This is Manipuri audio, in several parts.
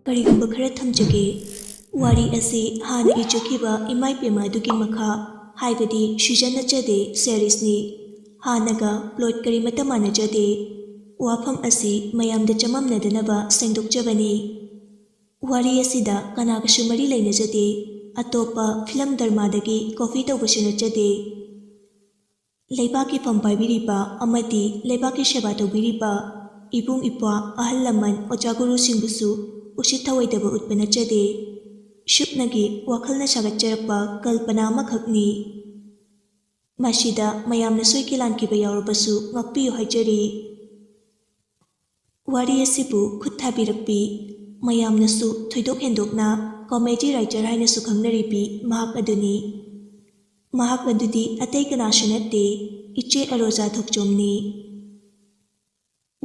ꯀꯔꯤꯒꯨꯝꯕ ꯈꯔ ꯊꯝꯖꯒꯦ꯫ ꯋꯥꯔꯤ ꯑꯁꯤ ꯍꯥꯟꯅ ꯏꯖꯈꯤꯕ ꯏꯃꯥꯏꯄꯦꯝꯃ ꯑꯗꯨꯒꯤ ꯃꯈꯥ ꯍꯥꯏꯕꯗꯤ ꯁꯤꯖꯟꯅꯖꯗꯦ ꯁꯦꯔꯤꯁꯅꯤ꯫ ꯍꯥꯟꯅꯒ ꯄ꯭ꯂꯣꯠ ꯀꯔꯤꯃꯠꯇ ꯃꯥꯟꯅꯖꯗꯦ꯫ ꯋꯥꯐꯝ ꯑꯁꯤ ꯃꯌꯥꯝꯗ ꯆꯃꯝꯅꯗꯅꯕ ꯁꯦꯡꯗꯣꯛꯆꯕꯅꯤ꯫ ꯋꯥꯔꯤ ꯑꯁꯤꯗ ꯀꯅꯥꯒꯁꯨ ꯃꯔꯤ ꯂꯩꯅꯖꯗꯦ꯫ ꯑꯇꯣꯞꯄ ꯐꯤꯂꯝ ꯗꯔꯃꯥꯗꯒꯤ ꯀꯣꯄꯤ ꯇꯧꯕꯁꯨ ꯅꯠꯆꯗꯦ꯫ ꯂꯩꯕꯥꯛꯀꯤ ꯐꯝ ꯄꯥꯏꯕꯤꯔꯤꯕ ꯑꯃꯗꯤ ꯂꯩꯕꯥꯛꯀꯤ ꯁꯦꯕꯥ ꯇꯧꯕꯤꯔꯤꯕ ꯏꯕꯨꯡ ꯏꯄ꯭ꯋꯥ ꯑꯍꯜ ꯂꯃꯟ ꯑꯣꯖꯥ ꯒꯨꯔꯨꯁꯤꯡꯕꯨꯁꯨ ꯎꯁꯤꯠ ꯊꯑꯣꯏꯗꯕ ꯎꯠꯄ ꯅꯠꯆꯗꯦ꯫ ꯁꯨꯞꯅꯒꯤ ꯋꯥꯈꯜꯅ ꯁꯥꯒꯠꯆꯔꯛꯄ ꯀꯜꯄꯅꯥ ꯑꯃꯈꯛꯅꯤ꯫ ꯃꯁꯤꯗ ꯃꯌꯥꯝꯅ ꯁꯣꯏꯈꯤ ꯂꯥꯟꯈꯤꯕ ꯌꯥꯎꯔꯕꯁꯨ ꯉꯥꯛꯄꯤꯌꯨ ꯍꯥꯏꯖꯔꯤ꯫ ꯋꯥꯔꯤ ꯑꯁꯤꯕꯨ ꯈꯨꯠ ꯊꯥꯕꯤꯔꯛꯄꯤ ꯃꯌꯥꯝꯅꯁꯨ ꯊꯣꯏꯗꯣꯛ ꯍꯦꯟꯗꯣꯛꯅ ꯀꯣꯃꯦꯗꯤ ꯔꯥꯏꯇꯔ ꯍꯥꯏꯅꯁꯨ ꯈꯪꯅꯔꯤꯕꯤ ꯃꯍꯥꯛ ꯑꯗꯨꯅꯤ꯫ ꯃꯍꯥꯛ ꯑꯗꯨꯗꯤ ꯑꯇꯩ ꯀꯅꯥꯁꯨ ꯅꯠꯇꯦ, ꯏꯆꯦ ꯑꯔꯣꯖꯥ ꯊꯣꯛꯆꯣꯝꯅꯤ꯫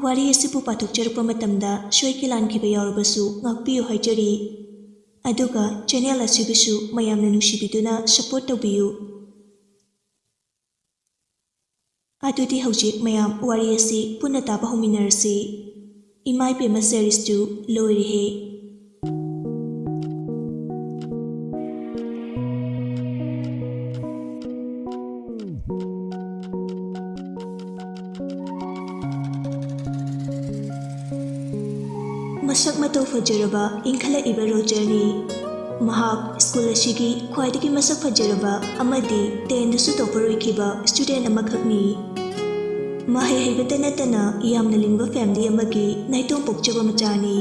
ꯋꯥꯔꯤ ꯑꯁꯤꯕꯨ ꯄꯥꯊꯣꯛꯆꯔꯛꯄ ꯃꯇꯝꯗ ꯁꯣꯏꯈꯤ ꯂꯥꯟꯈꯤꯕ ꯌꯥꯎꯔꯕꯁꯨ ꯉꯥꯛꯄꯤꯌꯨ ꯍꯥꯏꯖꯔꯤ꯫ ꯑꯗꯨꯒ ꯆꯦꯅꯦꯜ ꯑꯁꯤꯕꯨꯁꯨ ꯃꯌꯥꯝꯅ ꯅꯨꯡꯁꯤꯕꯤꯗꯨꯅ ꯁꯄꯣꯔꯠ ꯇꯧꯕꯤꯌꯨ꯫ ꯑꯗꯨꯗꯤ ꯍꯧꯖꯤꯛ ꯃꯌꯥꯝ ꯋꯥꯔꯤ ꯑꯁꯤ ꯄꯨꯟꯅ ꯇꯥꯕ ꯍꯧꯃꯤꯟꯅꯔꯁꯤ꯫ ꯏꯃꯥꯏꯄꯦꯝꯃ ꯁꯦꯔꯤꯁ 2 ꯂꯣꯏꯔꯦꯍꯦ꯫ ꯃꯁꯛ ꯃꯇꯧ ꯐꯖꯔꯕ ꯏꯪꯈꯠꯂꯛꯏꯕ ꯔꯣꯖꯔꯅꯤ꯫ ꯃꯍꯥꯛ ꯁ꯭ꯀꯨꯜ ꯑꯁꯤꯒꯤ ꯈ꯭ꯋꯥꯏꯗꯒꯤ ꯃꯁꯛ ꯐꯖꯔꯕ ꯑꯃꯗꯤ 10ꯗꯁꯨ ꯇꯣꯄꯔ ꯑꯣꯏꯈꯤꯕ ꯁ꯭ꯇꯨꯗꯦꯟꯠ ꯑꯃꯈꯛꯅꯤ꯫ ꯃꯍꯩ ꯍꯩꯕꯇ ꯅꯠꯇꯅ ꯌꯥꯝꯅ ꯂꯤꯡꯕ ꯐꯦꯃꯤꯂꯤ ꯑꯃꯒꯤ ꯅꯥꯏꯇꯣꯝ ꯄꯣꯛꯆꯕ ꯃꯆꯥꯅꯤ꯫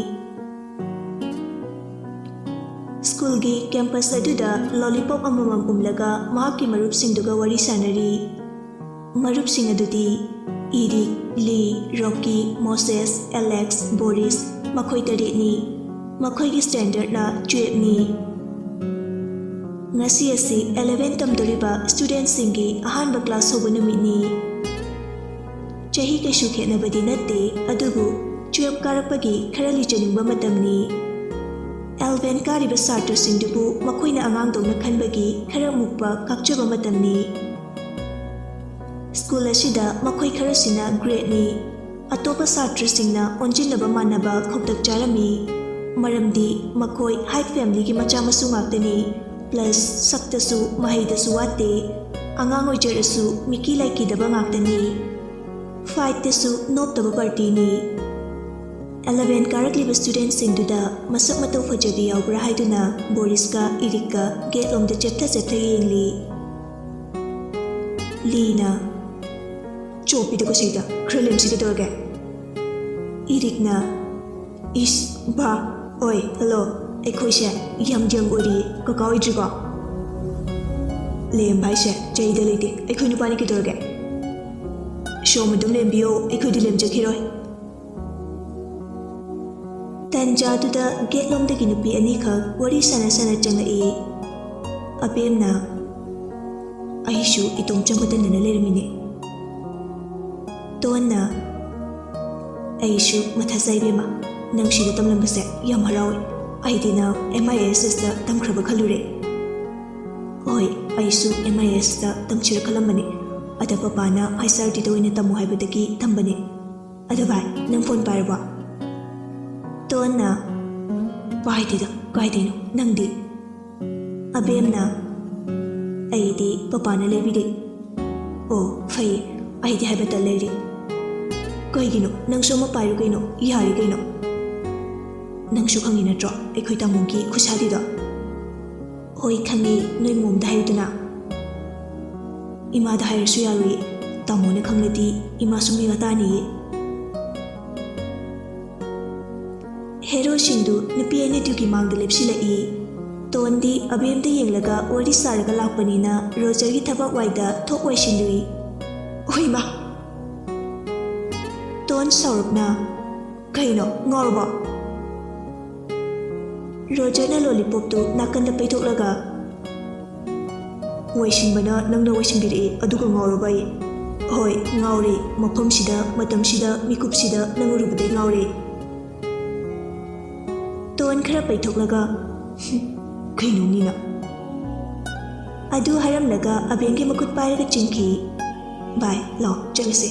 ꯁ꯭ꯀꯨꯜꯒꯤ ꯀꯦꯝꯄꯁ ꯑꯗꯨꯗ ꯂꯣꯂꯤꯄꯣꯞ ꯑꯃꯃꯝ ꯎꯝꯂꯒ ꯃꯍꯥꯛꯀꯤ ꯃꯔꯨꯞꯁꯤꯡꯗꯨꯒ ꯋꯥꯔꯤ ꯁꯥꯅꯔꯤ꯫ ꯃꯔꯨꯞꯁꯤꯡ ꯑꯗꯨꯗꯤ ꯏꯔꯤꯛ, ꯂꯤ, ꯔꯣꯀꯤ, ꯃꯣꯁꯦꯁ, ꯑꯦꯂꯦꯛꯁ, ꯕꯣꯔꯤꯁ ꯃꯈꯣꯏ 8ꯅꯤ꯫ ꯃꯈꯣꯏꯒꯤ ꯁ꯭ꯇꯦꯟꯗꯔꯠꯅ 12ꯅꯤ꯫ ꯉꯁꯤ ꯑꯁꯤ 11 ꯇꯝꯗꯣꯔꯤꯕ ꯁ꯭ꯇꯨꯗꯦꯟꯠꯁꯤꯡꯒꯤ ꯑꯍꯥꯟꯕ ꯀ꯭ꯂꯥꯁ ꯍꯧꯕ ꯅꯨꯃꯤꯠꯅꯤ꯫ ꯆꯍꯤ ꯀꯩꯁꯨ ꯈꯦꯠꯅꯕꯗꯤ ꯅꯠꯇꯦ, ꯑꯗꯨꯕꯨ 12 ꯀꯥꯔꯛꯄꯒꯤ ꯈꯔ ꯂꯤꯖꯅꯤꯡꯕ ꯃꯇꯝꯅꯤ꯫ 11 ꯀꯥꯔꯤꯕ ꯁꯥꯇ꯭ꯔꯁꯤꯡꯗꯨꯕꯨ ꯃꯈꯣꯏꯅ ꯑꯉꯥꯡꯗꯧꯅ ꯈꯟꯕꯒꯤ ꯈꯔ ꯃꯨꯛꯄ ꯀꯥꯛꯆꯕ ꯃꯇꯝꯅꯤ꯫ ꯁ꯭ꯀꯨꯜ ꯑꯁꯤꯗ ꯃꯈꯣꯏ ꯈꯔꯁꯤꯅ ꯒ꯭ꯔꯦꯠꯅꯤ꯫ ꯑꯇꯣꯞꯄ ꯁꯥꯇ꯭ꯔꯁꯤꯡꯅ ꯑꯣꯟꯖꯤꯟꯅꯕ ꯃꯥꯟꯅꯕ ꯈꯧꯇꯛ ꯆꯥꯔꯝꯃꯤ꯫ ꯃꯔꯝꯗꯤ ꯃꯈꯣꯏ ꯍꯥꯏ ꯐꯦꯃꯤꯂꯤꯒꯤ ꯃꯆꯥ ꯃꯁꯨ ꯉꯥꯛꯇꯅꯤ꯫ ꯄ꯭ꯂꯁ ꯁꯛꯇꯁꯨ ꯃꯍꯩꯗꯁꯨ ꯋꯥꯠꯇꯦ꯫ ꯑꯉꯥꯡ ꯑꯣꯏꯖꯔꯁꯨ ꯃꯤꯀꯤ ꯂꯩꯈꯤꯗꯕ ꯉꯥꯛꯇꯅꯤ꯫ ꯐꯥꯏꯠꯇꯁꯨ ꯅꯣꯞꯇꯕ ꯄꯥꯔꯇꯤꯅꯤ꯫ 11 ꯀꯥꯔꯛꯂꯤꯕ ꯁ꯭ꯇꯨꯗꯦꯟꯠꯁꯤꯡꯗꯨꯗ ꯃꯁꯛ ꯃꯇꯧ ꯐꯖꯕꯤ ꯌꯥꯎꯕ꯭ꯔꯥ ꯍꯥꯏꯗꯨꯅ ꯕꯣꯔꯤꯁꯀ ꯏꯔꯤꯛꯀ ꯒꯦꯠꯂꯣꯝꯗ ꯆꯦꯞꯊ ꯌꯦꯡꯂꯤ꯫ ꯂꯤꯅ ꯆꯣꯞꯄꯤꯗꯀꯣ ꯁꯤꯗ ꯈꯔ ꯂꯦꯝꯁꯤ ꯀꯩꯗꯧꯔꯒꯦ? ꯏꯔꯤꯛꯅ ꯏꯁ ꯕꯥ ꯑꯣꯏ ꯍꯜꯂꯣ ꯑꯩꯈꯣꯏꯁꯦ ꯌꯥꯝ ꯌꯪ ꯑꯣꯏꯔꯤꯌꯦ, ꯀꯀꯥ ꯑꯣꯏꯗ꯭ꯔꯤꯀꯣ? ꯂꯦꯝꯕ ꯍꯥꯏꯁꯦ ꯆꯍꯤꯗ ꯂꯩꯇꯦ, ꯑꯩꯈꯣꯏ ꯅꯨꯄꯥꯅꯤ ꯀꯩꯗꯧꯔꯒꯦ? ꯁꯣꯝ ꯑꯗꯨꯝ ꯂꯦꯝꯕꯤꯌꯣ, ꯑꯩꯈꯣꯏꯗꯤ ꯂꯦꯝꯖꯈꯤꯔꯣꯏ꯫ ꯇꯟꯖꯥꯗꯨꯗ ꯒꯦꯠꯂꯣꯝꯗꯒꯤ ꯅꯨꯄꯤ ꯑꯅꯤꯈꯛ ꯋꯥꯔꯤ ꯁꯥꯟꯅ ꯆꯪꯂꯛꯏ꯫ ꯑꯕꯦꯝꯅ ꯑꯩꯁꯨ ꯏꯇꯣꯝ ꯆꯪꯕ ꯇꯟꯗꯅ ꯂꯩꯔꯝꯃꯤꯅꯦ꯫ ꯇꯣꯟꯅ ꯑꯩꯁꯨ ꯃꯊꯥ ꯁꯥꯏ ꯏꯕꯦꯝꯃ, ꯅꯪ ꯁꯤꯗ ꯇꯝꯂꯝꯕꯁꯦ ꯌꯥꯝ ꯍꯔꯥꯎꯏ꯫ ꯑꯩꯗꯤ ꯅꯪ MISSꯗ ꯇꯝꯈ꯭ꯔꯕ ꯈꯜꯂꯨꯔꯦ꯫ ꯍꯣꯏ ꯑꯩꯁꯨ MISꯗ ꯇꯝꯁꯤꯔ ꯈꯜꯂꯝꯕꯅꯦ, ꯑꯗ ꯄꯄꯥꯅ ICRTꯗ ꯑꯣꯏꯅ ꯇꯝꯃꯨ ꯍꯥꯏꯕꯗꯒꯤ ꯇꯝꯕꯅꯦ꯫ ꯑꯗꯣ ꯚꯥꯏ ꯅꯪ ꯐꯣꯟ ꯄꯥꯏꯔꯕꯣ? ꯇꯣꯟꯅ ꯄꯥꯏꯗꯦꯗ, ꯀꯥꯏꯗꯩꯅꯣ ꯅꯪꯗꯤ? ꯑꯕꯦꯝꯅ ꯑꯩꯗꯤ ꯄꯄꯥꯅ ꯂꯩꯕꯤꯔꯦ꯫ ꯑꯣ ꯐꯩ, ꯑꯩꯗꯤ ꯍꯥꯏꯕꯇ ꯂꯩꯔꯤ꯫ ꯀꯩꯒꯤꯅꯣ ꯅꯪꯁꯨ ꯑꯃ ꯄꯥꯏꯔꯨ ꯀꯩꯅꯣ, ꯌꯥꯔꯤ ꯀꯩꯅꯣ꯫ ꯅꯪꯁꯨ ꯈꯪꯉꯤ ꯅꯠꯇ꯭ꯔꯣ ꯑꯩꯈꯣꯏ ꯇꯥꯃꯣꯒꯤ ꯈꯨꯠꯁꯥꯗꯤꯗꯣ? ꯍꯣꯏ ꯈꯪꯉꯤ, ꯅꯣꯏ ꯃꯣꯝꯗ ꯍꯥꯏꯌꯨꯗꯅ꯫ ꯏꯃꯥꯗ ꯍꯥꯏꯔꯁꯨ ꯌꯥꯔꯣꯏꯌꯦ, ꯇꯥꯃꯣꯅ ꯈꯪꯂꯗꯤ ꯏꯃꯥꯁꯨ ꯃꯤꯋꯥ ꯇꯥꯅꯤꯌꯦ꯫ ꯍꯦꯔꯣꯁꯤꯡꯗꯨ ꯅꯨꯄꯤ ꯑꯅꯤꯗꯨꯒꯤ ꯃꯥꯡꯗ ꯂꯦꯞꯁꯤꯜꯂꯛꯏ꯫ ꯇꯣꯟꯗꯤ ꯑꯕꯦꯝꯗ ꯌꯦꯡꯂꯒ ꯋꯥꯔꯤ ꯁꯥꯔꯒ ꯂꯥꯛꯄꯅꯤꯅ ꯔꯣꯖꯔꯒꯤ ꯊꯕꯛ ꯋꯥꯏꯗ ꯊꯣꯛ ꯋꯥꯏꯁꯤꯜꯂꯨꯏ꯫ ꯍꯣꯏꯃꯥ! ꯇꯣꯟ ꯁꯥꯎꯔꯞꯅ ꯀꯩꯅꯣ ꯉꯥꯎꯔꯕꯣ? ꯔꯣꯖꯔꯅ ꯂꯣꯂꯤꯄꯣꯞꯇꯨ ꯅꯥꯀꯟꯗ ꯄꯩꯊꯣꯛꯂꯒ ꯋꯥꯏꯁꯤꯟꯕꯅ ꯅꯪꯅ ꯋꯥꯏꯁꯤꯟꯕꯤꯔꯛꯏ, ꯑꯗꯨꯒ ꯉꯥꯎꯔꯕ ꯑꯩ? ꯍꯣꯏ ꯉꯥꯎꯔꯦ, ꯃꯐꯝꯁꯤꯗ ꯃꯇꯝꯁꯤꯗ ꯃꯤꯀꯨꯞꯁꯤꯗ ꯅꯪ ꯎꯔꯨꯕꯗꯩ ꯉꯥꯎꯔꯦ꯫ ꯇꯣꯟ ꯈꯔ ꯄꯩꯊꯣꯛꯂꯒ ꯀꯩꯅꯣ ꯅꯤꯅ? ꯑꯗꯨ ꯍꯥꯏꯔꯝꯂꯒ ꯑꯕꯦꯝꯒꯤ ꯃꯈꯨꯠ ꯄꯥꯏꯔꯒ ꯆꯤꯡꯈꯤ꯫ ꯚꯥꯏ ꯂꯥꯎ ꯆꯠꯂꯁꯤ꯫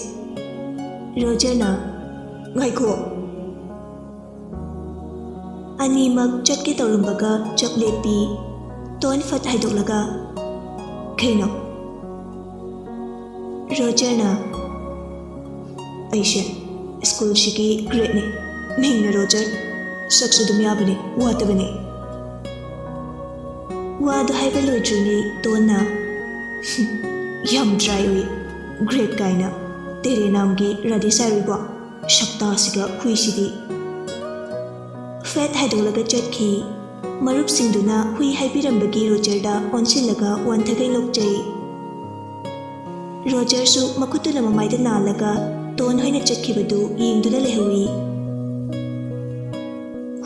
ꯔꯣꯖꯔꯅ ꯉꯥꯏꯈꯣ꯫ ꯑꯅꯤꯃꯛ ꯆꯠꯀꯦ ꯇꯧꯔꯝꯕꯒ ꯆꯞ ꯂꯦꯞꯄꯤ ꯇꯣꯟ ꯐꯠ ꯍꯥꯏꯗꯣꯛꯂꯒ ꯀꯩꯅꯣ ꯔꯣꯖꯔꯅ ꯑꯩꯁꯦ ꯁ꯭ꯀꯨꯜꯁꯤꯒꯤ ꯒ꯭ꯔꯦꯠꯅꯤ ꯃꯤꯡꯅ ꯔꯣꯖꯔ ꯁꯛꯁꯨ ꯑꯗꯨꯝ ꯌꯥꯕꯅꯤ ꯋꯥꯠꯇꯕꯅꯤ ꯋꯥꯗꯣ ꯍꯥꯏꯕ ꯂꯣꯏꯗ꯭ꯔꯤꯉꯩ ꯇꯣꯟꯅ ꯌꯥꯝ ꯗ꯭ꯔꯥꯏ ꯑꯣꯏ ꯒ꯭ꯔꯦꯠ ꯀꯥꯏꯅ ꯇꯦꯔꯦ ꯅꯥꯝꯒꯤ ꯔꯥꯙꯦ ꯁꯥꯔꯤꯕꯣ ꯁꯛꯇꯥꯁꯤꯒ ꯍꯨꯏꯁꯤꯗꯤ ꯐꯦꯠ ꯍꯥꯏꯗꯣꯛꯂꯒ ꯆꯠꯈꯤ ꯃꯔꯨꯞꯁꯤꯡꯗꯨꯅ ꯍꯨꯏ ꯍꯥꯏꯕꯤꯔꯝꯕꯒꯤ ꯔꯣꯖꯔꯗ ꯑꯣꯟꯁꯤꯜꯂꯒ ꯋꯥꯟꯊꯒꯩ ꯅꯣꯛꯆꯩ ꯔꯣꯖꯔꯁꯨ ꯃꯈꯨꯠꯇꯨꯅ ꯃꯃꯥꯏꯗ ꯅꯥꯜꯂꯒ ꯇꯣꯟ ꯍꯣꯏꯅ ꯆꯠꯈꯤꯕꯗꯨ ꯌꯦꯡꯗꯨꯅ ꯂꯩꯍꯧꯏ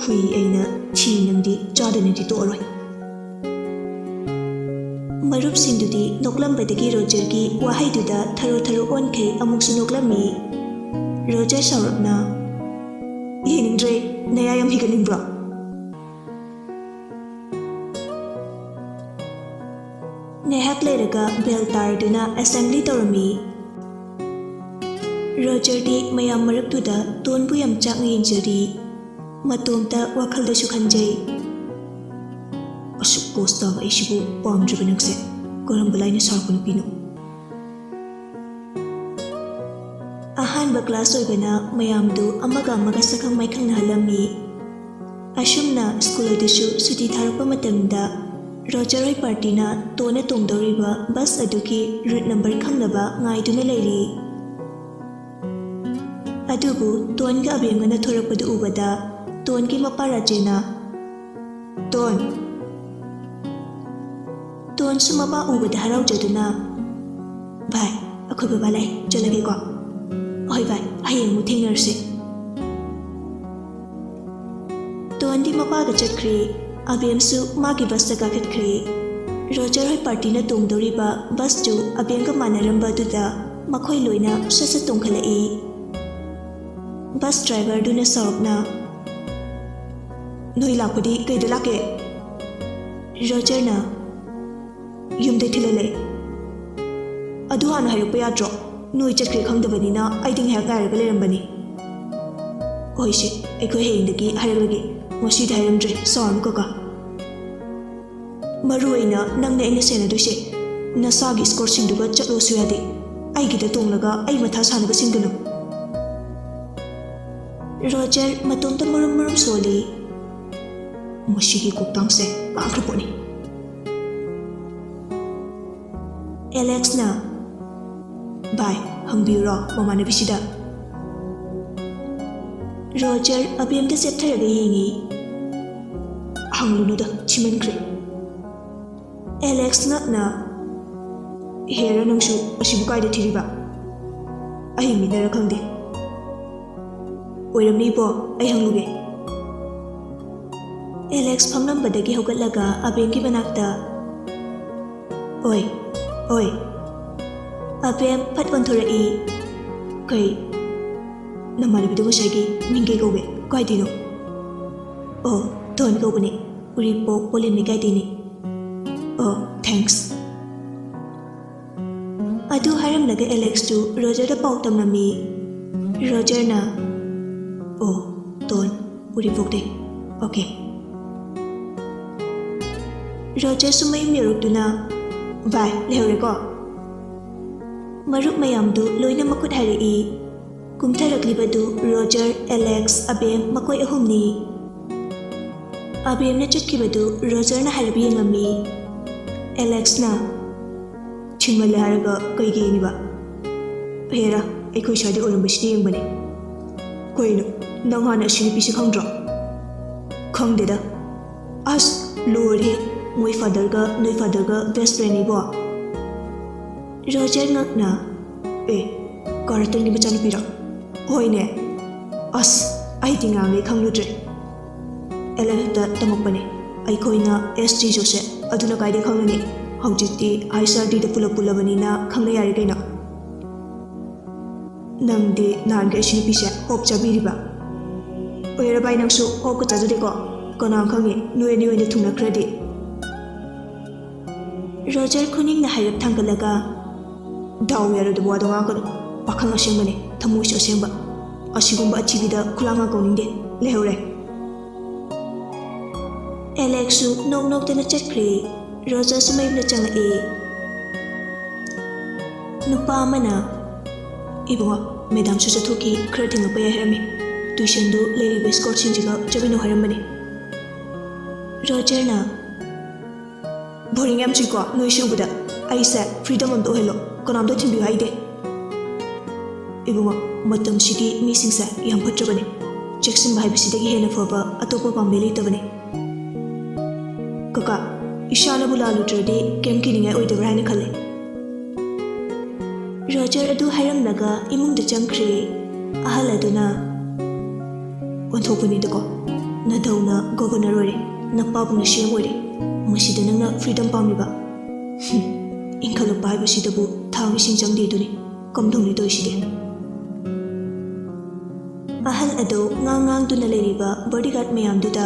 ꯍꯨꯏ ꯑꯩꯅ ꯊꯤ ꯅꯪꯗꯤ ꯆꯥꯗꯅꯗꯤ ꯇꯣꯛꯑꯔꯣꯏ ꯃꯔꯨꯞꯁꯤꯡꯗꯨꯗꯤ ꯅꯣꯛꯂꯝꯕꯗꯒꯤ ꯔꯣꯖꯔꯒꯤ ꯋꯥꯍꯩꯗꯨꯗ ꯊꯔꯣ ꯊꯔꯣ ꯑꯣꯟꯈꯩ ꯑꯃꯨꯛꯁꯨ ꯅꯣꯛꯂꯝꯃꯤ ꯔꯣꯖꯔ ꯁꯥꯎꯔꯞꯅ ꯌꯦꯡꯅꯤꯡꯗ꯭ꯔꯦ ꯅꯌꯥ ꯌꯥꯝ ꯍꯤꯒꯠꯅꯤꯡꯕ꯭ꯔꯣ ꯉꯥꯏꯍꯥꯛ ꯂꯩꯔꯒ ꯕꯦꯜ ꯇꯥꯔꯗꯨꯅ ꯑꯦꯁꯦꯝꯕ꯭ꯂꯤ ꯇꯧꯔꯝꯃꯤ ꯔꯣꯖꯔꯗꯤ ꯃꯌꯥꯝ ꯃꯔꯛꯇꯨꯗ ꯇꯣꯟꯕꯨ ꯌꯥꯝ ꯆꯥꯛꯅ ꯌꯦꯡꯖꯔꯤ ꯃꯇꯣꯝꯇ ꯋꯥꯈꯜꯗꯁꯨ ꯈꯟꯖꯩ ꯑꯁꯨꯛ ꯄꯣꯁ ꯇꯥꯕ ꯑꯩꯁꯤꯕꯨ ꯄꯥꯝꯗ꯭ꯔꯤꯕ ꯅꯪꯁꯦ ꯀꯔꯝꯕ ꯂꯥꯏꯅ ꯁꯥꯔꯛꯄ ꯅꯨꯄꯤꯅꯣ ꯑꯍꯥꯟꯕ ꯀ꯭ꯂꯥꯁ ꯑꯣꯏꯕꯅ ꯃꯌꯥꯝꯗꯨ ꯑꯃꯒ ꯑꯃꯒ ꯁꯛꯈꯪ ꯃꯥꯏꯈꯪꯅꯍꯜꯂꯝꯃꯤ ꯑꯁꯨꯝꯅ ꯁ꯭ꯀꯨꯜ ꯑꯗꯨꯁꯨ ꯁꯨꯇꯤ ꯊꯥꯔꯛꯄ ꯃꯇꯝꯗ ꯔꯣꯖꯔ ꯍꯣꯏ ꯄꯥꯔꯇꯤꯅ ꯇꯣꯟꯅ ꯇꯣꯡꯗꯧꯔꯤꯕ ꯕꯁ ꯑꯗꯨꯒꯤ ꯔꯨꯠ ꯅꯝꯕꯔ ꯈꯪꯅꯕ ꯉꯥꯏꯗꯨꯅ ꯂꯩꯔꯤ ꯑꯗꯨꯕꯨ ꯇꯣꯟꯒ ꯑꯕꯦꯝꯒꯅ ꯊꯣꯔꯛꯄꯗꯨ ꯎꯕꯗ ꯇꯣꯟꯒꯤ ꯃꯄꯥ ꯔꯥꯖꯦꯅ ꯇꯣꯟꯁꯨ ꯃꯄꯥ ꯎꯕꯗ ꯍꯔꯥꯎꯖꯗꯨꯅ ꯚꯥꯏ ꯑꯩꯈꯣꯏ ꯕꯕꯥ ꯂꯥꯛꯑꯦ ꯆꯠꯂꯒꯦꯀꯣ ꯍꯣꯏ ꯚꯥꯏ ꯍꯌꯦꯡ ꯑꯃꯨꯛ ꯊꯦꯡꯅꯔꯁꯤ ꯇꯣꯟꯗꯤ ꯃꯄꯥꯒ ꯆꯠꯈ꯭ꯔꯦ ꯑꯕꯦꯝꯁꯨ ꯃꯥꯒꯤ ꯕꯁꯇ ꯀꯥꯈꯠꯈ꯭ꯔꯦ ꯔꯣꯖꯔ ꯍꯣꯏ ꯄꯥꯔꯇꯤꯅ ꯇꯣꯡꯗꯧꯔꯤꯕ ꯕꯁꯇꯨ ꯑꯕꯦꯝꯒ ꯃꯥꯟꯅꯔꯝꯕ ꯑꯗꯨꯗ ꯃꯈꯣꯏ ꯂꯣꯏꯅ ꯁꯠ ꯁꯠ ꯇꯣꯡꯈꯠꯂꯛꯏ ꯕꯁ ꯗ꯭ꯔꯥꯏꯚꯔꯗꯨꯅ ꯁꯥꯎꯔꯞꯅ ꯅꯣꯏ ꯂꯥꯛꯄꯗꯤ ꯀꯩꯗ ꯂꯥꯛꯀꯦ ꯔꯣꯖꯔꯅ ꯌꯨꯝꯗꯩ ꯊꯤꯜꯍꯜꯂꯛꯑꯦ ꯑꯗꯨ ꯍꯥꯟꯅ ꯍꯥꯏꯔꯛꯄ ꯌꯥꯗ꯭ꯔꯣ ꯅꯣꯏ ꯆꯠꯈ꯭ꯔꯦ ꯈꯪꯗꯕꯅꯤꯅ ꯑꯩꯗꯤ ꯉꯥꯏꯍꯥꯛ ꯉꯥꯏꯔꯒ ꯂꯩꯔꯝꯕꯅꯤ ꯍꯣꯏꯁꯦ ꯑꯩꯈꯣꯏ ꯍꯌꯦꯡꯗꯒꯤ ꯍꯥꯏꯔꯛꯂꯒꯦ ꯉꯁꯤꯗꯤ ꯍꯥꯏꯔꯝꯗ꯭ꯔꯦ ꯁꯥꯎꯔꯅꯨ ꯀꯀꯥ ꯃꯔꯨ ꯑꯣꯏꯅ ꯅꯪꯅ ꯑꯩꯅ ꯁꯦꯟꯅꯗꯣꯏꯁꯦ ꯅꯁꯥꯒꯤ ꯏꯁꯀꯣꯔꯠꯁꯤꯡꯗꯨꯒ ꯆꯠꯂꯣꯁꯨ ꯌꯥꯗꯦ ꯑꯩꯒꯤꯗ ꯇꯣꯡꯂꯒ ꯑꯩ ꯃꯊꯥ ꯁꯥꯅꯕꯁꯤꯡꯗꯨꯅ ꯔꯣꯖꯔ ꯃꯇꯣꯝꯇ ꯃꯔꯨꯝ ꯃꯔꯨꯝ ꯁꯣꯜꯂꯤ ꯃꯁꯤꯒꯤ ꯀꯣꯛꯇꯥꯡꯁꯦ ꯃꯥꯡꯈ꯭ꯔ ꯄꯣꯠꯅꯤ ꯑꯦꯂꯦꯛꯁꯅ ꯚꯥꯏ ꯍꯪꯕꯤꯌꯨꯔꯣ ꯃꯃꯥꯟꯅꯕꯤꯁꯤꯗ ꯔꯣꯖꯔ ꯑꯕꯦꯝꯗ ꯆꯦꯞꯊꯔꯒ ꯌꯦꯡꯉꯤ ꯍꯪꯂꯨꯅꯨꯗ ꯊꯤꯃꯟꯈ꯭ꯔꯦ ꯑꯦꯂꯦꯛꯁ ꯉꯛꯅ ꯍꯦꯔ ꯅꯪꯁꯨ ꯑꯁꯤꯕꯨ ꯀꯥꯏꯗ ꯊꯤꯔꯤꯕ ꯑꯩ ꯃꯤꯅꯔ ꯈꯪꯗꯦ ꯑꯣꯏꯔꯝꯅꯤꯕꯣ ꯑꯩ ꯍꯪꯂꯨꯒꯦ ꯑꯦꯂꯦꯛꯁ ꯐꯝꯂꯝꯕꯗꯒꯤ ꯍꯧꯒꯠꯂꯒ ꯑꯕꯦꯝꯒꯤ ꯃꯅꯥꯛꯇ ꯑꯣꯏ ꯑꯕꯦꯝ ꯐꯠ ꯑꯣꯟꯊꯣꯔꯛꯏ ꯀꯩ ꯅꯃꯥꯟꯅꯕꯤꯗꯣ ꯉꯁꯥꯏꯒꯤ ꯃꯤꯡ ꯀꯩ ꯀꯧꯒꯦ ꯀꯥꯏꯗꯩꯅꯣ ꯑꯣ ꯇꯣꯟ ꯀꯧꯕꯅꯤ ꯎꯔꯤꯄꯣꯛ ꯄꯣꯂꯤꯟ ꯂꯩꯀꯥꯏꯗꯩꯅꯤ ꯑꯣ ꯊꯦꯡꯛꯁ ꯑꯗꯨ ꯍꯥꯏꯔꯝꯂꯒ ꯑꯦꯂꯦꯛꯁꯇꯨ ꯔꯣꯖꯔꯗ ꯄꯥꯎ ꯇꯝꯂꯝꯃꯤ ꯔꯣꯖꯔꯅ ꯑꯣ ꯇꯣꯟ ꯎꯔꯤꯄꯣꯛꯇꯩ ꯑꯣꯀꯦ ꯔꯣꯖꯔꯁꯨ ꯃꯌꯨꯝ ꯌꯧꯔꯛꯇꯨꯅ ꯚꯥꯏ ꯂꯩꯍꯧꯔꯦꯀꯣ ꯃꯔꯨꯞ ꯃꯌꯥꯝꯗꯨ ꯂꯣꯏꯅ ꯃꯈꯨꯠ ꯍꯥꯏꯔꯛꯏ ꯀꯨꯝꯊꯔꯛꯂꯤꯕꯗꯨ ꯔꯣꯖꯔ ꯑꯦꯂꯦꯛꯁ ꯑꯕꯦꯝ ꯃꯈꯣꯏ ꯑꯍꯨꯝꯅꯤ ꯑꯕꯦꯝꯅ ꯆꯠꯈꯤꯕꯗꯨ ꯔꯣꯖꯔꯅ ꯍꯥꯏꯔꯞ ꯌꯦꯡꯂꯝꯃꯤ ꯑꯦꯂꯦꯛꯁꯅ ꯊꯤꯡꯃꯜꯂꯦ ꯍꯥꯏꯔꯒ ꯀꯩꯒꯤ ꯌꯦꯡꯉꯤꯕ ꯍꯦꯔꯥ ꯑꯩꯈꯣꯏ ꯁ꯭ꯋꯥꯏꯗ ꯑꯣꯏꯔꯝꯕꯁꯤꯗ ꯌꯦꯡꯕꯅꯤ ꯀꯩꯅꯣ ꯅꯪ ꯍꯥꯟꯅ ꯑꯁꯤ ꯅꯨꯄꯤꯁꯤ ꯈꯪꯗ꯭ꯔꯣ ꯈꯪꯗꯦꯗ ꯑꯁ ꯂꯣꯏꯔꯦ ꯃꯣꯏ ꯐꯥꯗꯔꯒ ꯅꯣꯏ ꯐꯥꯗꯔꯒ ꯕꯦꯁ ꯐ꯭ꯔꯦꯟꯅꯤꯕꯣ ꯔꯣꯖꯔ ꯉꯛꯅ ꯀꯥꯔꯇꯟꯒꯤ ꯃꯆꯥꯅꯨꯄꯤꯔꯣ ꯍꯣꯏꯅꯦ ꯑꯁ ꯑꯩꯗꯤ ꯉꯥꯡꯂꯦ ꯈꯪꯂꯨꯗ꯭ꯔꯦ 11th ꯇꯃꯛꯄꯅꯦ ꯑꯩꯈꯣꯏꯅ SG ꯖꯣꯁꯦꯞ ꯑꯗꯨꯅ ꯀꯥꯏꯗ ꯈꯪꯒꯅꯤ ꯍꯧꯖꯤꯛꯇꯤ HRDꯗ ꯄꯨꯜꯂꯕꯅꯤꯅ ꯈꯪꯅ ꯌꯥꯔꯦ ꯀꯩꯅꯣ ꯅꯪꯗꯤ ꯅꯍꯥꯟꯒꯤ ꯑꯁꯤ ꯅꯨꯄꯤꯁꯦ ꯍꯣꯞ ꯆꯥꯕꯤꯔꯤꯕ ꯑꯣꯏꯔ ꯚꯥꯏ ꯅꯪꯁꯨ ꯍꯣꯞꯀ ꯆꯥꯖꯗꯦꯀꯣ ꯀꯅꯥ ꯈꯪꯉꯤ ꯅꯣꯏ ꯑꯅꯤ ꯑꯣꯏꯅ ꯊꯨꯡꯅꯈ꯭ꯔꯗꯤ ꯔꯣꯖꯔ ꯈꯨꯅꯤꯡꯅ ꯍꯥꯏꯔꯞ ꯊꯥꯡꯒꯠꯂꯒ ꯗꯥꯎ ꯌꯥꯔꯣꯏꯗꯕ ꯋꯥꯗꯣ ꯉꯥꯡꯒꯅꯨ ꯄꯥꯈꯪ ꯑꯁꯦꯡꯕꯅꯤ ꯊꯃꯣꯏꯁꯨ ꯑꯁꯦꯡꯕ ꯑꯁꯤꯒꯨꯝꯕ ꯑꯊꯤꯕꯤꯗ ꯈꯨꯂꯥꯡꯒ ꯀꯧꯅꯤꯡꯗꯦ ꯂꯩꯍꯧꯔꯦ Alexu nok-noktana chakre. Roger su mayumda changlaki. Nupa amana ibunga madam su chathoki khara thingakpa yai harami. Tuition du leiriba escort singjiga chabino harambani. Roger na boring yam chiko noi shubada aisa freedom am do hello kanam do thimbi haide. Ibunga matam shigi misingsa yam phatrabani. Jackson bhaibisidagi hena faba atopa pambe leitabani. Kaka ishana bulalutradi kemki ningai oidabra haina khalle. Roger adu hairamnaga imungda changkhre. Ahal aduna onthopani dako nadauna governor ore napabuna shem ore masida nangna freedom pamiba. Inkhalapa haibasidabu thangi singjangdi duni kamdongni toiside. Ahal ado ngang duna leiriba bodyguard mayam duda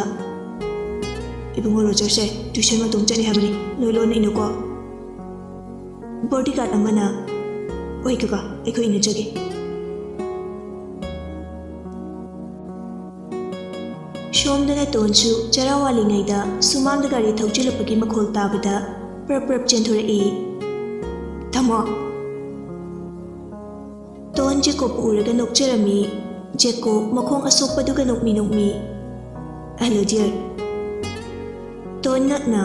ibungo Roger se tuition matung chani habani noilon inuko. Bodyguard amana oi kaka aiko ina jage. Shomdana tonchu charawali ngaida sumamda gari thauchilapagi makhol tabada prap chenthore e. Thamo ton jeko uraga nokcherami. Jeko makhong asokpaduga nokmi. Hello dear. Ton na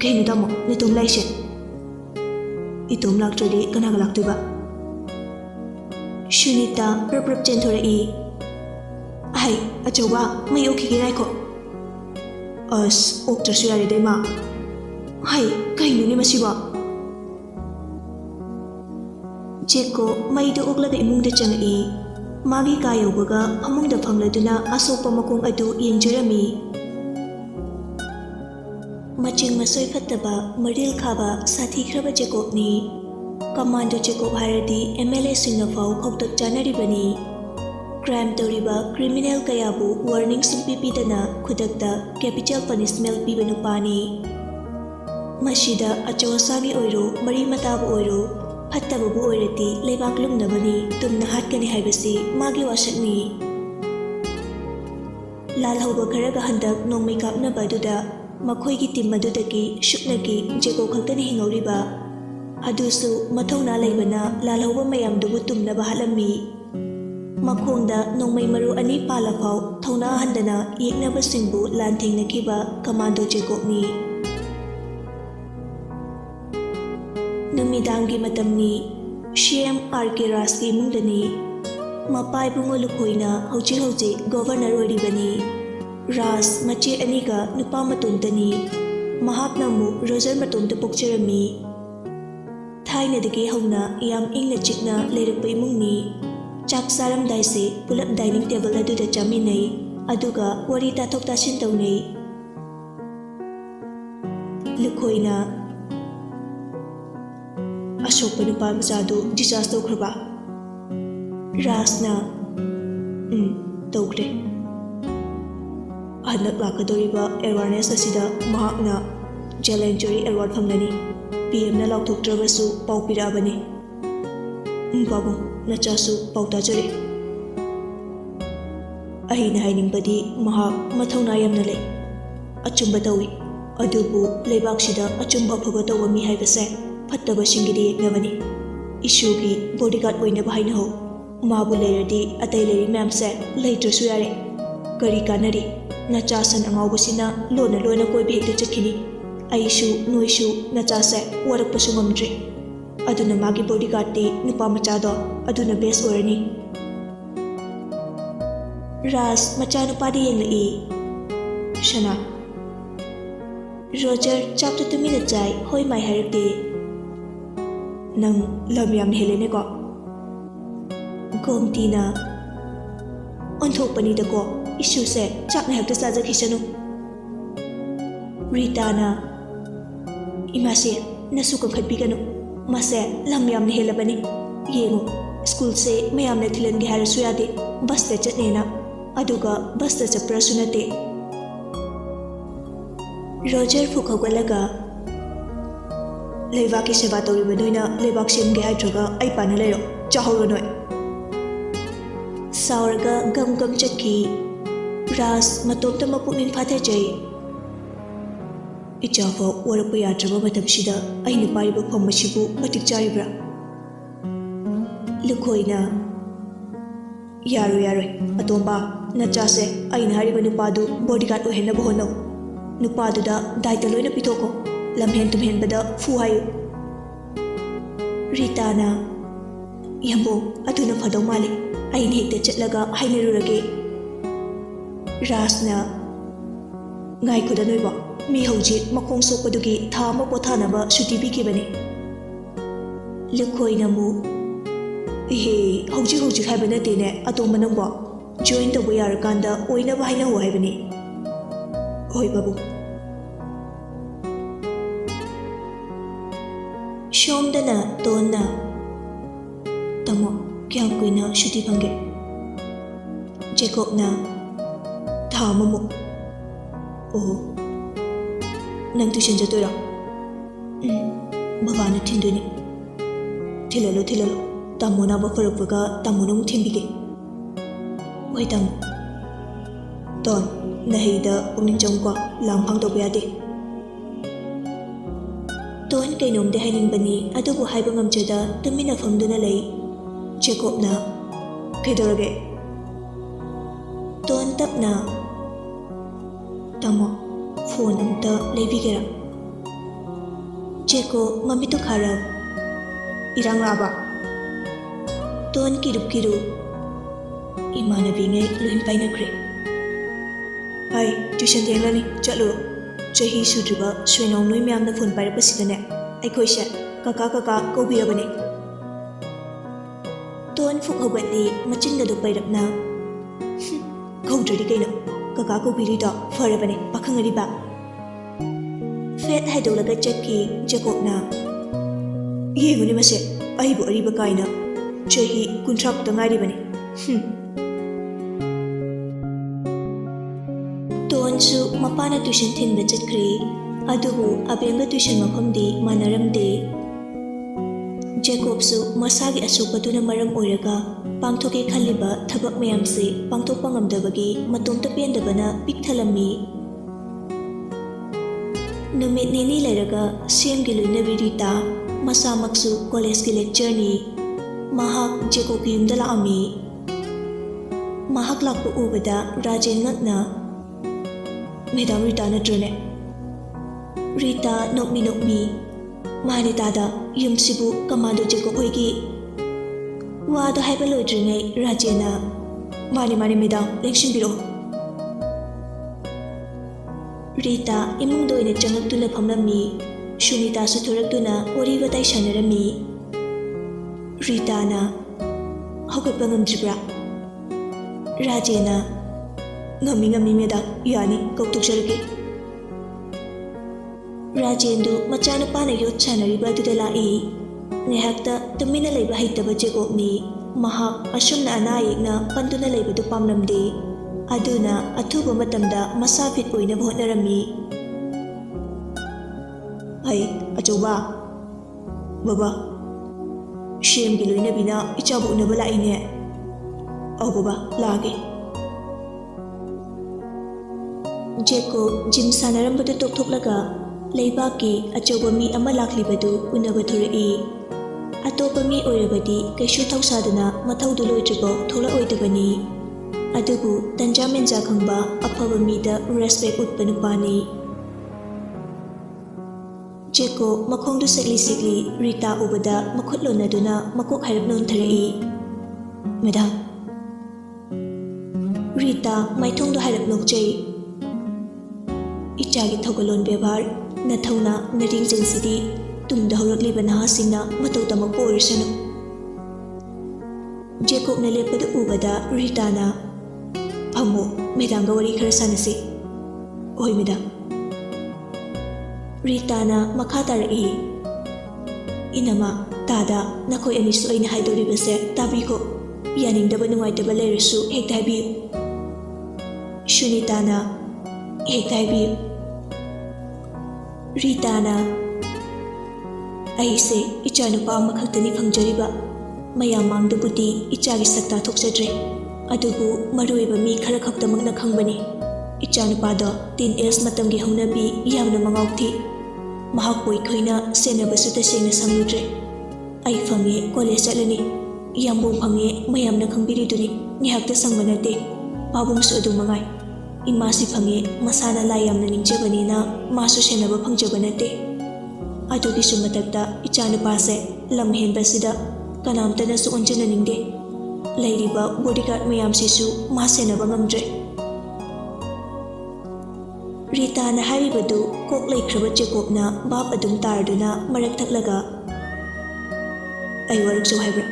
kaino damo nitum laise. Itum laktradi kanaga laktuba. Shunita prap chenthore e. Hai achoba mai oki ginai ko. As oktrasu yare dai ma. Hai kaino ni masiba. Jeko mai do oklaga imungda changai. Magi kayobaga amungda phangladuna asokpa makong adu yengjurami. Maching masoi phattaba maril khaba sathi khraba Jacob ni. Commando Jacob haradi MLA singna fau khoktak chanaribani. Crime toriba criminal kayabu warning sumpipidana khudakta capital punishment pibanu pani. Mashida achawasagi oiro mari matabu oiro fattababu oirati leibak lumnabani tumna hatkani haibasi magi wasakni. Lalhauba kharaga handak nongmai kapnaba aduda makhoigi tim adudagi shuknagi Jacob khaktani hingauriba. Adusu mathona leibana lalhauba mayamdubu tumnaba halammi. Makhongda nongmai maru ani palafau thona handana yeknaba singbu lanthengnakiba commando Jacob ni. Numidangi matamni CM RK Raski mungdani mapai bungo lukhoina hauji governor oribani. Ras mache aniga nupa matumtani mahakna mu Roger matumta pokcherami. Thainadagi hauna yam ingna chikna leirukpa imungni. Chak saram daise pulap dining table aduda chaminai aduga wari tathok tashin taunai. Lukhoina Ashok panupa masadu discharge tawkhraba. Rasna tawkre. Hanak lakadoriba awareness asida mahakna Challenge Jury Award phanglani. PM na laukthoktrabasu pau pirabani. Babu nachasu pau tajare. Ahina hainingbadi mahak mathawna yamna lei. Achumba tawi adubu leibaksida achumba phaba tawa mi haibase fattaba singidi yeknabani. Isugi bodyguard oinaba haina ho. Mabu leiradi atai leiri mamse leitrasu yare. Kari kanari nachasan angawbasina lona koi bhektu chatkini. Aishu noishu nachase warakpasu ngamdre. Aduna magi bodyguard ti nupa machado aduna best orani. Ras macha nupa di yenglai. Shana Roger chapter 2 minute jai hoi mai harakti. Nang lam yam helene ko. Gomti na onthokpani da ko issue se chak na hakta saja khishanu. Rita na imase nasu ko khatbi kanu mase lam yam helabani. Yengo school se mayam na thilan gi harasu yade bus te chatne na aduga bus te chapra sunate. Roger fukhawalaga leibak ki seba tawriba noina leibak semge haitraga ai pana lero chahoro noi. Sauraga gam chatki. Ras matomta mapukning phathajai. ꯏꯆꯥꯐꯥꯎ ꯋꯥꯔꯛꯄ ꯌꯥꯗ꯭ꯔꯕ ꯃꯇꯝꯁꯤꯗ ꯑꯩꯅ ꯄꯥꯏꯔꯤꯕ ꯐꯝ ꯑꯁꯤꯕꯨ ꯃꯇꯤꯛ ꯆꯥꯔꯤꯕ꯭ꯔꯥ? ꯂꯨꯈꯣꯏꯅ ꯌꯥꯔꯣꯏ ꯑꯇꯣꯝꯕ, ꯅꯆꯥꯁꯦ ꯑꯩꯅ ꯍꯥꯏꯔꯤꯕ ꯅꯨꯄꯥꯗꯨ ꯕꯣꯗꯤꯒꯥꯔꯗ ꯑꯣꯏꯍꯟꯅꯕ ꯍꯣꯠꯅꯧ. ꯅꯨꯄꯥꯗꯨꯗ ꯗꯥꯏꯇ ꯂꯣꯏꯅ ꯄꯤꯊꯣꯛꯈꯣ. ꯂꯝꯍꯦꯟ ꯇꯨꯝꯍꯦꯟꯕꯗ ꯐꯨ ꯍꯥꯏꯌꯨ. ꯔꯤꯇꯥꯅ ꯌꯥꯝꯕꯣꯡ ꯑꯗꯨꯅ ꯐꯗꯧ ꯃꯥꯜꯂꯤ. ꯑꯩꯅ ꯍꯦꯛꯇ ꯆꯠꯂꯒ ꯍꯥꯏꯅꯔꯨꯔꯒꯦ. ꯔꯥꯖꯅ ꯉꯥꯏꯈꯣꯗ ꯅꯣꯏꯕꯣ, ꯃꯤ ꯍꯧꯖꯤꯛ ꯃꯈꯣꯡ ꯁꯣꯛꯄꯗꯨꯒꯤ ꯊꯥ ꯑꯃ ꯄꯣꯊꯥꯅꯕ ꯁꯨꯇꯤ ꯄꯤꯈꯤꯕꯅꯤ. ꯂꯨꯈꯣꯏꯅ ꯑꯃꯨꯛ ꯏꯍꯦ ꯍꯧꯖꯤꯛ ꯍꯥꯏꯕ ꯅꯠꯇꯦꯅꯦ ꯑꯇꯣꯝꯕ ꯅꯪꯕꯣ. ꯖꯣꯏꯟ ꯇꯧꯕ ꯌꯥꯔꯀꯥꯟꯗ ꯑꯣꯏꯅꯕ ꯍꯥꯏꯅꯍꯧ ꯍꯥꯏꯕꯅꯤ. ꯍꯣꯏ ꯕꯥꯕꯨ. ꯁꯣꯝꯗꯅ ꯇꯣꯟꯅ ꯇꯥꯃꯣ ꯀꯌꯥꯝ ꯀꯨꯏꯅ ꯁꯨꯇꯤ ꯐꯪꯒꯦ? ꯖꯦꯀꯣꯕꯅ ꯊꯥ ꯑꯃꯃꯨꯛ. ꯑꯣ, ꯅꯪ ꯇ꯭ꯌꯨꯁꯟ ꯆꯠꯇꯣꯏꯔꯣ? ꯕꯕꯥꯅ ꯊꯤꯟꯗꯣꯏꯅꯤ. ꯊꯤꯜꯍꯜꯂꯣ. ꯇꯥꯃꯣ ꯅꯥꯕ ꯐꯔꯛꯄꯒ ꯇꯥꯃꯣꯅ ꯑꯃꯨꯛ ꯊꯤꯟꯕꯤꯒꯦ. ꯍꯣꯏ ꯇꯥꯃꯣ. ꯇꯣꯟ, ꯅꯍꯩꯗ ꯄꯨꯛꯅꯤꯡ ꯆꯪꯉꯨꯀꯣ. ꯂꯥꯡ ꯐꯥꯡ ꯇꯧꯕ ꯌꯥꯗꯦ. ꯇꯣꯟ ꯀꯩꯅꯣꯝꯗꯤ ꯍꯥꯏꯅꯤꯡꯕꯅꯤ, ꯑꯗꯨꯕꯨ ꯍꯥꯏꯕ ꯉꯝꯖꯗ ꯇꯨꯃꯤꯟꯅ ꯐꯝꯗꯨꯅ ꯂꯩ. ꯖꯦꯀꯣꯕꯅ ꯀꯩꯗꯧꯔꯒꯦ? ꯇꯣꯟ ꯇꯞꯅ ꯇꯥꯃꯣ ꯐꯣꯟ ꯑꯝꯇ ꯂꯩꯕꯤꯒꯦꯔꯥ? ꯖꯦꯀꯣꯕ ꯃꯃꯤꯠꯇꯨ ꯈꯥꯔꯞ ꯏꯔꯥꯡ ꯂꯥꯛꯑꯕ? ꯇꯣꯟ ꯀꯤꯔꯨꯞ ꯏꯃꯥꯟꯅꯕꯤꯉꯩ ꯂꯣꯏ ꯄꯥꯏꯅꯈ꯭ꯔꯦ. ꯍꯥꯏ ꯇ꯭ꯌꯨꯁꯟ ꯊꯦꯡꯂꯅꯤ, ꯆꯠꯂꯨꯔꯣ. ꯆꯍꯤ ꯁꯨꯗ꯭ꯔꯤꯕ ꯁꯣꯏꯅꯥꯎ ꯅꯣꯏ ꯃꯌꯥꯝꯅ ꯐꯣꯟ ꯄꯥꯏꯔꯛꯄꯁꯤꯗꯅꯦ ꯑꯩꯈꯣꯏꯁꯦ ꯀꯀꯥ ꯀꯧꯕꯤꯔꯕꯅꯤ. ꯇꯣꯟ ꯐꯨꯛ ꯍꯧꯒꯠꯂꯤ, ꯃꯆꯤꯟꯒꯗꯨ ꯄꯩꯔꯞꯅ ꯀꯧꯗ꯭ꯔꯗꯤ ꯀꯩꯅꯣ, ꯀꯀꯥ ꯀꯧꯕꯤꯔꯤꯗꯣ ꯐꯔꯕꯅꯦ ꯄꯥꯈꯪ ꯑꯔꯤꯕ. ꯐꯦꯠ ꯍꯥꯏꯗꯣꯛꯂꯒ ꯆꯠꯈꯤ. ꯖꯦꯀꯣꯕꯅ ꯌꯦꯡꯉꯨꯅꯦ ꯃꯁꯦ, ꯑꯩꯕꯨ ꯑꯔꯤꯕ ꯀꯥꯏꯅ, ꯆꯍꯤ 30 ꯈꯛꯇ ꯉꯥꯏꯔꯤꯕꯅꯤ. ꯇꯣꯟꯁꯨ ꯃꯄꯥꯅ ꯇ꯭ꯌꯨꯁꯟ ꯊꯤꯟꯕ ꯆꯠꯈ꯭ꯔꯦ. ꯑꯗꯨꯕꯨ ꯑꯕꯦꯝꯒ ꯇ꯭ꯌꯨꯁꯟ ꯃꯐꯝꯗꯤ ꯃꯥꯟꯅꯔꯝꯗꯦ. ꯖꯦꯀꯣꯕꯁꯨ ꯃꯁꯥꯒꯤ ꯑꯁꯣꯛꯄꯗꯨꯅ ꯃꯔꯝ ꯑꯣꯏꯔꯒ ꯄꯥꯡꯊꯣꯛꯀꯦ ꯈꯜꯂꯤꯕ ꯊꯕꯛ ꯃꯌꯥꯝꯁꯦ ꯄꯥꯡꯊꯣꯛꯄ ꯉꯝꯗꯕꯒꯤ ꯃꯇꯣꯝꯇ ꯄꯦꯟꯗꯕꯅ ꯄꯤꯛ ꯊꯜꯂꯝꯃꯤ. ꯅꯨꯃꯤꯠ ꯅꯤꯅꯤ ꯂꯩꯔꯒ ꯁꯦꯝꯒꯤ ꯂꯣꯏꯅꯕꯤ ꯔꯤꯇꯥ, ꯃꯁꯥꯃꯛꯁꯨ ꯀꯣꯂꯦꯖꯀꯤ ꯂꯦꯛꯆꯔꯅꯤ. ꯃꯍꯥꯛ ꯖꯦꯀꯣꯕꯀꯤ ꯌꯨꯝꯗ ꯂꯥꯛꯑꯝꯃꯤ. ꯃꯍꯥꯛ ꯂꯥꯛꯄ ꯎꯕꯗ ꯔꯥꯖꯦꯟ ꯉꯛꯅ ꯃꯦꯗꯥꯝ ꯔꯤꯇꯥ ꯅꯠꯇ꯭ꯔꯅꯦ? ꯔꯤꯇꯥ ꯅꯣꯛꯃꯤ ꯃꯥꯅꯤ ꯇꯥꯗ, ꯌꯨꯝꯁꯤꯕꯨ ꯀꯃꯥꯟꯗꯣ ꯖꯦꯀꯣꯕ ꯍꯣꯏꯒꯤ. ꯋꯥꯗꯣ ꯍꯥꯏꯕ ꯂꯣꯏꯗ꯭ꯔꯤꯉꯩ ꯔꯥꯖꯦꯟꯅ ꯃꯥꯅꯤ ꯃꯦꯗꯥꯝ ꯂꯦꯡꯁꯤꯟꯕꯤꯔꯛꯑꯣ. ꯔꯤꯇꯥ ꯏꯃꯨꯡꯗ ꯑꯣꯏꯅ ꯆꯪꯂꯛꯇꯨꯅ ꯐꯝꯂꯝꯃꯤ. ꯁꯨꯅꯤꯇꯥꯁꯨ ꯊꯣꯔꯛꯇꯨꯅ ꯋꯥꯔꯤ ꯋꯥꯇꯥꯏ ꯁꯥꯟꯅꯔꯝꯃꯤ. ꯔꯤꯇꯥꯅ ꯍꯧꯒꯠꯄ ꯉꯝꯗ꯭ꯔꯤꯕ꯭ꯔꯥ? ꯔꯥꯖꯦꯟꯅ ꯉꯝꯃꯤ ꯃꯦꯗꯥꯝ, ꯌꯥꯅꯤ, ꯀꯧꯊꯣꯛꯆꯔꯒꯦ. ꯔꯥꯖꯦꯟꯗꯨ ꯃꯆꯥꯅꯨꯄꯥꯅ ꯌꯣꯠ ꯁꯥꯟꯅꯔꯤꯕ ꯑꯗꯨꯗ ꯂꯥꯛꯏ. ꯉꯥꯏꯍꯥꯛꯇ ꯇꯨꯃꯤꯟꯅ ꯂꯩꯕ ꯍꯩꯇꯕ ꯖꯦꯀꯣꯕꯅꯤ. ꯃꯍꯥꯛ ꯑꯁꯨꯝꯅ ꯑꯅꯥ ꯑꯌꯦꯛꯅ ꯄꯟꯗꯨꯅ ꯂꯩꯕꯗꯨ ꯄꯥꯝꯂꯝꯗꯦ. ꯑꯗꯨꯅ ꯑꯊꯨꯕ ꯃꯇꯝꯗ ꯃꯁꯥ ꯐꯤꯠ ꯑꯣꯏꯅꯕ ꯍꯣꯠꯅꯔꯝꯃꯤ. ꯍꯩ ꯑꯆꯧꯕ, ꯕꯕꯥ, ꯁꯦꯝꯒꯤ ꯂꯣꯏꯅꯕꯤꯅ ꯏꯆꯥꯕꯨ ꯎꯅꯕ ꯂꯥꯛꯏꯅꯦ. ꯑꯧ ꯕꯕꯥ, ꯂꯥꯛꯑꯒꯦ. ꯖꯦꯀꯣꯕ ꯖꯤꯝ ꯁꯥꯟꯅꯔꯝꯕꯗꯨ ꯇꯣꯛꯊꯣꯛꯂꯒ ꯂꯩꯕꯥꯛꯀꯤ ꯑꯆꯧꯕ ꯃꯤ ꯑꯃ ꯂꯥꯛꯂꯤꯕꯗꯨ ꯎꯅꯕ ꯊꯣꯔꯛꯏ. ꯑꯇꯣꯞꯄ ꯃꯤ ꯑꯣꯏꯔꯕꯗꯤ ꯀꯩꯁꯨ ꯊꯧꯁꯥꯗꯅ ꯃꯊꯧꯗꯨ ꯂꯣꯏꯗ꯭ꯔꯤꯐꯥꯎ ꯊꯣꯛꯂꯛꯑꯣꯏꯗꯕꯅꯤ. ꯑꯗꯨꯕꯨ ꯇꯟꯖꯥ ꯃꯦꯟꯖꯥ ꯈꯪꯕ ꯑꯐꯕ ꯃꯤꯗ ꯔꯦꯁꯄꯦꯛ ꯎꯠꯄ ꯅꯨꯄꯥꯅꯤ. ꯖꯦꯀꯣꯕ ꯃꯈꯣꯡꯗꯨ ꯁꯦꯛꯂꯤ ꯔꯤꯇꯥ ꯎꯕꯗ ꯃꯈꯨꯠ ꯂꯣꯟꯅꯗꯨꯅ ꯃꯀꯣꯛ ꯍꯥꯏꯔꯞ ꯅꯣꯟꯊꯔꯛꯏ. ꯃꯦꯗꯥꯝ. ꯔꯤꯇꯥ ꯃꯥꯏꯊꯣꯡꯗꯨ ꯍꯥꯏꯔꯞ ꯅꯣꯛꯆꯩ. ꯏꯆꯥꯒꯤ ꯊꯧꯒꯜꯂꯣꯟ ꯕꯦꯕꯥꯔ, ꯅꯊꯧꯅꯥ ꯅꯔꯤꯡꯖꯦꯜꯁꯤꯗꯤ ꯇꯨꯡꯗ ꯍꯧꯔꯛꯂꯤꯕ ꯅꯍꯥꯁꯤꯡꯅ ꯃꯇꯧ ꯇꯝꯃꯛꯄ ꯑꯣꯏꯔꯁꯅꯨ. ꯖꯦꯀꯣꯕꯅ ꯂꯦꯞꯄꯗꯨ ꯎꯕꯗ ꯔꯤꯇꯥꯅ ꯐꯝꯃꯨ, ꯃꯦꯗꯥꯝꯒ ꯋꯥꯔꯤ ꯈꯔ ꯁꯥꯟꯅꯁꯤ. ꯍꯣꯏ ꯃꯦꯗꯥꯝ. ꯔꯤꯇꯥꯅ ꯃꯈꯥ ꯇꯥꯔꯛꯏ. ꯏꯅꯝꯃ, ꯇꯥꯗ, ꯅꯈꯣꯏ ꯑꯅꯤꯁꯨ ꯑꯩꯅ ꯍꯥꯏꯗꯣꯔꯤꯕꯁꯦ ꯇꯥꯕꯤꯈꯣ. ꯌꯥꯅꯤꯡꯗꯕ ꯅꯨꯡꯉꯥꯏꯇꯕ ꯂꯩꯔꯁꯨ ꯍꯦꯛꯇ ꯍꯥꯏꯕꯤꯌꯨ. ꯁꯨꯅꯤꯇꯥꯅ ꯍꯦꯛꯇ ꯍꯥꯏꯕꯤꯌꯨ. ꯔꯤꯇꯥꯅ ꯑꯩꯁꯦ ꯏꯆꯥꯅꯨꯄꯥ ꯑꯃꯈꯛꯇꯅꯤ ꯐꯪꯖꯔꯤꯕ. ꯃꯌꯥꯝ ꯃꯥꯡꯗꯕꯨꯗꯤ ꯏꯆꯥꯒꯤ ꯁꯛꯇꯥ ꯊꯣꯛꯆꯗ꯭ꯔꯦ. ꯑꯗꯨꯕꯨ ꯃꯔꯨꯑꯣꯏꯕ ꯃꯤ ꯈꯔ ꯈꯛꯇꯃꯛꯅ ꯈꯪꯕꯅꯤ. ꯏꯆꯥꯅꯨꯄꯥꯗꯣ ꯇꯤꯟ ꯑꯦꯖ ꯃꯇꯝꯒꯤ ꯍꯧꯅꯕꯤ ꯌꯥꯝꯅ ꯃꯉꯥꯎ ꯊꯤ꯫ ꯃꯍꯥꯛꯄꯨ ꯑꯩꯈꯣꯏꯅ ꯁꯦꯟꯅꯕꯁꯨ ꯇꯁꯦꯡꯅ ꯁꯪꯂꯨꯗ꯭ꯔꯦ꯫ ꯑꯩ ꯐꯪꯉꯦ ꯀꯣꯂꯦꯖ ꯆꯠꯂꯅꯤ, ꯏꯌꯥꯝꯕꯨꯡ ꯐꯪꯉꯦ ꯃꯌꯥꯝꯅ ꯈꯪꯕꯤꯔꯤꯗꯨꯅꯤ ꯉꯥꯏꯍꯥꯛꯇ ꯁꯪꯕ ꯅꯠꯇꯦ, ꯄꯥꯕꯨꯡꯁꯨ ꯑꯗꯨꯝ ꯃꯉꯥꯏ꯫ ꯏꯃꯥꯁꯤ ꯐꯪꯉꯦ ꯃꯁꯥꯅ ꯂꯥꯏ ꯌꯥꯝꯅ ꯅꯤꯡꯖꯕꯅꯤꯅ ꯃꯥꯁꯨ ꯁꯦꯟꯅꯕ ꯐꯪꯖꯕ ꯅꯠꯇꯦ꯫ ꯑꯗꯨꯒꯤꯁꯨ ꯃꯊꯛꯇ ꯏꯆꯥꯅꯨꯄꯥꯁꯦ ꯂꯝ ꯍꯦꯟꯕꯁꯤꯗ ꯀꯅꯥꯝꯇꯅꯁꯨ ꯑꯣꯟꯖꯟꯅꯅꯤꯡꯗꯦ꯫ ꯂꯩꯔꯤꯕ ꯕꯣꯗꯤꯒꯥꯔꯗ ꯃꯌꯥꯝꯁꯤꯁꯨ ꯃꯥ ꯁꯦꯟꯅꯕ ꯉꯝꯗ꯭ꯔꯦ꯫ ꯔꯤꯇꯥꯅ ꯍꯥꯏꯔꯤꯕꯗꯨ ꯀꯣꯛ ꯂꯩꯈ꯭ꯔꯕ ꯖꯦꯀꯣꯕꯅ ꯚꯥꯞ ꯑꯗꯨꯝ ꯇꯥꯔꯗꯨꯅ ꯃꯔꯛ ꯊꯠꯂꯒ ꯑꯩ ꯋꯥꯔꯛꯆꯧ ꯍꯥꯏꯕ꯭ꯔꯥ?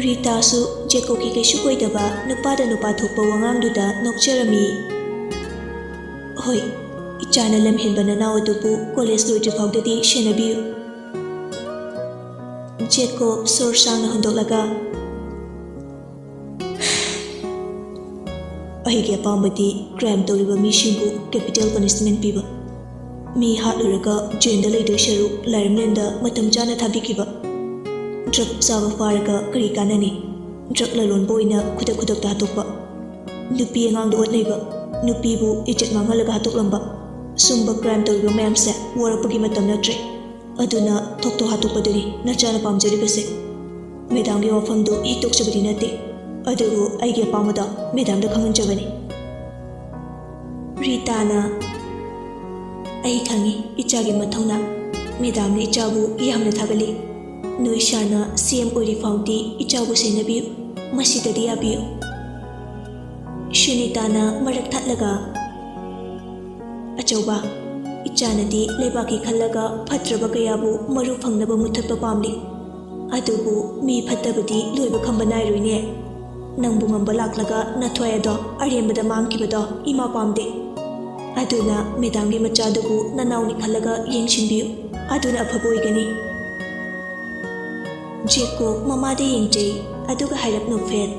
ꯔꯤꯇꯥꯁꯨ ꯖꯦꯀꯣꯕꯀꯤ ꯀꯩꯁꯨ ꯀꯣꯏꯗꯕ ꯅꯨꯄꯥꯗ ꯅꯨꯄꯥ ꯊꯣꯛꯄ ꯋꯥꯉꯥꯡꯗꯨꯗ ꯅꯣꯛꯆꯔꯝꯃꯤ꯫ ꯍꯣꯏ, ꯏꯆꯥꯅ ꯂꯝ ꯍꯦꯟꯕ ꯅꯅꯥꯎ ꯑꯗꯨꯕꯨ ꯀꯣꯂꯦꯖ ꯂꯣꯏꯗ꯭ꯔꯤ ꯐꯥꯎꯗꯗꯤ ꯁꯦꯟꯅꯕꯤꯌꯨ꯫ ꯖꯦꯀꯣꯕ ꯁꯣꯔ ꯁꯥꯡꯅ ꯍꯣꯟꯗꯣꯛꯂꯒ ꯑꯩꯒꯤ ꯑꯄꯥꯝꯕꯗꯤ ꯀ꯭ꯔꯥꯏꯝ ꯇꯧꯔꯤꯕ ꯃꯤꯁꯤꯡꯕꯨ ꯀꯦꯄꯤꯇꯦꯜ ꯄꯅꯤꯁꯃꯦꯟꯠ ꯄꯤꯕ, ꯃꯤ ꯍꯥꯠꯂꯨꯔꯒ ꯖꯦꯜꯗ ꯂꯩꯗꯣꯏ ꯁꯔꯨꯛ ꯂꯥꯏꯔꯝꯂꯦꯟꯗ ꯃꯇꯝ ꯆꯥꯅ ꯊꯥꯕꯤꯈꯤꯕ꯫ ꯗ꯭ꯔꯒ ꯆꯥꯕ ꯐꯥꯔꯒ ꯀꯔꯤ ꯀꯥꯟꯅꯅꯤ? ꯗ꯭ꯔꯒ ꯂꯂꯣꯟꯕ ꯑꯣꯏꯅ ꯈꯨꯗꯛꯇ ꯍꯥꯠꯇꯣꯛꯄ, ꯅꯨꯄꯤ ꯑꯉꯥꯡꯗ ꯑꯣꯠꯅꯩꯕ, ꯅꯨꯄꯤꯕꯨ ꯏꯖꯠ ꯃꯥꯡꯍꯜꯂꯒ ꯍꯥꯠꯇꯣꯛꯂꯝꯕ, ꯁꯨꯝꯕ ꯀ꯭ꯔꯥꯏꯝ ꯇꯧꯔꯤꯕ ꯃꯌꯥꯝꯁꯦ ꯋꯥꯔꯛꯄꯒꯤ ꯃꯇꯝ ꯅꯠꯇ꯭ꯔꯦ꯫ ꯑꯗꯨꯅ ꯊꯣꯛꯇꯣꯛ ꯍꯥꯠꯇꯣꯛꯄꯗꯨꯅꯤ ꯅꯆꯥꯅ ꯄꯥꯝꯖꯔꯤꯕꯁꯦ꯫ ꯃꯦꯗꯥꯝꯒꯤ ꯋꯥꯐꯝꯗꯨ ꯍꯤꯛꯇꯣꯛꯆꯕꯗꯤ ꯅꯠꯇꯦ, ꯑꯗꯨꯕꯨ ꯑꯩꯒꯤ ꯑꯄꯥꯝꯕꯗꯣ ꯃꯦꯗꯥꯝꯗ ꯈꯪꯍꯟꯖꯕꯅꯤ꯫ ꯔꯤꯇꯥꯅ ꯑꯩ ꯈꯪꯉꯤ ꯏꯆꯥꯒꯤ ꯃꯊꯧꯅꯥ, ꯃꯦꯗꯥꯝꯅ ꯏꯆꯥꯕꯨ ꯌꯥꯝꯅ ꯊꯥꯒꯠꯂꯤ꯫ ꯅꯣꯏ ꯁꯥꯔꯅ CM ꯑꯣꯏꯔꯤ ꯐꯥꯎꯗꯤ ꯏꯆꯥꯕꯨ ꯁꯦꯟꯅꯕꯤꯌꯨ, ꯃꯁꯤꯗꯗꯤ ꯌꯥꯕꯤꯌꯨ꯫ ꯁꯨꯅꯤꯇꯥꯅ ꯃꯔꯛ ꯊꯠꯂꯒ ꯑꯆꯧꯕ, ꯏꯆꯥꯅꯗꯤ ꯂꯩꯕꯥꯛꯀꯤ ꯈꯜꯂꯒ ꯐꯠꯇ꯭ꯔꯕ ꯀꯌꯥꯕꯨ ꯃꯔꯨ ꯐꯪꯅꯕ ꯃꯨꯠꯊꯠꯄ ꯄꯥꯝꯂꯤ, ꯑꯗꯨꯕꯨ ꯃꯤ ꯐꯠꯇꯕꯗꯤ ꯂꯣꯏꯕ ꯈꯝꯕ ꯅꯥꯏꯔꯣꯏꯅꯦ꯫ ꯅꯪꯕꯨ ꯉꯝꯕ ꯂꯥꯛꯂꯒ ꯅꯊ꯭ꯋꯥꯏ ꯑꯗꯣ ꯑꯔꯦꯝꯕꯗ ꯃꯥꯡꯈꯤꯕꯗꯣ ꯏꯃꯥ ꯄꯥꯝꯗꯦ꯫ ꯑꯗꯨꯅ ꯃꯦꯗꯥꯝꯒꯤ ꯃꯆꯥꯗꯨꯕꯨ ꯅꯅꯥꯎꯅꯤ ꯈꯜꯂꯒ ꯌꯦꯡꯁꯤꯟꯕꯤꯌꯨ, ꯑꯗꯨꯅ ꯑꯐꯕ ꯑꯣꯏꯒꯅꯤ꯫ ꯖꯦꯀꯣꯕ ꯃꯃꯥꯗ ꯌꯦꯡꯖꯩ, ꯑꯗꯨꯒ ꯍꯥꯏꯔꯞ ꯅꯣꯛꯐꯦꯠ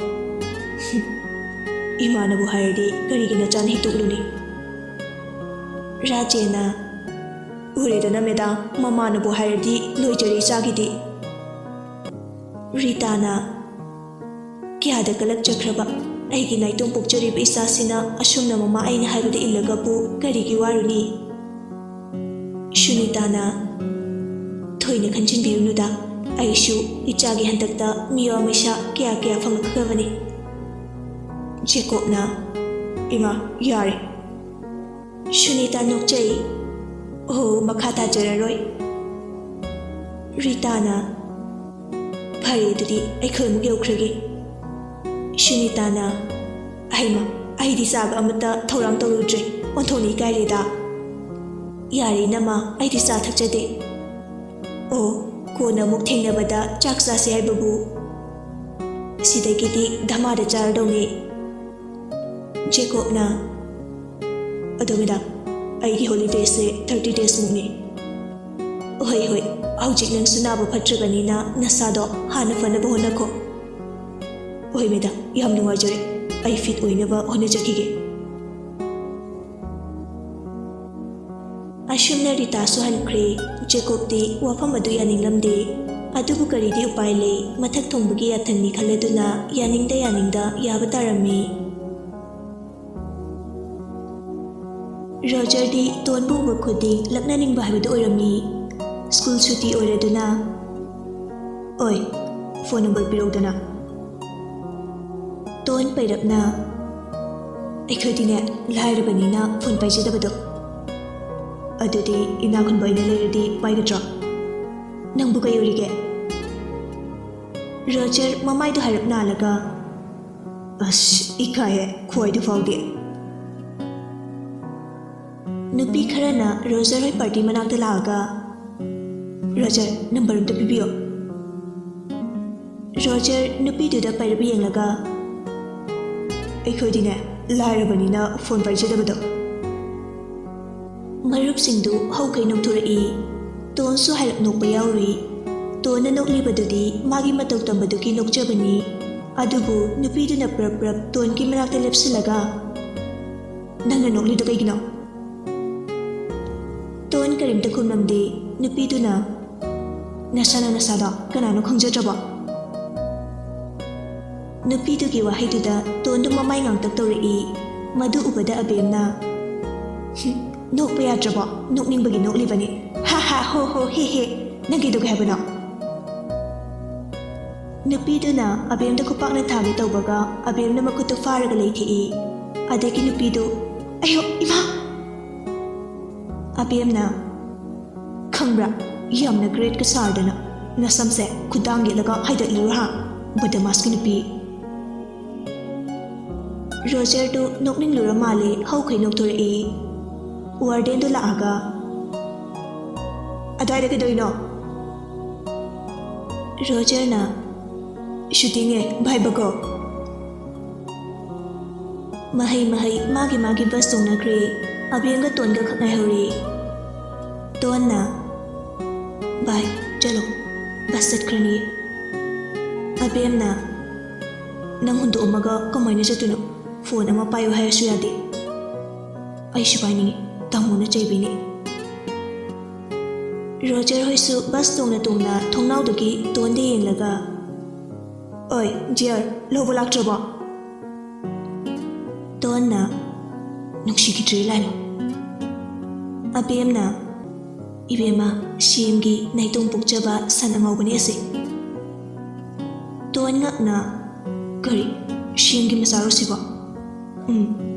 ꯏꯃꯥꯅꯕꯨ ꯍꯥꯏꯔꯗꯤ ꯀꯔꯤꯒꯤ ꯅꯆꯥꯅ ꯍꯤꯛꯇꯣꯛꯂꯨꯅꯤ? ꯔꯥꯖꯦꯅ ꯎꯔꯦꯗꯅ ꯃꯦꯗꯥꯝ, ꯃꯃꯥꯅꯕꯨ ꯍꯥꯏꯔꯗꯤ ꯂꯣꯏꯖꯔꯦ ꯏꯆꯥꯒꯤꯗꯤ꯫ ꯔꯤꯇꯥꯅ ꯀꯌꯥꯗ ꯀꯂꯛꯆꯈ꯭ꯔꯕ ꯑꯩꯒꯤ ꯅꯥꯏꯇꯣꯝ ꯄꯣꯛꯆꯔꯤꯕ ꯏꯆꯥꯁꯤꯅ ꯑꯁꯨꯝꯅ ꯃꯃꯥ ꯑꯩꯅ ꯍꯥꯏꯕꯗ ꯏꯜꯂꯒꯕꯨ ꯀꯔꯤꯒꯤ ꯋꯥꯔꯨꯅꯤ? ꯁꯨꯅꯤꯇꯥꯅ ꯊꯣꯏꯅ ꯈꯟꯖꯤꯟꯕꯤꯔꯨꯅꯨꯗ, ꯑꯩꯁꯨ ꯏꯆꯥꯒꯤ ꯍꯟꯗꯛꯇ ꯃꯤꯋꯥ ꯃꯩꯁꯥ ꯀꯌꯥ ꯐꯪꯂꯛꯈ꯭ꯔꯕꯅꯤ꯫ ꯖꯦꯀꯣꯕꯅ ꯏꯃꯥ ꯌꯥꯔꯦ꯫ ꯁꯨꯅꯤꯇꯥ ꯅꯣꯛꯆꯩ, ꯑꯣ ꯃꯈꯥ ꯇꯥꯖꯔꯔꯣꯏ꯫ ꯔꯤꯇꯥꯅ ꯐꯔꯦ ꯑꯗꯨꯗꯤ ꯑꯩꯈꯣꯏꯃꯨꯛ ꯌꯧꯈ꯭ꯔꯒꯦ꯫ ꯁꯨꯅꯤꯇꯥꯅ ꯑꯩꯃ, ꯑꯩꯗꯤ ꯆꯥꯒ ꯑꯃꯠꯇ ꯊꯧꯔꯥꯡ ꯇꯧꯔꯨꯗ꯭ꯔꯦ, ꯑꯣꯟꯊꯣꯛꯅ ꯏꯀꯥꯏꯔꯦꯗ꯫ ꯌꯥꯔꯦ ꯏꯅꯝꯃ, ꯑꯩꯗꯤ ꯆꯥ ꯊꯛꯆꯗꯦ꯫ ꯑꯣ, ꯀꯣꯟꯅ ꯑꯃꯨꯛ ꯊꯦꯡꯅꯕꯗ ꯆꯥꯛ ꯆꯥꯁꯦ ꯍꯥꯏꯕꯕꯨ ꯁꯤꯗꯒꯤꯗꯤ ꯙꯃꯥꯗ ꯆꯥꯔꯗꯧꯅꯤ꯫ ꯖꯦꯀꯣꯕꯅ ꯑꯗꯣ ꯃꯦꯗꯥꯝ, ꯑꯩꯒꯤ ꯍꯣꯂꯤꯗꯦꯁꯦ 30 days ꯃꯨꯛꯅꯤ꯫ ꯍꯣꯏ, ꯍꯧꯖꯤꯛ ꯅꯪꯁꯨ ꯅꯥꯕ ꯐꯠꯇ꯭ꯔꯕꯅꯤꯅ ꯅꯁꯥꯗꯣ ꯍꯥꯟꯅ ꯐꯅꯕ ꯍꯣꯠꯅꯈꯣ꯫ ꯍꯣꯏ ꯃꯦꯗꯥꯝ, ꯌꯥꯝ ꯅꯨꯡꯉꯥꯏꯖꯔꯦ, ꯑꯩ ꯐꯤꯠ ꯑꯣꯏꯅꯕ ꯍꯣꯠꯅꯖꯈꯤꯒꯦ꯫ ꯑꯁꯨꯝꯅ ꯔꯤꯇꯥꯁꯨ ꯍꯟꯈ꯭ꯔꯦ꯫ ꯖꯦꯀꯣꯕꯇꯤ ꯋꯥꯐꯝ ꯑꯗꯨ ꯌꯥꯅꯤꯡꯂꯝꯗꯦ, ꯑꯗꯨꯕꯨ ꯀꯔꯤꯗꯤ ꯎꯄꯥꯏ ꯂꯩ, ꯃꯊꯛ ꯊꯣꯡꯕꯒꯤ ꯌꯥꯊꯪꯅꯤ ꯈꯜꯂꯗꯨꯅ ꯌꯥꯅꯤꯡꯗ ꯌꯥꯕ ꯇꯥꯔꯝꯃꯤ꯫ ꯔꯣꯖꯔꯗꯤ ꯇꯣꯟꯕꯨ ꯎꯕ ꯈꯨꯗꯤꯡ ꯂꯛꯅꯅꯤꯡꯕ ꯍꯥꯏꯕꯗꯨ ꯑꯣꯏꯔꯝꯃꯤ꯫ ꯁ꯭ꯀꯨꯜ ꯁꯨꯇꯤ ꯑꯣꯏꯔꯗꯨꯅ ꯑꯣꯏ, ꯐꯣꯟ ꯅꯝꯕꯔ ꯄꯤꯔꯧꯗꯅ꯫ ꯇꯣꯟ ꯄꯩꯔꯞꯅ ꯑꯩꯈꯣꯏꯗꯤꯅꯦ ꯂꯥꯏꯔꯕꯅꯤꯅ ꯐꯣꯟ ꯄꯥꯏꯖꯗꯕꯗꯣ꯫ ꯑꯗꯨꯗꯤ ꯏꯅꯥꯛ ꯈꯨꯟꯕ ꯑꯣꯏꯅ ꯂꯩꯔꯗꯤ ꯄꯥꯏꯒꯗ꯭ꯔꯣ? ꯅꯪꯕꯨ ꯀꯩ ꯑꯣꯏꯔꯤꯒꯦ? ꯔꯣꯖꯔ ꯃꯃꯥꯏꯗꯨ ꯍꯥꯏꯔꯞ ꯅꯥꯜꯂꯒ ꯑꯁ ꯏꯀꯥꯏꯌꯦ ꯈ꯭ꯋꯥꯏꯗꯨ ꯐꯥꯎꯗꯤ꯫ ꯅꯨꯄꯤ ꯈꯔꯅ ꯔꯣꯖꯔ ꯍꯣꯏ ꯄꯥꯔꯇꯤ ꯃꯅꯥꯛꯇ ꯂꯥꯛꯑꯒ ꯔꯣꯖꯔ ꯅꯝꯕꯔ ꯑꯝꯇ ꯄꯤꯕꯤꯌꯣ꯫ ꯔꯣꯖꯔ ꯅꯨꯄꯤꯗꯨꯗ ꯄꯥꯏꯔꯞ ꯌꯦꯡꯂꯒ ꯑꯩꯈꯣꯏꯗꯤꯅꯦ ꯂꯥꯏꯔꯕꯅꯤꯅ ꯐꯣꯟ ꯄꯥꯏꯖꯗꯕꯗꯣ꯫ ꯃꯔꯨꯞꯁꯤꯡꯗꯨ ꯍꯧꯈꯩ ꯅꯣꯛꯊꯣꯔꯛꯏ꯫ ꯇꯣꯟꯁꯨ ꯍꯥꯏꯔꯞ ꯅꯣꯛꯄ ꯌꯥꯎꯔꯤ꯫ ꯇꯣꯟꯅ ꯅꯣꯛꯂꯤꯕꯗꯨꯗꯤ ꯃꯥꯒꯤ ꯃꯇꯧ ꯇꯝꯕꯗꯨꯒꯤ ꯅꯣꯛꯆꯕꯅꯤ, ꯑꯗꯨꯕꯨ ꯅꯨꯄꯤꯗꯨꯅ ꯄ꯭ꯔꯞ ꯇꯣꯟꯒꯤ ꯃꯅꯥꯛꯇ ꯂꯦꯞꯁꯤꯜꯂꯒ ꯅꯪꯅ ꯅꯣꯛꯂꯤꯗꯣ ꯀꯩꯒꯤꯅꯣ? ꯇꯣꯟ ꯀꯔꯤꯝꯇ ꯈꯨꯝꯂꯝꯗꯦ꯫ ꯅꯨꯄꯤꯗꯨꯅ ꯅꯁꯥꯗꯣ ꯀꯅꯥꯅꯣ ꯈꯪꯖꯗ꯭ꯔꯕꯣ? ꯅꯨꯄꯤꯗꯨꯒꯤ ꯋꯥꯍꯩꯗꯨꯗ ꯇꯣꯟꯗꯨ ꯃꯃꯥꯏ ꯉꯥꯡꯇꯛ ꯇꯧꯔꯛꯏ꯫ Madu ubada abemna nokpa yadrabo nokningbagi noklibani ha ha ho ho he he nangi dog habano nupiduna abemda kupakna thagi tawbaga abemna makutu faraga leithii adagi nupidu ayo ima abemna khangbra yamna great ka sardana nasamse kudangi laga haidaliru ha badamas ki nupi Roger do nokning lura mali hau khai noktor e warden do laaga adai da kedoino Roger na shooting e bhai bago mahai magi bus tong na kre abenga ton ga khnai hori ton na bye chalo bus sat krani abem na nang hundu umaga kamaina jatuno phone ama payo hai su yade ai shibani tamuna chaibini Roger hoisu bus tongna thongnau dagi tonde yenglaga oi dear lobo laktroba tonna nungshigi trilano abemna ibema shimgi naitung pukjaba sanangawbani ase ton ngakna kari shimgi masaro siba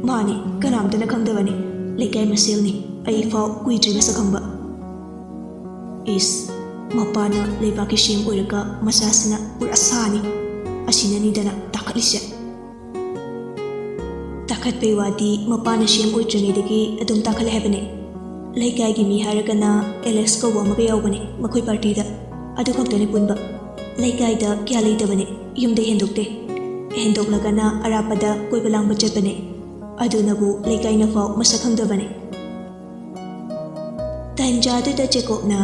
mani kanamdana khangdabani lekai maselni ai faw kuidrina sakhangba is mapana lebaki shim oiraga masasina pura sani asinani dana takatlisya takat pewadi mapana shim oitrani dagi adum takale habane lekai gi mi haragana Alex ko wa maga yawbane makoi party da adu khaktani punba lekai da kya leidabane yumde hendoklagana arapada koibalangba chatbane adunabu lekai na faw masakhangdabane time jadu da chekopna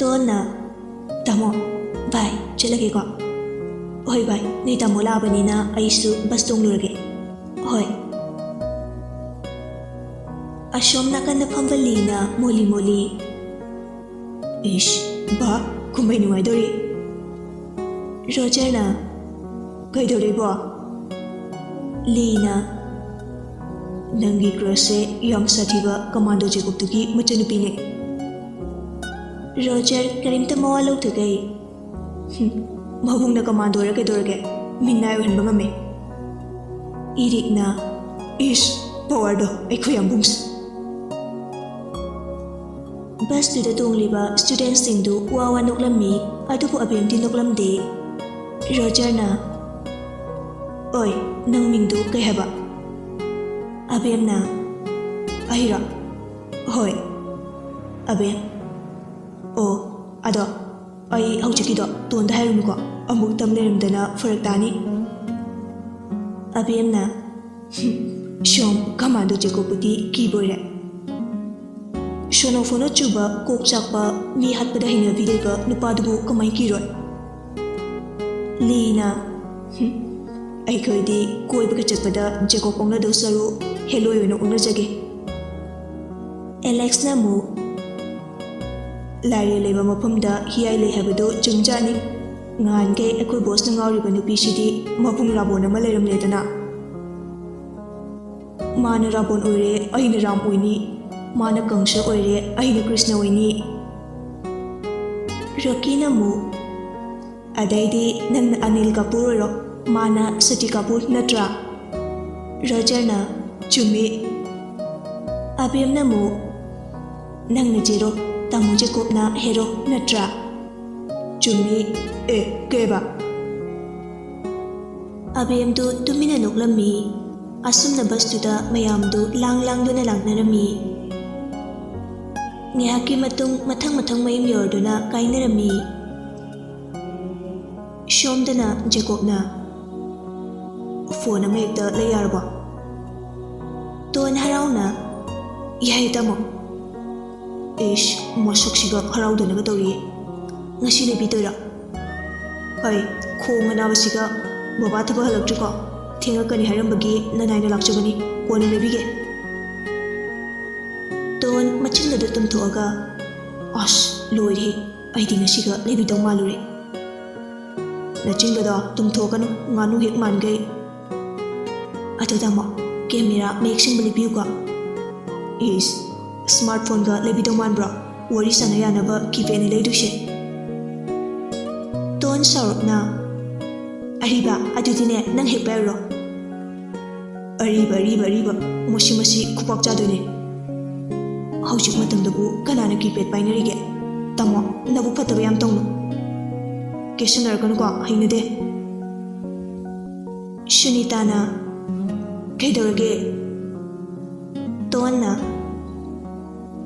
ton na tamo bye chalage ko hoi bye ni tamo labani na aisu bus tong lurage hoi ashom nakanda phambali na moli ish ba kumbai nuai dori Roger na kai dori bo Lina nangi crush yam sathiba commando Jacob tuki machanu pine Roger karimta mawalo thugai mabungna commando ra ke dorge minnai ohanba ngame irikna ish power do aikho yam bungs bus tu da tongliba students sing du wawa noklammi adubu abem ti noklamde Roger na oi nang mingdu kai haba abem na ahira hoi abem o ado ai hauchiki do ton da harum ko amuk tam lerumdana farak tani abem na shom commando Jacobuti keyboard shono fono chuba kok chakpa mi hatpada hina videga nupadubu kamai kiroi Lina aikodi koibaga chatpada Jacob ongna dosaru hello yono ongna jage Alex na mu lari leba mapamda hiyai le habado chumjani ngan ke akoi boss na ngawri ba nupi sidi mapung rabon ama leram ledana mana rabon oire aina ram oini mana kangsha oire aina krishna oini Rocky na mu adaidi nang Anil Kapoor ro mana Sati Kapoor natra Roger na chumi abem na mu nang na jero tamu Jacob na hero natra chumi keba abem du tumina noklammi asumna bus tu da mayam du lang du na langnarami ngihaki mathang mayim yorduna kainarami shomdana Jacob na phone ama ekta layarba ton harauna yai tamo ish mashakshiga haraudana ga tori ngasi le bitora hai khonga nabasiga baba thaba halaktriko thinga kani harambagi nanai na lakchabani kona lebige ton machinda da tumthoaga ash loirehe aidi ngasiga lebidau malure nachingada tumthokanu nganu hek mangai Atudamo, camera makes him believe you. Is smartphone ga lebido man bro, worry sanaya never keep any lady shit. Don't sorrow now. Arriba, Adudine, Nan Hipero. Arriba, Moshimasi, Kupok Jadune. How you want them to go, Kanana keep it binary get. Tamo, Nabu Pataviam Tono. Kissioner gonna go, Hinade. Shunitana Kedorage Donna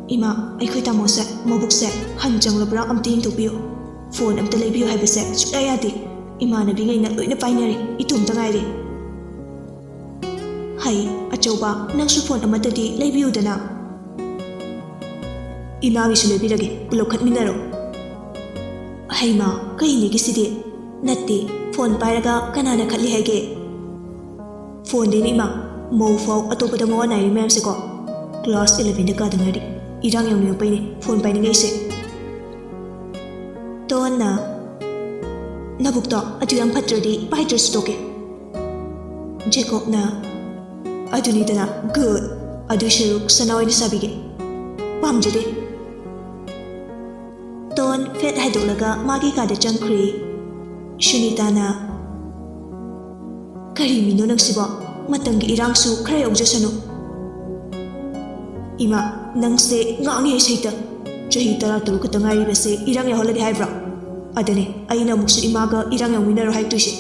Ima, I quit a mose, Mobukse, Hanjang Labra, Team to Bio. Phone am Telebio have a set, Ayati. Imana being in a binary, itum tangari. Hai, a choba, Nangsupon a matadi, lebiu dana. Imavi Sulebiragi, Blokat Minero. Hai ma, Kaini Gisidi, Natti, phone Piraga, Kanana Kalihage. Phone Denima, Mofo, a top of the more 9 months ago. Class 11 the garden ready. Irang Young Penny, phone binding a sick. Donna Nabukto, Aduyam Patradi, Biter Stoke. Jacob na Adunidana, good. Adushu, Sanao in Sabigi. Pamjade Don Fed Hydolaga, Magika the Jankri. Shunitana Karimino Naxibo, Matangi Irangsu, Krayo Jasano. Ima, Nangse, Nani Sita. Jahitara to Katangari Bese, Iranga Holiday Hybra. Adane, Aina Muxi Imaga, Iranga winner high to ship.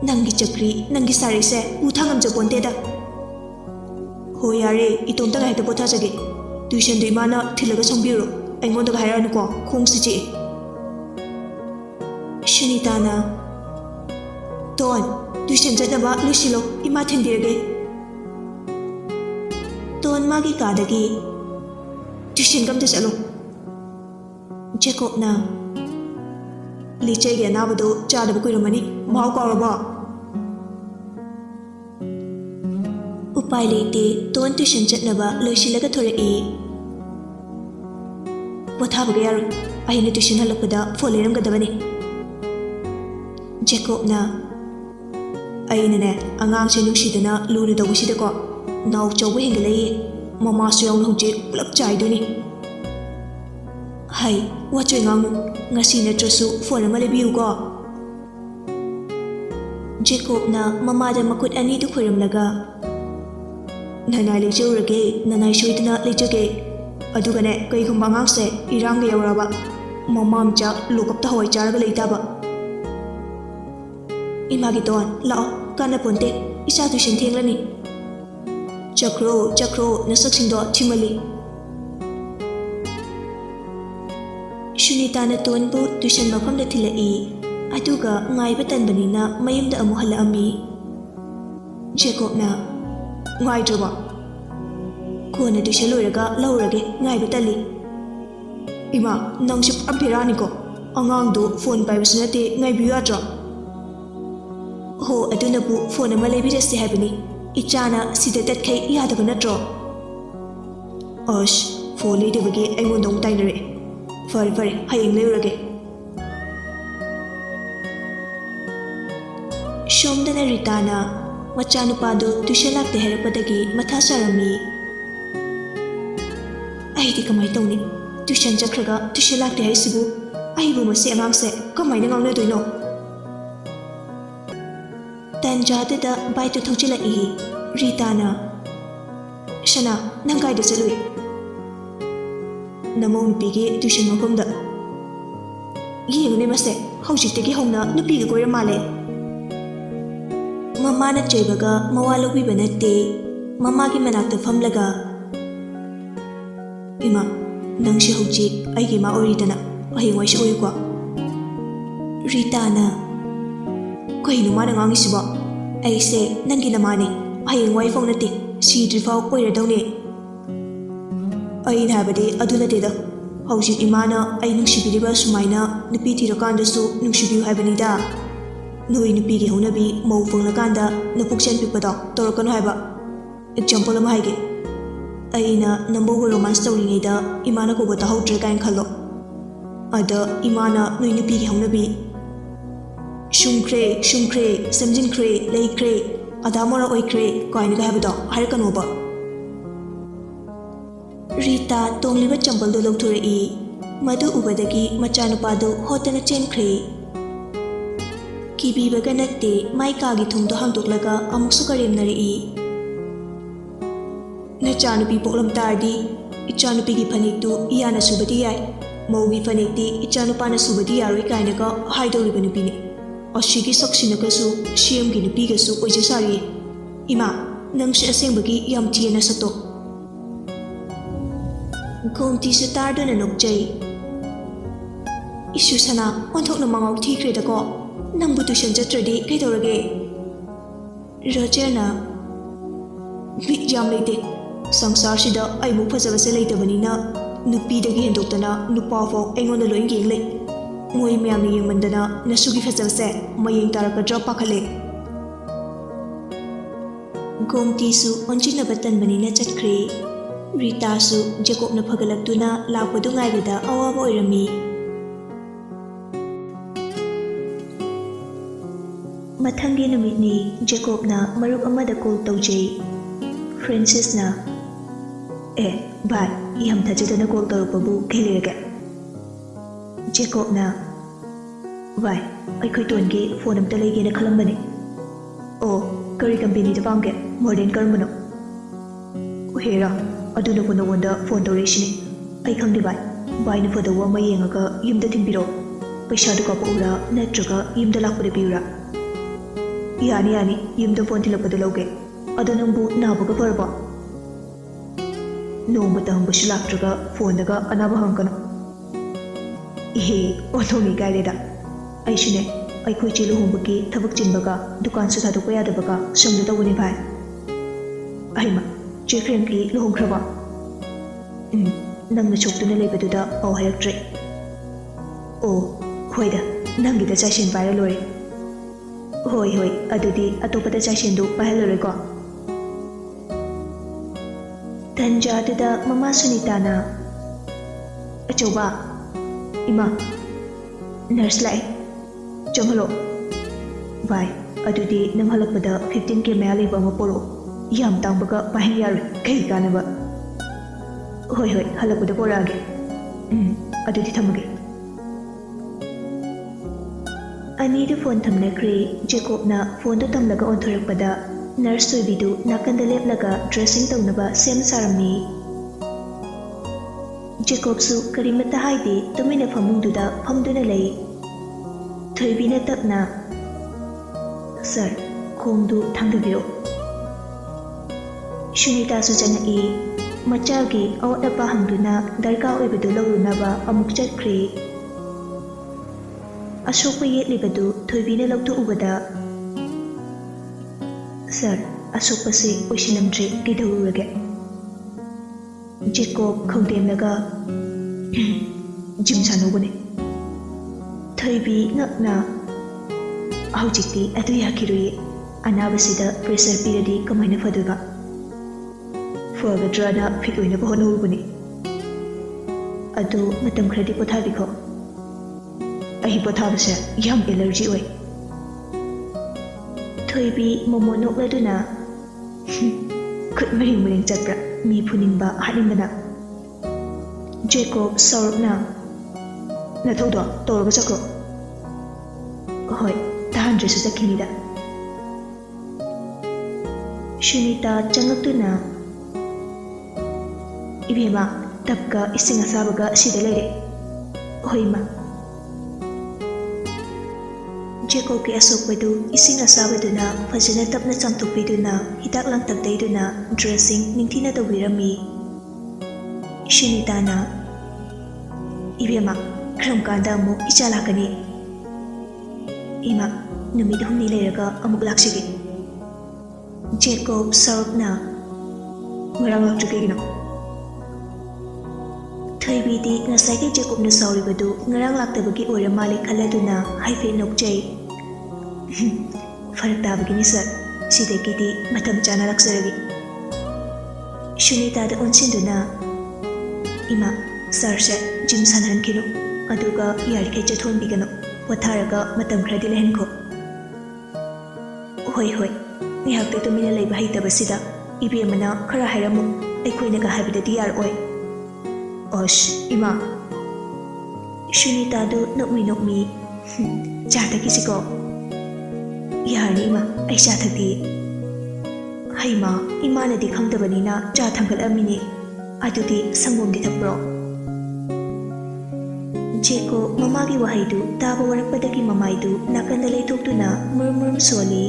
Nangi Chakri, Nangi Sari se, Utangam Japonteda. Hoyare, Itonta had the Potasagi. Tuition de Mana, Tilagasong Bureau, and want to hire on Kong City. Shinitana Don, Tuition Jadaba, Lucilo, Imatin Dirge. Don Magi Kadagi. Tuition come to Salo. Jacob na Lichege Nabado, Chadabukurumani, Maukaraba Upailete, Don Tuition Jetnaba, Lucilagatore E. What have a year? I need to shin Halapada, Folium Gadavani. Jacob na Ainane, Angang Lucidana, Luna the Wishidako. Now Joe Wingley, Mamma Sion Huji, Black Chiduni. Hai, what you know? Nasina Trosu for a Malabu go. Jacob na Mamma de Makut any to Kurim Laga. Nana Lijurage, Nana Shuitana Lijage. Adugane, Kaikumangase, Iranga Yoraba. Mamamja, look up the Hoi Jargalataba. Imagiton, Lao, Kanaponte, Isatushin Tinglani. Chakro, Nasaksin dot Chimali. Shunitana Tonbu, Tushan Mapam the Tilla E. Aduga, Ngai Batan Banina, Mayam the Amuhala Ami. Jacob na Ngai Droba. Kona Tushaluraga, Laurage, Ngai Batali. Ima, Nangship Abiranico. Angang do, phone by Vicinity, Ngai Buadra. Ho, Adunabu, phone a Malabi just happening. Ichana, Sita that cake, Yadabana draw. Osh, for Lady Vigi, I won't don't diner. Very, high in Lurage. Shomdana Ritana, Machanupado, Tushalak the Herapadagi, Matasarami. I think my Tony, Tushan Jakraga, Tushalak the Hesibu. I will say among say, come my name do know. Then Jadeda by to Thokchila E. Ritana Shana, Nangai de Salui. Namon Piggy, Tushan Mapunda. You never say, how she take it home now, no pig go male. Mamma Jebaga, Mawalo Wibanete, Mamma Gimanak the Famlaga. Ima, Nangshi Hoji, I gave my Oritana, I wish Oiqua. Ritana Koinu Manangisba. I say, Nangina Mani, I am wife on the tea, she devout where donate. I inhabit Aduna Deda. How should Imana, I know she be the best mina, the pity the candasu, no should you have any da. No in the piggy honabi, mo from the ganda, no puxen pipada, Torokan Haba. Example of Maige. Aina, number romance story nida, Imana go with the whole dragon color. Ada, Imana, no in the piggy honabi. ꯁꯨꯡꯈ꯭ꯔꯦ ꯁꯨꯡꯈ꯭ꯔꯦ ꯁꯦꯝꯖꯤꯟꯈ꯭ꯔꯦ ꯂꯩꯈ꯭ꯔꯦ ꯑꯙꯥ ꯃꯣꯔꯥ ꯑꯣꯏꯈ꯭ꯔꯦ ꯀꯥꯏꯅꯒ ꯍꯥꯏꯕꯗꯣ ꯍꯥꯏꯔꯛꯀꯅꯣꯕ ꯔꯤꯇꯥ ꯇꯣꯡꯂꯤꯕ ꯆꯝꯕꯜꯗꯨ ꯂꯧꯊꯣꯔꯛꯏ ꯃꯗꯨ ꯎꯕꯗꯒꯤ ꯃꯆꯥꯅꯨꯄꯥꯗꯨ ꯍꯣꯠꯇꯅ ꯆꯦꯟꯈ꯭ꯔꯦ ꯀꯤꯕꯤꯕꯒ ꯅꯠꯇꯦ ꯃꯥꯏ ꯀꯥꯒꯤ ꯊꯣꯡꯗꯣ ꯍꯥꯡꯗꯣꯛꯂꯒ ꯑꯃꯨꯛꯁꯨ ꯀꯔꯦꯝꯅꯔꯛꯏ ꯅꯆꯥꯅꯨꯄꯤ ꯄꯣꯛꯂꯝ ꯇꯥꯔꯗꯤ ꯏꯆꯥꯅꯨꯄꯤꯒꯤ ꯐꯅꯦꯛꯇꯨ ꯏꯌꯥꯅ ꯁꯨꯕꯗꯤ ꯌꯥꯏ ꯃꯧꯒꯤ ꯐꯅꯦꯛꯇꯤ ꯏꯆꯥꯅꯨꯄꯥꯅ ꯁꯨꯕꯗꯤ ꯌꯥꯔꯣꯏ ꯀꯥꯏꯅꯒ ꯍꯥꯏꯗꯧꯔꯤꯕ ꯅꯨꯄꯤꯅꯤ ꯑꯁꯤꯒꯤ ꯁꯛꯁꯤꯅꯒꯁꯨ ꯁꯤꯑꯦꯝꯒꯤ ꯅꯨꯄꯤꯒꯁꯨ ꯑꯣꯏꯖ ꯁꯥꯔꯤꯌꯦ ꯏꯃꯥ ꯅꯪꯁꯦ ꯑꯁꯦꯡꯕꯒꯤ ꯌꯥꯝ ꯊꯤꯌꯦ ꯅꯁꯛꯇꯣ ꯒꯣꯝꯇꯤꯁꯨ ꯇꯥꯔꯗꯨꯅ ꯅꯣꯛꯆꯩ ꯏꯁꯨ ꯁꯅꯥ ꯑꯣꯟꯊꯣꯛꯅ ꯃꯉꯥꯎ ꯊꯤꯈ꯭ꯔꯦꯗꯀꯣ ꯅꯪꯕꯨ ꯇꯨꯏꯁꯟ ꯆꯠꯇ꯭ꯔꯗꯤ ꯀꯩꯗꯧꯔꯒꯦ ꯔꯣꯖꯔꯅ ꯕꯤꯠ ꯌꯥꯝ ꯂꯩꯇꯦ ꯁꯪꯁꯥꯔꯁꯤꯗ ꯑꯩꯕꯨ ꯐꯖꯕꯁꯦ ꯂꯩꯇꯕꯅꯤꯅ ꯅꯨꯄꯤꯗꯒꯤ ꯍꯦꯟꯗꯣꯛꯇꯅ ꯅꯨꯄꯥꯐꯥꯎ ꯑꯩꯉꯣꯟꯗ ꯂꯣꯏ ꯌꯦꯡ ꯂꯩ ꯃꯣꯏ ꯃꯌꯥꯝꯅ ꯌꯦꯡꯃꯟꯗꯅ ꯅꯁꯨꯒꯤ ꯐꯖꯕꯁꯦ ꯃꯌꯦꯡ ꯇꯥꯔꯛꯀꯗ꯭ꯔꯥ ꯄꯥꯈꯠꯂꯦ ꯒꯣꯝꯇꯤꯁꯨ ꯑꯣꯟꯁꯤꯟꯅꯕ ꯇꯟꯕꯅꯤꯅ ꯆꯠꯈ꯭ꯔꯦ ꯔꯤꯇꯥꯁꯨ ꯖꯦꯀꯣꯕꯅ ꯐꯒꯠꯂꯛꯇꯨꯅ ꯂꯥꯛꯄꯗꯨ ꯉꯥꯏꯕꯗ ꯑꯋꯥꯕ ꯑꯣꯏꯔꯝꯃꯤ ꯃꯊꯪꯒꯤ ꯅꯨꯃꯤꯠꯅꯤ ꯖꯦꯀꯣꯕꯅ ꯃꯔꯨꯞ ꯑꯃꯗ ꯀꯣꯜ ꯇꯧꯖꯩ ꯐ꯭ꯔꯦꯟꯁꯤꯁꯅ ꯚꯥꯏ ꯌꯥꯝ ꯊꯥꯖꯗꯅ ꯀꯣꯜ ꯇꯧꯔꯛꯄꯕꯨ ꯀꯩ ꯂꯩꯔꯒꯦ ꯖꯦꯀꯣꯕꯅ ꯚꯥꯏ ꯑꯩꯈꯣꯏ ꯇꯣꯟꯒꯤ ꯐꯣꯟ ꯑꯝꯇ ꯂꯩꯒꯦꯅ ꯈꯜꯂꯝꯕꯅꯤ ꯑꯣ ꯀꯔꯤ ꯀꯝꯄꯦꯅꯤꯗ ꯄꯥꯝꯒꯦ ꯃꯣꯗꯦꯜ ꯀꯔꯝꯕꯅꯣ ꯍꯦꯔꯥ ꯑꯗꯨꯅꯕꯨ ꯅꯉꯣꯟꯗ ꯐꯣꯟ ꯇꯧꯔꯛꯏꯁꯤꯅꯤ ꯑꯩ ꯈꯪꯗꯦ ꯚꯥꯏꯅ ꯐꯗꯧꯕ ꯑꯃ ꯌꯦꯡꯉꯒ ꯌꯨꯝꯗ ꯊꯤꯟꯕꯤꯔꯛꯑꯣ ꯄꯩꯁꯥꯗꯨ ꯀꯥꯞꯄꯛꯎꯔꯥ ꯅꯠꯇ꯭ꯔꯒ ꯌꯨꯝꯗ ꯂꯥꯛꯄꯗ ꯄꯤꯌꯨꯔꯥ ꯌꯥꯅꯤ ꯌꯨꯝꯗ ꯐꯣꯟ ꯊꯤꯜꯂꯛꯄꯗ ꯂꯧꯒꯦ ꯑꯗꯣ ꯅꯪꯕꯨ ꯅꯥꯕꯒ ꯐꯔꯕꯣ ꯅꯣꯡꯃꯇ ꯍꯪꯕꯁꯨ ꯂꯥꯛꯇ꯭ꯔꯒ ꯐꯣꯟꯗꯒ ꯑꯅꯥꯕ ꯍꯪꯒꯅꯨ ꯏꯍꯦ ꯑꯣꯟꯊꯣꯛꯅꯤ ꯀꯥꯏꯔꯦꯗ ꯑꯩꯁꯨꯅꯦ ꯑꯩꯈꯣꯏ ꯆꯦ ꯂꯨꯍꯣꯡꯕꯒꯤ ꯊꯕꯛ ꯆꯤꯟꯕꯒ ꯗꯨꯀꯥꯟꯁꯨ ꯊꯥꯗꯣꯛꯄ ꯌꯥꯗꯕꯒ ꯁꯪꯗ ꯇꯧꯕꯅꯤ ꯚꯥꯏ ꯑꯩꯃ ꯆꯦ ꯐ꯭ꯔꯦꯡꯀꯤ ꯂꯨꯍꯣꯡꯈ꯭ꯔꯕꯣ ꯅꯪꯅ ꯁꯣꯛꯇꯨꯅ ꯂꯩꯕꯗꯨꯗ ꯄꯥꯎ ꯍꯥꯏꯔꯛꯇ꯭ꯔꯦ ꯑꯣ ꯍꯣꯏꯗ ꯅꯪꯒꯤꯗ ꯆꯥꯏꯁꯦꯟ ꯄꯥꯏꯔ ꯂꯣꯏꯔꯦ ꯍꯣꯏ ꯑꯗꯨꯗꯤ ꯑꯇꯣꯞꯄꯗ ꯆꯥꯏꯁꯦꯟꯗꯨ ꯄꯥꯏꯍꯜꯂꯔꯣꯏꯀꯣ ꯇꯟꯖꯥꯗꯨꯗ ꯃꯃꯥ ꯁꯨꯅꯤꯇꯥꯅ ꯑꯆꯧꯕ ꯏꯃꯥ ꯅꯔꯁ ꯂꯥꯛꯑꯦ ꯆꯪꯍꯜꯂꯣ ꯚꯥꯏ ꯑꯗꯨꯗꯤ ꯅꯪ ꯍꯜꯂꯛꯄꯗ 15K ꯃꯌꯥ ꯂꯩꯕ ꯑꯃ ꯄꯣꯔꯛꯑꯣ ꯌꯥꯝ ꯇꯥꯡꯕꯒ ꯄꯥꯏꯍꯟ ꯌꯥꯔꯣꯏ ꯀꯩ ꯀꯥꯟꯅꯕ ꯍꯣꯏ ꯍꯜꯂꯛꯄꯗ ꯄꯣꯔꯛꯑꯒꯦ ꯑꯗꯨꯗꯤ ꯊꯝꯃꯒꯦ ꯑꯅꯤꯗꯨ ꯐꯣꯟ ꯊꯝꯅꯈ꯭ꯔꯦ ꯖꯦꯀꯣꯕꯅ ꯐꯣꯟꯗꯨ ꯇꯝꯂꯒ ꯑꯣꯟꯊꯣꯔꯛꯄꯗ ꯅꯔꯁ ꯊꯣꯏꯕꯤꯗꯨ ꯅꯥꯀꯟꯗ ꯂꯦꯞꯂꯒ ꯗ꯭ꯔꯦꯁꯤꯡ ꯇꯧꯅꯕ ꯁꯦꯝ ꯁꯥꯔꯝꯃꯤ ꯖꯦꯀꯣꯕꯁꯨ ꯀꯔꯤꯃꯠꯇ ꯍꯥꯏꯗꯦ ꯇꯨꯃꯤꯟꯅ ꯐꯃꯨꯡꯗꯨꯗ ꯐꯝꯗꯨꯅ ꯂꯩ ꯊꯣꯏꯕꯤꯅ ꯇꯞꯅ ꯁꯔ ꯈꯣꯡꯗꯨ ꯊꯥꯡꯗꯕꯤꯔꯛꯑꯣ ꯁꯨꯅꯤꯇꯥꯁꯨ ꯆꯪꯉꯛꯏ ꯃꯆꯥꯒꯤ ꯑꯋꯥꯠ ꯑꯄꯥ ꯍꯪꯗꯨꯅ ꯗꯔꯀꯥꯔ ꯑꯣꯏꯕꯗꯨ ꯂꯧꯔꯨꯅꯕ ꯑꯃꯨꯛ ꯆꯠꯈ꯭ꯔꯦ ꯑꯁꯣꯛꯄ ꯌꯦꯠꯂꯤꯕꯗꯨ ꯊꯣꯏꯕꯤꯅ ꯂꯧꯊꯣꯛꯎꯕꯗ ꯁꯔ ꯑꯁꯣꯛꯄꯁꯤ ꯑꯣꯏꯁꯤꯜꯂꯝꯗ꯭ꯔꯦ ꯀꯩꯗꯧꯔꯨꯔꯒꯦ ꯖꯦꯀꯣꯕ ꯈꯧꯗꯦꯝꯂꯒ ꯖꯤꯝ ꯁꯥꯟꯅꯧꯕꯅꯦ ꯊꯣꯏꯕꯤ ꯉꯛꯅ ꯍꯧꯖꯤꯛꯇꯤ ꯑꯗꯨ ꯌꯥꯈꯤꯔꯣꯏꯌꯦ ꯑꯅꯥꯕꯁꯤꯗ ꯄ꯭ꯔꯦꯁꯔ ꯄꯤꯔꯗꯤ ꯀꯃꯥꯏꯅ ꯐꯗꯣꯏꯕ ꯐꯒꯗ꯭ꯔꯅ ꯐꯤꯠ ꯑꯣꯏꯅꯕ ꯍꯣꯠꯅꯔꯨꯕꯅꯤ ꯑꯗꯨ ꯃꯇꯝ ꯈꯔꯗꯤ ꯄꯣꯊꯥꯕꯤꯈꯣ ꯑꯩ ꯄꯣꯊꯥꯕꯁꯦ ꯌꯥꯝ ꯑꯦꯂꯔꯖꯤ ꯑꯣꯏ ꯊꯣꯏꯕꯤ ꯃꯣꯃꯣ ꯅꯣꯛꯂꯗꯨꯅ ꯈꯨꯠ ꯃꯔꯤꯡ ꯆꯠꯄ꯭ꯔꯥ ꯃꯤ ꯐꯨꯅꯤꯡꯕ ꯍꯥꯠꯅꯤꯡꯕꯅ ꯖꯦꯀꯣꯕ ꯁꯥꯎꯔꯞꯅ ꯅꯊꯧꯗꯣ ꯇꯧꯔꯒ ꯆꯠꯈ꯭ꯔꯣ ꯍꯣꯏ ꯇꯥꯍꯟꯗ꯭ꯔꯁꯨ ꯆꯠꯈꯤꯅꯤꯗ ꯁꯨꯅꯤꯇꯥ ꯆꯪꯉꯛꯇꯨꯅ ꯏꯕꯦꯝꯃ ꯇꯞꯀ ꯏꯁꯤꯡ ꯑꯁꯥꯕꯒ ꯁꯤꯗ ꯂꯩꯔꯦ ꯍꯣꯏ ꯏꯃꯥ ꯖꯦꯀꯣꯕꯀꯤ ꯑꯁꯣꯛꯄꯗꯨ ꯏꯁꯤꯡ ꯑꯁꯥꯕꯗꯨꯅ ꯐꯖꯅ ꯇꯞꯅ ꯆꯥꯝꯊꯣꯛꯄꯤꯗꯨꯅ ꯍꯤꯗꯥꯛ ꯂꯥꯡꯊꯛ ꯇꯩꯗꯨꯅ ꯗ꯭ꯔꯦꯁꯤꯡ ꯅꯤꯡꯊꯤꯅ ꯇꯧꯕꯤꯔꯝꯃꯤ ꯁꯨꯅꯤꯇꯥꯅ ꯏꯕꯦꯝꯃ ꯀꯔꯝ ꯀꯥꯟꯗ ꯑꯃꯨꯛ ꯏꯆꯥ ꯂꯥꯛꯀꯅꯤ ꯏꯃꯥ ꯅꯨꯃꯤꯠ 6 ꯂꯩꯔꯒ ꯑꯃꯨꯛ ꯂꯥꯛꯁꯤꯒꯦ ꯖꯦꯀꯣꯕ ꯁꯥꯎꯔꯞꯅ ꯉꯔꯥꯡ ꯂꯥꯛꯇ꯭ꯔꯤ ꯀꯩꯒꯤꯅꯣ ꯊꯣꯏꯕꯤꯗꯤ ꯉꯁꯥꯏꯒꯤ ꯖꯦꯀꯣꯕꯅ ꯁꯥꯎꯔꯤꯕꯗꯨ ꯉꯔꯥꯡ ꯂꯥꯛꯇꯕꯒꯤ ꯑꯣꯏꯔ ꯃꯥꯜꯂꯦ ꯈꯜꯂꯗꯨꯅ ꯍꯥꯏꯐꯦꯠ ꯅꯣꯛꯆꯩ ꯐꯔꯛ ꯇꯥꯕꯒꯤꯅꯤ ꯁꯔ ꯁꯤꯗꯒꯤꯗꯤ ꯃꯇꯝ ꯆꯥꯅ ꯂꯥꯛꯆꯔꯒꯦ ꯁꯨꯅꯤꯇꯥꯗ ꯑꯣꯟꯁꯤꯟꯗꯨꯅ ꯏꯃꯥ ꯁꯔꯁꯦ ꯖꯤꯝ ꯁꯥꯟꯅꯍꯟꯈꯤꯅꯨ ꯑꯗꯨꯒ ꯌꯥꯔꯤꯈꯩ ꯆꯠꯊꯣꯛꯍꯟꯕꯤꯒꯅꯨ ꯄꯣꯊꯥꯔꯒ ꯃꯇꯝ ꯈꯔꯗꯤ ꯂꯩꯍꯟꯈꯣ Hoi hoi, ngihak te tumina lay bahai tabasida, EMAIPEMMA khara hairamu, aikoina ka haibidadi yaroi. Osh, ima. Shunita do nokmi. Chata kisiko. Yarni ima, ai chata di. Haima, imana di khangdabanina cha thangkal amini. Adudi sangom di thapro. Jeko mamagi wahaidu taba warakpadagi mamaidu nakanda laythoktuna murum soli.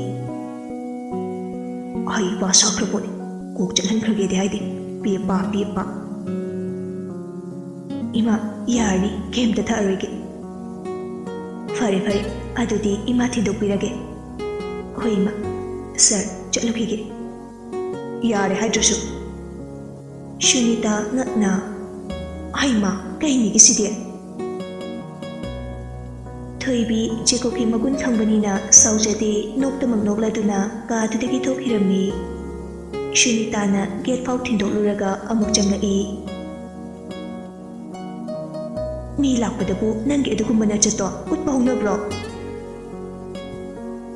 Ai ba sakraponi. Kok chalhankrage de haidi. Pipa. Ima yarni kemta tharege. Fare adudi ima thindokpirage. Hoi ima, sir, chalukige. Yare haidrasu. Shunita ngakna. Haima, kaini giside. Thoibi Jacobi magun khangbanina saujade noktamang nokladuna ka tudagi thokhirami. Shunita na gate fau thindoluraga amuk changai. Mi lakpadabu nangi adugumana chato utpa hongnabro.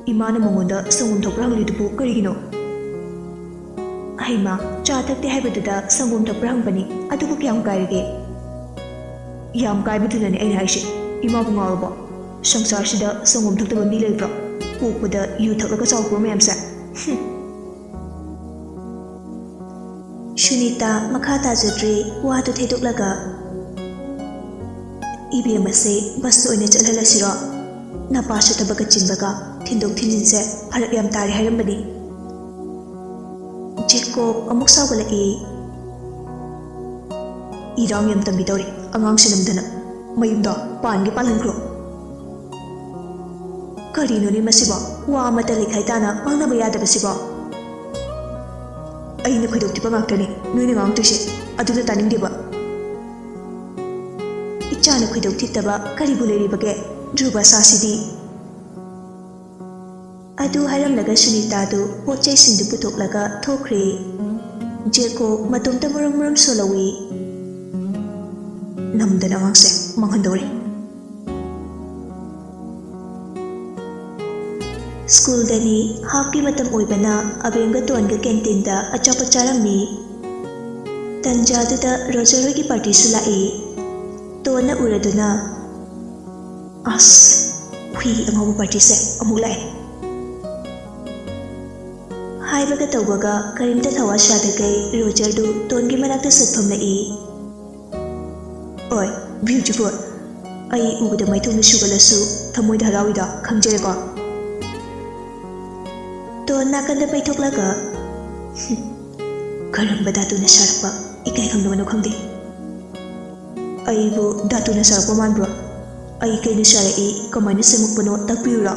Imana mongonda sangum thokra hanglidubu karigino. Haima cha thakte haibaduda sangum thokra hangbani adubu kyam kairige. Yam kaibadunani aina haishi ima bungarobo. Sangsarshida sangum thakdaba mi leibro. Pokpada yu thaklaga chawpro mayamsa. Shunita makha tajadre wadu thaidoklaga. EMAIPEMMA se basu oina chalhalasiro. Napasha tabaga chinbaga thindok thinjinse pharak yam tari hairambani. Jacob amuk sawgalai. Iram yam tambidori angang sinamdana mayumda pangi palhankro. Karino ni masiba wa amata likhaitana mangnaba yadabasiba. Aina khoidoktiba ngaktani noina ngangtuse aduna taningdeba. Ichana khoidokthitaba karibu leiribage druba sasidi. Adu hairamlaga Shunita du pochai sindu putoklaga thokre. Jacob matomta muram solawi. Namdana ngangse manghandori. School dani hapki matam oibana abenga tonga canteen da achapot charami. Tanjaduda Roger ki party sulai. Tona uraduna. As hui angawu party se amulai. Haibaga tawbaga karimta thawa shadagai Roger du tongi manakta satphamlai. Oi, beautiful. Ai ubada maithong sugalasu thamoida harawida khangjereko. Ton nakanda paithoklaga. Karamba datuna sarpa ikai khangdamano khangde. Aibu datuna sarpa manbro. Ai kaina sarai kamaina semukpano takpiyura.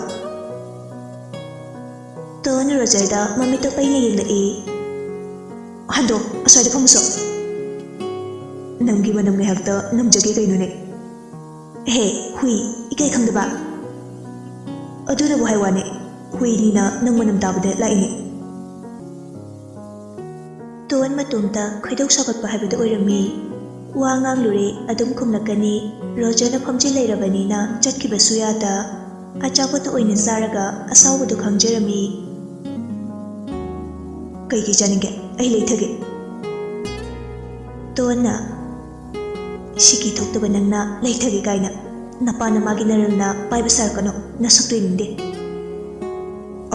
Ton Rogerda mamito paina yenglai. Hando aswada phamuso. Namgi manam ngahakta namjage kainone. He hui ikai khangdaba. Aduna bu haiwane. Hui nina nang manam tabada laini. Tuan matumta khoidok sagatpa haibada oirami. Wa nganglure adum khumlakani Roger na phamji leirabanina chatkibasu yada. Achapota oina saraga asawadu khangjerami. Kaigi janinge ai leithage. Tuanna Shiki thokta nangna leithage kaina. Napana magi narangna paiba sarkano nasakto ninde.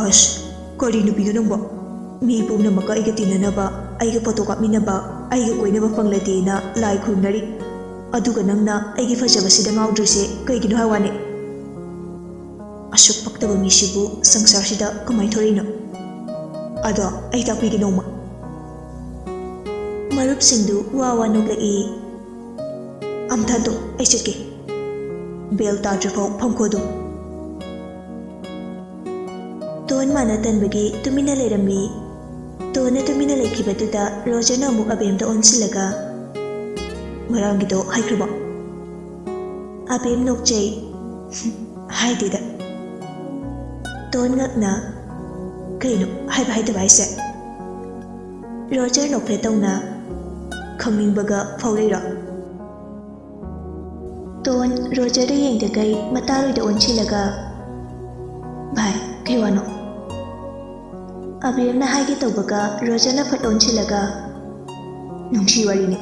Ash, kari nupido nangba. Mi pumna maka aiga tinanaba, aiga photo kapminaba, aiga koinaba panglati na lai khurnari. Aduga nangna aigi fajabasida ngaudrise kaigino hawane. Ashuk paktaba mishibu sangsarshida kamai thorino. Ado ai takpigi noma. Marup singdu wawa noglai. Amthado ai cheke. Bel tadrifau phamkodo. Ton mana tanbagi tumina leirami. Tona tumina leikibatuda Roger na amuk abemda onsilaga. Marangido haikraba. Abem nokjay. Haidida. Ton ngakna. Kaino haiba haidaba haise. Roger nokre tawna. Khangmingbaga faurira. Ton Roger da yengdagai mataroida onsilaga. Bhai, kaiwano. ꯑꯕꯦꯝꯅ ꯍꯥꯏꯒꯦ ꯇꯧꯕꯒ ꯔꯣꯖꯔꯅ ꯐꯠ ꯑꯣꯟꯁꯤꯜꯂꯒ ꯅꯨꯡꯁꯤ ꯋꯥꯔꯤꯅꯤ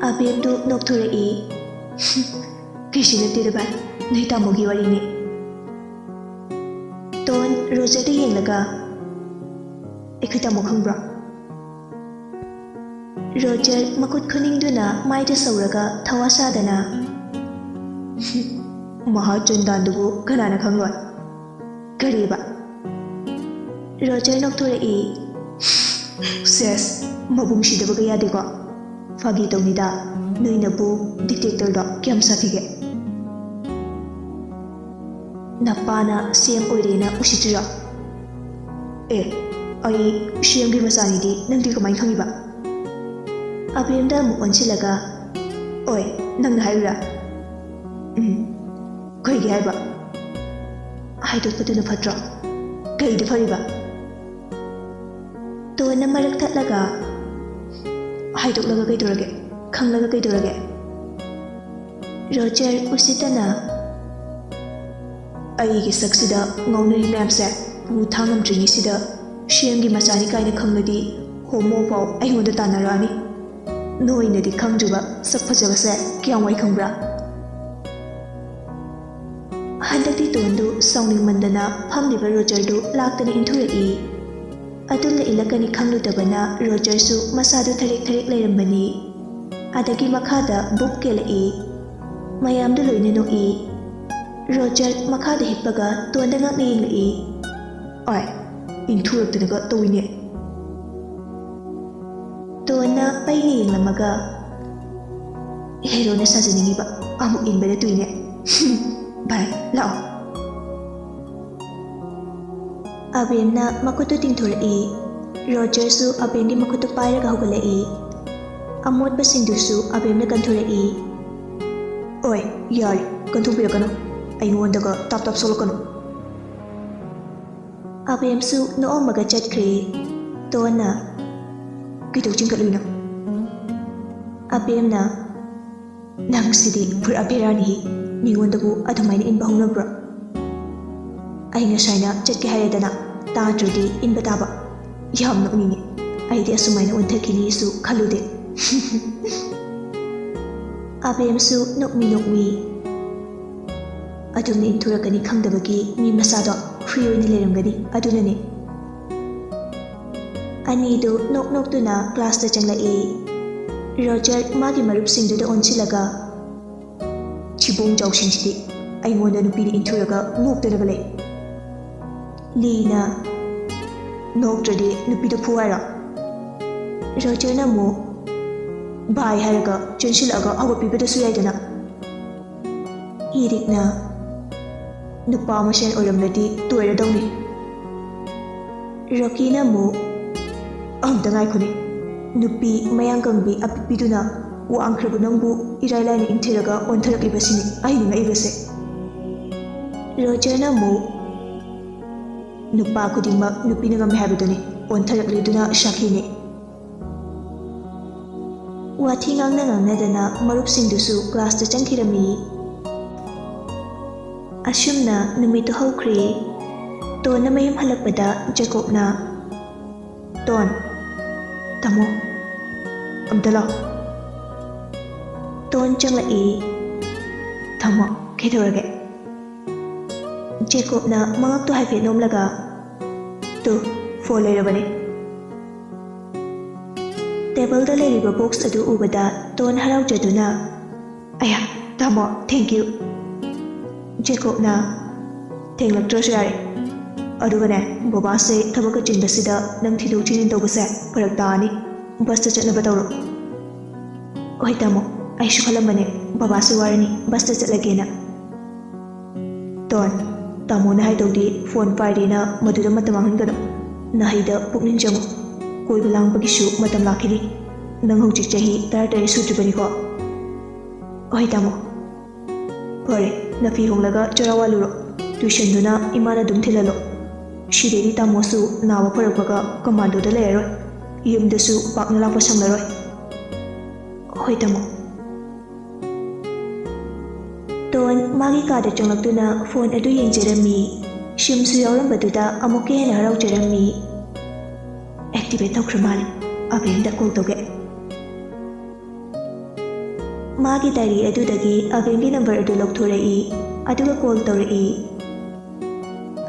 ꯑꯕꯦꯝꯗꯨ ꯅꯣꯛꯊꯣꯔꯛꯏ ꯀꯩꯁꯨ ꯅꯠꯇꯦꯗ ꯚꯥꯏ ꯅꯣꯏ ꯇꯥꯃꯣꯒꯤ ꯋꯥꯔꯤꯅꯤ ꯇꯣꯟ ꯔꯣꯖꯔꯗ ꯌꯦꯡꯂꯒ ꯑꯩꯈꯣꯏ ꯇꯥꯃꯣ ꯈꯪꯕ꯭ꯔꯣ ꯔꯣꯖꯔ ꯃꯈꯨꯠ ꯈꯨꯅꯤꯡꯗꯨꯅ ꯃꯥꯏꯗ ꯁꯧꯔꯒ ꯊꯋꯥ ꯁꯥꯗꯅ ꯃꯍꯥ ꯆꯟꯗꯥꯟꯗꯨꯕꯨ ꯀꯅꯥꯅ ꯈꯪꯂꯣꯏ ꯀꯔꯤꯕ ꯔꯣꯖꯔ ꯅꯣꯛꯊꯣꯔꯛꯏ ꯁꯦꯁ ꯃꯕꯨꯡ ꯁꯤꯗꯕꯒ ꯌꯥꯗꯦꯀꯣ ꯐꯥꯒꯤ ꯇꯧꯅꯤꯗ ꯅꯣꯏꯅꯕꯨ ꯗꯤꯇꯦꯛꯇꯔꯗꯣ ꯀꯌꯥꯝ ꯁꯥꯊꯤꯒꯦ ꯅꯄꯥꯅ ꯁꯦꯝ ꯑꯣꯏꯔꯦꯅ ꯎꯁꯤꯠꯇ꯭ꯔꯤꯔꯣ ꯑꯩ ꯁꯦꯝꯒꯤ ꯃꯆꯥꯅꯤꯗꯤ ꯅꯪꯗꯤ ꯀꯃꯥꯏꯅ ꯈꯪꯉꯤꯕ ꯑꯕꯦꯝꯗ ꯑꯃꯨꯛ ꯑꯣꯟꯁꯤꯜꯂꯒ ꯑꯣꯏ ꯅꯪꯅ ꯍꯥꯏꯔꯨꯔꯥ ꯀꯩꯒꯤ ꯍꯥꯏꯕ ꯍꯥꯏꯗꯣꯛꯄꯗꯨꯅ ꯐꯠꯇ꯭ꯔꯣ ꯀꯩꯗꯤ ꯐꯔꯤꯕ ꯇꯣꯟꯅ ꯃꯔꯛ ꯊꯠꯂꯒ ꯍꯥꯏꯗꯣꯛꯂꯒ ꯀꯩꯗꯧꯔꯒꯦ ꯈꯪꯂꯒ ꯀꯩꯗꯧꯔꯒꯦ ꯔꯣꯖꯔ ꯎꯁꯤꯠꯇꯅ ꯑꯩꯒꯤ ꯁꯛꯁꯤꯗ ꯉꯥꯎꯅꯔꯤ ꯃꯌꯥꯝꯁꯦ ꯄꯨ ꯊꯥꯡꯉꯝꯗ꯭ꯔꯤꯉꯩꯁꯤꯗ ꯁꯦꯝꯒꯤ ꯃꯆꯥꯅꯤ ꯀꯥꯏꯅ ꯈꯪꯂꯗꯤ ꯍꯣꯃꯣꯐꯥꯎ ꯑꯩꯉꯣꯟꯗ ꯇꯥꯟꯅꯔꯛꯑꯅꯤ ꯅꯣꯏꯅꯗꯤ ꯈꯪꯗ꯭ꯔꯤꯕ ꯁꯛ ꯐꯖꯕꯁꯦ ꯀꯌꯥꯝ ꯋꯥꯏ ꯈꯪꯕ꯭ꯔꯥ ꯍꯟꯗꯛꯇꯤ ꯇꯣꯟꯗꯨ ꯁꯥꯎꯅꯤꯡꯃꯟꯗꯅ ꯐꯝꯂꯤꯕ ꯔꯣꯖꯔꯗꯨ ꯂꯥꯛꯇꯅ ꯏꯟꯊꯨꯔꯛꯏ ꯑꯗꯨꯝꯅ ꯏꯜꯂꯛꯀꯅꯤ ꯈꯪꯂꯨꯗꯕꯅ ꯔꯣꯖꯔꯁꯨ ꯃꯁꯥꯗꯨ ꯊꯔꯦꯛ ꯊꯔꯦꯛ ꯂꯩꯔꯝꯕꯅꯤ ꯑꯗꯒꯤ ꯃꯈꯥꯗ ꯕꯨꯛ ꯀꯦꯜꯂꯛꯏ ꯃꯌꯥꯝꯗꯨ ꯂꯣꯏꯅ ꯅꯣꯛꯏ ꯔꯣꯖꯔ ꯃꯈꯥꯗ ꯍꯤꯞꯄꯒ ꯇꯣꯟꯗ ꯉꯛꯅ ꯌꯦꯡꯂꯛꯏ ꯑꯣꯏ ꯏꯟꯊꯨꯔꯛꯇꯅꯒ ꯇꯧꯏꯅꯦ ꯇꯣꯟꯅ ꯄꯩꯅ ꯌꯦꯡꯂꯝꯃꯒ ꯍꯦꯔꯣꯅ ꯁꯥꯖꯅꯤꯡꯉꯤꯕ ꯑꯃꯨꯛ ꯏꯟꯕꯗ ꯇꯨꯏꯅꯦ ꯚꯥꯏ ꯂꯥꯛꯑꯣ ꯑꯕꯦꯝꯅ ꯃꯈꯨꯠꯇꯨ ꯇꯤꯡꯊꯣꯔꯛꯏ ꯔꯣꯖꯔꯁꯨ ꯑꯕꯦꯝꯒꯤ ꯃꯈꯨꯠꯇꯨ ꯄꯥꯏꯔꯒ ꯍꯧꯒꯠꯂꯛꯏ ꯑꯃꯣꯠꯄꯁꯤꯡꯗꯨꯁꯨ ꯑꯕꯦꯝꯅ ꯀꯟꯊꯣꯔꯛꯏ ꯑꯣꯏ ꯌꯥꯔꯦ ꯀꯟꯊꯣꯛꯄꯤꯔꯛꯀꯅꯨ ꯑꯩꯉꯣꯟꯗꯒ ꯇꯥꯞ ꯇꯥꯞ ꯁꯣꯛꯂꯛꯀꯅꯨ ꯑꯕꯦꯝꯁꯨ ꯅꯣꯛꯑꯝꯃꯒ ꯆꯠꯈ꯭ꯔꯦ ꯇꯣꯟꯅ ꯀꯩꯗꯧ ꯆꯤꯡꯈꯠꯂꯨꯏꯅꯣ ꯑꯕꯦꯝꯅ ꯅꯪꯁꯤꯗꯤ ꯄꯨꯔꯥ ꯕꯦꯔꯥꯅꯤꯍꯤ ꯃꯤꯉꯣꯟꯗꯕꯨ ꯑꯗꯨꯃꯥꯏꯅ ꯏꯟꯕ ꯍꯧꯅꯕ꯭ꯔꯣ ꯑꯩ ꯉꯁꯥꯏꯅ ꯆꯠꯀꯦ ꯍꯥꯏꯔꯦꯗꯅ ꯇꯥꯗ꯭ꯔꯗꯤ ꯏꯟꯕ ꯇꯥꯕ ꯌꯥꯝ ꯅꯣꯛꯅꯤꯡꯉꯦ ꯑꯩꯗꯤ ꯑꯁꯨꯃꯥꯏꯅ ꯑꯣꯟꯊꯈꯤꯅꯤꯁꯨ ꯈꯜꯂꯨꯗꯦ ꯑꯕꯦꯝꯁꯨ ꯅꯣꯛꯃꯤ ꯅꯣꯛꯃꯤ ꯑꯗꯨꯝꯅ ꯏꯟꯊꯨꯔꯛꯀꯅꯤ ꯈꯪꯗꯕꯒꯤ ꯃꯤ ꯃꯁꯥꯗꯣ ꯐ꯭ꯔꯤ ꯑꯣꯏꯅ ꯂꯩꯔꯝꯒꯅꯤ ꯑꯗꯨꯅꯅꯦ ꯑꯅꯤꯗꯨ ꯅꯣꯛ ꯅꯣꯛꯇꯨꯅ ꯀ꯭ꯂꯥꯁꯇ ꯆꯪꯂꯛꯏ ꯔꯣꯖꯔ ꯃꯥꯒꯤ ꯃꯔꯨꯞꯁꯤꯡꯗꯨꯗ ꯑꯣꯟꯁꯤꯜꯂꯒ ꯆꯤꯕꯣꯡ ꯆꯥꯎꯁꯤꯡꯁꯤꯗꯤ ꯑꯩꯉꯣꯟꯗ ꯅꯨꯄꯤꯅ ꯏꯟꯊꯨꯔꯒ ꯅꯣꯛꯇꯅꯒ ꯂꯩ ꯂꯤꯅ ꯅꯣꯛꯇ꯭ꯔꯗꯤ ꯅꯨꯄꯤꯗꯣ ꯐꯨ ꯍꯥꯏꯔꯣ ꯔꯣꯖꯔꯅ ꯑꯃꯨꯛ ꯚꯥꯏ ꯍꯥꯏꯔꯒ ꯆꯦꯟꯁꯤꯜꯂꯛꯑꯒ ꯍꯧꯒꯠꯄꯤꯕꯗꯁꯨ ꯌꯥꯏꯗꯅ ꯏꯔꯤꯛꯅ ꯅꯨꯄꯥ ꯃꯁꯦꯟ ꯑꯣꯏꯔꯝꯂꯗꯤ ꯇꯣꯏꯔꯗꯧꯅꯤ ꯔꯣꯀꯤꯅ ꯑꯃꯨꯛ ꯑꯝꯇ ꯉꯥꯏꯈꯣꯅꯦ ꯅꯨꯄꯤ ꯃꯌꯥꯡꯀꯪꯕꯤ ꯑꯄꯤꯛꯄꯤꯗꯨꯅ ꯋꯥꯡꯈ꯭ꯔꯕ ꯅꯪꯕꯨ ꯏꯔꯥꯏ ꯂꯥꯏꯅ ꯏꯟꯊꯤꯔꯒ ꯑꯣꯟꯊꯔꯛꯂꯤꯕꯁꯤꯅꯤ ꯑꯩꯅ ꯉꯛꯏꯕꯁꯦ ꯔꯣꯖꯔꯅ ꯑꯃꯨꯛ ꯅꯨꯄꯥ ꯈꯨꯗꯤꯡꯃꯛ ꯅꯨꯄꯤꯅ ꯉꯝꯃꯦ ꯍꯥꯏꯕꯗꯨꯅꯤ ꯑꯣꯟꯊꯔꯛꯂꯤꯗꯨꯅ ꯁꯥꯈꯤꯅꯤ ꯋꯥꯊꯤ ꯉꯥꯡꯅ ꯉꯥꯡꯅꯗꯅ ꯃꯔꯨꯞꯁꯤꯡꯗꯨꯁꯨ ꯀ꯭ꯂꯥꯁꯇ ꯆꯪꯈꯤꯔꯝꯃꯤ ꯑꯁꯨꯝꯅ ꯅꯨꯃꯤꯠꯇꯨ ꯍꯧꯈ꯭ꯔꯦ ꯇꯣꯟꯅ ꯃꯌꯨꯝ ꯍꯜꯂꯛꯄꯗ ꯖꯦꯀꯣꯕꯅ ꯇꯣꯟ ꯇꯥꯃꯣ ꯑꯝꯇ ꯂꯥꯛꯑꯣ ꯇꯣꯟ ꯆꯪꯂꯛꯏ ꯊꯝꯃꯣ ꯀꯩꯗꯧꯔꯒꯦ ꯖꯦꯀꯣꯕꯅ ꯃꯉꯛꯇꯨ ꯍꯥꯏꯐꯦꯠ ꯅꯣꯝꯂꯒ ꯇꯨ ꯐꯣꯟ ꯂꯩꯔꯕꯅꯤ ꯇꯦꯕꯜꯗ ꯂꯩꯔꯤꯕ ꯕꯣꯛꯁ ꯑꯗꯨ ꯎꯕꯗ ꯇꯣꯟ ꯍꯔꯥꯎꯖꯗꯨꯅ ꯑꯌꯥ ꯇꯥꯃꯣ ꯊꯦꯡꯛꯌꯨ ꯖꯦꯀꯣꯕꯅ ꯊꯦꯡꯂꯛꯇ꯭ꯔꯁꯨ ꯌꯥꯔꯦ ꯑꯗꯨꯒꯅꯦ ꯕꯕꯥꯁꯦ ꯊꯕꯛꯀ ꯆꯤꯟꯕꯁꯤꯗ ꯅꯪ ꯊꯤꯗꯣꯛ ꯊꯤꯖꯤꯟ ꯇꯧꯕꯁꯦ ꯐꯔꯛ ꯇꯥꯅꯤ ꯕꯁꯇ ꯆꯠꯅꯕ ꯇꯧꯔꯣ ꯍꯣꯏ ꯇꯥꯃꯣ ꯑꯩꯁꯨ ꯈꯜꯂꯝꯕꯅꯦ ꯕꯕꯥꯁꯨ ꯋꯥꯔꯅꯤ ꯕꯁꯇ ꯆꯠꯂꯒꯦꯅ ꯇꯣꯟ ꯇꯥꯃꯣꯅ ꯍꯥꯏꯗꯧꯗꯤ ꯐꯣꯟ ꯄꯥꯏꯔꯦꯅ ꯃꯗꯨꯗ ꯃꯇꯝ ꯃꯥꯡꯍꯟꯒꯅꯨ ꯅꯍꯩꯗ ꯄꯨꯛꯅꯤꯡ ꯆꯪꯉꯨ ꯀꯣꯏꯕ ꯂꯥꯡꯕꯒꯤꯁꯨ ꯃꯇꯝ ꯂꯥꯛꯈꯤꯅꯤ ꯅꯪ ꯍꯧꯖꯤꯛ ꯆꯍꯤ 13 ꯁꯨꯗ꯭ꯔꯤꯕꯅꯤꯀꯣ ꯍꯣꯏ ꯇꯥꯃꯣ ꯐꯔꯦ ꯅꯐꯤ ꯍꯣꯡꯂꯒ ꯆꯔꯥ ꯋꯥꯜꯂꯨꯔꯣ ꯇ꯭ꯌꯨꯁꯟꯗꯨꯅ ꯏꯃꯥꯅ ꯑꯗꯨꯝ ꯊꯤꯜꯍꯜꯂꯣ ꯁꯤꯗꯩꯗꯤ ꯇꯥꯃꯣꯁꯨ ꯅꯥꯕ ꯐꯔꯛꯄꯒ ꯀꯃꯥꯟꯗꯣꯗ ꯂꯩꯔꯔꯣꯏ ꯌꯨꯝꯗꯁꯨ ꯄꯥꯛꯅ ꯂꯥꯛꯄ ꯁꯪꯂꯔꯣꯏ ꯍꯣꯏ ꯇꯥꯃꯣ ꯇꯣꯟ ꯃꯥꯒꯤ ꯀꯥꯗ ꯆꯪꯂꯛꯇꯨꯅ ꯐꯣꯟ ꯑꯗꯨ ꯌꯦꯡꯖꯔꯝꯃꯤ ꯁꯤꯝꯁꯨ ꯌꯥꯎꯔꯝꯕꯗꯨꯗ ꯑꯃꯨꯛꯀ ꯍꯦꯟꯅ ꯍꯔꯥꯎꯖꯔꯝꯃꯤ꯫ ꯑꯦꯛꯇꯤꯚꯦꯠ ꯇꯧꯈ꯭ꯔ ꯃꯥꯜꯂꯦ, ꯑꯕꯦꯝꯗ ꯀꯣꯜ ꯇꯧꯒꯦ꯫ ꯃꯥꯒꯤ ꯗꯥꯏꯔꯤ ꯑꯗꯨꯗꯒꯤ ꯑꯕꯦꯝꯒꯤ ꯅꯝꯕꯔ ꯑꯗꯨ ꯂꯧꯊꯣꯔꯛꯏ ꯑꯗꯨꯒ ꯀꯣꯜ ꯇꯧꯔꯛꯏ꯫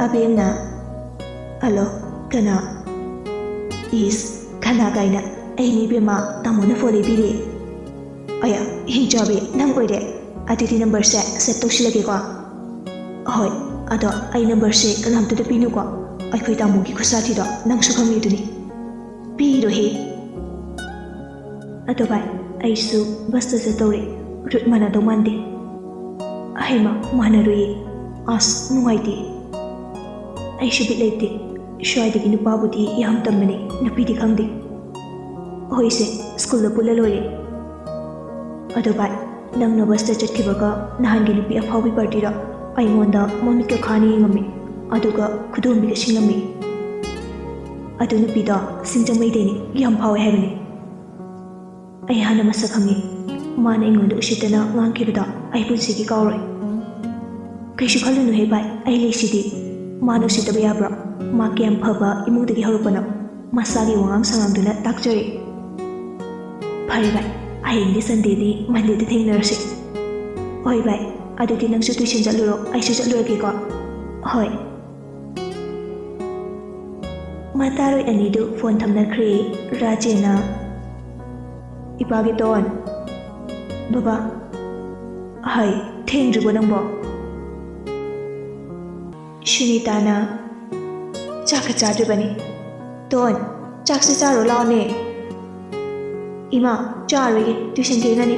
ꯑꯕꯦꯝꯅ ꯍꯜꯂꯣ ꯀꯅꯥ? ꯏꯁ ꯀꯅꯥ ꯀꯥꯏꯅ ꯑꯩꯅꯤ ꯏꯕꯦꯝꯃ, ꯇꯥꯃꯣꯅ ꯐꯣꯟ ꯂꯩꯕꯤꯔꯦ꯫ ꯑꯌꯥ ꯍꯤꯡꯆꯥꯕꯤ ꯅꯪ ꯑꯣꯏꯔꯦ, ꯑꯗꯨꯗꯤ ꯅꯝꯕꯔꯁꯦ ꯁꯦꯞ ꯇꯧꯁꯤꯜꯂꯒꯦꯀꯣ꯫ ꯍꯣꯏ ꯑꯗꯣ ꯑꯩ ꯅꯝꯕꯔꯁꯦ ꯀꯅꯥꯝꯇꯗ ꯄꯤꯅꯨꯀꯣ, ꯑꯩꯈꯣꯏ ꯇꯥꯃꯣꯒꯤ ꯈꯨꯠꯁꯥꯊꯤꯗꯣ ꯅꯪꯁꯨ ꯈꯪꯉꯤꯗꯨꯅꯤ꯫ ꯄꯤꯔꯣꯍꯦ꯫ ꯑꯗꯣ ꯚꯥꯏ ꯑꯩꯁꯨ ꯕꯁꯇ ꯆꯠꯇꯧꯔꯦ, ꯔꯨꯠ ꯃꯥꯟꯅꯗꯧ ꯃꯥꯟꯗꯦ꯫ ꯍꯩꯃ ꯃꯥꯟꯅꯔꯣꯏꯌꯦ, ꯑꯁ ꯅꯨꯡꯉꯥꯏꯇꯦ꯫ ꯑꯩꯁꯨ ꯕꯤꯠ ꯂꯩꯇꯦ, ꯁ꯭ꯋꯥꯏꯗꯒꯤ ꯅꯨꯄꯥꯕꯨꯗꯤ ꯌꯥꯝ ꯇꯝꯕꯅꯤ, ꯅꯨꯄꯤꯗꯤ ꯈꯪꯗꯦ꯫ ꯍꯣꯏꯁꯦ ꯁ꯭ꯀꯨꯜꯗ ꯄꯨꯜꯂ ꯂꯣꯏꯔꯦ꯫ ꯑꯗꯣ ꯚꯥꯏ ꯅꯪꯅ ꯕꯁꯇ ꯆꯠꯈꯤꯕꯒ ꯅꯍꯥꯟꯒꯤ ꯅꯨꯄꯤ ꯑꯐꯥꯎꯕꯤ ꯄꯥꯔꯇꯤꯗꯣ ꯑꯩꯉꯣꯟꯗ ꯃꯃꯤꯠꯀ ꯈꯥꯅ ꯌꯦꯡꯉꯝꯃꯤ, ꯑꯗꯨꯒ ꯈꯨꯗꯣꯝꯕꯤꯒ ꯁꯤꯡꯂꯝꯃꯤ꯫ ꯑꯗꯨ ꯅꯨꯄꯤꯗꯣ ꯁꯤꯡꯖꯃꯩꯗꯩꯅꯤ, ꯌꯥꯝ ꯐꯥꯎꯋꯦ ꯍꯥꯏꯕꯅꯤ꯫ ꯑꯩ ꯍꯥꯟꯅ ꯃꯁꯛ ꯈꯪꯉꯤ, ꯃꯥꯅ ꯑꯩꯉꯣꯟꯗ ꯎꯁꯤꯠꯇꯅ ꯉꯥꯡꯈꯤꯕꯗꯣ ꯑꯩ ꯄꯨꯟꯁꯤꯒꯤ ꯀꯥꯎꯔꯣꯏ꯫ ꯀꯩꯁꯨ ꯈꯜꯂꯨꯅꯨꯍꯦ ꯚꯥꯏ, ꯑꯩ ꯂꯩꯁꯤꯗꯤ꯫ ꯃꯥꯅ ꯎꯁꯤꯠꯇꯕ ꯌꯥꯕ꯭ꯔꯣ? ꯃꯥ ꯀꯌꯥꯝ ꯐꯕ ꯏꯃꯨꯡꯗꯒꯤ ꯍꯧꯔꯛꯄꯅꯣ, ꯃꯁꯥꯒꯤ ꯋꯥꯉꯥꯡ ꯁꯉꯥꯡꯗꯨꯅ ꯇꯥꯛꯆꯔꯤ꯫ ꯐꯔꯦ ꯚꯥꯏ, ꯍꯌꯦꯡꯗꯤ ꯁꯟꯗꯦꯅꯤ, ꯃꯟꯗꯦꯗ ꯊꯦꯡꯅꯔꯁꯤ꯫ ꯍꯣꯏ ꯚꯥꯏ, ꯑꯗꯨꯗꯤ ꯅꯪꯁꯨ ꯇꯨꯏꯁꯟ ꯆꯠꯂꯨꯔꯣ, ꯑꯩꯁꯨ ꯆꯠꯂꯨꯔꯒꯦꯀꯣ꯫ ꯍꯣꯏ꯫ ꯃꯇꯥꯔꯣꯏ ꯑꯅꯤꯗꯨ ꯐꯣꯟ ꯊꯝꯅꯈ꯭ꯔꯦ꯫ ꯔꯥꯖꯦꯅ ꯏꯄꯥꯒꯤ ꯇꯣꯟ꯫ ꯕꯕꯥ ꯍꯥꯏ ꯊꯦꯡꯗ꯭ꯔꯤꯕꯣ ꯅꯪꯕꯣ? ꯁꯨꯅꯤꯇꯥꯅ ꯆꯥꯛꯀ ꯆꯥꯗ꯭ꯔꯤꯕꯅꯤ꯫ ꯇꯣꯟ ꯆꯥꯛꯁꯦ ꯆꯥꯔꯣ ꯂꯥꯛꯑꯣꯅꯦ꯫ ꯏꯃꯥ ꯆꯥꯔꯣꯏꯒꯦ, ꯇꯨꯏꯁꯟ ꯊꯦꯡꯉꯅꯤ꯫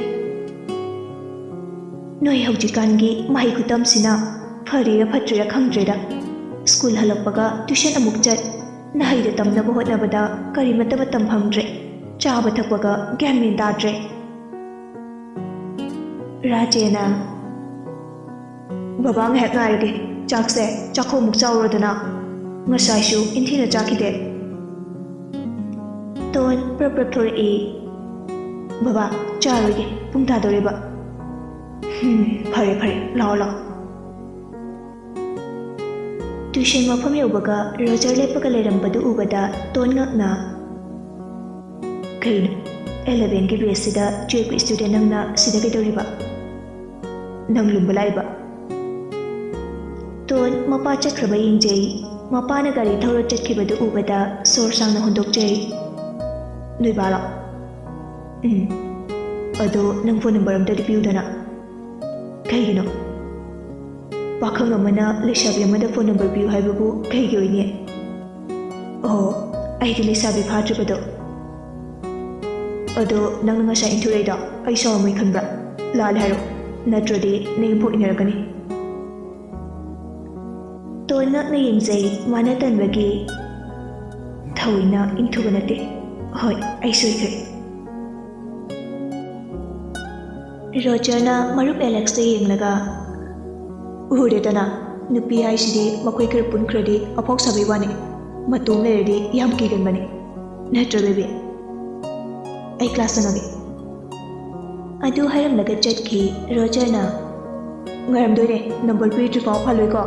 ꯅꯣꯏ ꯍꯧꯖꯤꯛꯀꯥꯟꯒꯤ ꯃꯍꯩ ꯈꯨꯇꯝꯁꯤꯅ ꯐꯔꯤꯔꯥ ꯐꯠꯇ꯭ꯔꯤꯔꯥ ꯈꯪꯗ꯭ꯔꯦꯗ꯫ ꯁ꯭ꯀꯨꯜ ꯍꯜꯂꯛꯄꯒ ꯇꯨꯏꯁꯟ ꯑꯃꯨꯛ ꯆꯠ, ꯅꯍꯩꯗ ꯇꯝꯅꯕ ꯍꯣꯠꯅꯕꯗ ꯀꯔꯤꯃꯠꯇ ꯃꯇꯝ ꯐꯪꯗ꯭ꯔꯦ, ꯆꯥꯕ ꯊꯛꯄꯒ ꯒ꯭ꯌꯥꯟ ꯃꯦꯟ ꯇꯥꯗ꯭ꯔꯦ꯫ ꯔꯥꯖꯦꯅ ꯕꯕꯥ ꯉꯥꯏꯍꯥꯛ ꯉꯥꯏꯔꯒꯦ, ꯆꯥꯛꯁꯦ ꯆꯥꯛꯈꯣꯃꯨꯛ ꯆꯥꯎꯔꯣꯗꯅ, ꯉꯁꯥꯏꯁꯨ ꯏꯟꯊꯤꯅ ꯆꯥꯈꯤꯗꯦ꯫ ꯇꯣꯟ ꯄ꯭ꯔꯞ ꯄ꯭ꯔꯞ ꯊꯣꯔꯛꯏ꯫ ꯕꯕꯥ ꯆꯥꯔꯣꯏꯒꯦ, ꯄꯨꯡ ꯇꯥꯗꯧꯔꯦꯕ꯫ ꯐꯔꯦ ꯐꯔꯦ ꯂꯥꯛꯑꯣ ꯂꯥꯛꯑꯣ꯫ ꯇ꯭ꯌꯨꯁꯟ ꯃꯐꯝ ꯌꯧꯕꯒ ꯔꯣꯖꯔ ꯂꯦꯞꯄꯒ ꯂꯩꯔꯝꯕꯗꯨ ꯎꯕꯗ ꯇꯣꯟ ꯉꯛꯅ ꯀꯩꯅꯣ 11ꯒꯤ ꯕꯦꯁꯁꯤꯗ 12ꯒꯤ ꯁ꯭ꯇꯨꯗꯦꯟ ꯅꯪꯅ ꯁꯤꯗ ꯀꯩꯗꯧꯔꯤꯕ? ꯅꯪ ꯂꯨꯝꯕ ꯂꯥꯛꯏꯕ? ꯇꯣꯟ ꯃꯄꯥ ꯆꯠꯈ꯭ꯔꯕ ꯌꯦꯡꯖꯩ꯫ ꯃꯄꯥꯅ ꯒꯥꯔꯤ ꯊꯧꯔ ꯆꯠꯈꯤꯕꯗꯨ ꯎꯕꯗ ꯁꯣꯔ ꯁꯥꯡꯅ ꯍꯣꯟꯗꯣꯛꯆꯩ꯫ ꯅꯣꯏ ꯕꯥꯔꯣ? ꯑꯗꯣ ꯅꯪ ꯐꯣꯟ ꯅꯝꯕꯔ ꯑꯝꯇꯗꯤ ꯄꯤꯌꯨꯗꯅ꯫ ꯀꯩꯒꯤꯅꯣ? ꯄꯥꯈꯪ ꯑꯃꯅ ꯂꯩꯁꯥꯕꯤ ꯑꯃꯗ ꯐꯣꯟ ꯅꯝꯕꯔ ꯄꯤꯌꯨ ꯍꯥꯏꯕꯕꯨ ꯀꯩꯒꯤ ꯑꯣꯏꯅꯤ? ꯑꯣ ꯑꯩꯗꯤ ꯂꯩꯁꯥꯕꯤ ꯐꯥꯗ꯭ꯔꯤꯕꯗꯣ꯫ ꯑꯗꯣ ꯅꯪꯅ ꯉꯁꯥꯏ ꯏꯟꯊꯨꯔꯩꯗꯣ ꯑꯩ ꯁꯥꯎꯔꯝꯃꯣꯏ ꯈꯟꯕ꯭ꯔꯥ? ꯂꯥꯜꯂꯦ ꯍꯥꯏꯔꯣ, ꯅꯠꯇ꯭ꯔꯗꯤ ꯅꯌꯨꯝꯐꯥꯎ ꯏꯟꯅꯔꯛꯀꯅꯤ꯫ ꯇꯣꯟ ꯉꯛꯅ ꯌꯦꯡꯖꯩ, ꯃꯥꯅ ꯇꯟꯕꯒꯤ꯫ ꯊꯑꯣꯏꯅ ꯏꯟꯊꯨꯕ ꯅꯠꯇꯦ, ꯍꯣꯏ ꯑꯩ ꯁꯣꯏꯈ꯭ꯔꯦ꯫ ꯔꯣꯖꯔꯅ ꯃꯔꯨꯞ ꯑꯦꯂꯦꯛꯁꯇ ꯌꯦꯡꯂꯒ ꯎꯔꯦꯗꯅ, ꯅꯨꯄꯤ ꯍꯥꯏꯁꯤꯗꯤ ꯃꯈꯣꯏ ꯈꯔ ꯄꯨꯟꯈ꯭ꯔꯗꯤ ꯑꯐꯥꯎ ꯁꯥꯕꯩ ꯋꯥꯅꯤ, ꯃꯇꯣꯝ ꯂꯩꯔꯗꯤ ꯌꯥꯝ ꯀꯤꯒꯟꯕꯅꯤ, ꯅꯠꯇ꯭ꯔ ꯕꯦꯕꯤ? ꯑꯩ ꯀ꯭ꯂꯥꯁ ꯆꯪꯉꯒꯦ꯫ ꯑꯗꯨ ꯍꯥꯏꯔꯝꯂꯒ ꯆꯠꯈꯤ꯫ ꯔꯣꯖꯔꯅ ꯉꯥꯏꯔꯝꯗꯣꯏꯅꯦ, ꯅꯝꯕꯔ ꯄꯤꯗ꯭ꯔꯤꯐꯥꯎ ꯍꯜꯂꯣꯏꯀꯣ꯫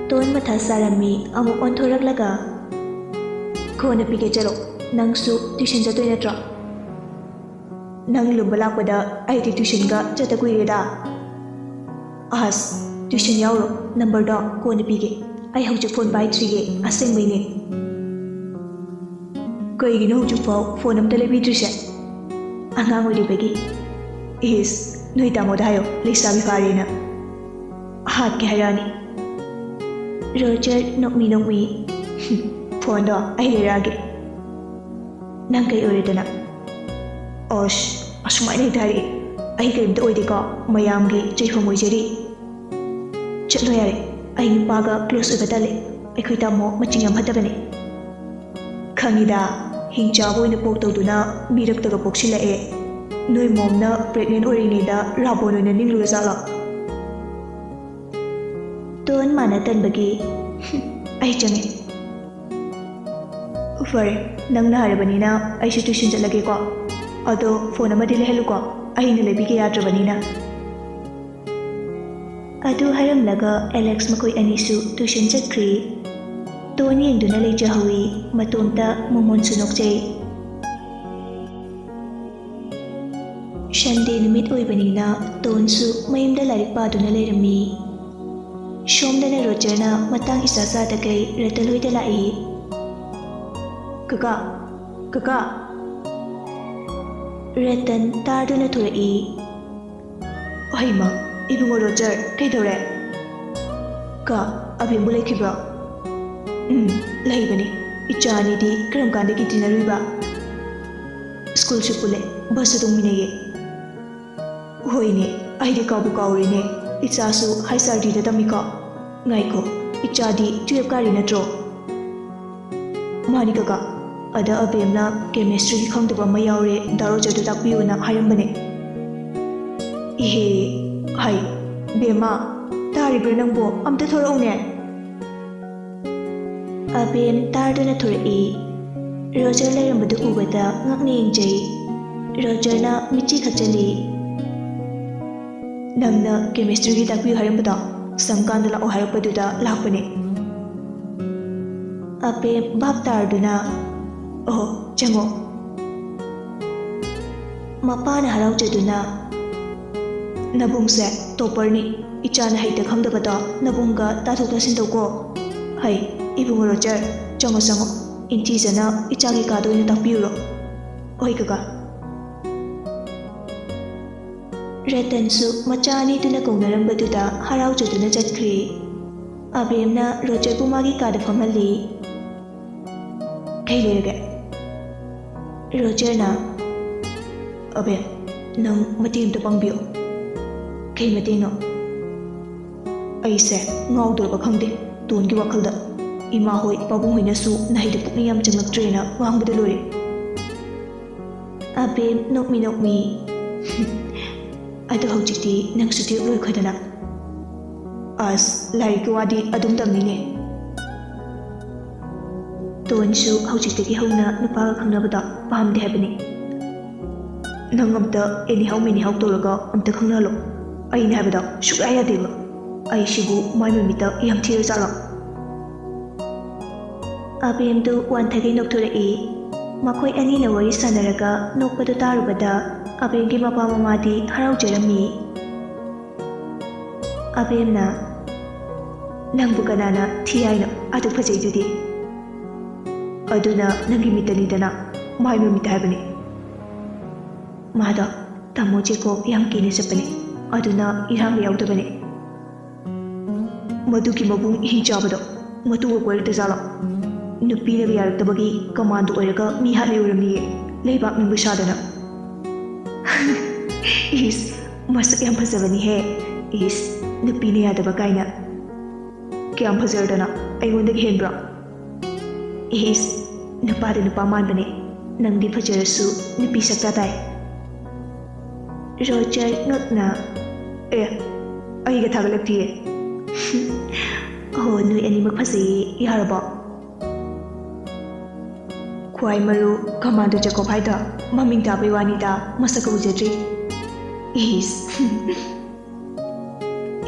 ꯇꯣꯟ ꯃꯊꯥ ꯁꯥꯔꯝꯃꯤ꯫ ꯑꯃꯨꯛ ꯑꯣꯟꯊꯣꯔꯛꯂꯒ ꯀꯣꯟꯅ ꯄꯤꯒꯦ ꯆꯠꯂꯣ, ꯅꯪꯁꯨ ꯇ꯭ꯌꯨꯁꯟ ꯆꯠꯇꯣꯏ ꯅꯠꯇ꯭ꯔꯣ? ꯅꯪ ꯂꯨꯝꯕ ꯂꯥꯛꯄꯗ ꯑꯩꯗꯤ ꯇ꯭ꯌꯨꯁꯟꯒ ꯆꯠꯇ ꯀꯨꯏꯔꯦꯗ꯫ ꯑꯁ ꯇ꯭ꯌꯨꯁꯟ ꯌꯥꯎꯔꯣ, ꯅꯝꯕꯔꯗꯣ ꯀꯣꯟꯅ ꯄꯤꯒꯦ, ꯑꯩ ꯍꯧꯖꯤꯛ ꯐꯣꯟ ꯄꯥꯏꯗ꯭ꯔꯤꯌꯦ, ꯑꯁꯦꯡꯕꯩꯅꯦ꯫ ꯀꯩꯒꯤꯅꯣ ꯍꯧꯖꯤꯛꯐꯥꯎ ꯐꯣꯟ ꯑꯝꯇ ꯂꯩꯕꯤꯗ꯭ꯔꯤꯁꯦ? ꯑꯉꯥꯡ ꯑꯣꯏꯔꯤꯕꯒꯤ꯫ ꯏꯁ ꯅꯣꯏ ꯇꯥꯃꯣꯗ ꯍꯥꯏꯌꯣ ꯂꯩꯁꯥꯕꯤ ꯐꯥꯔꯦꯅ, ꯍꯥꯠꯀꯦ ꯍꯥꯏꯔꯛꯑꯅꯤ꯫ ꯔꯣꯖꯔ ꯅꯣꯛꯃꯤ ꯅꯣꯛꯃꯤ ꯐꯣꯟꯗꯣ ꯑꯩ ꯂꯩꯔꯛꯑꯒꯦ꯫ ꯅꯪ ꯀꯩ ꯑꯣꯏꯔꯦꯗꯅ? ꯑꯁ ꯑꯁꯨꯃꯥꯏꯅ ꯍꯦꯛꯇ ꯍꯥꯏꯔꯛꯑꯦ, ꯑꯩ ꯀꯔꯤꯝꯇ ꯑꯣꯏꯗꯦꯀꯣ, ꯃꯌꯥꯝꯒꯤ ꯆꯩꯐꯝ ꯑꯣꯏꯖꯔꯤ꯫ ꯆꯠꯂꯣ ꯌꯥꯔꯦ, ꯑꯩ ꯅꯨꯄꯥꯒ ꯀ꯭ꯂꯣꯁ ꯑꯣꯏꯕ ꯇꯜꯂꯦ, ꯑꯩꯈꯣꯏ ꯇꯥꯃꯣ ꯃꯆꯤꯡ ꯌꯥꯝ ꯐꯠꯇꯕꯅꯦ꯫ ꯈꯪꯉꯤꯗ, ꯍꯤꯡꯆꯥꯕ ꯑꯣꯏꯅ ꯄꯣꯛꯇꯧꯗꯨꯅ ꯃꯤꯔꯛꯇꯒ ꯄꯣꯛꯁꯤꯜꯂꯛꯑꯦ, ꯅꯣꯏ ꯃꯣꯝꯅ ꯄ꯭ꯔꯦꯒꯅꯦꯟ ꯑꯣꯏꯔꯤꯉꯩꯗ ꯔꯥꯕꯣꯟ ꯑꯣꯏꯅ ꯅꯤꯡꯂꯨꯔ ꯖꯥꯠꯂꯣ? ꯇꯣꯟ ꯃꯥꯅ ꯇꯟꯕꯒꯤ ꯑꯩ ꯆꯪꯉꯦ꯫ ꯐꯔꯦ ꯅꯪꯅ ꯍꯥꯏꯔꯕꯅꯤꯅ ꯑꯩꯁꯨ ꯇ꯭ꯌꯨꯁꯟ ꯆꯠꯂꯒꯦꯀꯣ, ꯑꯗꯣ ꯐꯣꯟ ꯑꯃꯗꯤ ꯂꯩꯍꯜꯂꯨꯀꯣ, ꯑꯩꯅ ꯂꯩꯕꯤꯒꯦ ꯌꯥꯗ꯭ꯔꯕꯅꯤꯅ꯫ ꯑꯗꯨ ꯍꯥꯏꯔꯝꯂꯒ ꯑꯦꯂꯦꯛꯁ ꯃꯈꯣꯏ ꯑꯅꯤꯁꯨ ꯇ꯭ꯌꯨꯁꯟ ꯆꯠꯈ꯭ꯔꯤ꯫ ꯇꯣꯟ ꯌꯦꯡꯗꯨꯅ ꯂꯩꯖꯍꯧꯏ, ꯃꯇꯣꯝꯇ ꯃꯣꯃꯣꯟꯁꯨ ꯅꯣꯛꯆꯩ꯫ ꯁꯟꯗꯦ ꯅꯨꯃꯤꯠ ꯑꯣꯏꯕꯅꯤꯅ ꯇꯣꯟꯁꯨ ꯃꯌꯨꯝꯗ ꯂꯥꯏꯔꯤꯛ ꯄꯥꯗꯨꯅ ꯂꯩꯔꯝꯃꯤ꯫ ꯁꯣꯝꯗꯅ ꯔꯣꯖꯔꯅ ꯃꯇꯥꯡ ꯏꯆꯥ ꯆꯥꯗꯈꯩ ꯔꯇꯟ ꯍꯣꯏꯗ ꯂꯥꯛꯏ꯫ "ꯀꯀꯥ, ꯀꯀꯥ!" ꯔꯇꯟ ꯇꯥꯔꯗꯨꯅ ꯊꯣꯔꯛꯏ꯫ "ꯑꯍꯩꯃ, ꯏꯕꯨꯡꯉꯣ ꯔꯣꯖꯔ, ꯀꯩꯗꯧꯔꯦ? ꯀꯥ, ꯑꯕꯦꯝꯕꯨ ꯂꯩꯈꯤꯕ꯭ꯔꯣ?" "ꯂꯩꯕꯅꯤ꯫ ꯏꯆꯥ ꯑꯅꯤꯗꯤ ꯀꯔꯝ ꯀꯥꯟꯗꯒꯤ ꯇꯤꯟꯅꯔꯨꯏꯕ?" "ꯁ꯭ꯀꯨꯜꯁꯨ ꯄꯨꯜꯂꯦ, ꯕꯁꯁꯨ ꯇꯣꯡꯃꯤꯟꯅꯩꯌꯦ." "ꯍꯣꯏꯅꯦ, ꯑꯩꯗꯤ ꯀꯥꯎꯕꯨ ꯀꯥꯎꯔꯦꯅꯦ, ꯏꯆꯥꯁꯨ ꯍꯥꯏꯁꯥꯔꯗꯤꯗ ꯇꯝꯃꯤꯀꯣ? ꯉꯥꯏꯈꯣ, ꯏꯆꯥꯗꯤ 12 ꯀꯥꯔꯤ ꯅꯠꯇ꯭ꯔꯣ?" "ꯃꯥꯅꯤ ꯀꯀꯥ, ꯑꯗ ꯑꯕꯦꯝꯅ ꯀꯦꯃꯦꯁꯇ꯭ꯔꯤꯒꯤ ꯈꯪꯗꯕ ꯑꯃ ꯌꯥꯎꯔꯦ, ꯗꯥ ꯔꯣꯖꯔꯗ ꯇꯥꯛꯄꯤꯌꯨꯅ ꯍꯥꯏꯔꯝꯕꯅꯦ." "ꯏꯍꯦ, ꯍꯥꯏ, ꯕꯦꯝꯃ, ꯇꯥꯔꯤꯕ꯭ꯔꯥ ꯅꯪꯕꯣ? ꯑꯝꯇ ꯊꯣꯔꯛꯎꯅꯦ." ꯑꯕꯦꯝ ꯇꯥꯔꯗꯨꯅ ꯊꯣꯔꯛꯏ꯫ ꯔꯣꯖꯔ ꯂꯩꯔꯝꯕꯗꯨ ꯎꯕꯗ ꯉꯛꯅ ꯌꯦꯡꯖꯩ꯫ ꯔꯣꯖꯔꯅ ꯃꯤꯠꯆꯤ ꯈꯠꯆꯜꯂꯤ꯫ "ꯅꯪꯅ ꯀꯦꯃꯦꯁꯇ꯭ꯔꯤꯒꯤ ꯇꯥꯛꯄꯤꯌꯨ ꯍꯥꯏꯔꯝꯕꯗꯣ, ꯁꯪꯀꯥꯟꯗ ꯂꯥꯛꯑꯣ ꯍꯥꯏꯔꯛꯄꯗꯨꯗ ꯂꯥꯛꯄꯅꯦ." ꯑꯕꯦꯝ ꯚꯥꯞ ꯇꯥꯔꯗꯨꯅ, "ꯑꯣꯍꯣ, ꯆꯪꯉꯣ." ꯃꯄꯥꯅ ꯍꯔꯥꯎꯖꯗꯨꯅ, "ꯅꯕꯨꯡꯁꯦ ꯇꯣꯞꯄꯔꯅꯤ, ꯏꯆꯥꯅ ꯍꯩꯇ ꯈꯪꯗꯕꯗꯣ ꯅꯕꯨꯡꯒ ꯇꯥꯊꯣꯛ ꯇꯥꯁꯤꯟ ꯇꯧꯀꯣ꯫ ꯍꯩ, ꯏꯕꯨꯡꯉꯣ ꯔꯣꯖꯔ, ꯆꯪꯉꯣ ꯆꯪꯉꯣ, ꯏꯟꯊꯤꯖꯅ ꯏꯆꯥꯒꯤ ꯀꯥꯗ ꯑꯣꯏꯅ ꯇꯥꯛꯄꯤꯌꯨꯔꯣ." "ꯍꯣꯏ ꯀꯀꯥ." ꯔꯇꯟꯁꯨ ꯃꯆꯥ ꯑꯅꯤꯗꯨꯅ ꯀꯧꯅꯔꯝꯕꯗꯨꯗ ꯍꯔꯥꯎꯖꯗꯨꯅ ꯆꯠꯈ꯭ꯔꯤ꯫ ꯑꯕꯦꯝꯅ ꯔꯣꯖꯔꯕꯨ ꯃꯥꯒꯤ ꯀꯥꯗ ꯐꯝꯍꯜꯂꯤ꯫ "ꯀꯩ ꯂꯩꯔꯒꯦ?" ꯔꯣꯖꯔꯅ, "ꯑꯕꯦꯝ, ꯅꯪ ꯃꯇꯦꯡ ꯑꯃꯇ ꯄꯥꯡꯕꯤꯌꯣ." "ꯀꯩ ꯃꯇꯦꯡꯅꯣ?" "ꯑꯩꯁꯦ ꯉꯥꯎꯗꯣꯔꯕ ꯈꯪꯗꯦ ꯇꯣꯟꯒꯤ ꯋꯥꯈꯜꯗ. ꯏꯃꯥ ꯍꯣꯏ ꯄꯥꯕꯨꯡ ꯍꯣꯏꯅꯁꯨ ꯅꯍꯩꯗ ꯄꯨꯛꯅꯤꯡ ꯌꯥꯝ ꯆꯪꯂꯛꯇ꯭ꯔꯦꯅ ꯉꯥꯡꯕꯗ ꯂꯣꯏꯔꯦ." ꯑꯕꯦꯝ ꯅꯣꯛꯃꯤ ꯅꯣꯛꯃꯤ, "ꯑꯗꯣ ꯍꯧꯖꯤꯛꯇꯤ ꯅꯪꯁꯨ 12 ꯂꯣꯏꯈꯣꯗꯅ." "ꯑꯁ, ꯂꯥꯏꯔꯤꯛꯀꯤ ꯋꯥꯗꯤ ꯑꯗꯨꯝ ꯇꯝꯅꯤꯡꯉꯦ." "ꯇꯣꯟꯁꯨ ꯍꯧꯖꯤꯛꯇꯒꯤ ꯍꯧꯅ ꯅꯨꯄꯥꯒ ꯈꯪꯅꯕꯗꯣ ꯄꯥꯝꯗꯦ ꯍꯥꯏꯕꯅꯤ." "ꯅꯪ ꯑꯝꯇ ꯑꯦꯅꯤꯍꯥꯎ ꯃꯦꯅꯤꯍꯥꯎ ꯇꯧꯔꯒ ꯑꯝꯇ ꯈꯪꯅꯍꯜꯂꯣ. ꯑꯩꯅ ꯍꯥꯏꯕꯗꯣ ꯁꯨꯛꯌꯥ ꯌꯥꯗꯦꯕ. ꯑꯩꯁꯤꯕꯨ ꯃꯥꯏ ꯃꯃꯤꯠꯇ ꯌꯥꯝ ꯊꯤꯔꯖꯥꯠꯂꯣ?" ꯑꯕꯦꯝꯗꯨ ꯋꯥꯟꯊꯒꯩ ꯅꯣꯛꯊꯣꯔꯛꯏ꯫ ꯃꯈꯣꯏ ꯑꯅꯤꯅ ꯋꯥꯔꯤ ꯁꯥꯟꯅꯔꯒ ꯅꯣꯛꯄꯗꯨ ꯇꯥꯔꯨꯕꯗ ꯑꯕꯦꯝꯒꯤ ꯃꯄꯥ ꯃꯃꯥꯗꯤ ꯍꯔꯥꯎꯖꯔꯝꯃꯤ꯫ ꯑꯕꯦꯝꯅ, "ꯅꯪꯕꯨ ꯀꯅꯥꯅ ꯊꯤ ꯍꯥꯏꯅꯣ? ꯑꯗꯨ ꯐꯖꯩꯗꯨꯗꯤ." "ꯑꯗꯨꯅ ꯅꯪꯒꯤ ꯃꯤꯠꯇꯅꯤꯗꯅ, ꯃꯥꯏ ꯃꯃꯤꯠꯇ ꯍꯥꯏꯕꯅꯤ." "ꯃꯥꯗꯣ ꯇꯥꯃꯣ ꯖꯦꯀꯣꯕ ꯌꯥꯝ ꯀꯤꯅ ꯆꯠꯄꯅꯦ, ꯑꯗꯨꯅ ꯏꯔꯥꯡꯒ ꯌꯥꯎꯗꯕꯅꯦ." "ꯃꯗꯨꯒꯤ ꯃꯕꯨꯡ ꯏꯍꯤꯡ ꯆꯥꯕꯗꯣ ꯃꯇꯨꯒ ꯀꯣꯏꯔꯛꯇꯖꯥꯠꯂꯣ? ꯅꯨꯄꯤꯅꯒ ꯌꯥꯔꯛꯇꯕꯒꯤ ꯀꯃꯥꯟꯗꯣ ꯑꯣꯏꯔꯒ ꯃꯤ ꯍꯥꯠꯂꯤ ꯑꯣꯏꯔꯝꯅꯤꯌꯦ, ꯂꯩꯕꯥꯛ ꯅꯤꯡꯕ ꯁꯥꯗꯅ." "ꯏꯁ, ꯃꯁꯛ ꯌꯥꯝ ꯐꯖꯕꯅꯤꯍꯦ. ꯏꯁ, ꯅꯨꯄꯤꯅ ꯌꯥꯗꯕ ꯀꯥꯏꯅ. ꯀꯌꯥꯝ ꯐꯖꯔꯗꯅ, ꯑꯩꯉꯣꯟꯗꯒꯤ ꯍꯦꯟꯕ꯭ꯔꯣ?" "ꯏꯁ, ꯅꯨꯄꯥꯗ ꯅꯨꯄꯥ ꯃꯥꯟꯕꯅꯦ. ꯅꯪꯗꯤ ꯐꯖꯔꯁꯨ ꯅꯨꯄꯤ ꯁꯛꯇꯥ ꯇꯥꯏ." ꯔꯣꯖꯔ ꯉꯛꯅ, "ꯑꯦ, ꯑꯩꯒ ꯊꯥꯒꯠꯂꯛꯇꯤꯌꯦ." "ꯑꯣ, ꯅꯣꯏ ꯑꯅꯤꯃꯛ ꯐꯖꯩꯌꯦ, ꯌꯥꯔꯕꯣ?" "ꯈ꯭ꯋꯥꯏ ꯃꯔꯨ ꯀꯃꯥꯟꯗꯣ ꯖꯦꯀꯣꯕ ꯍꯥꯏꯗꯣ ꯃꯃꯤꯡ ꯇꯥꯕꯩ ꯋꯥꯅꯤꯗ, ꯃꯁꯛꯀ ꯎꯖꯗ꯭ꯔꯤ." "ꯏꯁ."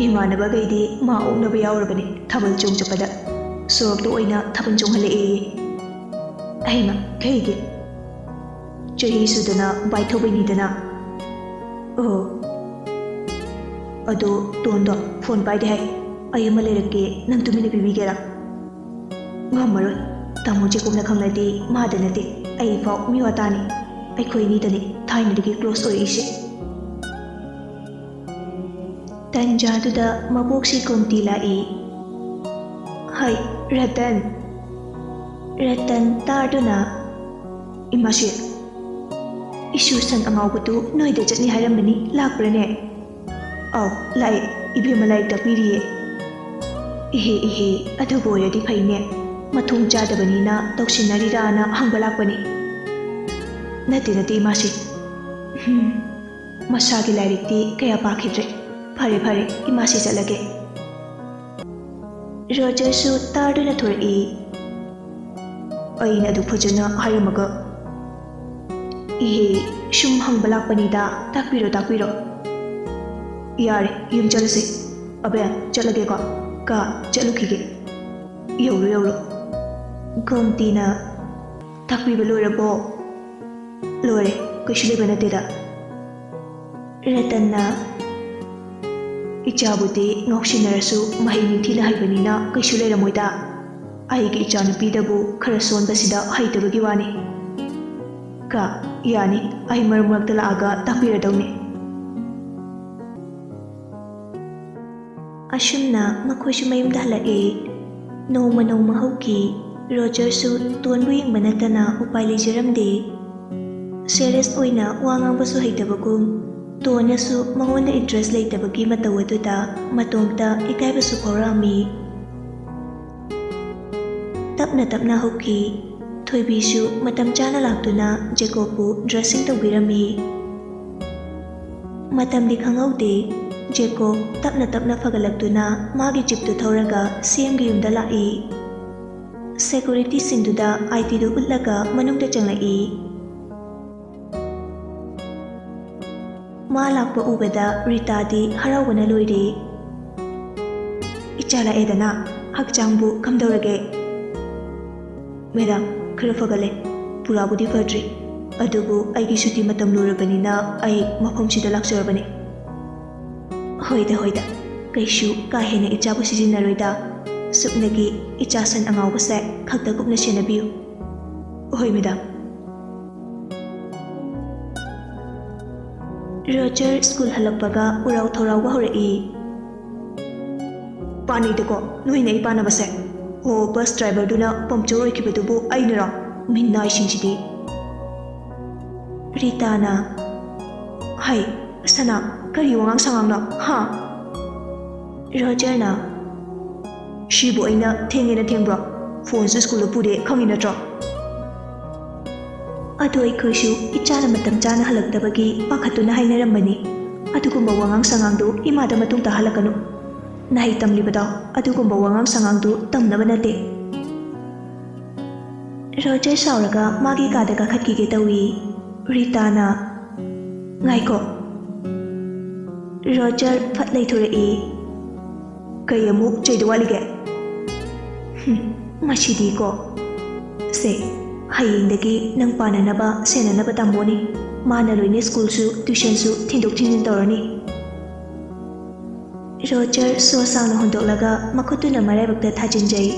"ꯏꯃꯥꯟꯅꯕꯈꯩꯗꯤ ꯃꯥ ꯑꯣꯛꯅꯕ ꯌꯥꯎꯔꯕꯅꯤ ꯊꯥꯕꯜ ꯆꯣꯡ ꯆꯠꯄꯗ. ꯁꯣꯔꯣꯛꯇ ꯑꯣꯏꯅ ꯊꯥꯕꯜ ꯆꯣꯡꯍꯜꯂꯛꯑꯦꯌꯦ." "ꯑꯩꯃ, ꯀꯩꯒꯤ?" "ꯆꯍꯤ ꯁꯨꯗꯅ ꯕꯥꯏꯛ ꯊꯧꯕꯩꯅꯤꯗꯅ." "ꯑꯣ." "ꯑꯗꯣ ꯇꯣꯟꯗꯣ ꯐꯣꯟ ꯄꯥꯏꯗꯦ ꯍꯥꯏ. ꯑꯩ ꯑꯃ ꯂꯩꯔꯛꯀꯦ, ꯅꯪ ꯇꯨꯃꯤꯟꯅ ꯄꯤꯕꯤꯒꯦꯔꯥ?" "ꯉꯝꯃꯔꯣꯏ. ꯇꯥꯃꯣ ꯖꯦꯀꯣꯕꯅ ꯈꯪꯂꯗꯤ ꯃꯥꯗ ꯅꯠꯇꯦ, ꯑꯩꯐꯥꯎ ꯃꯤꯋꯥ ꯇꯥꯅꯤ. ꯑꯩꯈꯣꯏ ꯑꯅꯤꯗꯅꯤ ꯊꯥꯏꯅꯗꯒꯤ ꯀ꯭ꯂꯣꯁ ꯑꯣꯏꯔꯛꯏꯁꯦ." ꯇꯟꯖꯥꯗꯨꯗ ꯃꯕꯣꯛꯁꯤ ꯀꯣꯝꯇꯤ ꯂꯥꯛꯏ꯫ "ꯍꯩ, ꯔꯇꯟ." ꯔꯇꯟ ꯇꯥꯔꯗꯨꯅ, "ꯏꯃꯥꯁꯤ, ꯏꯁꯨ ꯁꯟ ꯑꯉꯥꯎꯕꯗꯨ ꯅꯣꯏꯗ ꯆꯠꯅꯤ ꯍꯥꯏꯔꯝꯕꯅꯤ, ꯂꯥꯛꯄ꯭ꯔꯅꯦ?" "ꯑꯥꯎ, ꯂꯥꯛꯑꯦ. ꯏꯕꯦꯝꯃ ꯂꯥꯏꯔꯤꯛ ꯇꯥꯛꯄꯤꯔꯤꯌꯦ." "ꯏꯍꯦ ꯏꯍꯦ, ꯑꯗꯨꯕꯨ ꯑꯣꯏꯔꯗꯤ ꯐꯩꯅꯦ. ꯃꯊꯣꯡ ꯆꯥꯗꯕꯅꯤꯅ ꯇꯧꯁꯤꯟꯅꯔꯤꯔꯥꯅ ꯍꯪꯕ ꯂꯥꯛꯄꯅꯤ." "ꯅꯠꯇꯦ ꯅꯠꯇꯦ ꯏꯃꯥꯁꯤ." "ꯃꯁꯥꯒꯤ ꯂꯥꯏꯔꯤꯛꯇꯤ ꯀꯌꯥ ꯄꯥꯈꯤꯗ꯭ꯔꯦ. ꯐꯔꯦ ꯐꯔꯦ, ꯏꯃꯥꯁꯤ ꯆꯠꯂꯒꯦ." ꯔꯣꯖꯔꯁꯨ ꯇꯥꯔꯗꯨꯅ ꯊꯣꯔꯛꯏ꯫ "ꯑꯩꯅ ꯑꯗꯨ ꯐꯖꯅ ꯍꯥꯏꯔꯝꯃꯒ." "ꯏꯍꯦ, ꯁꯨꯝ ꯍꯪꯕ ꯂꯥꯛꯄꯅꯤꯗ, ꯇꯥꯛꯄꯤꯔꯣ ꯇꯥꯛꯄꯤꯔꯣ." "ꯌꯥꯔꯦ, ꯌꯨꯝ ꯆꯠꯂꯁꯤ." Abe, chalage ko. Ka, chalukige. Yolo. Gomtina. Takbi balora bo. Lore, kushile banatida. Ratanna. Ichabuti ngokshinarasu mahi ningthina haibanina kushile ramoida. Aigi ichanupidabu khara sonbasida haitabagi wani. Ka, yani, ahi marumarakta laaga takbiradawni. Asumna makhoisu mayumda halake. Noma hauki. Rogersu tuanbu yengba natana upai leijaramde. Serious oina wa ngangbasu haitabagum. Tuanasu mangonda interest leitabagi mataw aduda matomta ikaibasu phawrami. Tapna hauki. Thoibisu matam chana laktuna Jacobu dressing tawbirami. Matam di khangaude. Jacob tapna fagalaktuna magi jiptu thauraga CMgi yumda lai. Security singduda IT du ullaga manungda changlai. Ma lakpa ubada Rita di harawana loire. Ichala edana hakchangbu kamdaurage. Madam, khara fagale purabudi fadri. Adubu aigi shuti matam lurabanina ai mafamsida lakjarabani. Hoida. Kaishu kahena ichabu sijinaroida. Supnagi ichasan angawbase khakta kupna senabiyu. Hoi madam. Roger school halakpaga urau thorauba horai. Pani deko noina ipana base. O bus driver duna puncture oikibadubu ainara minnai singchidi. Rita na. Hai, sana kari wangang sangangna ha. Roger na. Shibu aina thengena thengbra. Phone su school pude khangi natra. Adu aikhoisu ichana matam chana halaktabagi pakhatuna hainaramani. Adugumba wangang sangangdu imada matungta halakanu. Nahi tamlibada adugumba wangang sangangdu tamnaba nate. Roger sauraga magi kadaga khatkige tawi. Rita na. Ngaiko. Roger fatlai thurai. Kayamu chaidawalige. Mashidi ko. Se. Hayingdagi nang pananaba senanaba tamoni. Mana loine school su tuition su thindok thingin tawrani. Roger so sangna hondoklaga makhutuna maraibakta thajinjai.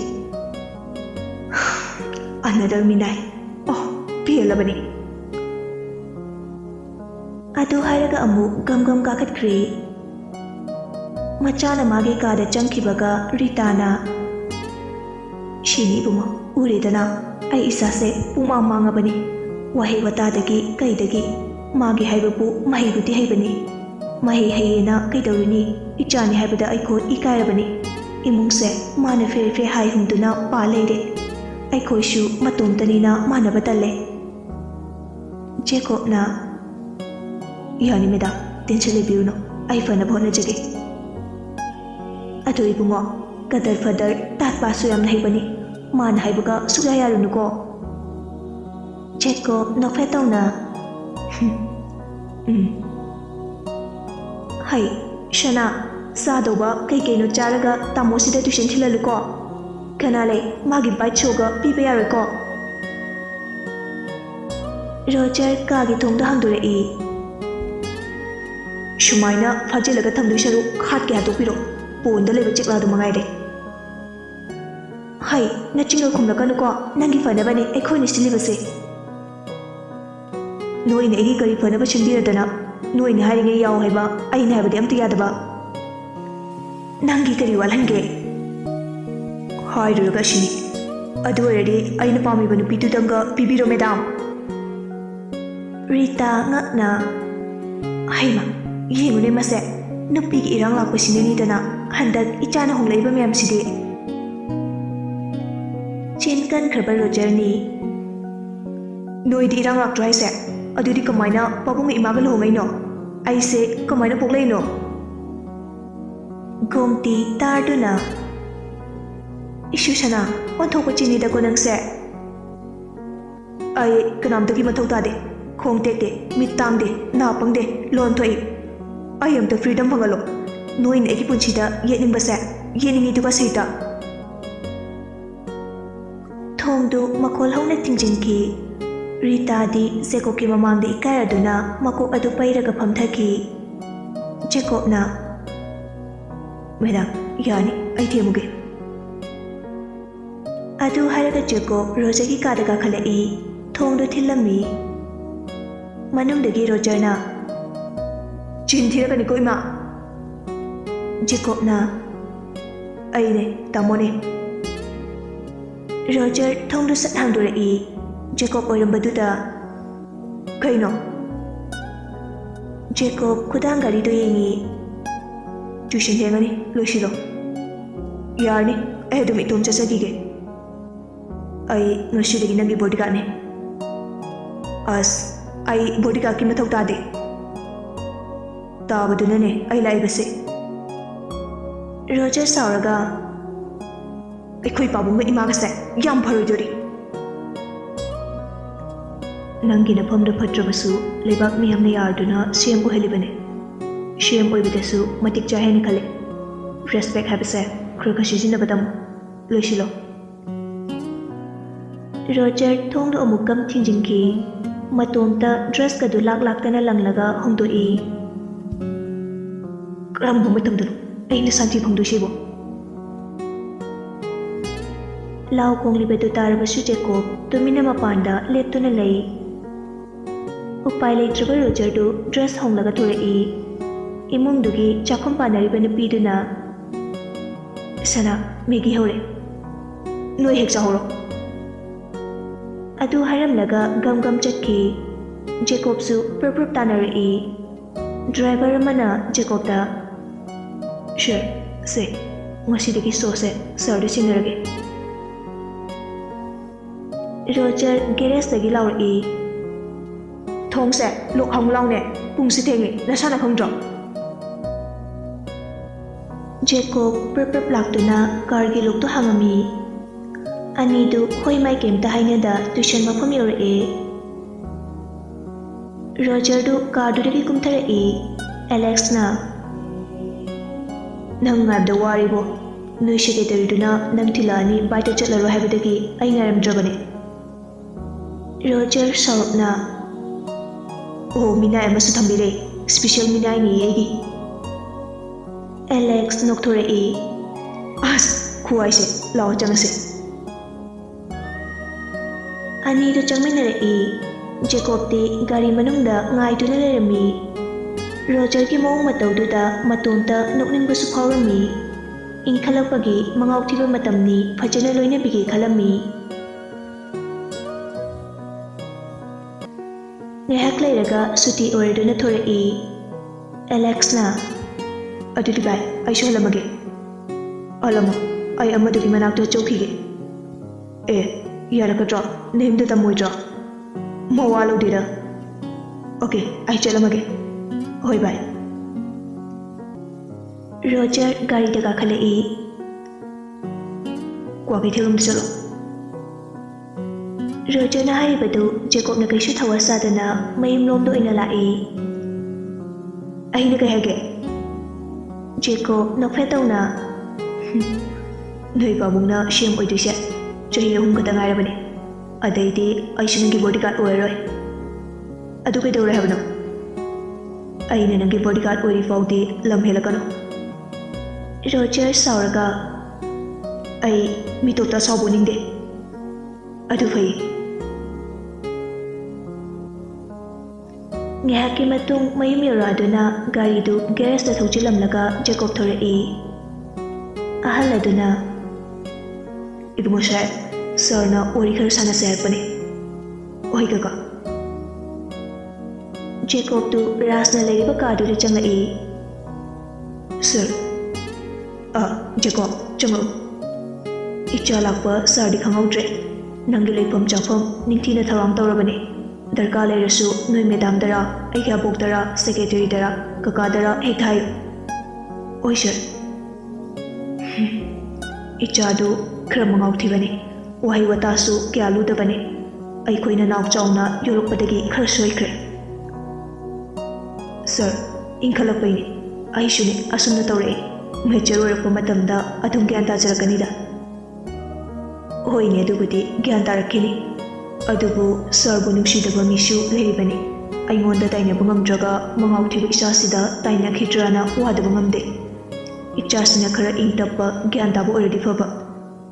Another midnight. Oh, pelabani. Adu hairaga amu gam kakhatkre. Machana mage kada changkhibaga Ritana. Shini buma uredana ai isase puma mangabani. Wahi watadagi kaidagi mage haibapu mahibudi haibani. Mahi hayena kaidawrini ichani haibada aiko ikairabani. Imungse mana fe hai humduna paleide. Aikoishu matomtanina mana batale. Jacob na. Yani meda tension lebiuno ai fana bhona jage. Adu ibungo kadar fadar tat pasu yam nahi bani. Man haibaga sugya yarunuko. Jacob nokfetawna. Hai, Shana, sadoba kaino charaga tamosida tuition thilaluko. Kanale magi bite choga piba yareko. Roger kagi thongda hangdurei. Shumaina fajilaga thamdu sharu khat kya topiro. Ponda leba chikladu mangaide. Hai, nachinga khumlakanuko nangi fanabani ekhoni silibase. Noine egi kari fanaba chimbiradana. Noine haringe yaw haiba aina haibadi amta yadaba. Nangi kari walhange. Hairuraga shini. Adu oiradi aina pamiba nupitudanga pibiro madam. Rita ngakna. Haima, yengune mase. Nupigi irang lakpasinani dana handak ichana honglaiba mayamsidi. Chinkan khraba Roger ni. Noidi irang laktra haise. Adudi kamaina pabung imaga lohongaino. Aise kamaina poklaino. Gomti tarduna. Ishu sana onthokpa chini da konangse. Ai kanamdagi mathau tade. Khong tekde, mit tangde, na pangde, lon thoi. I am the freedom phangalo. ꯅꯣꯏꯅ ꯑꯩꯒꯤ ꯄꯨꯟꯁꯤꯗ ꯌꯦꯠꯅꯤꯡꯕꯁꯦ ꯌꯦꯠꯅꯤꯡꯉꯤꯗꯨꯒ ꯁꯩꯇ ꯊꯣꯡꯗꯨ ꯃꯈꯣꯜ ꯍꯧꯅ ꯊꯤꯡꯖꯤꯟꯈꯤ ꯔꯤꯇꯥꯗꯤ ꯖꯦꯀꯣꯕꯀꯤ ꯃꯃꯥꯡꯗ ꯏꯀꯥꯏꯔꯗꯨꯅ ꯃꯀꯣꯛ ꯑꯗꯨ ꯄꯩꯔꯒ ꯐꯝꯊꯈꯤ ꯖꯦꯀꯣꯕꯅ ꯃꯦꯗꯥꯝ ꯌꯥꯅꯤ ꯑꯩ ꯊꯦꯝꯃꯨꯒꯦ ꯑꯗꯨ ꯍꯥꯏꯔꯒ ꯖꯦꯀꯣꯕ ꯔꯣꯖꯔꯒꯤ ꯀꯥꯗ ꯀꯥꯈꯠꯂꯛꯏ ꯊꯣꯡꯗꯨ ꯊꯤꯜꯂꯝꯃꯤ ꯃꯅꯨꯡꯗꯒꯤ ꯔꯣꯖꯔꯅ ꯆꯤꯟ ꯊꯤꯔꯛꯀꯅꯤꯀꯣ ꯏꯃꯥ ꯖꯦꯀꯣꯕꯅ ꯑꯩꯅꯦ ꯇꯥꯃꯣꯅꯦ ꯔꯣꯖꯔ ꯊꯣꯡꯗꯨ ꯁꯠ ꯍꯥꯡꯗꯣꯔꯛꯏ ꯖꯦꯀꯣꯕ ꯑꯣꯏꯔꯝꯕꯗꯨꯗ ꯀꯩꯅꯣ ꯖꯦꯀꯣꯕ ꯈꯨꯗꯥꯡ ꯒꯥꯔꯤꯗꯣ ꯌꯦꯡꯉꯤ ꯇ꯭ꯌꯨꯁꯟ ꯊꯦꯡꯉꯅꯤ ꯂꯣꯏꯁꯤꯜꯂꯣ ꯌꯥꯔꯅꯤ ꯑꯩ ꯑꯗꯨꯝ ꯏꯇꯣꯝ ꯆꯠꯆꯈꯤꯒꯦ ꯑꯩ ꯉꯁꯤꯗꯒꯤ ꯅꯪꯒꯤ ꯕꯣꯗꯤꯒꯥꯔꯗꯅꯦ ꯑꯁ ꯑꯩ ꯕꯣꯗꯤꯒꯥꯔꯗꯀꯤ ꯃꯊꯧ ꯇꯥꯗꯦ ꯇꯥꯕꯗꯨꯅꯅꯦ ꯑꯩ ꯂꯥꯛꯏꯕꯁꯦ ꯔꯣꯖꯔ ꯁꯥꯎꯔꯒ ꯑꯩꯈꯣꯏ ꯄꯥꯕꯨꯡꯒ ꯏꯃꯥꯒꯁꯦ ꯌꯥꯝ ꯐꯔꯣꯏꯗꯣꯔꯤ ꯅꯪꯒꯤ ꯅꯐꯝꯗ ꯐꯠꯇ꯭ꯔꯕꯁꯨ ꯂꯩꯕꯥꯛ ꯃꯤꯌꯥꯝꯅ ꯌꯥꯔꯗꯨꯅ ꯁꯤꯑꯦꯝ ꯑꯣꯏꯍꯜꯂꯤꯕꯅꯦ ꯁꯤꯑꯦꯝ ꯑꯣꯏꯕꯗꯁꯨ ꯃꯇꯤꯛ ꯆꯥꯏ ꯍꯥꯏꯅ ꯈꯜꯂꯦ ꯔꯦꯁꯄꯦꯛ ꯍꯥꯏꯕꯁꯦ ꯈꯔ ꯈꯔ ꯁꯤꯖꯤꯟꯅꯕ ꯇꯝꯃꯨ ꯂꯣꯏꯁꯤꯜꯂꯣ ꯔꯣꯖꯔ ꯊꯣꯡꯗꯣ ꯑꯃꯨꯛ ꯀꯝ ꯊꯤꯡꯖꯤꯟꯈꯤ ꯃꯇꯣꯝꯇ ꯗ꯭ꯔꯦꯁꯀꯗꯨ ꯂꯥꯛꯇꯅ ꯂꯪꯂꯒ ꯍꯣꯡꯗꯣꯛꯏ ꯀꯔꯝꯕ ꯃꯇꯝꯗꯅꯣ ꯑꯩꯅ ꯁꯥꯟꯇꯤ ꯐꯪꯗꯣꯏꯁꯤꯕꯣ ꯂꯥꯎ ꯈꯣꯡꯂꯤꯕꯗꯨ ꯇꯥꯔꯕꯁꯨ ꯖꯦꯀꯣꯕ ꯇꯨꯃꯤꯟꯅ ꯃꯄꯥꯟꯗ ꯂꯦꯞꯇꯨꯅ ꯂꯩ ꯎꯄꯥꯏ ꯂꯩꯇ꯭ꯔꯕ ꯔꯣꯖꯔꯗꯨ ꯗ꯭ꯔꯦꯁ ꯍꯣꯡꯂꯒ ꯊꯣꯔꯛꯏ ꯏꯃꯨꯡꯗꯨꯒꯤ ꯆꯥꯛꯈꯨꯝ ꯄꯥꯟꯅꯔꯤꯕ ꯅꯨꯄꯤꯗꯨꯅ ꯁꯅꯥ ꯃꯦꯒꯤ ꯍꯧꯔꯦ ꯅꯣꯏ ꯍꯦꯛ ꯆꯥꯍꯧꯔꯣ ꯑꯗꯨ ꯍꯥꯏꯔꯝꯂꯒ ꯒꯝ ꯒꯝ ꯆꯠꯈꯤ ꯖꯦꯀꯣꯕꯁꯨ ꯄ꯭ꯔꯞ ꯄ꯭ꯔꯞ ꯇꯥꯟꯅꯔꯛꯏ ꯗ꯭ꯔꯥꯏꯚꯔ ꯑꯃꯅ ꯖꯦꯀꯣꯕꯇ ꯁꯔ ꯁꯦ ꯉꯁꯤꯗꯒꯤ ꯁꯣꯁꯦ ꯁꯔꯗ ꯁꯤꯟꯅꯔꯒꯦ ꯔꯣꯖꯔ ꯒꯦꯔꯦꯖꯇꯒꯤ ꯂꯥꯎꯔꯛꯏ ꯊꯣꯡꯁꯦ ꯂꯣꯛ ꯍꯥꯡꯉꯨ ꯂꯥꯎꯅꯦ ꯄꯨꯡꯁꯤ ꯊꯦꯡꯉꯦ ꯅꯁꯥꯅ ꯈꯪꯗ꯭ꯔꯣ ꯖꯦꯀꯣꯕ ꯄ꯭ꯔꯞ ꯄ꯭ꯔꯞ ꯂꯥꯛꯇꯨꯅ ꯀꯥꯔꯒꯤ ꯂꯣꯛꯇꯣ ꯍꯥꯡꯉꯝꯃꯤ ꯑꯅꯤꯗꯨ ꯍꯣꯏ ꯃꯥꯏ ꯀꯩꯝꯇ ꯍꯥꯏꯅꯗ ꯇ꯭ꯌꯨꯁꯟ ꯃꯐꯝ ꯌꯧꯔꯛꯑꯦ ꯔꯣꯖꯔꯗꯨ ꯀꯥꯔꯗꯨꯗꯒꯤ ꯀꯨꯝꯊꯔꯛꯏ ꯑꯦꯂꯦꯛꯁꯅ ꯅꯪ ꯉꯥꯏꯕꯗ ꯋꯥꯔꯤꯕꯣ ꯅꯣꯏ ꯁꯦꯀ꯭ꯔꯦꯇꯔꯤꯗꯨꯅ ꯅꯪ ꯊꯤꯜꯂꯛꯑꯅꯤ ꯕꯥꯏꯠꯇ ꯆꯠꯂꯔꯣꯏ ꯍꯥꯏꯕꯗꯒꯤ ꯑꯩ ꯉꯥꯏꯔꯝꯗ꯭ꯔꯕꯅꯦ ꯔꯣꯖꯔ ꯁꯥꯎꯔꯞꯅ ꯑꯣ ꯃꯤꯅꯥꯏ ꯑꯃꯁꯨ ꯊꯝꯕꯤꯔꯦ ꯁ꯭ꯄꯤꯁꯦꯜ ꯃꯤꯅꯥꯏꯅꯤ ꯑꯩꯒꯤ ꯑꯦꯂꯦꯛꯁ ꯅꯣꯛꯊꯣꯔꯛꯏ ꯑꯁ ꯈꯨꯋꯥꯏꯁꯦ ꯂꯥꯎ ꯆꯪꯉꯁꯦ ꯑꯅꯤꯗꯨ ꯆꯪꯃꯤꯟꯅꯔꯛꯏ ꯖꯦꯀꯣꯕꯇꯤ ꯒꯥꯔꯤ ꯃꯅꯨꯡꯗ ꯉꯥꯏꯗꯨꯅ ꯂꯩꯔꯝꯃꯤ ꯔꯣꯖꯔꯒꯤ ꯃꯑꯣꯡ ꯃꯇꯧꯗꯨꯗ ꯃꯇꯣꯝꯇ ꯅꯣꯛꯅꯤꯡꯕꯁꯨ ꯐꯥꯎꯔꯝꯃꯤ ꯏꯪꯈꯠꯂꯛꯄꯒꯤ ꯃꯉꯥꯎ ꯊꯤꯕ ꯃꯇꯝꯅꯤ ꯐꯖꯅ ꯂꯣꯏꯅꯕꯤꯒꯦ ꯈꯜꯂꯝꯃꯤ ꯉꯥꯏꯍꯥꯛ ꯂꯩꯔꯒ ꯁꯨꯇꯤ ꯑꯣꯏꯔꯗꯨꯅ ꯊꯣꯔꯛꯏ ꯑꯦꯂꯦꯛꯁꯅ ꯑꯗꯨꯗꯤ ꯚꯥꯏ ꯑꯩꯁꯨ ꯍꯜꯂꯝꯃꯒꯦ ꯍꯜꯂꯝꯃꯣ ꯑꯩ ꯑꯃꯗꯨꯒꯤ ꯃꯅꯥꯛꯇ ꯆꯧꯈꯤꯒꯦ ꯑꯦ ꯌꯥꯔꯛꯀꯗ꯭ꯔꯣ ꯅꯦꯝꯗ ꯇꯝꯃꯣꯏꯗ꯭ꯔꯣ ꯃꯋꯥ ꯂꯧꯗꯦꯗ ꯑꯣꯀꯦ ꯑꯩ ꯆꯠꯂꯝꯃꯒꯦ ꯍꯣꯏ ꯚꯥꯏ ꯔꯣꯖꯔ ꯒꯥꯔꯤꯗ ꯀꯥꯈꯠꯂꯛꯏ ꯀ꯭ꯋꯥꯀꯩꯊꯦꯜꯂꯣꯝꯗ ꯆꯠꯂꯣ ꯔꯣꯖꯔꯅ ꯍꯥꯏꯔꯤꯕꯗꯨ ꯖꯦꯀꯣꯕꯅ ꯀꯩꯁꯨ ꯊꯋꯥ ꯁꯥꯗꯅ ꯃꯌꯨꯝꯂꯣꯝꯗ ꯑꯣꯏꯅ ꯂꯥꯛꯏ ꯑꯩꯅ ꯀꯩ ꯍꯥꯏꯒꯦ ꯖꯦꯀꯣꯕ ꯅꯣꯛꯐꯦꯠ ꯇꯧꯅ ꯅꯣꯏ ꯄꯥꯕꯨꯡꯅ ꯁꯤꯑꯦꯝ ꯑꯣꯏꯗꯣꯏꯁꯦ ꯆꯍꯤ 3 ꯈꯛꯇ ꯉꯥꯏꯔꯕꯅꯤ ꯑꯗꯩꯗꯤ ꯑꯩꯁꯨ ꯅꯪꯒꯤ ꯕꯣꯗꯤꯒꯥꯔꯗ ꯑꯣꯏꯔꯔꯣꯏ ꯑꯗꯨ ꯀꯩꯗꯧꯔꯦ ꯍꯥꯏꯕꯅꯣ ꯑꯩꯅ ꯅꯪꯒꯤ ꯕꯣꯗꯤꯒꯥꯔꯗ ꯑꯣꯏꯔꯤ ꯐꯥꯎꯗꯤ ꯂꯝ ꯍꯦꯜꯂꯛꯀꯅꯨ ꯔꯣꯖꯔ ꯁꯥꯎꯔꯒ ꯑꯩ ꯃꯤꯇꯣꯞꯇ ꯑꯁꯥꯎꯕ ꯎꯅꯤꯡꯗꯦ ꯑꯗꯨ ꯐꯩ ꯉꯥꯏꯍꯥꯛꯀꯤ ꯃꯇꯨꯡ ꯃꯌꯨꯝ ꯌꯧꯔꯛꯑꯗꯨꯅ ꯒꯥꯔꯤꯗꯨ ꯒꯦꯔꯦꯖꯇ ꯊꯧꯖꯤꯜꯂꯝꯂꯒ ꯖꯦꯀꯣꯕ ꯊꯣꯔꯛꯏ ꯑꯍꯜ ꯑꯗꯨꯅ ꯏꯕꯨꯡꯉꯣ ꯁꯥꯍꯦꯕ ꯁꯔꯅ ꯋꯥꯔꯤ ꯈꯔ ꯁꯥꯟꯅꯁꯦ ꯍꯥꯏꯔꯛꯄꯅꯦ ꯍꯣꯏ ꯀꯀꯥ ꯖꯦꯀꯣꯕꯇꯨ ꯔꯥꯖꯅ ꯂꯩꯔꯤꯕ ꯀꯥꯗꯨꯗ ꯆꯪꯂꯛꯏ ꯁꯔ ꯖꯦꯀꯣꯕ ꯆꯪꯂꯛꯎ ꯏꯆꯥ ꯂꯥꯛꯄ ꯁꯔꯗꯤ ꯈꯪꯍꯧꯗ꯭ꯔꯦ ꯅꯪꯒꯤ ꯂꯩꯐꯝ ꯆꯥꯐꯝ ꯅꯤꯡꯊꯤꯅ ꯊꯧꯔꯥꯡ ꯇꯧꯔꯕꯅꯦ ꯗꯔꯀꯥꯔ ꯂꯩꯔꯁꯨ ꯅꯣꯏ ꯃꯦꯗꯥꯝꯗꯔꯥ ꯑꯩꯒꯤ ꯑꯕꯣꯛꯇꯔꯥ ꯁꯦꯀ꯭ꯔꯦꯇꯔꯤꯗꯔꯥ ꯀꯀꯥꯗꯔꯥ ꯍꯦꯛꯇ ꯍꯥꯏꯌꯨ ꯍꯣꯏ ꯁꯔ ꯏꯆꯥꯗꯨ ꯈꯔ ꯃꯉꯥꯎ ꯊꯤꯕꯅꯤ ꯋꯥꯍꯩ ꯋꯥꯇꯥꯁꯨ ꯀꯌꯥ ꯂꯨꯗꯕꯅꯤ ꯑꯩꯈꯣꯏꯅ ꯅꯥꯎ ꯆꯥꯎꯅ ꯌꯣꯛꯂꯛꯄꯗꯒꯤ ꯈꯔ ꯁꯣꯏꯈ꯭ꯔꯦ ꯁꯔ ꯏꯟꯈꯠꯂꯛꯄꯩꯅꯤ ꯑꯩꯁꯨꯅꯦ ꯑꯁꯨꯝꯅ ꯇꯧꯔꯛꯑꯦ ꯃꯦꯆꯔ ꯑꯣꯏꯔꯛꯄ ꯃꯇꯝꯗ ꯑꯗꯨꯝ ꯒ꯭ꯌꯥꯟ ꯇꯥꯖꯔꯛꯀꯅꯤꯗ ꯍꯣꯏꯅꯦ ꯑꯗꯨꯕꯨꯗꯤ ꯒ꯭ꯌꯥꯟ ꯇꯥꯔꯛꯈꯤꯅꯤ ꯑꯗꯨꯕꯨ ꯁꯥꯔꯕꯨ ꯅꯨꯡꯁꯤꯗꯕ ꯃꯤꯁꯨ ꯂꯩꯔꯤꯕꯅꯤ ꯑꯩꯉꯣꯟꯗ ꯇꯥꯏꯅꯕ ꯉꯝꯗ꯭ꯔꯒ ꯃꯉꯥꯎ ꯊꯤꯕ ꯏꯆꯥꯁꯤꯗ ꯇꯥꯏꯅꯈꯤꯗ꯭ꯔꯥꯅ ꯋꯥꯗꯕ ꯉꯝꯗꯦ ꯏꯆꯥꯁꯤꯅ ꯈꯔ ꯏꯪ ꯇꯞꯄ ꯒ꯭ꯌꯥꯟ ꯇꯥꯕ ꯑꯣꯏꯔꯗꯤ ꯐꯕ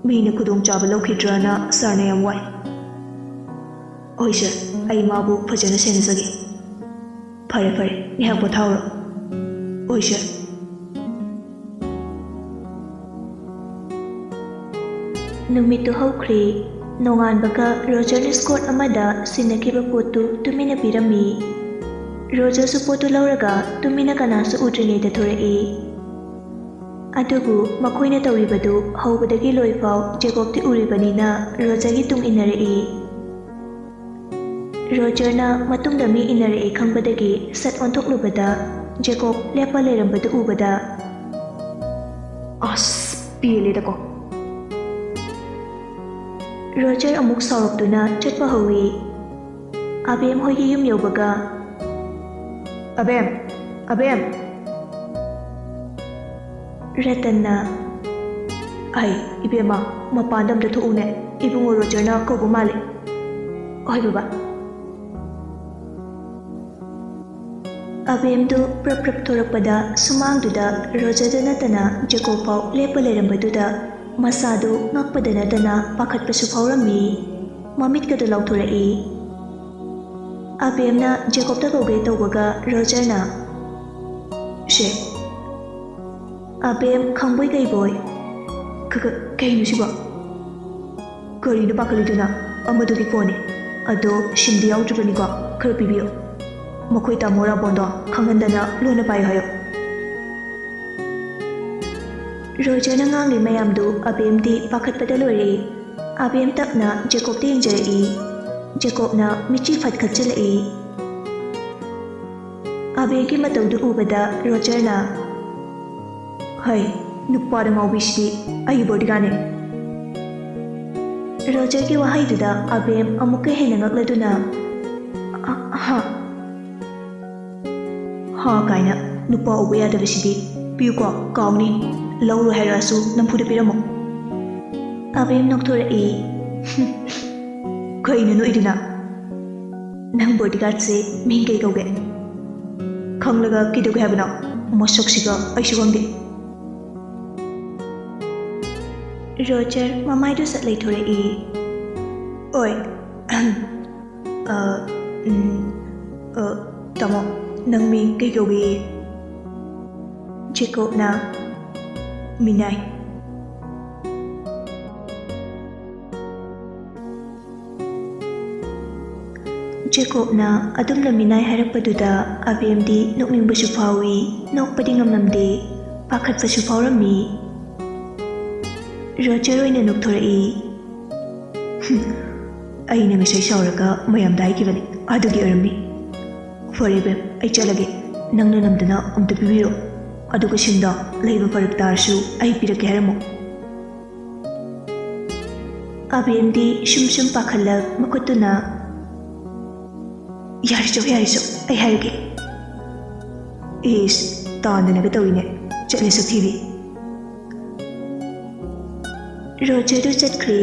ꯃꯤꯅ ꯈꯨꯗꯣꯡꯆꯥꯕ ꯂꯧꯈꯤꯗ꯭ꯔꯥꯅ ꯁꯥꯔꯅ ꯌꯥꯝ ꯋꯥꯏ ꯍꯣꯏ ꯁꯥꯔ ꯑꯩ ꯃꯥꯕꯨ ꯐꯖꯅ ꯁꯦꯟꯅꯖꯒꯦ ꯐꯔꯦ ꯐꯔꯦ ꯉꯥꯏꯍꯥꯛ ꯄꯣꯊꯥꯎꯔꯣ ꯍꯣꯏ ꯁꯥꯔ ꯅꯨꯃꯤꯠꯇꯨ ꯍꯧꯈ꯭ꯔꯦ ꯅꯣꯡꯉꯥꯟꯕꯒ ꯔꯣꯖꯔꯅ ꯁ꯭ꯀꯣꯠ ꯑꯃꯗ ꯁꯤꯟꯅꯈꯤꯕ ꯄꯣꯠꯇꯨ ꯇꯨꯃꯤꯟꯅ ꯄꯤꯔꯝꯃꯤ ꯔꯣꯖꯔꯁꯨ ꯄꯣꯠꯇꯨ ꯂꯧꯔꯒ ꯇꯨꯃꯤꯟꯅ ꯀꯅꯥꯁꯨ ꯎꯗ꯭ꯔꯤꯉꯩꯗ ꯊꯣꯔꯛꯏ ꯑꯗꯨꯕꯨ ꯃꯈꯣꯏꯅ ꯇꯧꯔꯤꯕꯗꯨ ꯍꯧꯕꯗꯒꯤ ꯂꯣꯏꯐꯥꯎ ꯖꯦꯀꯣꯕꯇꯤ ꯎꯔꯤꯕꯅꯤꯅ ꯔꯣꯖꯔꯒꯤ ꯇꯨꯡ ꯏꯟꯅꯔꯛꯏ ꯔꯣꯖꯔꯅ ꯃꯇꯨꯡꯗ ꯃꯤ ꯏꯟꯅꯔꯛꯏ ꯈꯪꯕꯗꯒꯤ ꯁꯠ ꯑꯣꯟꯊꯣꯛꯂꯨꯕꯗ ꯖꯦꯀꯣꯕ ꯂꯦꯞꯄ ꯂꯩꯔꯝꯕꯗꯨ ꯎꯕꯗ ꯑꯁ ꯄꯦꯜꯂꯦꯗꯀꯣ ꯔꯣꯖꯔ ꯑꯃꯨꯛ ꯁꯥꯎꯔꯛꯇꯨꯅ ꯆꯠꯄ ꯍꯧꯏ ꯑꯕꯦꯝ ꯍꯣꯏꯒꯤ ꯌꯨꯝ ꯌꯧꯕꯒ ꯑꯕꯦꯝ ꯔꯇꯟꯅ ꯑꯩ ꯏꯕꯦꯝꯃ ꯃꯄꯥꯟꯗ ꯑꯝꯇ ꯊꯣꯛꯎꯅꯦ ꯏꯕꯨꯡꯉꯣ ꯔꯣꯖꯔꯅ ꯀꯧꯕ ꯃꯥꯜꯂꯦ ꯍꯣꯏ ꯕꯕꯥ ꯑꯕꯦꯝꯗꯨ ꯄ꯭ꯔꯞ ꯄ꯭ꯔꯞ ꯊꯣꯔꯛꯄꯗ ꯁꯨꯃꯥꯡꯗꯨꯗ ꯔꯣꯖꯔꯗ ꯅꯠꯇꯅ ꯖꯦꯀꯣꯕ ꯐꯥꯎ ꯂꯦꯞꯄ ꯂꯩꯔꯝꯕꯗꯨꯗ ꯃꯁꯥꯗꯨ ꯉꯛꯄꯗ ꯅꯠꯇꯅ ꯄꯥꯈꯠꯄꯁꯨ ꯐꯥꯎꯔꯝꯃꯤ ꯃꯃꯤꯠꯀꯗꯨ ꯂꯥꯎꯊꯣꯔꯛꯏ ꯑꯕꯦꯝꯅ ꯖꯦꯀꯣꯕꯇ ꯀꯧꯒꯦ ꯇꯧꯕꯒ ꯔꯣꯖꯔꯅ ꯁꯦ ꯑꯕꯦꯝ ꯈꯪꯕꯣꯏ ꯀꯩꯕꯣꯏ ꯀꯩꯅꯣ ꯁꯤꯕꯣ ꯀꯔꯤꯅꯣ ꯄꯥꯈꯠꯂꯤꯗꯨꯅ ꯑꯃꯗꯨꯒꯤ ꯐꯣꯟꯅꯤ ꯑꯗꯣ ꯁꯤꯝꯗꯤ ꯌꯥꯎꯗ꯭ꯔꯤꯕꯅꯤꯀꯣ ꯈꯔ ꯄꯤꯕꯤꯌꯨ ꯃꯈꯣꯏ ꯇꯥꯃꯣ ꯔꯥꯕꯣꯟꯗꯣ ꯈꯪꯍꯟꯗꯅ ꯂꯣꯟꯅ ꯄꯥꯏꯌꯨ ꯍꯥꯏꯌꯣ ꯔꯣꯖꯔꯅ ꯉꯥꯡꯂꯤ ꯃꯌꯥꯝꯗꯨ ꯑꯕꯦꯝꯗꯤ ꯄꯥꯈꯠꯄꯗ ꯂꯣꯏꯔꯦ ꯑꯕꯦꯝ ꯇꯞꯅ ꯖꯦꯀꯣꯕꯇ ꯌꯦꯡꯖꯔꯛꯏ ꯖꯦꯀꯣꯕꯅ ꯃꯤꯠꯆꯤ ꯐꯠꯈꯠꯆꯤꯜꯂꯛꯏ ꯑꯕꯦꯝꯒꯤ ꯃꯇꯧꯗꯨ ꯎꯕꯗ ꯔꯣꯖꯔꯅ ꯍꯩ ꯅꯨꯄꯥꯗ ꯉꯥꯎꯕꯤꯁꯤꯗꯤ ꯑꯩꯒꯤ ꯕꯣꯗꯤꯒꯥꯔꯗꯅꯦ ꯔꯣꯖꯔꯒꯤ ꯋꯥꯍꯩꯗꯨꯗ ꯑꯕꯦꯝ ꯑꯃꯨꯛꯀ ꯍꯦꯟꯅ ꯉꯛꯂꯗꯨꯅ ꯍꯥ ꯀꯥꯏꯅ ꯅꯨꯄꯥ ꯎꯕ ꯌꯥꯗꯕꯁꯤꯗꯤ ꯄꯤꯌꯨꯀꯣ ꯀꯥꯎꯅꯤ ꯂꯧꯔꯣꯏ ꯍꯥꯏꯔꯛꯑꯁꯨ ꯅꯝꯐꯨꯗ ꯄꯤꯔꯝꯃꯣ ꯑꯕꯦꯝ ꯅꯣꯛꯊꯣꯔꯛꯏ ꯀꯩꯅꯣ ꯅꯣꯛꯏꯗꯨꯅ ꯅꯪ ꯕꯣꯗꯤꯒꯥꯔꯗꯁꯦ ꯃꯤꯡ ꯀꯩ ꯀꯧꯒꯦ ꯈꯪꯂꯒ ꯀꯩꯗꯧꯒꯦ ꯍꯥꯏꯕꯅꯣ ꯃꯁꯛꯁꯤꯒ ꯑꯩꯁꯨ ꯈꯪꯗꯦ ꯔꯣꯖꯔ ꯃꯃꯥꯏꯗꯨ ꯁꯠ ꯂꯩꯊꯣꯔꯛꯏ ꯑꯣꯏ ꯇꯥꯃꯣ ꯅꯪ ꯃꯤꯡ ꯀꯩ ꯀꯧꯒꯦ ꯖꯦꯀꯣꯕꯅ ꯃꯤꯅꯥꯏ ꯖꯦꯀꯣꯕꯅ ꯑꯗꯨꯝꯅ ꯃꯤꯅꯥꯏ ꯍꯥꯏꯔꯛꯄꯗꯨꯗ ꯑꯕꯦꯝꯗꯤ ꯅꯣꯛꯅꯤꯡꯕꯁꯨ ꯐꯥꯎꯏ ꯅꯣꯛꯄꯗꯤ ꯉꯝꯂꯝꯗꯦ ꯄꯥꯈꯠꯄꯁꯨ ꯐꯥꯎꯔꯝꯃꯤ ꯔꯣꯖꯔ ꯑꯣꯏꯅ ꯅꯣꯛꯊꯣꯔꯛꯏ ꯑꯩꯅ ꯉꯁꯥꯏ ꯁꯥꯎꯔꯒ ꯃꯌꯥꯝꯗ ꯍꯥꯏꯈꯤꯕꯅꯤ ꯑꯗꯨꯒꯤ ꯑꯣꯏꯔꯝꯅꯤ ꯐꯔꯦ ꯕꯦꯝ ꯑꯩ ꯆꯠꯂꯒꯦ ꯅꯪꯅ ꯅꯝꯗꯅ ꯑꯝꯇ ꯄꯤꯕꯤꯔꯣ ꯑꯗꯨꯒ ꯁꯤꯝꯗꯣ ꯂꯩꯕ ꯐꯔꯛ ꯇꯥꯔꯁꯨ ꯑꯩ ꯄꯤꯔꯛꯀꯦ ꯍꯥꯏꯔꯝꯃꯣ ꯑꯕꯦꯝꯗꯤ ꯁꯨꯝ ꯄꯥꯈꯠꯂꯛ ꯃꯈꯨꯠꯇꯨꯅ ꯌꯥꯔꯤꯆꯣ ꯑꯩ ꯍꯥꯏꯔꯒꯦ ꯏꯁ ꯇꯥꯟꯗꯅꯒ ꯇꯧꯏꯅꯦ ꯆꯠꯂꯦ ꯁꯛꯊꯤꯕꯤ ꯔꯣꯖꯔꯗꯨ ꯆꯠꯈ꯭ꯔꯦ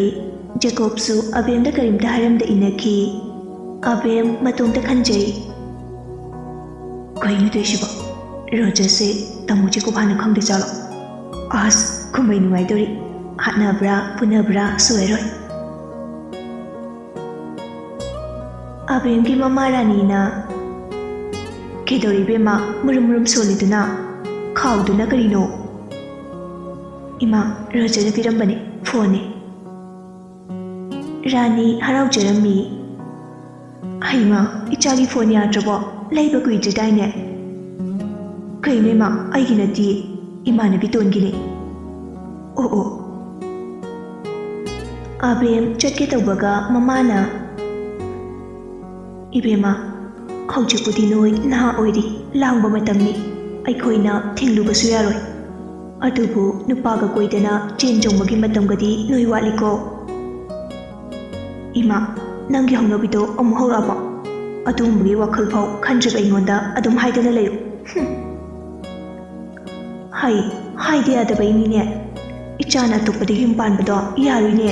ꯖꯦꯀꯣꯕꯁꯨ ꯑꯕꯦꯝꯗ ꯀꯔꯤꯝꯇ ꯍꯥꯏꯔꯝꯗ ꯏꯟꯅꯈꯤ ꯑꯕꯦꯝ ꯃꯇꯣꯝꯇ ꯈꯟꯖꯩ ꯀꯩꯅꯣ ꯇꯧꯏꯁꯤꯕꯣ ꯔꯣꯖꯔꯁꯦ ꯇꯥꯃꯣ ꯖꯦꯀꯣꯕ ꯍꯥꯟꯅ ꯈꯪꯗ ꯖꯥꯠꯂꯣ ꯑꯁ ꯀꯨꯝꯍꯩ ꯅꯨꯡꯉꯥꯏꯗꯣꯔꯤ ꯍꯥꯠꯅꯕ꯭ꯔꯥ ꯐꯨꯅꯕ꯭ꯔꯥ ꯁꯣꯏꯔꯣꯏ ꯑꯕꯦꯝꯒꯤ ꯃꯃꯥ ꯔꯥꯅꯤꯅ ꯀꯩꯗꯧꯔꯤ ꯏꯕꯦꯝꯃ ꯃꯨꯔꯨꯝ ꯁꯣꯜꯂꯤꯗꯨꯅ ꯈꯥꯎꯗꯨꯅ ꯀꯔꯤꯅꯣ ꯏꯃꯥ ꯔꯣꯖꯔꯅ ꯄꯤꯔꯝꯕꯅꯤ ꯐꯣꯟꯅꯤ ꯔꯥꯅꯤ ꯍꯔꯥꯎꯖꯔꯝꯃꯤ ꯍꯩꯃꯥ ꯏꯆꯥꯒꯤ ꯐꯣꯟ ꯌꯥꯗ꯭ꯔꯕꯣ ꯂꯩꯕ ꯀꯨꯏꯗ꯭ꯔꯤꯗꯥꯏꯅꯦ ꯀꯩꯅꯣ ꯏꯃꯥ ꯑꯩꯒꯤ ꯅꯠꯇꯤꯌꯦ ꯏꯃꯥꯟꯅꯕꯤ ꯇꯣꯟꯒꯤꯅꯤ ꯑꯣ ꯑꯕꯦꯝ ꯆꯠꯀꯦ ꯇꯧꯕꯒ ꯃꯃꯥꯅ ꯏꯕꯦꯝꯃ ꯍꯧꯖꯤꯛꯄꯨꯗꯤ ꯅꯣꯏ ꯅꯍꯥ ꯑꯣꯏꯔꯤ ꯂꯥꯡꯕ ꯃꯇꯝꯅꯤ ꯑꯩꯈꯣꯏꯅ ꯊꯤꯡꯂꯨꯕꯁꯨ ꯌꯥꯔꯣꯏ ꯑꯗꯨꯕꯨ ꯅꯨꯄꯥꯒ ꯀꯣꯏꯗꯅ ꯆꯦꯟ ꯆꯣꯡꯕꯒꯤ ꯃꯇꯝꯒꯗꯤ ꯅꯣꯏ ꯋꯥꯠꯂꯤꯀꯣ ꯏꯃꯥ ꯅꯪꯒꯤ ꯍꯧꯅꯕꯤꯗꯣ ꯑꯃꯨꯛ ꯍꯧꯔꯛꯑꯕꯣ ꯑꯗꯨꯒꯨꯝꯕꯒꯤ ꯋꯥꯈꯜ ꯐꯥꯎ ꯈꯟꯗ꯭ꯔꯤꯕ ꯑꯩꯉꯣꯟꯗ ꯑꯗꯨꯝ ꯍꯥꯏꯗꯅ ꯂꯩꯌꯨ Haide yadabaininne. Ichana atoppada yum panbado yaruine.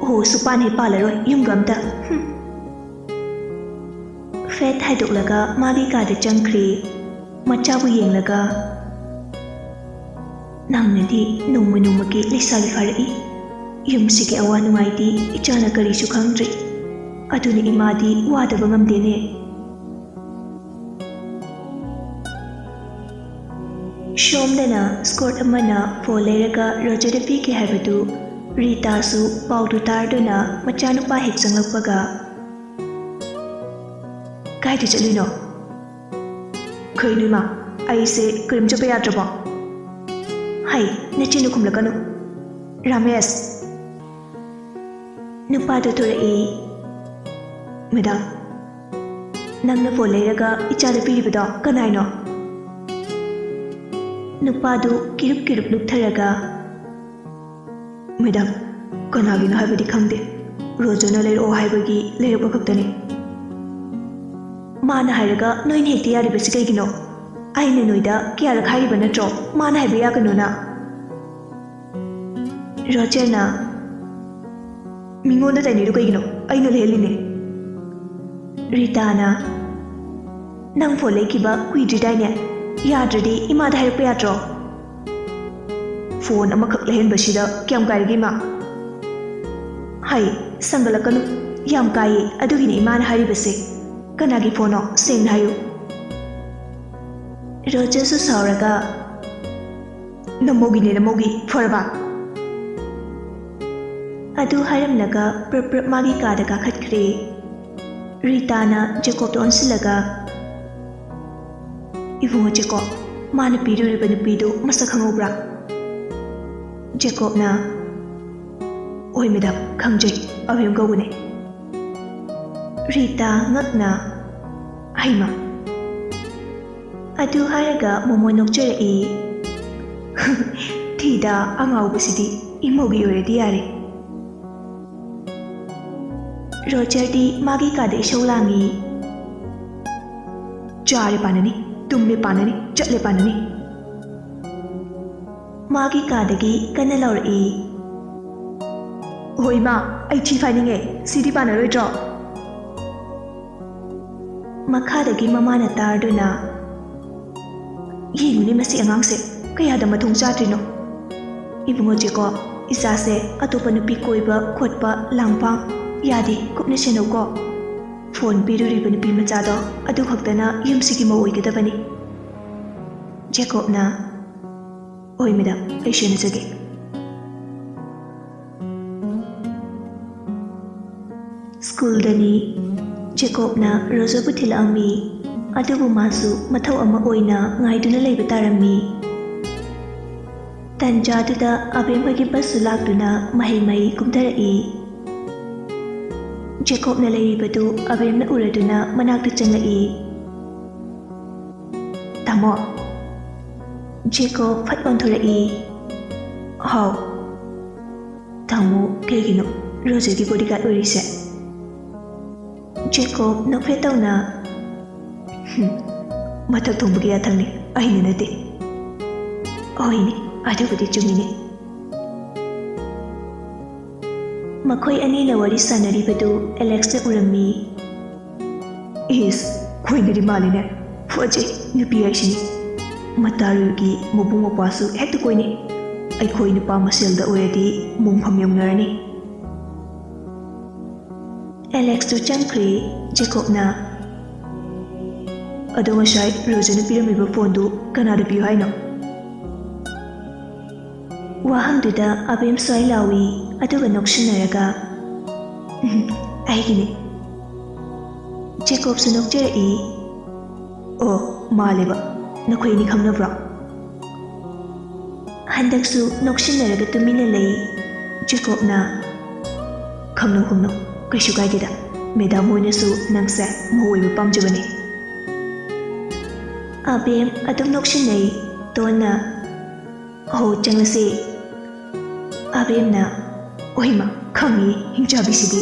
Oh, supan he palaroi yum gamta. Fet haidoklaga magi kada changkri. Machabu yenglaga. Nangnadi nungmaki lisali farai. Yum sige awa nungaiti ichana karisu khangdri. Aduni imadi wadaba ngamdene. Shomdana skirt amana foleraga Roger pike haibadu Rita su paudu tarduna machanupa hek sanglakpaga kaidi chalino khoinuma aise krim chapa yatrabo hai nachinu khumlakanu Ramesh nupa do thorai madam nangna foleraga ichada piribado kanaino Nupadu kirup luktharaga Madam, kanagino haibadi khangde Rojona leiro haibagi leiro khaktani Mana hairaga noin hekti yaribasi kaigino Aina noida kiyarak haiba natro mana haiba yaganona Roger na Mingonda tainiru kaigino aina leheline Rita na Nang fole kiba kuidridaine Yadradi imada hairpa yadro Phone amakak lehenbasida kyam kairigi ma Hai sangalakanu yam kai adugini imana haribase kanagi phono seng hayu Roger su sauraga namogi forba Adu haramlaga prap magi kada ka khatkre Rita na Jacob to onsilaga Ibungo Jacob, mana pidu riba nupidu masak hangobra. Jacob na, oi madam, khangjai, abhim gawune. Rita ngak na, aima. Adu haraga momo nokjara e. Thida angau basidi imogi yoredi yare. Roger di magi kada ishaulangi. Jare panani. Tumle panani, chatle panani. Magi kadagi kana lauri. Hoi ma, ai chi findinge, sidi panaroi draw. Makadagi mamana tarduna. Yimuni masi angangse, kaya da matung chatrino. Ibungo Jacob, isase atopa nupi koiba khotpa langpang yadi kupne senoko. Phone piruriba nupi machado adu khaktana yumsigi ma oigedabani Jacob na oi madam aishena jage School dani Jacob na Rosa buthila ami adubu masu mathau ama oina ngaiduna leiba tarami tanjaduda abembagi basu lakduna mahai kumdarai Jacob na leibadu abem na uraduna manakta changai Tamo Jacob phat onthorai How Tamo kegino Roger gi bodyguard orise Jacob nokfetawna Matak thongbugi athangni aina nate Oini adubudi chumini Makhoi ani na wari sanaribadu Alex na urami Is khoinari maline Foje nupi aishini Matarugi mabung mapasu hekta koini Ai khoi nupa maselda uredi mungpham yomnarani Alex tu changkri Jacob na Ado ngasai Rosa na piramiba phone du kanada piyo haino Wahangduda abem swai lawi aduga nokshinaraga Aigini Jacob su nokjarai Oh maleba nakhoi ni khangnabra Handaksu nokshinaraga tumina lei Jacob na khangno kaisu kaidida Madam moinasu nangsa moibu pamjabani Abem adum nokshinai tona Ho changlasi Abem na Oima khangi hingjabisidi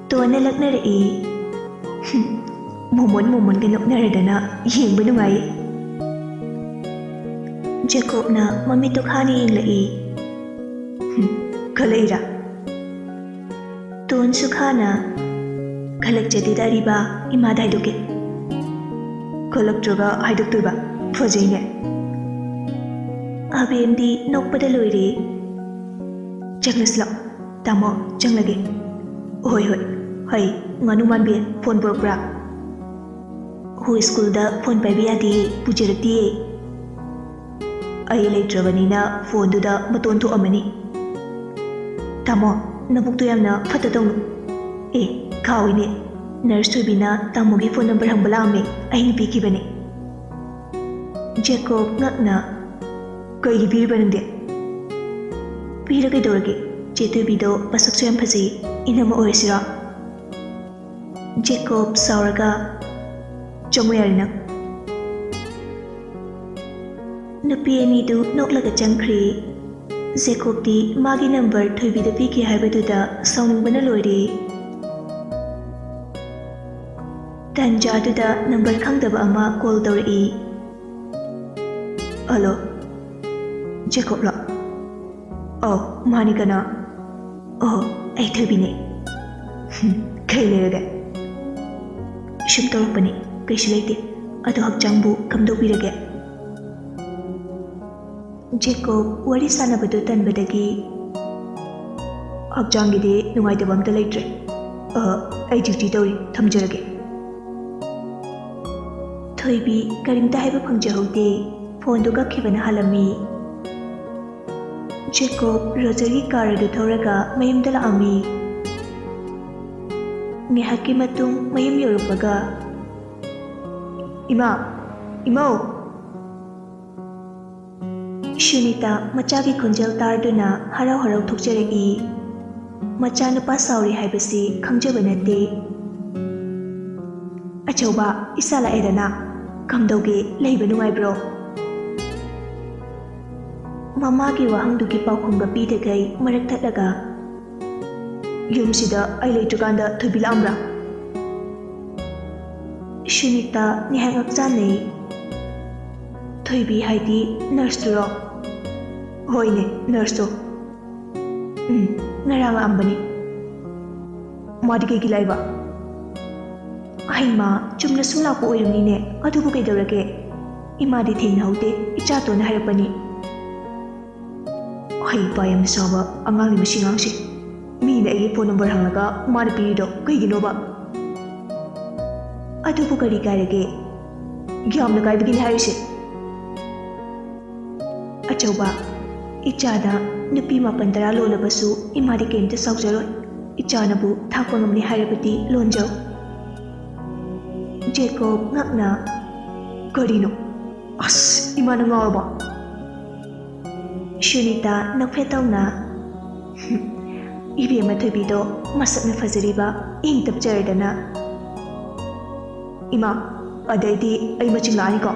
Tona laknarai momon ga noknaradana yengba nungai Jacobna mamito khani inglai. Kalaira. Tun sukhana khalak jadi dari ba ima dai duke. Khalak joga haiduk tuba fajine. Abemdi nok pada loire. Janglasla tamo janglage. Hoi hoi. Hai nganu manbe phone borbra. Hu school da phone pai biya di pujarakti. Ai leitrabanina phone du da maton thu amani. Tamo nabuk tu yamna fata dong. Khawine nurse thubina tamo gi phone number hambala ame ai ni pi ki bane. Jacob ngakna kai gi bir bande. Pira kai dorge chetubi do pasak soyam phaji inama oisira. Jacob sauraga chomuyarina. Nupi ani du noklaga changkhri. Jacob di magi number thubi da pi ki haibaduda sauningbana loire. Tanjaduda number khangdaba ama call tawrai. Hello. Jacob la. Oh, mani kana. Oh, ai thubi ne. Kai leraga. Shum tawrakpani kaisu leite. Ado hakchangbu kamdobirage. Jacob wari sanabadu tanbadagi hakchangidi nungaitaba amta leitre. Ai duty tawri thamjarage. Thoibi karimta haiba phangjahaude phone du gakhibana halami. Jacob rosary car du thoraga mayumda laami. Ngehakki matung mayum yorupaga. Imau. Shunita machagi khonjal tarduna harau thokjaragi. Macha nupa sauri haibasi khangjaba nate. Achauba isala edana kamdauge leiba nungaibro. Mamagi wahangdugi paukhumba pidagai marak thatlaga. Yumsida ai leitrukanda thubila amra. Shunita nihangak janei. Thoibi haidi nurse turo. Hoine nurse to. Ngaranga ambani. Madike gilaiba. Haima chumna sula ko oiramine adubu kaidorage. Imadi thengnaude ichato na harapani. Hai bayam sawa angangi masingangsi. Mina agi phone number hangaga mari pirido kaiginoba. Adubu kari kairage. Gyamna kaibigin harise. Achauba ichada nupi mapantara lolabasu imadi kemta saujaro. Ichanabu thakpa ngamni hairabati lonjau. Jacob ngakna karino. Imana ngawba. Shunita nakfetawna. Ibema thoibido masakna fajariba ing tapjaradana. Ima adaidi ai machinglani ko.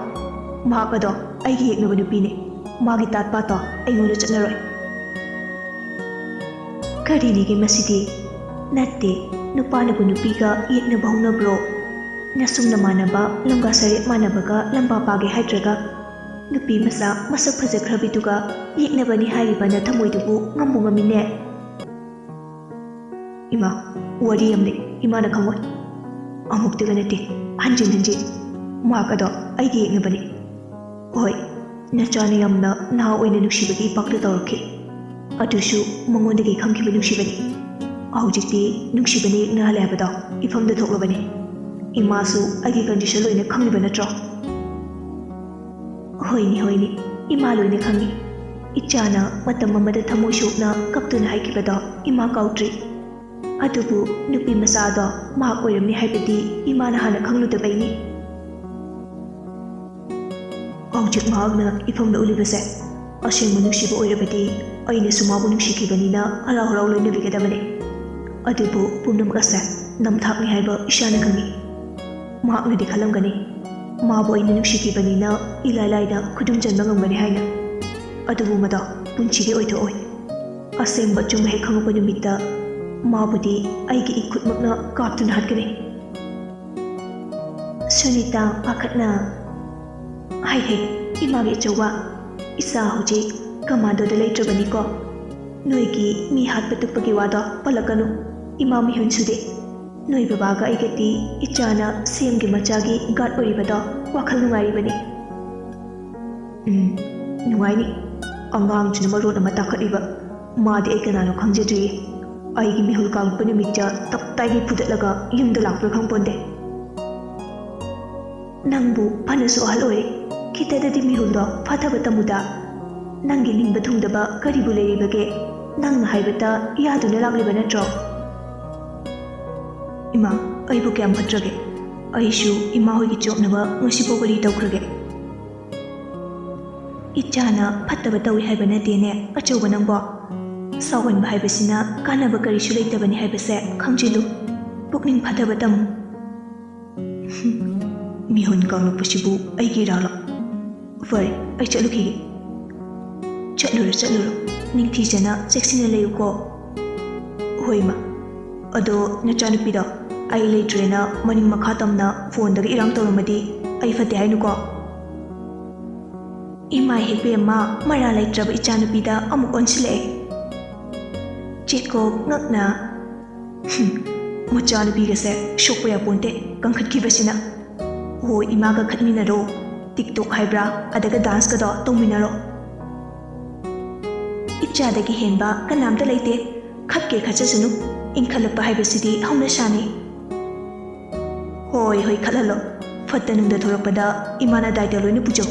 Mahakado ai gi yeknaba nupine. Magi tatpato ai ngoda chatnaroi. Karinige masidi natte nupanabu nupiga yeknaba hongnabro. Nasung namanaba lamga sare manabaga lamba page haidraga. Nupi masa masak fajakrabituga yeknabani hairibana thamoidubu ngambu ngamine. Ima wari amne imana khangoi. Amuktiga nate hanjin mahakado ai gi yeknabani. Hoi nachana yamna naha oina nuksibagi ipakta tawrakhi. Adushu mangondagi khangkiba nuksibani. Ahujikti nuksibani yeknahale habada ifamda thoklabani. Imasu agi condition loina khangiba natro. Hoini ima loina khangi. Ichana matam amada thamoi sokna kaptuna haikibada ima kautri. Adubu nupi masada mahak oiramni haibadi imana hana khangludabaini. Aujik mahakna ifamda ulibase. Asengma nuksiba oirabadi aina sumabu nuksikibanina harau loina bigadabane. Adubu pumnamkase namthakni haiba ishana khangi. Mahaknadi khalamgani. Mabu aina nuksikibanina ilailaida khudum janba ngamgani haina. Adubu mada punchigi oithooi. Asengba chumba hek khangpa numitta mabudi aigi ikhutmakna kaptuna hatkani. Sunita pakhatna hai imagi chawa Isa hojik kamado da leitrabani ko. Noigi mi hatpa tukpagi wado palakanu. Ima mi hunsude. Noi babaga aigati ichana semgi machagi gad oribado wakal nungairibani. Nungaini. Angang chuna marot ama takhariba. Maadi ay kanano khangjadri. Aigi mihul kalpa numitja taptaigi pudatlaga yumda lakpra khangponde. Nangbu panasu ahal ore. Kitadadi mihuldo fataba tamuda. Nangi ningba thungdaba karibu leiribage. Nang haibata yaduna lagliba natro. Ima, aibu kayam patrage. Aishu ima hoigi choknaba ngasipo bari tawkrage. Ichana fattaba tawi haiba natene achauba nangbo. Sawan ba haibasina kanaba karishu leitabani haibase khangjilu. Pukning fataba tamu. Mihun kangluksibu aigi ralo. Fare, ai chatlukige. Chatluru. Ningthijana seksina layuko. Hoima. Ado nachanupido ai leitrena maning makhatamna phone daga irang tawramadi ai fate hainuko. EMAIPEMMA mara leitraba ichanupida amuk onsile. Jacob ngakna. Machanupigase shokpa yaponte kangkhatkibasina. Ho imaga khatminaro. TikTok haibra adaga dance kado tongminaro. Ichadagi henba kanamta leite khatke khachasanu. Inkhalakpa haibasidi hauna shani. Hoi khalalo. Fattanungda thorakpada imana daita loina pujo.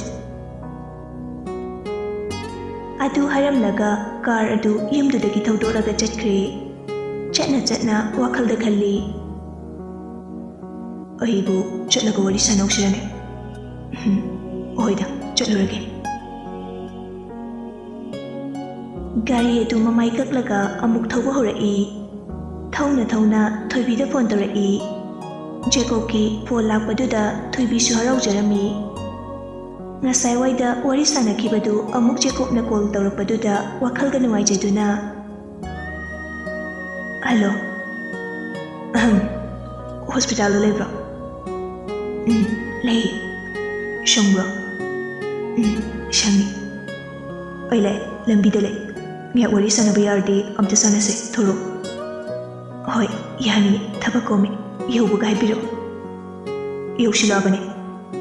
Adu haramlaga car adu yumdudagi thawdoraga chatkre. Chatna wakhalda khalli. Aibu chatlaga wari sanaushirane. Oida chatlurage. Gari edu mamai kaklaga amuk thawba horai. Thawna thoibida phone tarai. Jacob ki phone lakpaduda thoibisu haraujarami. Ngasai waida wari sanakibadu amuk Jacob na call tawrakpaduda wakhalga nungaijaduna. Hello. Hospital da lebro. Lei. Shongbro. Shangi. Oile, lambida le. Ngiya wari sanaba yardi amta sanase thoro. Hoi, yani thabakomi. Yaubuga haibiro. Yaushilabane.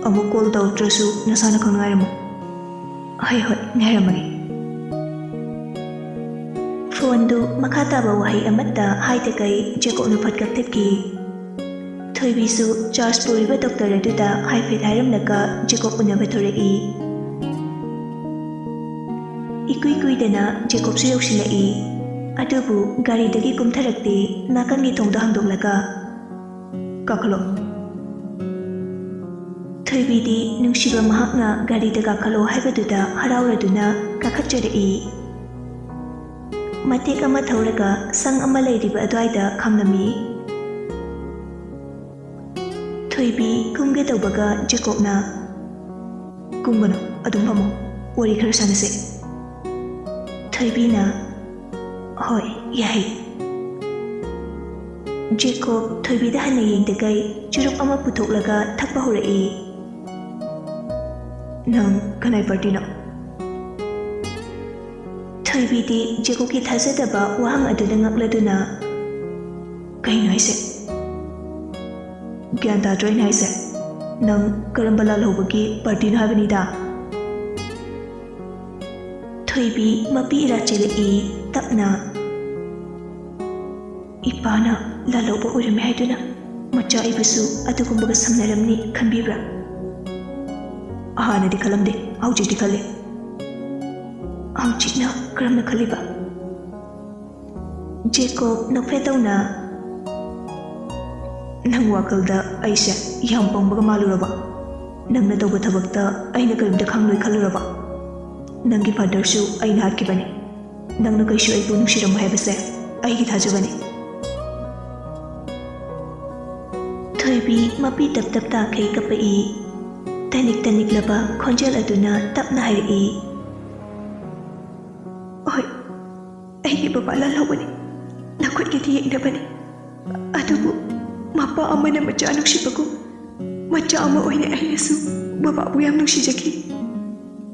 Amuk call tawtrasu nasana khangairamu. Hoi, ngairamage. Phone du makhataba wahi amatta haitakai Jacob nu phatkaptepki. Thoibisu charge puriba doctor aduda haifet hairamnaga Jacob unaba thorai. Ikui-kuidana Jacob su yaushilai. Adubu gari dagi kumtharakte nakangi thongda hangdoklaga. Kakhalo. Thoibidi nungshiba mahakna gari daga kakhalo haibaduda harauraduna kakhatjarai. Matek ama thauraga sang ama leiriba adwaida khamnami. Thoibi kumge tawbaga Jacob na. Kumgano adum phamo wari khara sanase. Thoibi na. Hoi, yai. Jacob thoibida hana yengdagai churup ama puthoklaga thakpa horai. Nang kanai party na. Thoibidi Jacob ki thajadaba wahang aduna ngakladuna. Kaino haise. Gyan tadroin haise. Nang karambala lobagi party no habanida. Thoibi mapi irachilai tapna. Ipana laloba urame haiduna. Macha ibusu adukumbaga samnaramni khanbibra. Ahana di khalamde, haujik di khale. Haujikna karamna khaliba. Jacob nafetawna. Nang wakalda aise yam pangbaga maluraba. Nang na tawba thabakta aina karimda khangloi khaluraba. Nangi father su aina hatkibani. Nang na kaishu aibu nungsiram haibase aigi thajabani. Thoibi mapi tap takai kapai. Tanik laba khonjal aduna tapna hairi. Oi, aigi baba lalawani. Nakut giti yengdabani. Adubu mapa amana macha nuksibaku. Macha ama oina ainasu baba bu yam nuksijaki.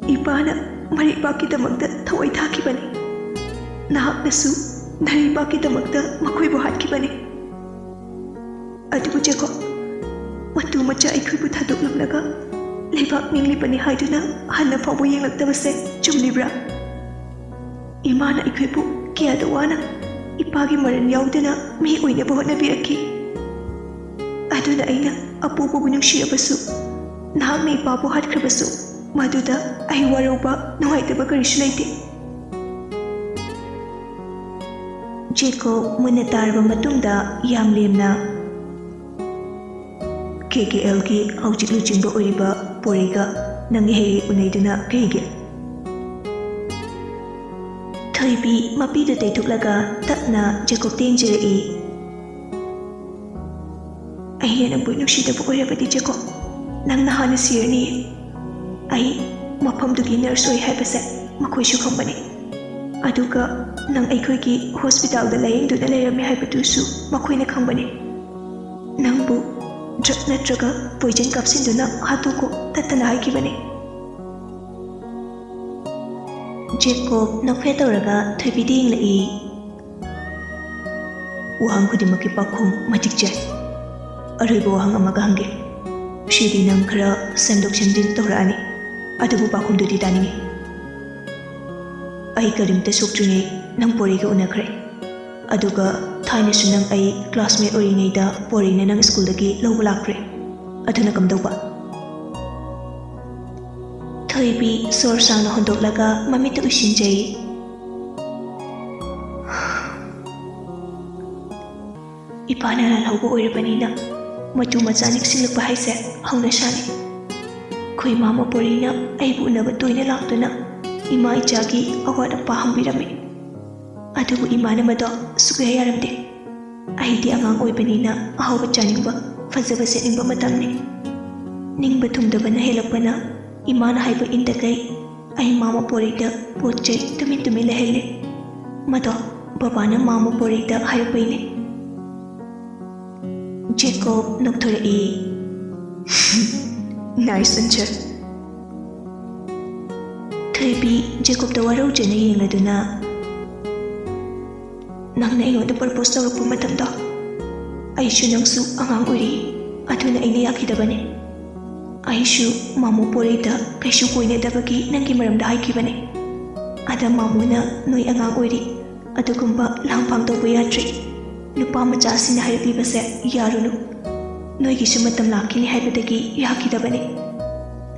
Ipana ꯃꯔꯩꯕꯥꯛꯀꯤꯗꯃꯛꯇ ꯊꯋꯥꯏ ꯊꯥꯈꯤꯕꯅꯤ ꯅꯍꯥꯛꯅꯁꯨ ꯅꯔꯩꯕꯥꯛꯀꯤꯗꯃꯛꯇ ꯃꯈꯣꯏꯕꯨ ꯍꯥꯠꯈꯤꯕꯅꯤ ꯑꯗꯨꯕꯨ ꯖꯦꯀꯣꯕ ꯃꯇꯨ ꯃꯆꯥ ꯑꯩꯈꯣꯏꯕꯨ ꯊꯥꯗꯣꯛꯂꯝꯂꯒ ꯂꯩꯕꯥꯛ ꯅꯤꯡꯂꯤꯕꯅꯤ ꯍꯥꯏꯗꯨꯅ ꯍꯟꯅ ꯐꯥꯎꯕ ꯌꯦꯡꯂꯛꯇꯕꯁꯦ ꯆꯨꯝꯂꯤꯕ꯭ꯔꯥ ꯏꯃꯥꯅ ꯑꯩꯈꯣꯏꯕꯨ ꯀꯌꯥꯗ ꯋꯥꯅ ꯏꯄꯥꯒꯤ ꯃꯔꯟ ꯌꯥꯎꯗꯅ ꯃꯤ ꯑꯣꯏꯅꯕ ꯍꯣꯠꯅꯕꯤꯔꯛꯈꯤ ꯑꯗꯨꯅ ꯑꯩꯅ ꯑꯄꯣꯛꯄꯕꯨ ꯅꯨꯡꯁꯤꯔꯕꯁꯨ ꯅꯍꯥꯛꯅ ꯏꯄꯥꯕꯨ ꯍꯥꯠꯈ꯭ꯔꯕꯁꯨ ꯃꯗꯨꯗ ꯑꯩ ꯋꯥꯔꯧꯕ ꯅꯨꯡꯉꯥꯏꯇꯕ ꯀꯔꯤꯁꯨ ꯂꯩꯇꯦ ꯖꯦꯀꯣꯕ ꯃꯨꯟꯅ ꯇꯥꯔꯕ ꯃꯇꯨꯡꯗ ꯌꯥꯝ ꯂꯦꯝꯅ KKLꯒꯤ ꯍꯧꯖꯤꯛ ꯂꯨꯆꯤꯡꯕ ꯑꯣꯏꯔꯤꯕ ꯄꯣꯔꯩꯒ ꯅꯪꯒꯤ ꯍꯦꯛ ꯎꯅꯩꯗꯨꯅ ꯀꯩꯒꯤ ꯊꯣꯏꯕꯤ ꯃꯄꯤꯗꯨ ꯇꯩꯊꯣꯛꯂꯒ ꯇꯞꯅ ꯖꯦꯀꯣꯕꯇ ꯌꯦꯡꯖꯔꯛꯏ ꯑꯩꯅ ꯅꯪꯕꯨ ꯅꯨꯡꯁꯤꯗꯕ ꯑꯣꯏꯔꯕꯗꯤ ꯖꯦꯀꯣꯕ ꯅꯪꯅ ꯍꯥꯟꯅ ꯁꯤꯔꯅꯤ ꯑꯩ ꯃꯐꯝꯗꯨꯒꯤ ꯅꯔꯁ ꯑꯣꯏ ꯍꯥꯏꯕꯁꯦ ꯃꯈꯣꯏꯁꯨ ꯈꯪꯕꯅꯤ ꯑꯗꯨꯒ ꯅꯪ ꯑꯩꯈꯣꯏꯒꯤ ꯍꯣꯁꯄꯤꯇꯥꯜꯗ ꯂꯥꯌꯦꯡꯗꯨꯅ ꯂꯩꯔꯝꯃꯤ ꯍꯥꯏꯕꯗꯨꯁꯨ ꯃꯈꯣꯏꯅ ꯈꯪꯕꯅꯤ ꯅꯪꯕꯨ ꯗ꯭ꯔꯒ ꯅꯠꯇ꯭ꯔꯒ ꯄꯣꯏꯖꯟ ꯀꯥꯞꯁꯤꯟꯗꯨꯅ ꯍꯥꯠꯇꯣꯛꯀꯣ ꯇꯠꯇꯅ ꯍꯥꯏꯈꯤꯕꯅꯤ ꯖꯦꯀꯣꯕ ꯅꯣꯛꯐꯦꯠ ꯇꯧꯔꯒ ꯊꯣꯏꯕꯤꯗ ꯌꯦꯡꯂꯛꯏ ꯋꯥꯍꯪ ꯈꯨꯗꯤꯡꯃꯛꯀꯤ ꯄꯥꯎꯈꯨꯝ ꯃꯇꯤꯛ ꯆꯥꯏ ꯑꯔꯣꯏꯕ ꯋꯥꯍꯪ ꯑꯃꯒ ꯍꯪꯒꯦ ꯁꯤꯗꯤ ꯅꯪ ꯈꯔ ꯁꯦꯝꯗꯣꯛ ꯁꯦꯝꯖꯤꯟ ꯇꯧꯔꯛꯑꯅꯤ ꯑꯗꯨꯕꯨ ꯄꯥꯎꯈꯨꯝꯗꯨꯗꯤ ꯇꯥꯅꯤꯡꯉꯤ ꯑꯩ ꯀꯔꯤꯝꯇ ꯁꯣꯛꯇ꯭ꯔꯤꯉꯩ ꯅꯪ ꯄꯣꯔꯩꯒ ꯎꯅꯈ꯭ꯔꯦ ꯑꯗꯨꯒ ꯊꯥꯏꯅꯁꯨ ꯅꯪ ꯑꯩ ꯀ꯭ꯂꯥꯁꯃꯦꯠ ꯑꯣꯏꯔꯤꯉꯩꯗ ꯄꯣꯔꯩꯅ ꯅꯪ ꯁ꯭ꯀꯨꯜꯗꯒꯤ ꯂꯧꯕ ꯂꯥꯛꯈ꯭ꯔꯦ ꯑꯗꯨꯅ ꯀꯝꯗꯧꯕ ꯊꯣꯏꯕꯤ ꯁꯣꯔ ꯁꯥꯡꯅ ꯍꯣꯟꯗꯣꯛꯂꯒ ꯃꯃꯤꯠꯇ ꯎꯏꯁꯤꯟꯖꯩ ꯏꯄꯥꯅ ꯂꯥꯜꯍꯧꯕ ꯑꯣꯏꯔꯕꯅꯤꯅ ꯃꯇꯨ ꯃꯆꯥ ꯅꯤꯡꯁꯤꯡꯂꯛꯄ ꯍꯥꯏꯁꯦ ꯍꯧꯅꯁꯥꯅꯤ ꯑꯩꯈꯣꯏ ꯃꯥꯃ ꯄꯣꯔꯩꯅ ꯑꯩꯕꯨ ꯎꯅꯕ ꯇꯣꯏꯅ ꯂꯥꯛꯇꯨꯅ ꯏꯃꯥ ꯏꯆꯥꯒꯤ ꯑꯋꯥꯠ ꯑꯄꯥ ꯍꯪꯕꯤꯔꯝꯃꯤ ꯑꯗꯨꯕꯨ ꯏꯃꯥꯅ ꯃꯗꯣ ꯁꯨꯛꯌꯥ ꯌꯥꯔꯝꯗꯦ ꯑꯩꯗꯤ ꯑꯉꯥꯡ ꯑꯣꯏꯕꯅꯤꯅ ꯑꯍꯥꯎꯕ ꯆꯥꯅꯤꯡꯕ ꯐꯖꯕ ꯁꯦꯠꯅꯤꯡꯕ ꯃꯇꯝꯅꯤ ꯅꯤꯡꯕ ꯊꯨꯡꯗꯕꯅ ꯍꯦꯜꯂꯛꯄꯅ ꯏꯃꯥꯅ ꯍꯥꯏꯕ ꯏꯟꯗꯈꯩ ꯑꯩ ꯃꯥꯃ ꯄꯣꯔꯩꯗ ꯄꯣꯠ ꯆꯩ ꯇꯨꯃꯤꯟ ꯇꯨꯃꯤꯟ ꯂꯩꯍꯜꯂꯦ ꯃꯗꯣ ꯕꯕꯥꯅ ꯃꯥꯃ ꯄꯣꯔꯩꯗ ꯍꯥꯏꯔꯛꯄꯩꯅꯦ ꯖꯦꯀꯣꯕ ꯅꯣꯛꯊꯣꯔꯛꯏ ꯅꯥꯏꯁ ꯑꯟꯁꯔ ꯊꯣꯏꯕꯤ ꯖꯦꯀꯣꯕꯇ ꯋꯥꯔꯧꯖꯅ ꯌꯦꯡꯂꯗꯨꯅ ꯅꯪꯅ ꯑꯩꯉꯣꯟꯗ ꯄꯔꯄꯣꯁ ꯇꯧꯔꯛꯄ ꯃꯇꯝꯗꯣ ꯑꯩꯁꯨ ꯅꯪꯁꯨ ꯑꯉꯥꯡ ꯑꯣꯏꯔꯤ ꯑꯗꯨꯅ ꯑꯩꯅ ꯌꯥꯈꯤꯗꯕꯅꯤ ꯑꯩꯁꯨ ꯃꯥꯃꯨ ꯄꯣꯔꯩꯗ ꯀꯩꯁꯨ ꯀꯣꯏꯅꯗꯕꯒꯤ ꯅꯪꯒꯤ ꯃꯔꯝꯗ ꯍꯥꯏꯈꯤꯕꯅꯤ ꯑꯗ ꯃꯥꯃꯨꯅ ꯅꯣꯏ ꯑꯉꯥꯡ ꯑꯣꯏꯔꯤ ꯑꯗꯨꯒꯨꯝꯕ ꯂꯥꯡꯐꯥꯡ ꯇꯧꯕ ꯌꯥꯗ꯭ꯔꯤ ꯅꯨꯄꯥ ꯃꯆꯥꯁꯤꯡꯅ ꯍꯥꯏꯔꯛꯂꯤꯕꯁꯦ ꯌꯥꯔꯨꯅꯨ ꯅꯣꯏꯒꯤꯁꯨ ꯃꯇꯝ ꯂꯥꯛꯈꯤꯅꯤ ꯍꯥꯏꯕꯗꯒꯤ ꯌꯥꯈꯤꯗꯕꯅꯤ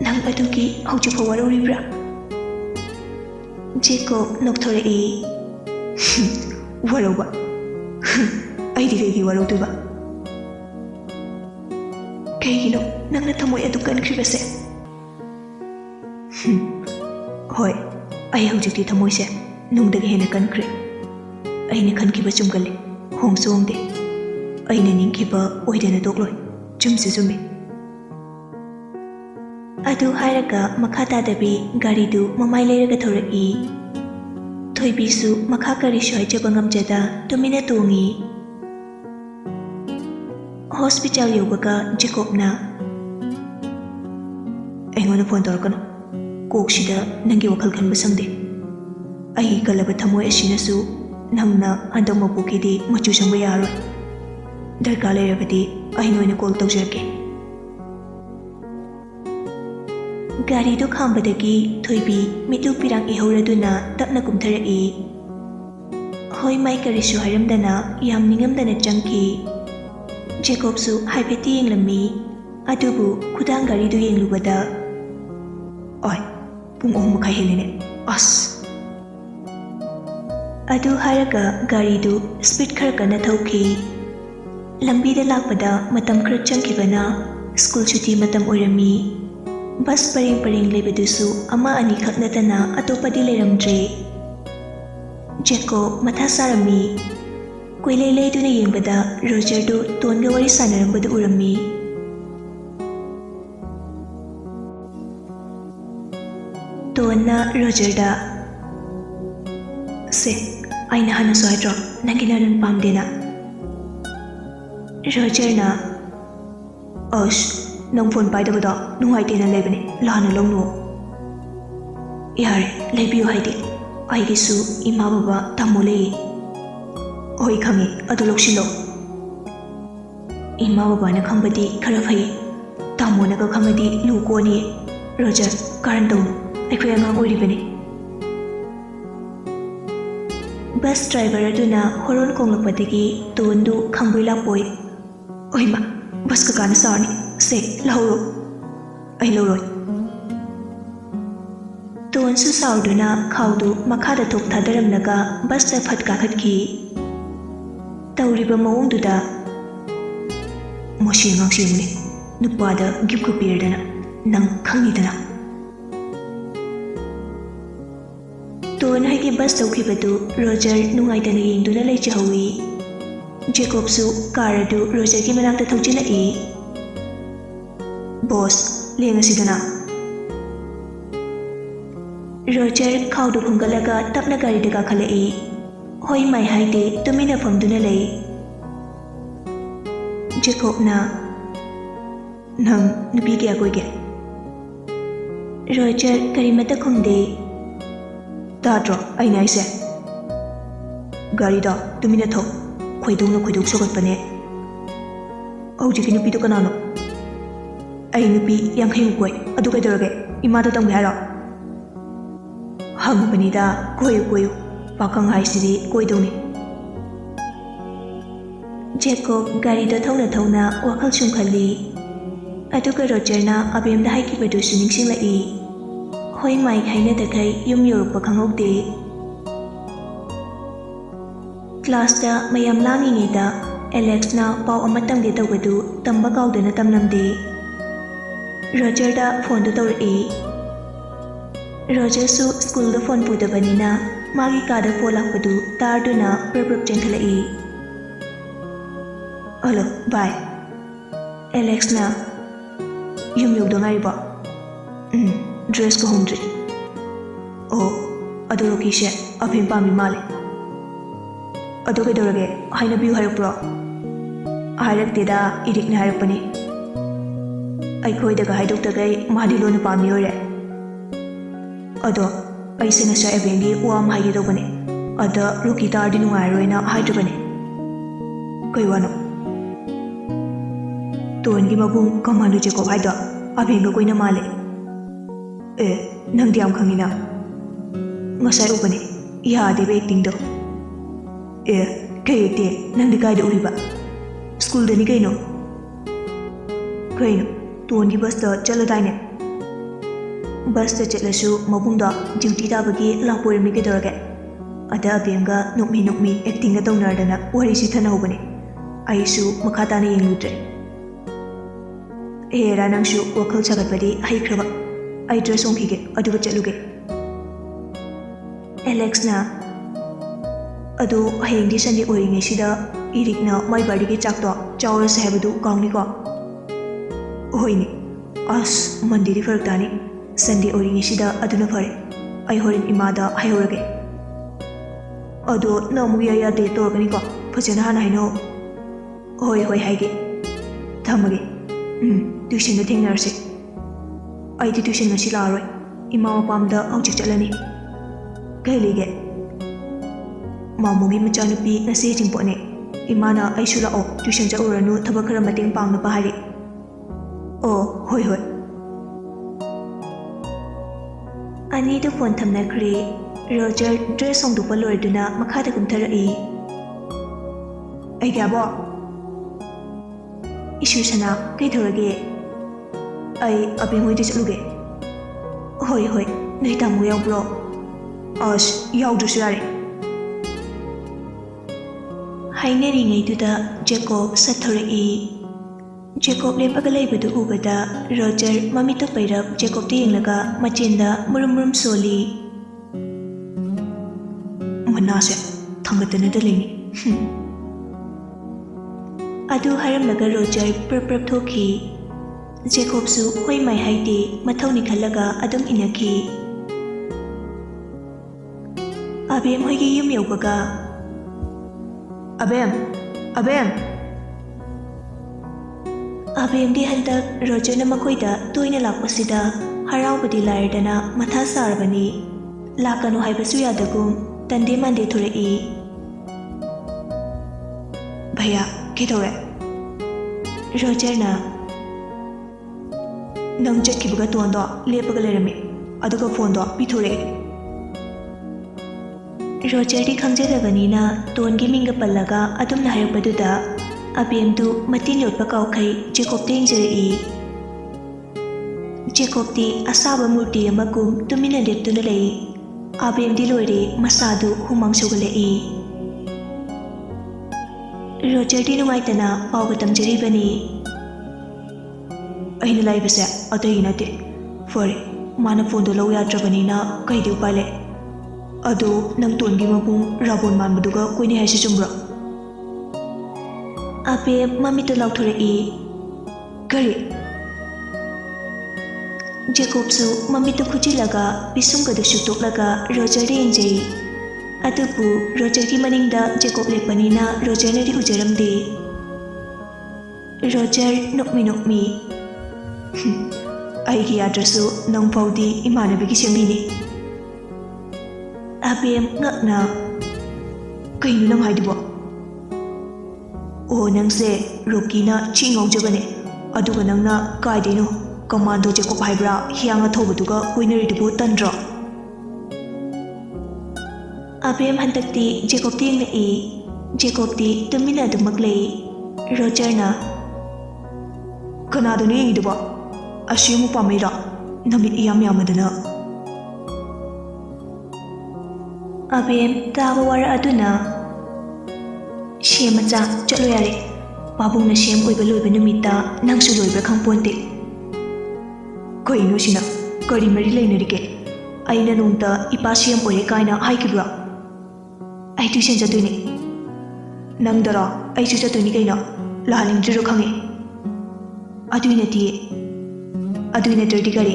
ꯅꯪ ꯑꯗꯨꯒꯤ ꯍꯧꯖꯤꯛꯐꯥꯎ ꯋꯥꯔꯧꯔꯤꯕ꯭ꯔꯥ ꯖꯦꯀꯣꯕ ꯅꯣꯛꯊꯣꯔꯛꯏ ꯋꯥꯔꯧꯕ ꯑꯩꯗꯤ ꯀꯩꯒꯤ ꯋꯥꯔꯧꯗꯣꯏꯕ ꯀꯩꯒꯤꯅꯣ ꯅꯪꯅ ꯊꯃꯣꯏ ꯑꯗꯨ ꯀꯟꯈ꯭ꯔꯤꯕꯁꯦ ꯍꯣꯏ ꯑꯩ ꯍꯧꯖꯤꯛꯇꯤ ꯊꯃꯣꯏꯁꯦ ꯅꯨꯡꯗꯒꯤ ꯍꯦꯟꯅ ꯀꯟꯈ꯭ꯔꯦ ꯑꯩꯅ ꯈꯟꯈꯤꯕ ꯆꯨꯝꯒꯜꯂꯤ ꯍꯣꯡꯁꯨ ꯍꯣꯡꯗꯦ ꯑꯩꯅ ꯅꯤꯡꯈꯤꯕ ꯑꯣꯏꯗꯅ ꯇꯣꯛꯂꯣꯏ ꯆꯨꯝꯁꯨ ꯆꯨꯝꯃꯤ ꯑꯗꯨ ꯍꯥꯏꯔꯒ ꯃꯈꯥ ꯇꯥꯗꯕꯤ ꯒꯥꯔꯤꯗꯨ ꯃꯃꯥꯏ ꯂꯩꯔꯒ ꯊꯧꯔꯛꯏ ꯊꯣꯏꯕꯤꯁꯨ ꯃꯈꯥ ꯀꯔꯤꯁꯨ ꯍꯥꯏꯖꯕ ꯉꯝꯖꯗ ꯇꯨꯃꯤꯟꯅ ꯇꯣꯡꯉꯤ ꯍꯣꯁꯄꯤꯇꯥꯜ ꯌꯧꯕꯒ ꯖꯦꯀꯣꯕꯅ ꯑꯩꯉꯣꯟꯗ ꯐꯣꯟ ꯇꯧꯔꯛꯀꯅꯨ ꯀꯣꯛꯁꯤꯗ ꯅꯪꯒꯤ ꯋꯥꯈꯜ ꯈꯟꯕ ꯁꯪꯗꯦ ꯑꯩꯒꯤ ꯀꯜꯂꯕ ꯊꯃꯣꯏ ꯑꯁꯤꯅꯁꯨ ꯅꯪꯅ ꯍꯟꯗꯛ ꯃꯄꯣꯛꯀꯤꯗꯤ ꯃꯆꯨ ꯁꯪꯕ ꯌꯥꯔꯣꯏ ꯗꯔꯀꯥꯔ ꯂꯩꯔꯕꯗꯤ ꯑꯩꯅ ꯑꯣꯏꯅ ꯀꯣꯜ ꯇꯧꯖꯔꯛꯀꯦ ꯒꯥꯔꯤꯗꯨ ꯈꯥꯝꯕꯗꯒꯤ ꯊꯣꯏꯕꯤ ꯃꯤꯠꯂꯨ ꯄꯤꯔꯥꯡ ꯏꯍꯧꯔꯗꯨꯅ ꯇꯞꯅ ꯀꯨꯝꯊꯔꯛꯏ ꯍꯣꯏ ꯃꯥꯏ ꯀꯔꯤꯁꯨ ꯍꯥꯏꯔꯝꯗꯅ ꯌꯥꯝ ꯅꯤꯡꯉꯝꯗꯅ ꯆꯪꯈꯤ ꯖꯦꯀꯣꯕꯁꯨ ꯍꯥꯏꯐꯦꯠꯇꯤ ꯌꯦꯡꯂꯝꯃꯤ ꯑꯗꯨꯕꯨ ꯈꯨꯗꯥꯡ ꯒꯥꯔꯤꯗꯨ ꯌꯦꯡꯂꯨꯕꯗ ꯑꯣꯏ ꯄꯨꯡ 3:30 ꯍꯦꯜꯂꯦꯅꯦ ꯑꯁ ꯑꯗꯨ ꯍꯥꯏꯔꯒ ꯒꯥꯔꯤꯗꯨ ꯁ꯭ꯄꯤꯗ ꯈꯔ ꯀꯟꯅ ꯊꯧꯈꯤ ꯂꯝꯕꯤꯗ ꯂꯥꯛꯄꯗ ꯃꯇꯝ ꯈꯔ ꯆꯪꯈꯤꯕꯅ ꯁ꯭ꯀꯨꯜ ꯁꯨꯇꯤ ꯃꯇꯝ ꯑꯣꯏꯔꯝꯃꯤ ꯕꯁ ꯄꯔꯦꯡ ꯄꯔꯦꯡ ꯂꯩꯕꯗꯨꯁꯨ ꯑꯃ ꯑꯅꯤꯈꯛ ꯅꯠꯇꯅ ꯑꯇꯣꯞꯄꯗꯤ ꯂꯩꯔꯝꯗ꯭ꯔꯦ ꯖꯦꯀꯣꯕ ꯃꯊꯥ ꯁꯥꯔꯝꯃꯤ ꯀꯣꯏꯂꯩ ꯂꯩꯗꯨꯅ ꯌꯦꯡꯕꯗ ꯔꯣꯖꯔꯗꯨ ꯇꯣꯟꯒ ꯋꯥꯔꯤ ꯁꯥꯟꯅꯔꯝꯕꯗꯨ ꯎꯔꯝꯃꯤ ꯇꯣꯟꯅ ꯔꯣꯖꯔꯗ ꯁꯦ ꯑꯩꯅ ꯍꯥꯟꯅꯁꯨ ꯍꯥꯏꯗ꯭ꯔꯣ ꯅꯪꯒꯤ ꯅꯔꯟ ꯄꯥꯝꯗꯦꯅ ꯔꯣꯖꯔꯅ ꯑꯁ ꯅꯪ ꯐꯣꯟ ꯄꯥꯏꯗꯕꯗꯣ ꯅꯨꯡꯉꯥꯏꯇꯦꯅ ꯂꯩꯕꯅꯦ ꯂꯥꯟꯅ ꯂꯧꯅꯨ ꯌꯥꯔꯦ ꯂꯩꯕꯤꯌꯨ ꯍꯥꯏꯗꯤ ꯑꯩꯒꯤꯁꯨ ꯏꯃꯥ ꯕꯕꯥ ꯇꯥꯃꯣ ꯂꯩꯌꯦ ꯍꯣꯏ ꯈꯪꯉꯦ ꯑꯗꯨ ꯂꯧꯁꯤꯜꯂꯣ ꯏꯃꯥ ꯕꯕꯥꯅ ꯈꯪꯕꯗꯤ ꯈꯔ ꯐꯩ ꯇꯥꯃꯣꯅꯒ ꯈꯪꯉꯗꯤ ꯂꯨ ꯀꯣꯟꯅꯤꯌꯦ ꯔꯣꯖꯔ ꯀꯥꯔꯟ ꯇꯧꯅꯨ ꯑꯩꯈꯣꯏ ꯑꯉꯥꯡ ꯑꯣꯏꯔꯤꯕꯅꯤ ꯕꯁ ꯗ꯭ꯔꯥꯏꯚꯔ ꯑꯗꯨꯅ ꯍꯣꯔꯣꯟ ꯈꯣꯡꯂꯛꯄꯗꯒꯤ ꯇꯣꯟꯗꯨ ꯈꯪꯕꯣꯏ ꯂꯥꯛꯄꯣꯏ ꯑꯣꯏꯃ ꯕꯁ ꯀꯀꯥꯅ ꯆꯥꯔꯅꯤ ꯁꯦ ꯂꯧꯍꯧꯔꯣ ꯑꯩ ꯂꯧꯔꯣꯏ ꯇꯣꯟꯁꯨ ꯁꯥꯎꯗꯨꯅ ꯈꯥꯎꯗꯨ ꯃꯈꯥꯗ ꯊꯣꯛ ꯊꯥꯗꯔꯝꯂꯒ ꯕꯁꯇ ꯐꯠ ꯀꯥꯈꯠꯈꯤ ꯇꯧꯔꯤꯕ ꯃꯑꯣꯡꯗꯨꯗ ꯃꯁꯤ ꯑꯉꯥꯡꯁꯤ ꯌꯦꯡꯉꯨꯅꯦ ꯅꯨꯄꯥꯗ ꯒꯤꯐꯀ ꯄꯤꯔꯗꯅ ꯅꯪ ꯈꯪꯉꯤꯗꯅ ꯇꯣꯟ ꯍꯣꯏꯒꯤ ꯕꯁ ꯇꯧꯈꯤꯕꯗꯨ ꯔꯣꯖꯔ ꯅꯨꯡꯉꯥꯏꯇꯅ ꯌꯦꯡꯗꯨꯅ ꯂꯩꯖꯍꯧꯏ ꯖꯦꯀꯣꯕꯁꯨ ꯀꯥꯔ ꯑꯗꯨ ꯔꯣꯖꯔꯒꯤ ꯃꯅꯥꯛꯇ ꯊꯧꯖꯤꯜꯂꯛꯏ ꯕꯣꯁ ꯂꯦꯡꯉꯁꯤꯗꯅ ꯔꯣꯖꯔ ꯈꯥꯎꯗꯨ ꯈꯨꯝꯒꯠꯂꯒ ꯇꯞꯅ ꯒꯥꯔꯤꯗ ꯀꯥꯈꯠꯂꯛꯏ ꯍꯣꯏ ꯃꯥꯏ ꯍꯥꯏꯗꯦ ꯇꯨꯃꯤꯟꯅ ꯐꯝꯗꯨꯅ ꯂꯩ ꯖꯦꯀꯣꯕꯅ ꯅꯪ ꯅꯨꯄꯤ ꯀꯌꯥ ꯀꯣꯏꯒꯦ ꯔꯣꯖꯔ ꯀꯔꯤꯃꯠꯇ ꯈꯨꯝꯗꯦ ꯇꯥꯗ꯭ꯔꯣ ꯑꯩꯅ ꯑꯩꯁꯦ ꯒꯥꯔꯤꯗ ꯇꯨꯃꯤꯟꯅ ꯊꯧ ꯈꯣꯏꯗꯧꯅ ꯈꯣꯏꯗꯧ ꯁꯧꯒꯠꯄꯅꯦ ꯍꯧꯖꯤꯛꯀꯤ ꯅꯨꯄꯤꯗꯣ ꯀꯅꯥꯅꯣ ꯑꯩ ꯅꯨꯄꯤ 50 ꯀꯣꯏ ꯑꯗꯨ ꯀꯩꯗꯧꯔꯒꯦ ꯏꯃꯥꯗꯣ ꯇꯝꯒꯦ ꯍꯥꯏꯔꯣ ꯍꯪꯕꯅꯤꯗ ꯀꯣꯏꯌꯨ ꯄꯥꯈꯪ ꯍꯥꯏꯁꯤꯗꯤ ꯀꯣꯏꯗꯧꯅꯤ ꯖꯦꯀꯣꯕ ꯒꯥꯔꯤꯗꯣ ꯊꯧꯅ ꯊꯧꯅ ꯋꯥꯈꯜ ꯁꯨꯝ ꯈꯜꯂꯤ ꯑꯗꯨꯒ ꯔꯣꯖꯔꯅ ꯑꯕꯦꯝꯗ ꯍꯥꯏꯈꯤꯕꯗꯨꯁꯨ ꯅꯤꯡꯁꯤꯡꯂꯛꯏ ꯍꯣꯏ ꯃꯥꯏꯛ ꯍꯥꯏꯅꯗꯈꯩ ꯌꯨꯝ ꯌꯧꯔꯛꯄ ꯈꯪꯍꯧꯗꯦ ꯀ꯭ꯂꯥꯁꯇ ꯃꯌꯥꯝ ꯂꯥꯡꯉꯤꯉꯩꯗ ꯑꯦꯂꯦꯛꯁꯅ ꯄꯥꯎ ꯑꯃ ꯇꯝꯒꯦ ꯇꯧꯕꯗꯨ ꯇꯝꯕ ꯀꯥꯎꯗꯨꯅ ꯇꯝꯂꯝꯗꯦ ꯔꯣꯖꯔꯗ ꯐꯣꯟꯗꯨ ꯇꯧꯔꯛꯏ ꯔꯣꯖꯔꯁꯨ ꯁ꯭ꯀꯨꯜꯗ ꯐꯣꯟ ꯄꯨꯗꯕꯅꯤꯅ ꯃꯥꯒꯤ ꯀꯥꯗ ꯐꯣꯟ ꯂꯥꯛꯄꯗꯨ ꯇꯥꯔꯗꯨꯅ ꯄ꯭ꯔꯞ ꯆꯦꯟꯈꯠꯂꯛꯏ ꯍꯜꯂꯣ ꯕꯥꯏ ꯑꯦꯂꯦꯛꯁꯅ ꯌꯨꯝ ꯌꯧꯗ ꯉꯥꯏꯔꯤꯕꯣ ꯗ꯭ꯔꯦꯁꯀ ꯍꯣꯡꯗ꯭ꯔꯤ ꯑꯣ ꯑꯗꯣ ꯔꯣꯀꯤꯁꯦ ꯑꯐꯦꯝ ꯄꯥꯝꯃꯤ ꯃꯥꯜꯂꯦ ꯑꯗꯣ ꯀꯩꯗꯧꯔꯒꯦ ꯍꯥꯏꯅꯕꯤꯌꯨ ꯍꯥꯏꯔꯛꯄ꯭ꯔꯣ ꯍꯥꯏꯔꯛꯇꯦꯗ ꯏꯔꯤꯛꯅ ꯍꯥꯏꯔꯛꯄꯅꯤ ꯑꯩꯈꯣꯏꯗꯒ ꯍꯥꯏꯗꯣꯛꯇꯒꯩ ꯃꯥꯗꯤ ꯂꯣꯟꯅ ꯄꯥꯝꯃꯤ ꯑꯣꯏꯔꯦ ꯑꯗꯣ ꯑꯩꯁꯦ ꯉꯁꯥꯏ ꯑꯕꯦꯡꯒꯤ ꯋꯥ ꯑꯃ ꯍꯥꯏꯒꯦ ꯇꯧꯕꯅꯦ ꯑꯗ ꯔꯣꯀꯤ ꯇꯥꯔꯗꯤ ꯅꯨꯡꯉꯥꯏꯔꯣꯏꯅ ꯍꯥꯏꯗ꯭ꯔꯕꯅꯦ ꯀꯩ ꯋꯥꯅꯣ ꯇꯣꯟꯒꯤ ꯃꯕꯨꯡ ꯀꯃꯥꯟꯗꯣ ꯖꯦꯀꯣꯕ ꯍꯥꯏꯗꯣ ꯑꯕꯦꯡꯒ ꯀꯣꯏꯅ ꯃꯥꯜꯂꯦ ꯅꯪꯗꯤ ꯌꯥꯝ ꯈꯪꯉꯤꯅ ꯉꯁꯥꯏ ꯎꯕꯅꯦ ꯌꯥꯗꯦꯕ ꯑꯦꯛꯇꯤꯡꯗꯣ ꯀꯩ ꯑꯦꯛꯇꯦ ꯅꯪꯗꯤ ꯀꯥꯏꯗ ꯎꯔꯤꯕ ꯁ꯭ꯀꯨꯜꯗꯅꯤ ꯀꯩꯅꯣ ꯇꯣꯟꯒꯤ ꯕꯁꯇ ꯆꯠꯂꯗꯥꯏꯅꯦ ꯕꯁꯇ ꯆꯠꯂꯁꯨ ꯃꯕꯨꯡꯗꯣ ꯗ꯭ꯌꯨꯇꯤ ꯇꯥꯕꯒꯤ ꯂꯥꯛꯄ ꯑꯣꯏꯔꯝꯃꯤ ꯀꯩꯗꯧꯔꯒꯦ ꯑꯗ ꯑꯕꯦꯝꯒ ꯅꯣꯛꯃꯤ ꯑꯦꯛꯇꯤꯡꯒ ꯇꯧꯅꯔꯗꯅ ꯋꯥꯔꯤ ꯁꯤꯊꯅꯍꯧꯕꯅꯦ ꯑꯩꯁꯨ ꯃꯈꯥ ꯇꯥꯅ ꯌꯦꯡꯂꯨꯗ꯭ꯔꯦ ꯍꯦꯔꯥ ꯅꯪꯁꯨ ꯋꯥꯈꯜ ꯁꯥꯒꯠꯄꯗꯤ ꯍꯩꯈ꯭ꯔꯕ ꯑꯩ ꯗ꯭ꯔꯦꯁ ꯍꯣꯡꯈꯤꯒꯦ ꯑꯗꯨꯒ ꯆꯠꯂꯨꯒꯦ ꯑꯦꯂꯦꯛꯁꯅ ꯑꯗꯣ ꯍꯌꯦꯡꯗꯤ ꯁꯟꯗꯦ ꯑꯣꯏꯔꯤꯉꯩꯁꯤꯗ ꯏꯔꯤꯛꯅ ꯃꯥꯏ ꯕꯥꯔꯗꯦꯒꯤ ꯆꯥꯛꯇꯣ ꯆꯥꯎꯔꯁꯦ ꯍꯥꯏꯕꯗꯨ ꯀꯥꯎꯅꯤꯀꯣ ꯍꯣꯏꯅꯦ ꯑꯁ ꯃꯟꯗꯦꯗꯤ ꯐꯔꯛ ꯇꯥꯅꯤ ꯁꯟꯗꯦ ꯑꯣꯏꯔꯤꯉꯩꯁꯤꯗ ꯑꯗꯨꯅ ꯐꯔꯦ ꯑꯩ ꯍꯣꯔꯦꯟ ꯏꯃꯥꯗ ꯍꯥꯏꯍꯧꯔꯒꯦ ꯑꯗꯣ ꯅꯪ ꯑꯃꯨꯛ ꯌꯥꯗꯦ ꯇꯧꯔꯛꯀꯅꯤꯀꯣ ꯐꯖꯅ ꯍꯥꯟꯅ ꯍꯥꯏꯅꯧ ꯍꯣꯏ ꯍꯥꯏꯒꯦ ꯊꯝꯃꯒꯦ ꯇ꯭ꯌꯨꯁꯟꯗ ꯊꯦꯡꯅꯔꯁꯦ ꯑꯩꯗꯤ ꯇ꯭ꯌꯨꯁꯟ ꯉꯁꯤ ꯂꯥꯛꯑꯔꯣꯏ ꯏꯃꯥ ꯃꯄꯥꯝꯗ ꯍꯧꯖꯤꯛ ꯆꯠꯂꯅꯤ ꯀꯩ ꯂꯩꯒꯦ ꯃꯥꯃꯣꯒꯤ ꯃꯆꯥꯅꯨꯄꯤ ꯉꯁꯤ ꯍꯩꯖꯤꯡꯄꯣꯠꯅꯦ ꯏꯃꯥꯅ ꯑꯩꯁꯨ ꯂꯥꯛꯑꯣ ꯇ꯭ꯌꯨꯁꯟ ꯆꯠꯂꯨꯔꯅꯨ ꯊꯕꯛ ꯈꯔ ꯃꯇꯦꯡ ꯄꯥꯡꯅꯕ ꯍꯥꯏꯔꯤ ꯑꯣ ꯍꯣꯏ ꯑꯅꯤꯗꯨ ꯐꯣꯟ ꯊꯝꯅꯈ꯭ꯔꯦ ꯔꯣꯖꯔ ꯗ꯭ꯔꯦꯁ ꯍꯣꯡꯗꯣꯛꯄ ꯂꯣꯏꯗꯨꯅ ꯃꯈꯥꯗ ꯀꯨꯝꯊꯔꯛꯏ ꯑꯩꯒꯤꯕꯣ ꯏꯁꯨ ꯁꯅꯥ ꯀꯩꯗꯧꯔꯒꯦ ꯑꯩ ꯑꯕꯦꯡ ꯍꯣꯏꯗ ꯆꯠꯂꯨꯒꯦ ꯍꯣꯏ ꯅꯣꯏ ꯇꯥꯃꯣ ꯌꯥꯎꯕ꯭ꯔꯣ ꯑꯁ ꯌꯥꯎꯗ꯭ꯔꯁꯨ ꯌꯥꯔꯦ ꯍꯥꯏꯅꯔꯤꯉꯩꯗꯨꯗ ꯖꯦꯀꯣꯕ ꯁꯠꯊꯣꯔꯛꯏ ꯖꯦꯀꯣꯕ ꯂꯦꯞꯄꯒ ꯂꯩꯕꯗꯨ ꯎꯕꯗ ꯔꯣꯖꯔ ꯃꯃꯤꯠꯇꯨ ꯄꯩꯔꯞ ꯖꯦꯀꯣꯕꯇ ꯌꯦꯡꯂꯒ ꯃꯆꯦꯟꯗ ꯃꯨꯔꯨꯝ ꯁꯣꯜꯂꯤ ꯃꯅꯥꯁꯦ ꯊꯥꯡꯒꯠꯇꯅꯗ ꯂꯩꯅꯤ ꯑꯗꯨ ꯍꯥꯏꯔꯝꯂꯒ ꯔꯣꯖꯔ ꯄ꯭ꯔꯞ ꯊꯣꯛꯈꯤ ꯖꯦꯀꯣꯕꯁꯨ ꯍꯣꯏ ꯃꯥꯏ ꯍꯥꯏꯗꯦ ꯃꯊꯧꯅꯤ ꯈꯜꯂꯒ ꯑꯗꯨꯝ ꯏꯟꯅꯈꯤ ꯑꯕꯦꯝ ꯍꯣꯏꯒꯤ ꯌꯨꯝ ꯌꯧꯕꯒ ꯑꯕꯦꯝꯗꯤ ꯍꯟꯗꯛ ꯔꯣꯖꯔꯅ ꯃꯈꯣꯏꯗ ꯇꯣꯏꯅ ꯂꯥꯛꯄꯁꯤꯗ haraubadi lairana matha sarabani lakanu haibasu yadagum tande mande thurei bhaiya kidore Roger na nang chakkibaga tondo lepaga lerami aduga phone do pithore Roger di khangjarabani na tongi minga pallaga adumna hairapaduda abem du matin lotpa kaukhai Jacob tengjari Jacob di asaba murti amagum tumina leptuna lei abem di loire masadu humang sugalei Roger di numaitana pauga tamjaribani aina laibase atai nate fore mana phone do lau yadrabanina kaidi upale ado nang tongi mabung rabon manbaduga koini haisi chumbra abe mamito lauthurei gari Jacob su mamito khujilaga bisungga du shutoklaga Roger de enjai adubu Roger ki maningda Jacob lepanina Roger nari ujaramde Roger nokmi aigi adrasu nang paudi imanabi ki sembini abem ngakna kainu nang haidubo o nangse Rocky-na chingong jabane aduga nangna kaidino commando Jacob haibra hianga thobuduga koinari dubu tandro abem hantakti Jacob tingna Jacob ti tumina dumaklei Roger na kanado ni iduba ashimu pamira namit iyam yamadana abem taba wara aduna shemacha chalo yare babung na shem oiba loiba numita nangsu loiba khangponte koino sina kari mari leinarike aina nungta ipa shem oire kaina haikibra ai tuition jatuni nangdara ai chu jatuni kaina lahaling jiro khange aduina dirdi gari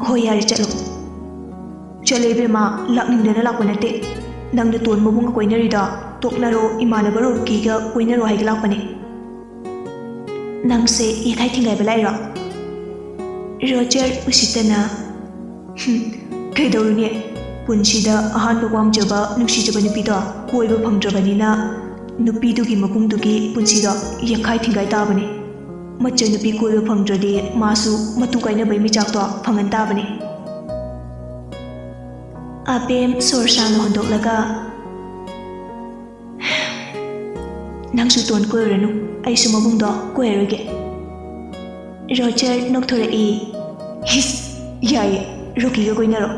ho yare chalo Chalebe ma lakning dana lakpanate nang na ton mabung koinari da toklaro imanabaro kiga koinaro hai lakpane nang se ikai thingai belai ra Roger usitana kai dorune punsida ahan bawam jaba nuksi jaba nupi da koiba phangdrabani na nupi dugi mabung dugi punsida yakai thingai tabane macha nupi koiba phangdrade masu matu kaina bai mi chak to phangan tabane abem sorsana hondolaga nangsu ton koiranu aisu mabungdo koiroge Roger nokthorei his yai Rocky ga koinaro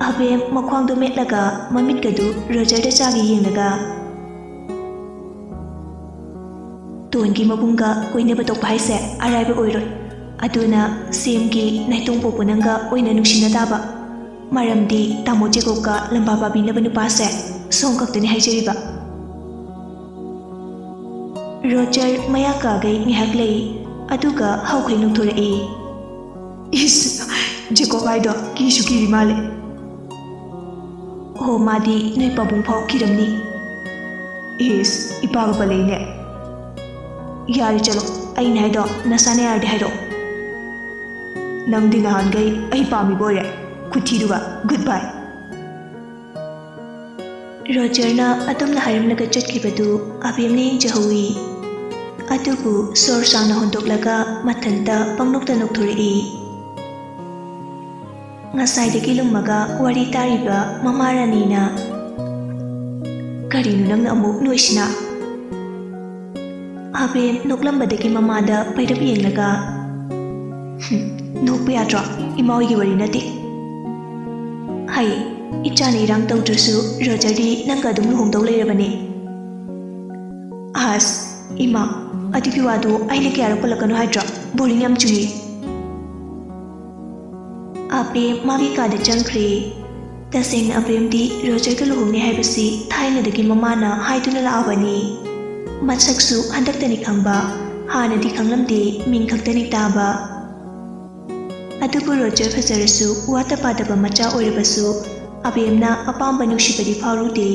abem makhwang do metlaga mamit gadu Roger da chagi yenglaga tongi mabunga koine batok bhaise araiba oiroi aduna semgi naitung popunanga oina nuksina daba maramdi tamo Jacob ka lamba babinaba nupase songkaktani haijariba Roger mayaka gai ngihak lei aduga haukhai nokthorei is Jacob aido kisu kiri male ho madi noi pabung phau kiramni is ipaga paleine yari chalo ai nai do nasane arde hairo nangdi nahan gai ai pami boye kuthiruga goodbye Roger na atamna hairamnaga chatkibadu abemne jahui adubu sorsana hondoklaga mathanta pangnokta nokthorei ngasai de kilummaga wari tariba mamarani na karinu nangna amuk noisina abem noklambadagi mamada pairab yenglaga nokpa yadra imaoigi wari nati hai ichani irang tawdrasu Roger di nangga dum luhongdaw leirabani as ima adigi wadu aile kyara kolakanu haidra boring yam chui ape magi kada changkre taseng apem di Roger ka luhongni haibasi thaina dagi mamana haiduna laabani masaksu handaktani khangba hana di khanglamde ming khaktani taba adubu Roger fazarasu wata padaba macha oirabasu abemna apamba nushibadi farude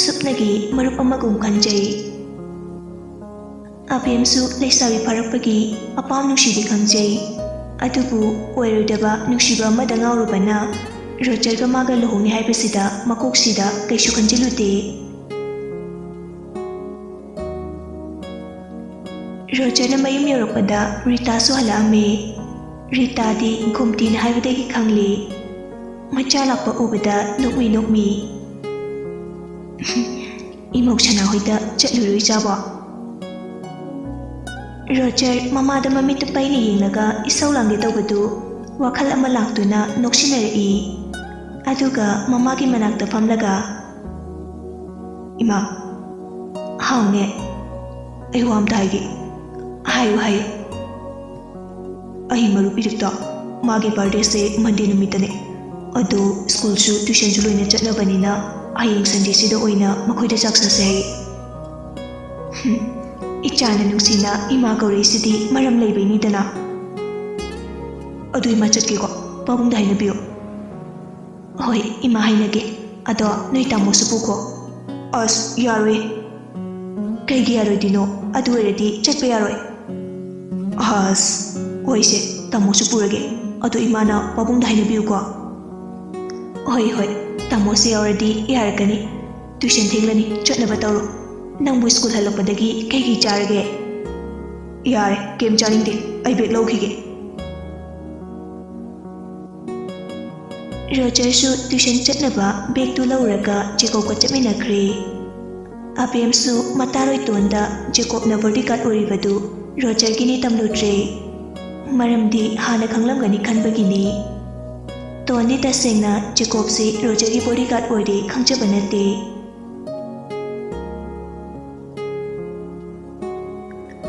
supnagi marup amagum khanjai ꯑꯕꯦꯝꯁꯨ ꯂꯩꯁꯥꯕꯤ ꯐꯥꯔꯛꯄꯒꯤ ꯑꯄꯥꯝ ꯅꯨꯡꯁꯤꯗꯤ ꯈꯪꯖꯩ, ꯑꯗꯨꯕꯨ ꯑꯣꯏꯔꯣꯏꯗꯕ ꯅꯨꯡꯁꯤꯕ ꯑꯃꯗ ꯉꯥꯎꯔꯨꯕꯅ ꯔꯣꯖꯔꯒ ꯃꯥꯒ ꯂꯨꯍꯣꯡꯅꯤ ꯍꯥꯏꯕꯁꯤꯗ ꯃꯀꯣꯛꯁꯤꯗ ꯀꯩꯁꯨ ꯈꯟꯖꯤꯜꯂꯨꯗꯦ꯫ ꯔꯣꯖꯔꯅ ꯃꯌꯨꯝ ꯌꯧꯔꯛꯄꯗ ꯔꯤꯇꯥꯁꯨ ꯍꯜꯂꯛꯑꯝꯃꯦ꯫ ꯔꯤꯇꯥꯗꯤ ꯒꯣꯝꯇꯤꯅ ꯍꯥꯏꯕꯗꯒꯤ ꯈꯪꯂꯦ꯫ ꯃꯆꯥ ꯂꯥꯛꯄ ꯎꯕꯗ ꯅꯣꯛꯃꯤ ꯏꯃꯧ ꯁꯅꯥꯍꯣꯏꯗ ꯆꯠꯂꯨꯔꯣ ꯏꯆꯥꯕꯣ? ꯔꯣꯖꯔ ꯃꯃꯥꯗ ꯃꯃꯤꯠꯇꯨ ꯄꯩꯅ ꯌꯦꯡꯂꯒ ꯏꯁꯧ ꯂꯥꯡꯒꯦ ꯇꯧꯕꯗꯨ ꯋꯥꯈꯜ ꯑꯃ ꯂꯥꯛꯇꯨꯅ ꯅꯣꯛꯁꯤꯟꯅꯔꯛꯏ꯫ ꯑꯗꯨꯒ ꯃꯃꯥꯒꯤ ꯃꯅꯥꯛꯇ ꯐꯝꯂꯒ, "ꯏꯃꯥ, ꯍꯥꯎꯅꯦ, ꯑꯩ ꯋꯥ ꯑꯝꯇ ꯍꯥꯏꯒꯦ." "ꯍꯥꯏꯌꯨ ꯍꯥꯏꯌꯨ." "ꯑꯩ ꯃꯔꯨꯞ ꯏꯔꯤꯛꯇꯣ, ꯃꯥꯒꯤ ꯕꯥꯔꯗꯦꯁꯦ ꯃꯟꯗꯦ ꯅꯨꯃꯤꯠꯇꯅꯦ, ꯑꯗꯣ ꯁ꯭ꯀꯨꯜꯁꯨ ꯇ꯭ꯌꯨꯁꯟꯁꯨ ꯂꯣꯏꯅ ꯆꯠꯅꯕꯅꯤꯅ ꯍꯌꯦꯡ ꯁꯟꯗꯦꯁꯤꯗ ꯑꯣꯏꯅ ꯃꯈꯣꯏꯗ ꯆꯥꯛ ꯆꯥꯁꯦ ꯍꯥꯏꯌꯦ." "ꯏꯆꯥꯅ ꯅꯨꯡꯁꯤꯅ ꯏꯃꯥ ꯀꯧꯔꯛꯏꯁꯤꯗꯤ ꯃꯔꯝ ꯂꯩꯕꯩꯅꯤꯗꯅ." "ꯑꯗꯨ ꯏꯃꯥ ꯆꯠꯀꯦꯀꯣ, ꯄꯥꯕꯨꯡꯗ ꯍꯥꯏꯅꯕꯤꯌꯨ." "ꯍꯣꯏ ꯏꯃꯥ ꯍꯥꯏꯅꯒꯦ, ꯑꯗꯣ ꯅꯣꯏ ꯇꯥꯃꯣꯁꯨ ꯄꯨꯈꯣ." "ꯑꯁ ꯌꯥꯔꯣꯏ." "ꯀꯩꯒꯤ ꯌꯥꯔꯣꯏꯗꯣꯏꯅꯣ? ꯑꯗꯨ ꯑꯣꯏꯔꯗꯤ ꯆꯠꯄ ꯌꯥꯔꯣꯏ." "ꯑꯁ ꯍꯣꯏꯁꯦ, ꯇꯥꯃꯣꯁꯨ ꯄꯨꯔꯒꯦ, ꯑꯗꯣ ꯏꯃꯥꯅ ꯄꯥꯕꯨꯡꯗ ꯍꯥꯏꯅꯕꯤꯌꯨꯀꯣ." "ꯍꯣꯏ ꯍꯣꯏ, ꯇꯥꯃꯣꯁꯦ ꯌꯥꯎꯔꯗꯤ ꯌꯥꯔꯛꯀꯅꯤ꯫ ꯇ꯭ꯌꯨꯁꯟ ꯊꯦꯡꯂꯅꯤ, ꯆꯠꯅꯕ ꯇꯧꯔꯣ꯫ ꯅꯪꯕꯨ ꯁ꯭ꯀꯨꯜ ꯍꯜꯂꯛꯄꯗꯒꯤ ꯀꯩ ꯆꯥꯔꯒꯦ?" "ꯌꯥꯔꯦ, ꯀꯩꯝ ꯆꯥꯅꯤꯡꯗꯦ, ꯑꯩ ꯕꯦꯛ ꯂꯧꯈꯤꯒꯦ." ꯔꯣꯖꯔꯁꯨ ꯇ꯭ꯌꯨꯁꯟ ꯆꯠꯅꯕ ꯕꯦꯛꯇꯨ ꯂꯧꯔꯒ ꯖꯦꯀꯣꯕꯀ ꯆꯠꯃꯤꯟꯅꯈ꯭ꯔꯦ꯫ ꯑꯕꯦꯝꯁꯨ ꯃꯇꯥꯔꯣꯏꯇꯣꯟꯗ ꯖꯦꯀꯣꯕꯅ ꯕꯣꯗꯤꯒꯥꯔꯗ ꯑꯣꯏꯔꯤꯕꯗꯨ ꯔꯣꯖꯔꯒꯤꯅꯤ ꯇꯝꯂꯨꯗ꯭ꯔꯦ, ꯃꯔꯝꯗꯤ ꯍꯥꯟꯅ ꯈꯪꯂꯝꯒꯅꯤ ꯈꯟꯕꯒꯤꯅꯤ꯫ ꯇꯣꯟꯗꯤ ꯇꯁꯦꯡꯅ ꯖꯦꯀꯣꯕꯁꯤ ꯔꯣꯖꯔꯒꯤ ꯕꯣꯗꯤꯒꯥꯔꯗ ꯑꯣꯏꯔꯦ ꯈꯪꯖꯕ ꯅꯠꯇꯦ꯫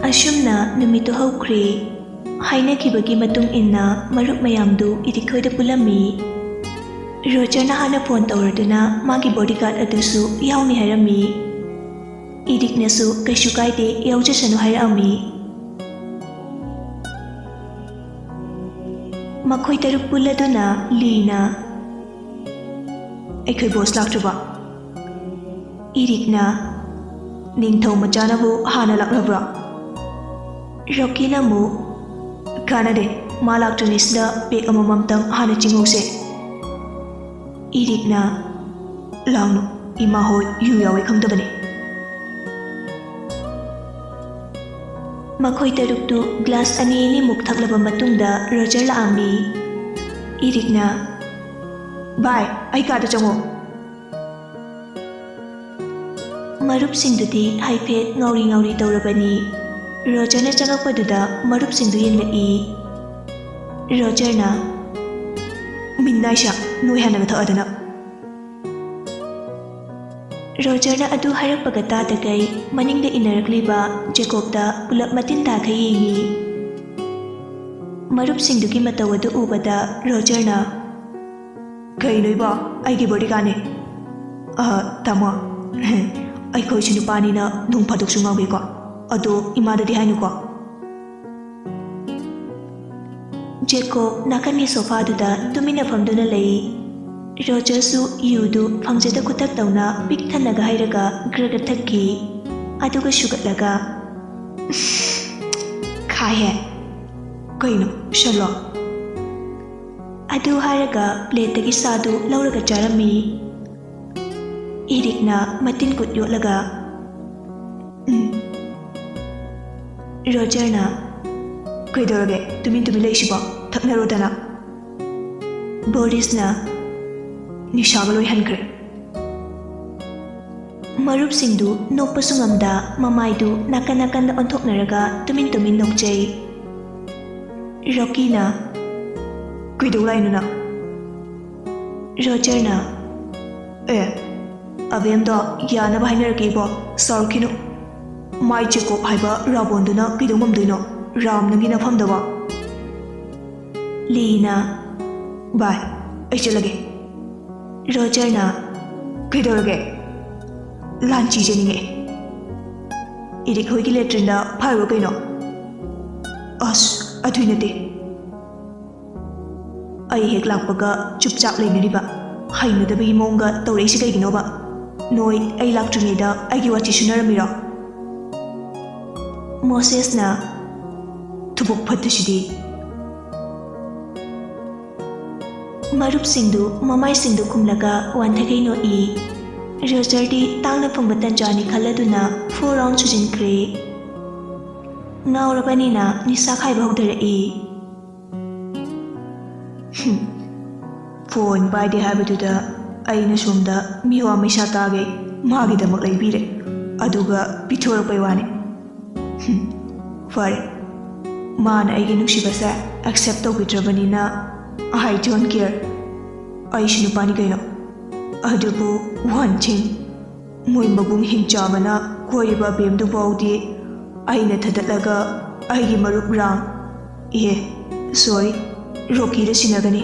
ꯑꯁꯨꯝꯅ ꯅꯨꯃꯤꯠꯇꯨ ꯍꯧꯈ꯭ꯔꯦ꯫ ꯍꯥꯏꯅꯈꯤꯕꯒꯤ ꯃꯇꯨꯡ ꯏꯟꯅ ꯃꯔꯨꯞ ꯃꯌꯥꯝꯗꯨ ꯏꯔꯤꯛꯈꯣꯏꯗ ꯄꯨꯜꯂꯝꯃꯤ꯫ ꯔꯣꯖꯔꯅ ꯍꯥꯟꯅ ꯐꯣꯟ ꯇꯧꯔꯗꯨꯅ ꯃꯥꯒꯤ ꯕꯣꯗꯤꯒꯥꯔꯗ ꯑꯗꯨꯁꯨ ꯌꯥꯎꯅꯤ ꯍꯥꯏꯔꯝꯃꯤ꯫ ꯏꯔꯤꯛꯅꯁꯨ ꯀꯩꯁꯨ ꯀꯥꯏꯗꯦ ꯌꯥꯎꯖꯁꯅꯨ ꯍꯥꯏꯔꯛꯑꯝꯃꯤ꯫ ꯃꯈꯣꯏ ꯇꯔꯨꯛ ꯄꯨꯜꯂꯗꯨꯅ ꯂꯤꯅ, "ꯑꯩꯈꯣꯏ ꯕꯣꯁ ꯂꯥꯛꯇ꯭ꯔꯤꯕ?" ꯏꯔꯤꯛꯅ, "ꯅꯤꯡꯊꯧ ꯃꯆꯥꯅꯕꯨ ꯍꯥꯟꯅ ꯂꯥꯛꯅꯕ꯭ꯔꯥ?" ꯔꯣꯀꯤꯅ ꯑꯃꯨꯛ, "ꯀꯥꯟꯅꯗꯦ, ꯃꯥ ꯂꯥꯛꯇ꯭ꯔꯤꯉꯩꯁꯤꯗ ꯕꯦꯛ ꯑꯃꯃꯝꯇꯪ ꯍꯥꯟꯅ ꯆꯤꯡꯍꯧꯁꯦ." ꯏꯔꯤꯛꯅ, "ꯂꯥꯎꯅꯨ, ꯏꯃꯥ ꯍꯣꯏ ꯌꯨ ꯌꯥꯎꯋꯦ ꯈꯪꯗꯕꯅꯦ." ꯃꯈꯣꯏ ꯇꯔꯨꯛꯇꯨ ꯒ꯭ꯂꯥꯁ ꯑꯅꯤꯃꯨꯛ ꯊꯛꯂꯕ ꯃꯇꯨꯡꯗ ꯔꯣꯖꯔ ꯂꯥꯛꯑꯝꯃꯤ꯫ ꯏꯔꯤꯛꯅ, "ꯚꯥꯏ, ꯑꯩ ꯀꯥꯗ ꯆꯪꯉꯣ." ꯃꯔꯨꯞꯁꯤꯡꯗꯨꯗꯤ ꯍꯥꯏꯐꯦꯠ ꯉꯥꯎꯔꯤ ꯇꯧꯔꯕꯅꯤ꯫ ꯔꯣꯖꯔꯅ ꯆꯪꯉꯛꯄꯗꯨꯗ ꯃꯔꯨꯞꯁꯤꯡꯗꯨ ꯌꯦꯡꯂꯛꯏ꯫ ꯔꯣꯖꯔꯅ, "ꯃꯤꯟꯅꯥꯏꯁꯥ, ꯅꯣꯏ ꯍꯥꯟꯅꯒ ꯊꯛꯑꯗꯅ." ꯔꯣꯖꯔꯅ ꯑꯗꯨ ꯍꯥꯏꯔꯛꯄꯒ ꯇꯥꯗꯒꯩ ꯃꯅꯤꯡꯗ ꯏꯟꯅꯔꯛꯂꯤꯕ ꯖꯦꯀꯣꯕꯇ ꯄꯨꯂꯞ ꯃꯇꯤꯟ ꯇꯥꯈꯩ ꯌꯦꯡꯉꯤ꯫ ꯃꯔꯨꯞꯁꯤꯡꯗꯨꯒꯤ ꯃꯇꯧ ꯑꯗꯨ ꯎꯕꯗ ꯔꯣꯖꯔꯅ, "ꯀꯩꯅꯣ ꯏꯕꯣ, ꯑꯩꯒꯤ ꯕꯣꯗꯤꯒꯥꯔꯗꯅꯦ." "ꯇꯥꯃꯣ, ꯑꯩꯈꯣꯏꯁꯨ ꯅꯨꯄꯥꯅꯤꯅ ꯅꯣꯡ ꯐꯥꯗꯣꯛꯁꯨ ꯉꯥꯎꯒꯦꯀꯣ, ꯑꯗꯣ ꯏꯃꯥꯗꯗꯤ ꯍꯥꯏꯅꯨꯀꯣ." ꯖꯦꯀꯣꯕ ꯅꯥꯀꯟꯒꯤ ꯁꯣꯐꯥꯗꯨꯗ ꯇꯨꯃꯤꯟꯅ ꯐꯝꯗꯨꯅ ꯂꯩ꯫ ꯔꯣꯖꯔꯁꯨ ꯌꯨꯗꯨ ꯐꯪꯖꯗ ꯈꯨꯊꯛ ꯇꯧꯅ ꯄꯤꯛ ꯊꯟꯅꯒ ꯍꯩꯔꯒ ꯒ꯭ꯔꯒ ꯊꯛꯈꯤ꯫ ꯑꯗꯨꯒ ꯁꯨꯒꯠꯂꯒ, "ꯈꯥꯏꯍꯦ." "ꯀꯩꯅꯣ, ꯁꯜꯂꯣ." ꯑꯗꯨ ꯍꯥꯏꯔꯒ ꯄ꯭ꯂꯦꯠꯇꯒꯤ ꯆꯥꯗꯨ ꯂꯧꯔꯒ ꯆꯥꯔꯝꯃꯤ꯫ ꯏꯔꯤꯛꯅ ꯃꯇꯤꯟ ꯀꯨꯠ ꯌꯣꯠꯂꯒ, ꯔꯣꯖꯔꯅ, "ꯀꯩꯗꯧꯔꯒꯦ, ꯇꯨꯃꯤꯟ ꯂꯩꯁꯤꯕꯣ, ꯊꯛꯅꯔꯣꯗꯅ." ꯕꯣꯔꯤꯁꯅ, "ꯅꯤꯁꯥꯒ ꯂꯣꯏ ꯍꯟꯈ꯭ꯔꯦ." ꯃꯔꯨꯞꯁꯤꯡꯗꯨ ꯅꯣꯛꯄꯁꯨ ꯉꯝꯗ ꯃꯃꯥꯏꯗꯨ ꯅꯥꯀꯟꯗ ꯑꯣꯟꯊꯣꯛꯅꯔꯒ ꯇꯨꯃꯤꯟ ꯅꯣꯛꯆꯩ꯫ ꯔꯣꯀꯤꯅ, "ꯀꯩꯗꯧ ꯂꯥꯛꯏꯅꯣ ꯅꯪ?" ꯔꯣꯖꯔꯅ, "ꯑꯕꯦꯝꯗꯣ ꯌꯥꯅꯕ ꯍꯥꯏꯅꯔꯛꯀꯦ ꯏꯕꯣ, ꯁꯥꯎꯔꯛꯈꯤꯅꯨ. ꯃꯥꯏ ꯖꯦꯀꯣꯕ ꯍꯥꯏꯕ ꯔꯥꯕꯣꯟꯗꯨꯅ ꯀꯩꯗꯧ ꯉꯝꯗꯣꯏꯅꯣ, ꯔꯥꯝ ꯅꯪꯒꯤ ꯅꯐꯝꯗꯕꯣ." ꯂꯤꯅ, "ꯚꯥꯏ, ꯑꯩ ꯆꯠꯂꯒꯦ." ꯔꯣꯖꯔꯅ, "ꯀꯩꯗꯧꯔꯒꯦ?" "ꯂꯥꯟ ꯆꯤꯖꯅꯤꯡꯉꯛꯑꯦ." "ꯏꯔꯤꯛ ꯍꯣꯏꯒꯤ ꯂꯦꯇ꯭ꯔꯤꯟꯗ ꯐꯥꯏꯔꯨꯔꯣ ꯀꯩꯅꯣ." "ꯑꯁ, ꯑꯗꯨꯏ ꯅꯠꯇꯦ." "ꯑꯩ ꯍꯦꯛ ꯂꯥꯛꯄꯒ ꯆꯨꯞꯆꯥꯞ ꯂꯩꯅꯔꯤꯕ, ꯍꯩꯅꯗꯕꯒꯤ ꯃꯑꯣꯡꯒ ꯇꯧꯔꯛꯏꯁꯤ ꯀꯩꯒꯤꯅꯣꯕ? ꯅꯣꯏ ꯑꯩ ꯂꯥꯛꯇ꯭ꯔꯤꯉꯩꯗ ꯑꯩꯒꯤ ꯋꯥꯊꯤ ꯁꯨꯅꯔꯝꯃꯤꯔꯣ?" ꯃꯣꯁꯦꯁꯅ ꯊꯨꯕꯛ ꯐꯠꯇꯁꯤꯗꯤ ꯃꯔꯨꯞꯁꯤꯡꯗꯨ ꯃꯃꯥꯏꯁꯤꯡꯗꯨ ꯈꯨꯝꯂꯒ ꯋꯥꯟꯊꯈꯩ ꯅꯣꯛꯏ ꯔꯣꯖꯔꯗꯤ ꯇꯥꯡꯅ ꯐꯪꯕ ꯇꯟꯖꯥꯅꯤ ꯈꯜꯂꯗꯨꯅ 4 ꯔꯥꯎꯟ ꯁꯨꯖꯤꯟꯈ꯭ꯔꯦ ꯉꯥꯎꯔꯕꯅꯤꯅ ꯅꯤꯁꯥ ꯈꯥꯏꯕ ꯍꯧꯗꯔꯛꯏ ꯐꯣꯟ ꯄꯥꯏꯗꯦ ꯍꯥꯏꯕꯗꯨꯗ ꯑꯩꯅ ꯁꯣꯝꯗ ꯃꯤꯋꯥ ꯃꯩꯁꯥ ꯇꯥꯒꯦ ꯃꯥꯒꯤꯗꯃꯛ ꯂꯩꯕꯤꯔꯦ ꯑꯗꯨꯒ ꯄꯤꯊꯣꯔꯛꯄꯩ ꯋꯥꯅꯤ ꯐꯔꯦ ꯃꯥꯅ ꯑꯩꯒꯤ ꯅꯨꯡꯁꯤꯕꯁꯦ ꯑꯦꯛꯁꯦꯞ ꯇꯧꯕꯤꯗ꯭ꯔꯕꯅꯤꯅ I don't care ꯑꯩꯁꯨ ꯅꯨꯄꯥꯅꯤ ꯀꯩꯅꯣ ꯑꯗꯨꯕꯨ one thing ꯃꯣꯏ ꯃꯕꯨꯡ ꯍꯤꯡꯆꯥꯕꯅ ꯀꯣꯏꯔꯤꯕ ꯕꯦꯝꯗꯨ ꯐꯥꯎꯗꯤ ꯑꯩꯅ ꯊꯗꯠꯂꯒ ꯑꯩꯒꯤ ꯃꯔꯨꯞ ꯔꯥꯡ ꯁꯣꯔꯤ ꯔꯣꯀꯤꯗ ꯁꯤꯟꯅꯒꯅꯤ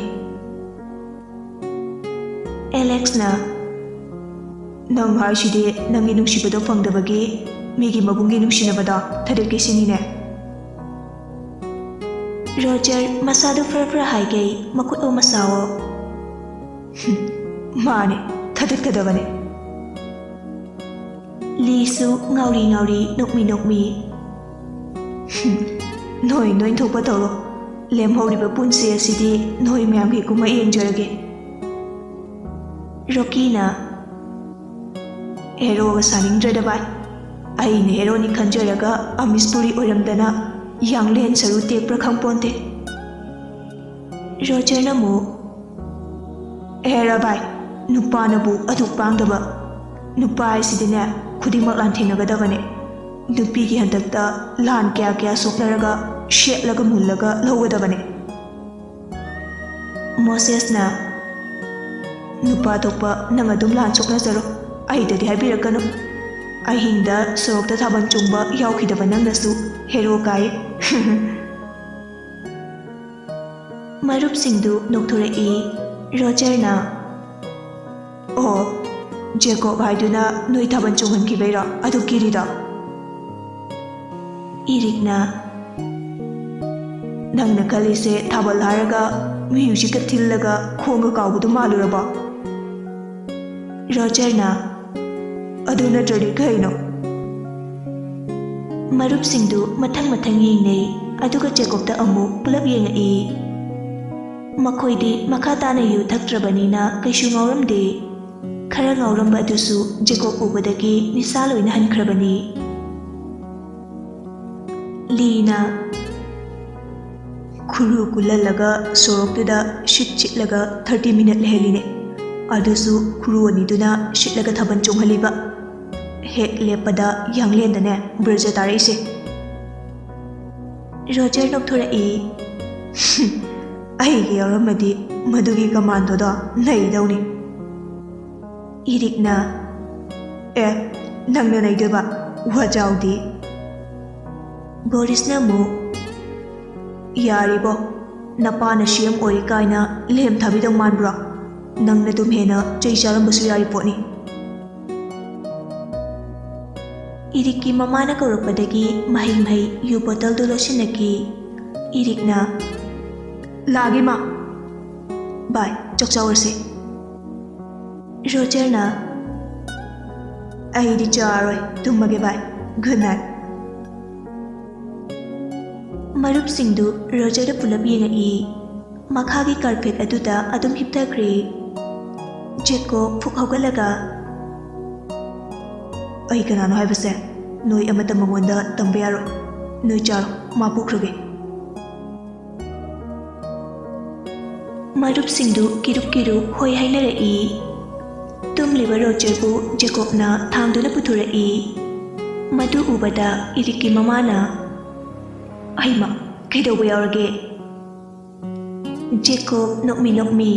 ꯑꯦꯂꯦꯛꯁꯅ ꯅꯪ ꯍꯥꯏꯁꯤꯗꯤ ꯅꯪꯒꯤ ꯅꯨꯡꯁꯤꯕꯗꯣ ꯐꯪꯗꯕꯒꯤ ꯃꯤꯒꯤ ꯃꯕꯨꯡꯒꯤ ꯅꯨꯡꯁꯤꯅꯕꯗ ꯊꯗꯠꯀꯦ ꯁꯤꯅꯤꯅꯦ ꯔꯣꯖꯔ ꯃꯁꯥꯗꯨ ꯐꯔ ꯍꯥꯏꯒꯩ ꯃꯈꯨꯠ ꯑꯃ ꯁꯥꯋꯣ ꯃꯥꯅꯦ ꯊꯗꯠꯀꯗꯕꯅꯦ ꯂꯤꯁꯨ ꯉꯥꯎꯔꯤ ꯅꯣꯛꯃꯤ ꯅꯣꯏ ꯊꯣꯛꯄ ꯇꯧꯔꯣ ꯂꯦꯝꯍꯧꯔꯤꯕ ꯄꯨꯟꯁꯤ ꯑꯁꯤꯗꯤ ꯅꯣꯏ ꯃꯌꯥꯝꯒꯤ ꯀꯨꯝꯍꯩ ꯌꯦꯡꯖꯔꯒꯦ ꯔꯣꯀꯤꯅ ꯍꯦꯔꯣꯒ ꯁꯥꯅꯤꯡꯗ꯭ꯔꯦꯗ ꯚꯥꯏ ꯑꯩꯅ ꯍꯦꯔꯣꯅꯤ ꯈꯟꯖꯔꯒ ꯑꯃꯤꯁꯄꯨꯔꯤ ꯑꯣꯏꯔꯝꯗꯅ ꯌꯥꯡꯂꯦꯟ ꯁꯔꯨ ꯇꯦꯛꯄ꯭ꯔꯥ ꯈꯪꯄꯣꯟꯇꯦ ꯔꯣꯖꯔꯅ ꯑꯃꯨꯛ ꯍꯦꯔꯥ ꯚꯥꯏ ꯅꯨꯄꯥꯅꯕꯨ ꯑꯗꯨꯛ ꯄꯥꯡꯗꯕ ꯅꯨꯄꯥ ꯍꯥꯏꯁꯤꯗꯤꯅꯦ ꯈꯨꯗꯤꯡꯃꯛ ꯂꯥꯟꯊꯦꯡꯅꯒꯗꯕꯅꯦ ꯅꯨꯄꯤꯒꯤ ꯍꯟꯗꯛꯇ ꯂꯥꯟ ꯀꯌꯥ ꯁꯣꯛꯅꯔꯒ ꯁꯦꯠꯂꯒ ꯃꯨꯜꯂꯒ ꯂꯧꯒꯗꯕꯅꯦ ꯃꯣꯁꯦꯁꯅ ꯅꯨꯄꯥ ꯊꯣꯛꯄ ꯅꯪ ꯑꯗꯨꯝ ꯂꯥꯟ ꯁꯣꯛꯅꯖꯔꯣ ꯑꯩꯗꯗꯤ ꯍꯥꯏꯕꯤꯔꯛꯀꯅꯨ ꯑꯍꯤꯡꯗ ꯁꯣꯔꯣꯛꯇ ꯊꯥꯕꯜ ꯆꯣꯡꯕ ꯌꯥꯎꯈꯤꯗꯕ ꯅꯪꯅꯁꯨ ꯍꯦꯔꯣ ꯀꯥꯏ ꯃꯔꯨꯞꯁꯤꯡꯗꯨ ꯅꯣꯛꯊꯣꯔꯛꯏ ꯔꯣꯖꯔꯅ ꯑꯣ ꯖꯦꯀꯣꯕ ꯍꯥꯏꯗꯨꯅ ꯅꯣꯏ ꯊꯥꯕꯜ ꯆꯣꯡꯍꯟꯈꯤꯕꯩꯔꯣ ꯑꯗꯨ ꯀꯤꯔꯤꯗꯣ ꯏꯔꯤꯛꯅ ꯅꯪꯅ ꯈꯜꯂꯤꯁꯦ ꯊꯥꯕꯜ ꯍꯥꯏꯔꯒ ꯃ꯭ꯌꯨꯖꯤꯛꯀ ꯊꯤꯜꯂꯒ ꯈꯣꯡꯒ ꯀꯥꯎꯕꯗꯨ ꯃꯥꯜꯂꯨꯔꯕꯣ ꯔꯣꯖꯔꯅ ꯑꯗꯨ ꯅꯠꯇ꯭ꯔꯗꯤ ꯀꯩꯅꯣ ꯃꯔꯨꯞꯁꯤꯡꯗꯨ ꯃꯊꯪ ꯌꯦꯡꯅꯩ ꯑꯗꯨꯒ ꯖꯦꯀꯣꯕꯇ ꯑꯃꯨꯛ ꯄꯨꯂꯞ ꯌꯦꯡꯉꯛꯏ ꯃꯈꯣꯏꯗꯤ ꯃꯈꯥ ꯇꯥꯅ ꯌꯨ ꯊꯛꯇ꯭ꯔꯕꯅꯤꯅ ꯀꯩꯁꯨ ꯉꯥꯎꯔꯝꯗꯦ ꯈꯔ ꯉꯥꯎꯔꯝꯕ ꯑꯗꯨꯁꯨ ꯖꯦꯀꯣꯕ ꯎꯕꯗꯒꯤ ꯅꯤꯁꯥ ꯂꯣꯏꯅ ꯍꯟꯈ꯭ꯔꯕꯅꯤ ꯂꯤꯅ ꯈꯨꯔꯨ ꯀꯨꯜꯍꯜꯂꯒ ꯁꯣꯔꯣꯛꯇꯨꯗ ꯁꯤꯠ ꯁꯤꯠꯂꯒ 30 ꯃꯤꯅꯠ ꯂꯩꯍꯜꯂꯤꯅꯦ ꯑꯗꯨꯁꯨ ꯈꯨꯔꯨ ꯑꯅꯤꯗꯨꯅ ꯁꯤꯠꯂꯒ ꯊꯥꯕꯜ ꯆꯣꯡꯍꯜꯂꯤꯕ ꯍꯦꯛ ꯂꯦꯞꯄꯗ ꯌꯥꯡꯂꯦꯟꯗꯅꯦ ꯕ꯭ꯔꯖ ꯇꯥꯔꯛꯏꯁꯦ ꯔꯣꯖꯔ ꯅꯣꯛꯊꯣꯔꯛꯏ ꯑꯩꯒꯤ ꯌꯥꯎꯔꯝꯃꯗꯤ ꯃꯗꯨꯒꯤ ꯀꯃꯥꯟꯗꯣꯗꯣ ꯅꯩꯗꯧꯅꯤ ꯏꯔꯤꯛꯅ ꯅꯪꯅ ꯅꯩꯗꯣꯏꯕ ꯋꯥꯖꯥꯎꯗꯤ ꯕꯣꯔꯤꯁꯅ ꯑꯃꯨꯛ ꯌꯥꯔꯤꯕꯣ ꯅꯄꯥꯅ ꯁꯤಎಂ ꯑꯣꯏ ꯀꯥꯏꯅ ꯂꯦꯝ ꯊꯥꯕꯤꯗꯧ ꯃꯥꯟꯕ꯭ꯔꯣ ꯅꯪꯅ ꯑꯗꯨꯝ ꯍꯦꯟꯅ ꯆꯩ ꯆꯥꯔꯝꯕꯁꯨ ꯌꯥꯔꯤ ꯄꯣꯠꯅꯤ ꯏꯔꯤꯛꯀꯤ ꯃꯃꯥꯅ ꯀꯧꯔꯛꯄꯗꯒꯤ ꯃꯍꯩ ꯌꯨ ꯕꯣꯇꯜꯗꯨ ꯂꯣꯠꯁꯤꯟꯅꯈꯤ ꯏꯔꯤꯛꯅ ꯂꯥꯒꯦ ꯃꯥ ꯕꯥꯏ ꯆꯥꯛꯆꯥꯎꯔꯁꯦ ꯔꯣꯖꯔꯅ ꯑꯩꯗꯤ ꯆꯥꯔꯣꯏ ꯇꯨꯝꯃꯒꯦ ꯕꯥꯏ ꯒꯨꯗ ꯅꯥꯏꯠ ꯃꯔꯨꯞꯁꯤꯡꯗꯨ ꯔꯣꯖꯔꯗ ꯄꯨꯂꯞ ꯌꯦꯡꯉꯛꯏ ꯃꯈꯥꯒꯤ ꯀꯥꯔꯄꯦꯠ ꯑꯗꯨꯗ ꯑꯗꯨꯝ ꯍꯤꯞꯊꯈ꯭ꯔꯦ ꯖꯦꯀꯣꯕ ꯐꯨꯛ ꯍꯧꯒꯠꯂꯒ ꯑꯩ ꯀꯅꯥꯅꯣ ꯍꯥꯏꯕꯁꯦ ꯅꯣꯏ ꯑꯃꯠꯇ ꯃꯉꯣꯟꯗ ꯇꯝꯕ ꯌꯥꯔꯣꯏ ꯅꯣꯏ ꯆꯥꯔꯣ ꯃꯥ ꯄꯨꯈ꯭ꯔꯒꯦ ꯃꯔꯨꯞꯁꯤꯡꯗꯨ ꯀꯤꯔꯨꯞ ꯍꯣꯏ ꯍꯥꯏꯅꯔꯛꯏ ꯇꯨꯝꯂꯤꯕ ꯔꯣꯖꯔꯕꯨ ꯖꯦꯀꯣꯕꯅ ꯊꯥꯡꯗꯨꯅ ꯄꯨꯊꯣꯔꯛꯏ ꯃꯗꯨ ꯎꯕꯗ ꯏꯔꯤꯛꯀꯤ ꯃꯃꯥꯅ ꯑꯩꯃ ꯀꯩꯗꯧꯕ ꯌꯥꯎꯔꯒꯦ ꯖꯦꯀꯣꯕ ꯅꯣꯛꯃꯤ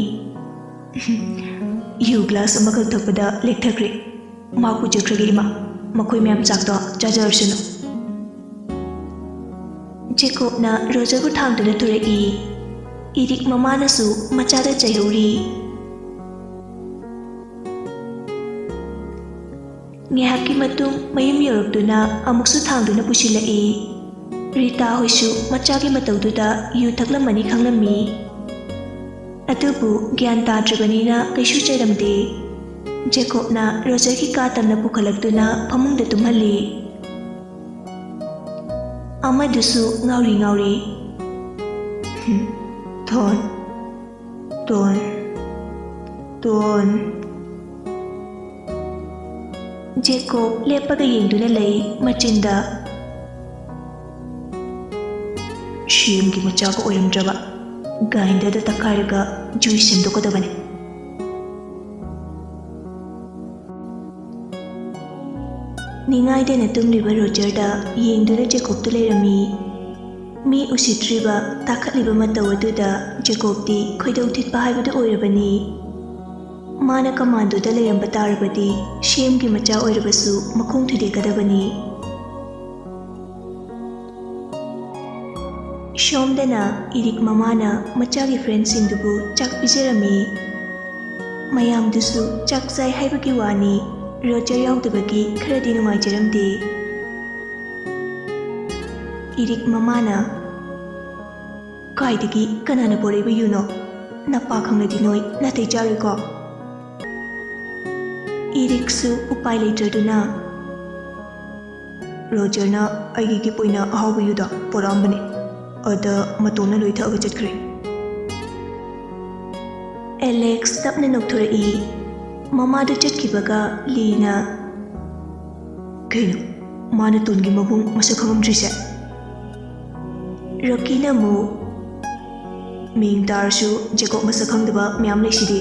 ꯌꯨ ꯒ꯭ꯂꯥꯁ ꯑꯃꯈꯛ ꯊꯛꯄꯗ ꯂꯦꯛꯊꯈ꯭ꯔꯦ ꯃꯥ ꯄꯨꯖꯈ꯭ꯔꯒꯦ ꯏꯃꯥ ꯃꯈꯣꯏ ꯃꯌꯥꯝ ꯆꯥꯛꯇꯣ ꯆꯥꯖꯔꯁꯅꯨ ꯖꯦꯀꯣꯕꯅ ꯔꯣꯖꯔꯕꯨ ꯊꯥꯡꯗꯨꯅ ꯊꯣꯔꯛꯏ ꯏꯔꯤꯛ ꯃꯃꯥꯅꯁꯨ ꯃꯆꯥꯗ ꯆꯩꯍꯧꯔꯤ ꯉꯥꯏꯍꯥꯛꯀꯤ ꯃꯇꯨꯡ ꯃꯌꯨꯝ ꯌꯧꯔꯛꯇꯨꯅ ꯑꯃꯨꯛꯁꯨ ꯊꯥꯡꯗꯨꯅ ꯄꯨꯁꯤꯜꯂꯛꯏ ꯔꯤꯇꯥ ꯍꯣꯏꯁꯨ ꯃꯆꯥꯒꯤ ꯃꯇꯧꯗꯨꯗ ꯌꯨ ꯊꯛꯂꯝꯃꯅꯤ ꯈꯪꯂꯝꯃꯤ ꯑꯗꯨꯕꯨ ꯒ꯭ꯌꯥꯟ ꯇꯥꯗ꯭ꯔꯕꯅꯤꯅ ꯀꯩꯁꯨ ꯆꯩꯔꯝꯗꯦ ꯖꯦꯀꯣꯕꯅ ꯔꯣꯖꯔꯒꯤ ꯀꯥ ꯇꯝꯅ ꯄꯨꯈꯠꯂꯛꯇꯨꯅ ꯐꯃꯨꯡꯗ ꯇꯨꯝꯍꯜꯂꯤ ꯑꯃꯗꯨꯁꯨ ꯉꯥꯎꯔꯤ ꯉꯥꯎꯔꯤ ꯇꯣꯟ ꯇꯣꯟ ꯇꯣꯟ ꯖꯦꯀꯣꯕ ꯂꯦꯞꯄꯒ ꯌꯦꯡꯗꯨꯅ ꯂꯩ ꯃꯆꯤꯟꯗ ꯁꯦꯝꯒꯤ ꯃꯆꯥꯒ ꯑꯣꯏꯔꯝꯗ꯭ꯔꯕ ꯒ꯭ꯔꯥꯏꯟꯗꯔꯗ ꯇꯛꯈꯥꯏꯔꯒ ꯖꯨꯏꯁ ꯁꯦꯝꯗꯣꯛꯀꯗꯕꯅꯤ ꯅꯤꯡꯉꯥꯏꯗꯅ ꯇꯨꯝꯂꯤꯕ ꯔꯣꯖꯔꯗ ꯌꯦꯡꯗꯨꯅ ꯖꯦꯀꯣꯕꯇꯨ ꯂꯩꯔꯝꯃꯤ ꯃꯤ ꯎꯁꯤꯠꯇ꯭ꯔꯤꯕ ꯇꯥꯈꯠꯂꯤꯕ ꯃꯇꯧ ꯑꯗꯨꯗ ꯖꯦꯀꯣꯕꯇꯤ ꯈꯣꯏꯗꯧ ꯊꯤꯠꯄ ꯍꯥꯏꯕꯗꯨ ꯑꯣꯏꯔꯕꯅꯤ ꯃꯥꯅ ꯀꯃꯥꯟꯗꯣꯗ ꯂꯩꯔꯝꯕ ꯇꯥꯔꯕꯗꯤ ꯁꯦꯝꯒꯤ ꯃꯆꯥ ꯑꯣꯏꯔꯕꯁꯨ ꯃꯈꯣꯡ ꯊꯨꯗꯦꯛꯀꯗꯕꯅꯤ ꯁꯣꯝꯗꯅ ꯏꯔꯤꯛ ꯃꯃꯥꯅ ꯃꯆꯥꯒꯤ ꯐ꯭ꯔꯦꯟꯁꯤꯡꯗꯨꯕꯨ ꯆꯥꯛ ꯄꯤꯖꯔꯝꯃꯤ ꯃꯌꯥꯝꯗꯨꯁꯨ ꯆꯥꯛ ꯆꯥꯏ ꯍꯥꯏꯕꯒꯤ ꯋꯥꯅꯤ ꯔꯣꯖꯔ ꯌꯥꯎꯗꯕꯒꯤ ꯈꯔꯗꯤ ꯅꯨꯡꯉꯥꯏꯖꯔꯝꯗꯦ ꯏꯔꯤꯛ ꯃꯃꯥꯅ ꯀꯥꯏꯗꯒꯤ ꯀꯅꯥꯅ ꯄꯣꯔꯛꯏꯕ ꯌꯨꯅꯣ ꯅꯄꯥ ꯈꯪꯂꯗꯤ ꯅꯣꯏ ꯅꯥꯇꯩ ꯆꯥꯔꯣꯏꯀꯣ ꯏꯔꯤꯛꯁꯨ ꯎꯄꯥꯏ ꯂꯩꯇ꯭ꯔꯗꯨꯅ ꯔꯣꯖꯔꯅ ꯑꯩꯒꯤ ꯒꯤꯐ ꯑꯣꯏꯅ ꯑꯍꯥꯎꯕ ꯌꯨꯗꯣ ꯄꯣꯔꯛꯑꯝꯕꯅꯤ ꯑꯗ ꯃꯇꯣꯝꯅ ꯂꯣꯏ ꯊꯛꯑꯒ ꯆꯠꯈ꯭ꯔꯦ ꯑꯦꯂꯦꯛꯁ ꯇꯞꯅ ꯅꯣꯛꯊꯣꯔꯛꯏ ꯃꯃꯥꯗꯨ ꯆꯠꯈꯤꯕꯒ ꯂꯤꯅ ꯀꯩꯅꯣ ꯃꯥꯅ ꯇꯣꯟꯒꯤ ꯃꯕꯨꯡ ꯃꯁꯛ ꯈꯪꯉꯝꯗ꯭ꯔꯤꯁꯦ ꯔꯣꯀꯤꯅ ꯑꯃꯨꯛ ꯃꯤꯡ ꯇꯥꯔꯁꯨ ꯖꯦꯀꯣꯕ ꯃꯁꯛ ꯈꯪꯗꯕ ꯃꯌꯥꯝ ꯂꯩꯁꯤꯗꯤ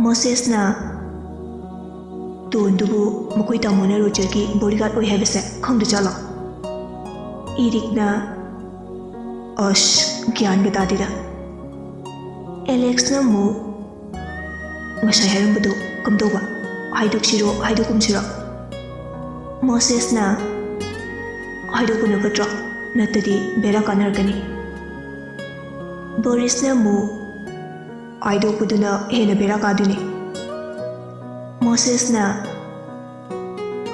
ꯃꯣꯁꯦꯁꯅ ꯇꯣꯟꯗꯨꯕꯨ ꯃꯈꯣꯏ ꯇꯥꯃꯣꯅ ꯔꯣꯖꯔꯒꯤ ꯕꯣꯗꯤꯒꯥꯔꯗ ꯑꯣꯏ ꯍꯥꯏꯕꯁꯦ ꯈꯪꯗꯖꯥꯠꯂꯣ ꯏꯔꯤꯛꯅ ꯑꯁ ꯒ꯭ꯌꯥꯟꯒ ꯇꯥꯗꯦꯗ ꯑꯦꯂꯦꯛꯁꯅ ꯑꯃꯨꯛ ꯉꯁꯥꯏ ꯍꯥꯏꯔꯝꯕꯗꯣ ꯀꯝꯗꯧꯕ ꯍꯥꯏꯗꯣꯛꯁꯤꯔꯣ ꯍꯥꯏꯗꯣꯛꯀꯨꯝꯁꯤꯔꯣ ꯃꯣꯁꯦꯁꯅ ꯍꯥꯏꯗꯣꯛꯄꯅ ꯐꯠꯇ꯭ꯔꯣ ꯅꯠꯇꯗꯤ ꯕꯦꯔꯥ ꯀꯥꯟꯅꯔꯛꯀꯅꯤ ꯕꯣꯔꯤꯁꯅ ꯑꯃꯨꯛ ꯍꯥꯏꯗꯣꯛꯄꯗꯨꯅ ꯍꯦꯟꯅ ꯕꯦꯔꯥ ꯀꯥꯗꯣꯏꯅꯤ ꯃꯣꯁꯦꯁꯅ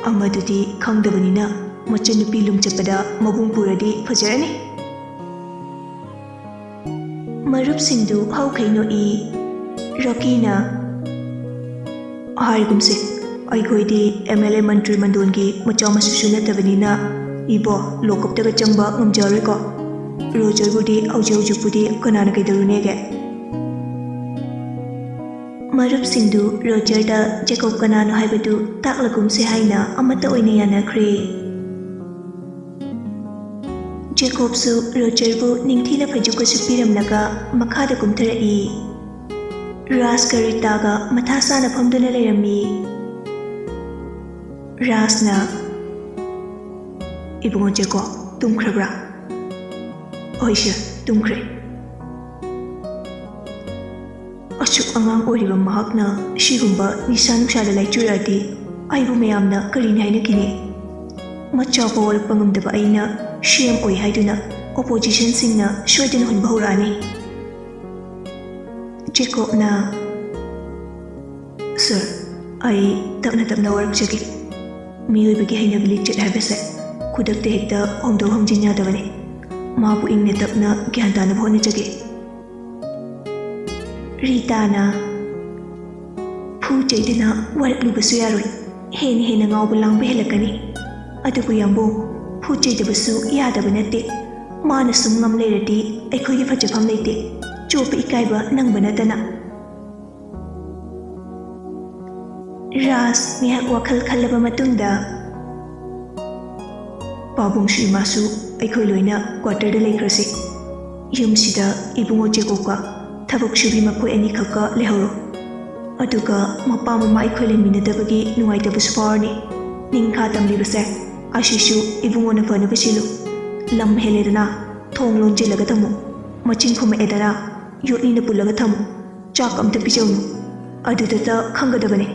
ꯑꯃꯗꯨꯗꯤ ꯈꯪꯗꯕꯅꯤꯅ ꯃꯆꯟꯅꯨꯄꯤ ꯂꯨꯝ ꯆꯠꯄꯗ ꯃꯕꯨꯡ ꯄꯨꯔꯗꯤ ꯐꯖꯔꯅꯤ ꯃꯔꯨꯞꯁꯤꯡꯗꯨ ꯍꯧꯈꯩ ꯅꯣꯛꯏ ꯔꯣꯀꯤꯅ ꯍꯥꯏꯔꯒꯨꯝꯁꯦ ꯑꯩꯈꯣꯏꯗꯤ MLA ꯃꯟꯇ꯭ꯔꯤ ꯃꯟꯗꯣꯟꯒꯤ ꯃꯆꯥ ꯃꯁꯨꯁꯨ ꯅꯠꯇꯕꯅꯤꯅ ꯏꯕꯣ ꯂꯣꯀꯞꯇꯒ ꯆꯪꯕ ꯉꯝꯖꯔꯣꯏꯀꯣ ꯔꯣꯖꯔꯕꯨꯗꯤ ꯍꯧꯖꯤꯛꯄꯨꯗꯤ ꯀꯅꯥꯅ ꯀꯩꯗꯧꯔꯨꯅꯦꯒꯦ ꯃꯔꯨꯞꯁꯤꯡꯗꯨ ꯔꯣꯖꯔꯗ ꯖꯦꯀꯣꯕ ꯀꯅꯥꯅꯣ ꯍꯥꯏꯕꯗꯨ ꯇꯥꯛꯂꯒꯨꯝꯁꯦ ꯍꯥꯏꯅ ꯑꯃꯠꯇ ꯑꯣꯏꯅ ꯌꯥꯅꯈ꯭ꯔꯦ ꯖꯦꯀꯣꯕꯁꯨ ꯔꯣꯖꯔꯕꯨ ꯅꯤꯡꯊꯤꯅ ꯐꯩꯖꯨꯞꯀ ꯁꯨꯞꯄꯤꯔꯝꯂꯒ ꯃꯈꯥꯗ ꯀꯨꯝꯊꯔꯛꯏ ꯔꯥꯖꯀ ꯔꯤꯇꯥꯒ ꯃꯊꯥ ꯁꯥꯅ ꯐꯝꯗꯨꯅ ꯂꯩꯔꯝꯃꯤ ꯔꯥꯖꯅ ꯏꯕꯨꯡꯉꯣ ꯖꯦꯀꯣꯕ ꯇꯨꯝꯈ꯭ꯔꯕ꯭ꯔꯥ ꯍꯣꯏ ꯁꯔ ꯇꯨꯝꯈ꯭ꯔꯦ ꯑꯁꯨꯛ ꯑꯉꯥꯡ ꯑꯣꯏꯔꯤꯕ ꯃꯍꯥꯛꯅ ꯁꯤꯒꯨꯝꯕ ꯅꯤꯁꯥ ꯅꯨꯡꯁꯥꯗ ꯂꯥꯏꯆꯨꯔꯛꯑꯗꯤ ꯑꯩꯕꯨ ꯃꯌꯥꯝꯅ ꯀꯔꯤꯅꯤ ꯍꯥꯏꯅꯈꯤꯅꯤ ꯃꯆꯥ ꯐꯥꯎ ꯋꯥꯔꯛꯄ ꯉꯝꯗꯕ ꯑꯩꯅ ꯁꯦꯝ ꯑꯣꯏ ꯍꯥꯏꯗꯨꯅ ꯑꯣꯄꯣꯖꯤꯁꯟꯁꯤꯡꯅ ꯁꯣꯏꯗꯅ ꯍꯨꯟꯕ ꯍꯧꯔꯛꯑꯅꯤ ꯖꯦꯀꯣꯕꯅ ꯁꯔ ꯑꯩ ꯇꯞꯅ ꯇꯞꯅ ꯋꯥꯔꯛꯆꯒꯦ ꯃꯤꯑꯣꯏꯕꯒꯤ ꯍꯩꯅꯕꯤ ꯂꯤꯆꯠ ꯍꯥꯏꯕꯁꯦ ꯈꯨꯗꯛꯇ ꯍꯦꯛꯇ ꯍꯣꯡꯗꯣꯛ ꯍꯣꯡꯖꯤꯟ ꯌꯥꯗꯕꯅꯤ ꯃꯥꯕꯨ ꯏꯪꯅ ꯇꯞꯅ ꯒ꯭ꯌꯥꯟ ꯇꯥꯅꯕ ꯍꯣꯠꯅꯖꯒꯦ ꯔꯤꯇꯥꯅ ꯐꯨ ꯆꯩꯗꯅ ꯋꯥꯔꯛꯂꯨꯕꯁꯨ ꯌꯥꯔꯣꯏ ꯍꯦꯟꯅ ꯉꯥꯎꯕ ꯂꯥꯡꯕ ꯍꯦꯜꯂꯛꯀꯅꯤ ꯑꯗꯨꯕꯨ ꯌꯥꯝꯕꯨꯡ ꯐꯨ ꯆꯩꯗꯕꯁꯨ ꯌꯥꯗꯕ ꯅꯠꯇꯦ ꯃꯥꯅ ꯁꯨꯝ ꯉꯝ ꯂꯩꯔꯗꯤ ꯑꯩꯈꯣꯏꯒꯤ ꯐꯖꯐꯝ ꯂꯩꯇꯦ ꯆꯣꯞꯄ ꯏꯀꯥꯏꯕ ꯅꯪꯕ ꯅꯠꯇꯅ ꯔꯥꯖ ꯉꯥꯏꯍꯥꯛ ꯋꯥꯈꯜ ꯈꯜꯂꯕ ꯃꯇꯨꯡꯗ ꯄꯥꯕꯨꯡꯁꯨ ꯏꯃꯥꯁꯨ ꯑꯩꯈꯣꯏ ꯂꯣꯏꯅ ꯀ꯭ꯋꯥꯇꯔꯗ ꯂꯩꯈ꯭ꯔꯁꯤ ꯌꯨꯝꯁꯤꯗ ꯏꯕꯨꯡꯉꯣ ꯖꯦꯀꯣꯕꯀ ꯊꯕꯛ ꯁꯨꯕꯤ ꯃꯈꯣꯏ ꯑꯅꯤꯈꯛꯀ ꯂꯩꯍꯧꯔꯣ ꯑꯗꯨꯒ ꯃꯄꯥ ꯃꯃꯥ ꯑꯩꯈꯣꯏ ꯂꯩꯃꯤꯟꯅꯗꯕꯒꯤ ꯅꯨꯡꯉꯥꯏꯇꯕꯁꯨ ꯐꯥꯎꯔꯅꯤ ꯅꯤꯡꯈꯥ ꯇꯝꯂꯤꯕꯁꯦ ꯑꯁꯤꯁꯨ ꯏꯕꯨꯡꯉꯣꯅ ꯐꯅꯕ ꯁꯤꯜꯂꯨ ꯂꯝ ꯍꯦꯜꯂꯦꯗꯅ ꯊꯣꯡ ꯂꯣꯟꯖꯤꯜꯂꯒ ꯊꯝꯃꯨ ꯃꯆꯤꯟ ꯈꯨꯝꯃꯛꯑꯦꯗꯅ ꯌꯣꯠꯅꯤꯅ ꯄꯨꯜꯂꯒ ꯊꯝꯃꯨ ꯆꯥꯛ ꯑꯝꯇ ꯄꯤꯖꯧꯅꯨ ꯑꯗꯨꯗꯇ ꯈꯪꯒꯗꯕꯅꯤ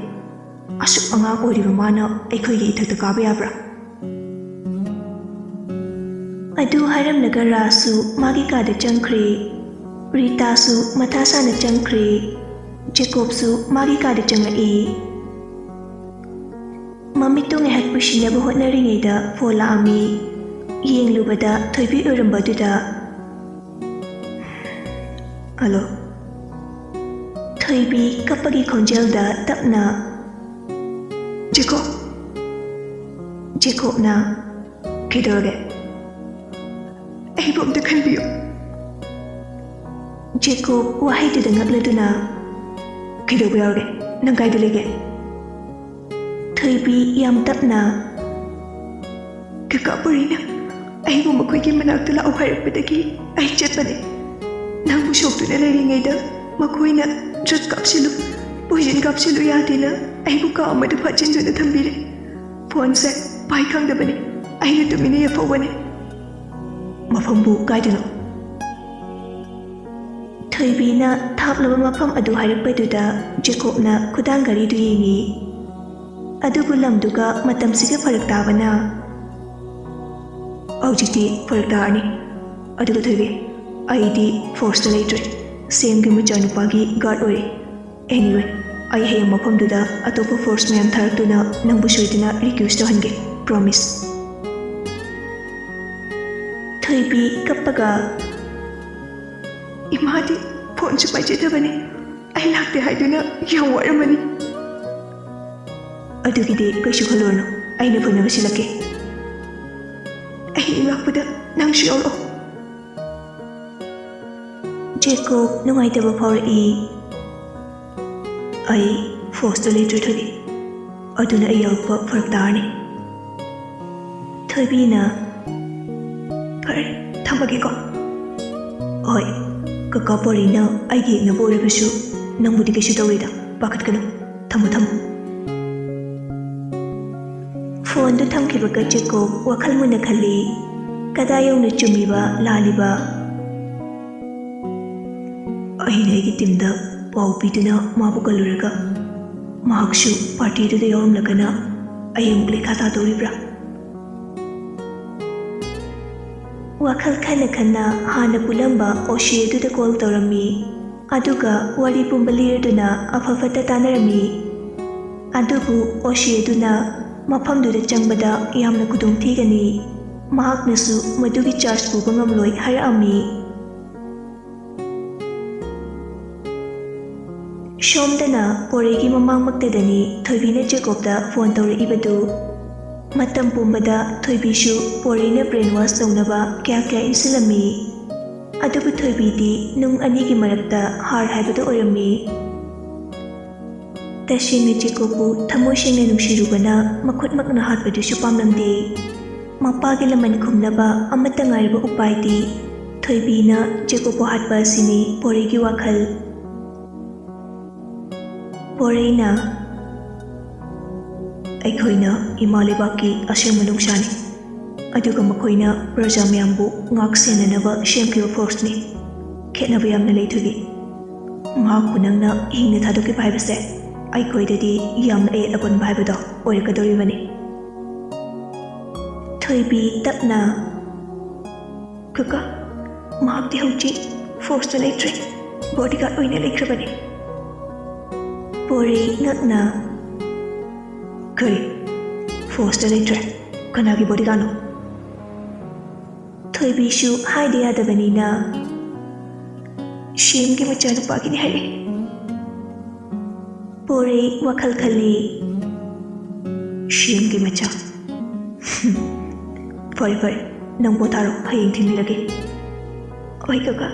ꯑꯁꯨꯛ ꯑꯉꯥꯡ ꯑꯣꯏꯔꯤꯕ ꯃꯥꯅ ꯑꯩꯈꯣꯏꯒꯤ ꯏꯊꯛꯇ ꯀꯥꯕ ꯌꯥꯕ꯭ꯔꯥ ꯑꯗꯨ ꯍꯥꯏꯔꯝꯂꯒ ꯔꯥꯖꯁꯨ ꯃꯥꯒꯤ ꯀꯥꯗ ꯆꯪꯈ꯭ꯔꯦ ꯔꯤꯇꯥꯁꯨ ꯃꯊꯥ ꯁꯥꯅ ꯆꯪꯈ꯭ꯔꯦ ꯖꯦꯀꯣꯕꯁꯨ ꯃꯥꯒꯤ ꯀꯥꯗ ꯆꯪꯂꯛꯏ ꯃꯃꯤꯠꯇꯨ ꯉꯥꯏꯍꯥꯛ ꯄꯨꯁꯤꯟꯅꯕ ꯍꯣꯠꯅꯔꯤꯉꯩꯗ ꯐꯣꯟ ꯂꯥꯛꯑꯝꯃꯤ ꯌꯦꯡꯂꯨꯕꯗ ꯊꯣꯏꯕꯤ ꯑꯣꯏꯔꯝꯕꯗꯨꯗ ꯍꯜꯂꯣ ꯊꯣꯏꯕꯤ ꯀꯞꯄꯒꯤ ꯈꯣꯟꯖꯦꯜꯗ ꯇꯞꯅ ꯖꯦꯀꯣꯕꯅ ꯀꯩꯗꯧꯔꯒꯦ? ꯑꯩꯕꯨ ꯑꯝꯇ ꯈꯟꯕꯤꯌꯨ. ꯖꯦꯀꯣꯕ ꯋꯥꯍꯩꯗꯨꯗ ꯉꯛꯂꯗꯨꯅ ꯀꯩꯗꯧꯕ ꯌꯥꯎꯔꯒꯦ? ꯅꯪ ꯀꯥꯏꯗ ꯂꯩꯒꯦ? ꯊꯣꯏꯕꯤ ꯌꯥꯝ ꯇꯞꯅ ꯀꯀꯥ ꯄꯣꯔꯤꯅ ꯑꯩꯕꯨ ꯃꯈꯣꯏꯒꯤ ꯃꯅꯥꯛꯇ ꯂꯥꯛꯑꯣ ꯍꯥꯏꯔꯛꯄꯗꯒꯤ ꯑꯩ ꯆꯠꯄꯅꯦ. ꯅꯪꯕꯨ ꯁꯣꯛꯇꯨꯅ ꯂꯩꯔꯤꯉꯩꯗ ꯃꯈꯣꯏꯅ ꯗ꯭ꯔꯒ ꯀꯥꯞꯁꯤꯜꯂꯨ, ꯄꯣꯏꯖꯟ ꯀꯥꯞꯁꯤꯜꯂꯨ ꯌꯥꯗꯦꯅ ꯑꯩꯕꯨ ꯀꯥ ꯑꯃꯗ ꯐꯥꯖꯤꯟꯗꯨꯅ ꯊꯝꯕꯤꯔꯦ. ꯐꯣꯟꯁꯦ ꯄꯥꯏ ꯈꯪꯗꯕꯅꯤ. ꯑꯩꯅ ꯇꯨꯃꯤꯟꯅ ꯌꯦꯞꯍꯧꯕꯅꯦ. ꯃꯐꯝꯕꯨ ꯀꯥꯏꯗꯅꯣ? ꯊꯣꯏꯕꯤꯅ ꯊꯥꯞꯂꯕ ꯃꯐꯝ ꯑꯗꯨ ꯍꯥꯏꯔꯛꯄꯗꯨꯗ ꯖꯦꯀꯣꯕꯅ ꯈꯨꯗꯥꯡ ꯘꯔꯤꯗꯨ ꯌꯦꯡꯉꯤ. ꯑꯗꯨꯕꯨ ꯂꯝꯗꯨꯒ ꯃꯇꯝꯁꯤꯒ ꯐꯔꯛ ꯇꯥꯕꯅ ꯍꯧꯖꯤꯛꯇꯤ ꯐꯔꯛ ꯇꯥꯔꯅꯤ. ꯑꯗꯨꯒ ꯊꯣꯏꯕꯤ, ꯑꯩꯗꯤ ꯐꯣꯔꯁꯇ ꯂꯩꯇ꯭ꯔꯦ. ꯁꯦꯝꯒꯤ ꯃꯆꯥꯅꯨꯄꯥꯒꯤ ꯒꯥꯔꯗ ꯑꯣꯏꯔꯦ. ꯑꯦꯅꯤꯋꯦ, ꯑꯩ ꯍꯌꯦꯡ ꯃꯐꯝꯗꯨꯗ ꯑꯇꯣꯞꯄ ꯐꯣꯔꯁ ꯃꯌꯥꯝ ꯊꯥꯔꯛꯇꯨꯅ ꯅꯪꯕు ꯁꯣꯏꯗꯅ ꯔꯤꯀ꯭ꯌꯨꯁ ꯇꯧꯍꯟꯒꯦ. ꯄ꯭ꯔꯣꯃꯤꯁ. ꯊꯣꯏꯕꯤ ꯀꯞꯄꯒ ꯏꯃꯥꯗꯤ ꯐꯣꯟꯁꯨ ꯄꯥꯏꯖꯗꯕꯅꯤ. ꯑꯩ ꯂꯥꯛꯇꯦ ꯍꯥꯏꯗꯨꯅ ꯌꯥꯝ ꯋꯥꯔꯝꯃꯅꯤ. ꯑꯗꯨꯒꯤꯗꯤ ꯀꯩꯁꯨ ꯈꯜꯂꯨꯔꯅꯨ. ꯑꯩꯅ ꯐꯅꯕ ꯁꯤꯜꯂꯛꯀꯦ. ꯑꯩ ꯂꯥꯛꯄꯗ ꯅꯪꯁꯨ ꯌꯥꯎꯔꯛꯑꯣ. ꯖꯦꯀꯣꯕ ꯅꯨꯡꯉꯥꯏꯇꯕ ꯐꯥꯎꯔꯛꯏ. ꯑꯩ ꯐꯣꯔꯁꯇ ꯂꯩꯇ꯭ꯔꯦ ꯊꯣꯏꯕꯤ. ꯑꯗꯨꯅ ꯑꯩ ꯌꯥꯎꯔꯛꯄ ꯐꯔꯛ ꯇꯥꯔꯅꯤ. ꯊꯣꯏꯕꯤꯅ ꯐꯔꯦ, ꯊꯝꯃꯒꯦꯀꯣ. ꯍꯣꯏ, ꯀꯀꯥ ꯄꯣꯔꯤꯅ ꯑꯩꯒꯤ ꯌꯦꯛꯅꯕ ꯑꯣꯏꯔꯕꯁꯨ ꯅꯪꯕꯨꯗꯤ ꯀꯩꯁꯨ ꯇꯧꯔꯣꯏꯗ. ꯄꯥꯈꯠꯀꯅꯨ. ꯊꯝꯃꯣ ꯊꯝꯃꯣ. ꯐꯣꯟꯗꯨ ꯊꯝꯈꯤꯕꯒ ꯖꯦꯀꯣꯕ ꯋꯥꯈꯜ ꯃꯨꯟꯅ ꯈꯜꯂꯤ. ꯀꯗꯥꯏ ꯌꯧꯅ ꯆꯨꯝꯃꯤꯕ ꯂꯥꯜꯂꯤꯕ? ꯑꯩꯅ ꯑꯩꯒꯤ ꯇꯤꯝꯗ ꯄꯥꯎ ꯄꯤꯗꯨꯅ ꯃꯥꯕꯨ ꯀꯜꯂꯨꯔꯒ ꯃꯍꯥꯛꯁꯨ ꯄꯥꯔꯇꯤꯗꯨꯗ ꯌꯥꯎꯔꯝꯂꯒꯅ ꯑꯩ ꯑꯃꯨꯛ ꯂꯩꯈꯥ ꯇꯥꯗꯧꯔꯤꯕ꯭ꯔꯥ? ꯋꯥꯈꯜ ꯈꯟꯅ ꯈꯟꯅ ꯍꯥꯟꯅ ꯄꯨꯜꯂꯝꯕ ꯑꯣꯁꯤ ꯑꯗꯨꯗ ꯀꯣꯜ ꯇꯧꯔꯝꯃꯤ. ꯑꯗꯨꯒ ꯋꯥꯔꯤ ꯄꯨꯝꯕ ꯂꯤꯔꯗꯨꯅ ꯑꯐ ꯐꯠꯇ ꯇꯥꯟꯅꯔꯝꯃꯤ. ꯑꯗꯨꯕꯨ ꯑꯣꯁꯤ ꯑꯗꯨꯅ ꯃꯐꯝꯗꯨꯗ ꯆꯪꯕꯗ ꯌꯥꯝꯅ ꯈꯨꯗꯣꯡꯊꯤꯒꯅꯤ, ꯃꯍꯥꯛꯅꯁꯨ ꯃꯗꯨꯒꯤ ꯆꯥꯔꯖ ꯄꯨꯕ ꯉꯝꯂꯣꯏ ꯍꯥꯏꯔꯛꯑꯝꯃꯤ. ꯁꯣꯝꯗꯅ ꯄꯣꯔꯩꯒꯤ ꯃꯃꯥꯡꯃꯛꯇꯗꯅꯤ ꯊꯣꯏꯕꯤꯅ ꯖꯦꯀꯣꯕꯇ ꯐꯣꯟ ꯇꯧꯔꯛꯏꯕꯗꯨ. ꯃꯇꯝ ꯄꯨꯝꯕꯗ ꯊꯣꯏꯕꯤꯁꯨ ꯄꯣꯔꯩꯅ ꯕ꯭ꯔꯦꯟ ꯋꯥꯁ ꯇꯧꯅꯕ ꯀꯌꯥ ꯏꯟꯁꯤꯜꯂꯝꯃꯤ. ꯑꯗꯨꯕꯨ ꯊꯣꯏꯕꯤꯗꯤ ꯅꯨꯡ ꯑꯅꯤꯒꯤ ꯃꯔꯛꯇ ꯍꯥꯔ ꯍꯥꯏꯕꯗꯨ ꯑꯣꯏꯔꯝꯃꯤ. ꯇꯁꯦꯡꯅ ꯖꯦꯀꯣꯕꯄꯨ ꯊꯃꯣꯏ ꯁꯦꯡꯅ ꯅꯨꯡꯁꯤꯔꯨꯕꯅ ꯃꯈꯨꯠꯃꯛꯅ ꯍꯥꯠꯄꯗꯨꯁꯨ ꯄꯥꯝꯂꯝꯗꯦ. ꯃꯄꯥꯒꯤ ꯂꯃꯟ ꯈꯨꯝꯅꯕ ꯑꯃꯠꯇ ꯉꯥꯏꯔꯕ ꯎꯄꯥꯏꯗꯤ ꯊꯣꯏꯕꯤꯅ ꯖꯦꯀꯣꯕꯄꯨ ꯍꯥꯠꯄ ꯑꯁꯤꯅꯤ ꯄꯣꯔꯩꯒꯤ ꯋꯥꯈꯜ. ꯄꯣꯔꯩꯅ ꯑꯩꯈꯣꯏꯅ ꯏꯃꯥ ꯂꯩꯕꯥꯛꯀꯤ ꯑꯁꯦꯡꯕ ꯅꯨꯡꯁꯥꯅꯤ. ꯑꯗꯨꯒ ꯃꯈꯣꯏꯅ ꯄ꯭ꯔꯖꯥ ꯃꯌꯥꯝꯕꯨ ꯉꯥꯛ ꯁꯦꯟꯅꯅꯕ ꯁꯦꯝꯈꯤꯕ ꯐꯣꯔꯁꯅꯤ. ꯈꯦꯠꯅꯕ ꯌꯥꯝꯅ ꯂꯩ ꯊꯣꯏꯕꯤ. ꯃꯍꯥꯛꯄꯨ ꯅꯪꯅ ꯍꯤꯡꯅ ꯊꯥꯗꯣꯛꯈꯤꯕ ꯍꯥꯏꯕꯁꯦ ꯑꯩꯈꯣꯏꯗꯗꯤ ꯌꯥꯝꯅ ꯑꯌꯦꯠ ꯑꯄꯟꯕ ꯍꯥꯏꯕꯗꯣ ꯑꯣꯏꯔꯛꯀꯗꯧꯔꯤꯕꯅꯤ. ꯊꯣꯏꯕꯤ ꯇꯞꯅ ꯀꯀꯥ, ꯃꯍꯥꯛꯇꯤ ꯍꯧꯖꯤꯛ ꯐꯣꯔꯁꯇ ꯂꯩꯇ꯭ꯔꯦ. ꯕꯣꯗꯤꯒꯥꯔꯗ ꯑꯣꯏꯅ ꯂꯩꯈ꯭ꯔꯕꯅꯤ. ꯄꯣꯔꯩ ꯉꯛꯅ ꯀꯔꯤ? ꯐꯣꯔꯁꯇ ꯂꯩꯇ꯭ꯔꯦ? ꯀꯅꯥꯒꯤ ꯕꯣꯗꯤꯒꯥꯔꯗꯅꯣ? ꯊꯣꯏꯕꯤꯁꯨ ꯍꯥꯏꯗ ꯌꯥꯗꯕꯅꯤꯅ ꯁꯦꯝꯒꯤ ꯃꯆꯥꯅꯨꯄꯥꯒꯤꯅꯤ ꯍꯥꯏꯔꯛꯏ. ꯄꯣꯔꯩ ꯋꯥꯈꯜ ꯈꯜꯂꯤ. ꯁꯦꯝꯒꯤ ꯃꯆꯥ. ꯐꯔꯦ ꯐꯔꯦ, ꯅꯪ ꯄꯣꯊꯥꯔꯣ. ꯍꯌꯦꯡ ꯊꯤꯟꯕꯤꯔꯒꯦ. ꯍꯣꯏ ꯀꯀꯥ.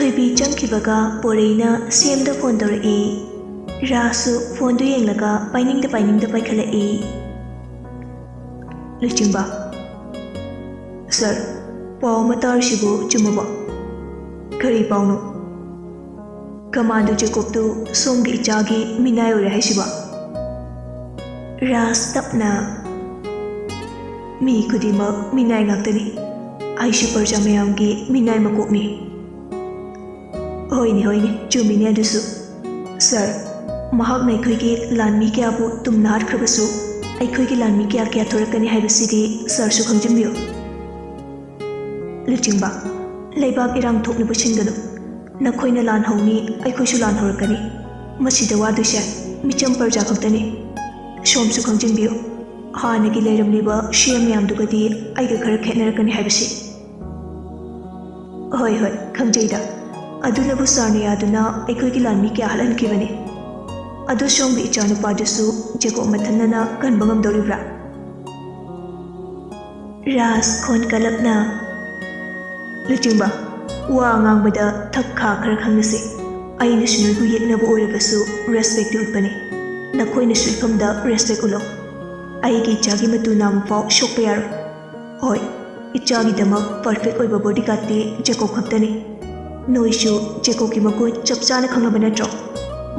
ꯊꯣꯏꯕꯤ ꯆꯪꯈꯤꯕꯒ ꯄꯣꯔꯩꯅ ꯁꯦꯝꯗ ꯐꯣꯟ ꯇꯧꯔꯛꯏ. ꯔꯥꯖꯁꯨ ꯐꯣꯟꯗꯨ ꯌꯦꯡꯂꯒ ꯄꯥꯏꯅꯤꯡꯗ ꯄꯥꯏꯈꯠꯂꯛꯏ. ꯂꯨꯆꯤꯡꯕ. ꯁꯥꯔ, ꯄꯥꯎ ꯑꯃ ꯇꯥꯔꯤꯁꯤꯕꯨ ꯆꯨꯝꯃꯕꯣ? ꯀꯔꯤ ꯄꯥꯎꯅꯣ? ꯀꯃꯥꯟꯗꯣ ꯖꯦꯀꯣꯕꯇꯨ ꯁꯣꯝꯒꯤ ꯏꯆꯥꯒꯤ ꯃꯤꯅꯥꯏ ꯑꯣꯏꯔꯦ ꯍꯥꯏꯁꯤꯕ? ꯔꯥꯖ ꯇꯞꯅ ꯃꯤ ꯈꯨꯗꯤꯡꯃꯛ ꯃꯤꯅꯥꯏ ꯉꯥꯛꯇꯅꯤ. ꯑꯩꯁꯨ ꯄ꯭ꯔꯖꯥ ꯃꯌꯥꯝꯒꯤ ꯃꯤꯅꯥꯏ ꯃꯀꯣꯛꯅꯤ. ꯍꯣꯏꯅꯦ, ꯆꯨꯝꯃꯤꯅꯦ ꯑꯗꯨꯁꯨ. ꯁꯥꯔ, ꯃꯍꯥꯛꯅ ꯑꯩꯈꯣꯏꯒꯤ ꯂꯥꯟꯃꯤ ꯀꯌꯥꯕꯨ ꯇꯨꯝꯅ ꯍꯥꯠꯈ꯭ꯔꯕꯁꯨ ꯑꯩꯈꯣꯏꯒꯤ ꯂꯥꯟꯃꯤ ꯀꯌꯥ ꯊꯣꯔꯛꯀꯅꯤ ꯍꯥꯏꯕꯁꯤꯗꯤ ꯁꯥꯔꯁꯨ ꯈꯪꯖꯤꯟꯕꯤꯌꯨ. ꯂꯨꯆꯤꯡꯕ, ꯂꯩꯕꯥꯛ ꯏꯔꯥꯡ ꯊꯣꯛꯅꯕ ꯁꯤꯟꯒꯅꯨ. ꯅꯈꯣꯏꯅ ꯂꯥꯟ ꯍꯧꯅꯤ, ꯑꯩꯈꯣꯏꯁꯨ ꯂꯥꯟ ꯍꯧꯔꯛꯀꯅꯤ. ꯃꯁꯤꯗ ꯋꯥꯗꯣꯏꯁꯦ ꯃꯤꯆꯝ ꯄ꯭ꯔꯖꯥ ꯈꯛꯇꯅꯤ. ꯁꯣꯝꯁꯨ ꯈꯪꯖꯤꯟꯕꯤꯌꯨ. ꯍꯥꯟꯅꯒꯤ ꯂꯩꯔꯝꯂꯤꯕ ꯁꯦꯝ ꯃꯌꯥꯝꯗꯨꯒꯗꯤ ꯑꯩꯒ ꯈꯔ ꯈꯦꯠꯅꯔꯛꯀꯅꯤ ꯍꯥꯏꯕꯁꯤ. ꯍꯣꯏ, ꯈꯪꯖꯩꯗ. ꯑꯗꯨꯅꯕꯨ ꯁꯥꯔꯅ ꯌꯥꯗꯨꯅ ꯑꯩꯈꯣꯏꯒꯤ ꯂꯥꯟꯃꯤ ꯀꯌꯥ ꯍꯥꯠꯍꯟꯈꯤꯕꯅꯤ. ꯑꯗꯨ ꯁꯣꯝꯒꯤ ꯏꯆꯥꯅꯨꯄꯥꯗꯨꯁꯨ ꯖꯦꯀꯣꯕ ꯃꯊꯟꯇꯅ ꯀꯟꯕ ꯉꯝꯗꯧꯔꯤꯕ꯭ꯔꯥ? ꯔꯥꯖ ꯈꯣꯟ ꯀꯜꯂꯞꯅ, ꯂꯨꯆꯤꯡꯕ, ꯋꯥ ꯉꯥꯡꯕꯗ ꯊꯛ ꯈꯥ ꯈꯔ ꯈꯪꯅꯁꯤ. ꯑꯩꯅꯁꯨ ꯅꯣꯏꯕꯨ ꯌꯦꯛꯅꯕ ꯑꯣꯏꯔꯕꯁꯨ ꯔꯦꯁꯄꯦꯛꯇꯤ ꯎꯠꯄꯅꯤ. ꯅꯈꯣꯏꯅꯁꯨ ꯏꯐꯝꯗ ꯔꯦꯁꯄꯦꯛ ꯎꯠꯂꯣ. ꯑꯩꯒꯤ ꯏꯆꯥꯒꯤ ꯃꯇꯨ ꯅꯥꯝꯃꯐꯥꯎ ꯁꯣꯛꯄ ꯌꯥꯔꯣꯏ. ꯍꯣꯏ, ꯏꯆꯥꯒꯤꯗꯃꯛ ꯄꯔꯐꯦꯛ ꯑꯣꯏꯕ ꯕꯣꯗꯤꯒꯥꯔꯗꯇꯤ ꯖꯦꯀꯣꯕ ꯈꯛꯇꯅꯤ. ꯅꯣꯏꯁꯨ ꯖꯦꯀꯣꯕꯀꯤ ꯃꯒꯨꯟ ꯆꯞ ꯆꯥꯅ ꯈꯪꯂꯕ ꯅꯠꯇ꯭ꯔꯣ?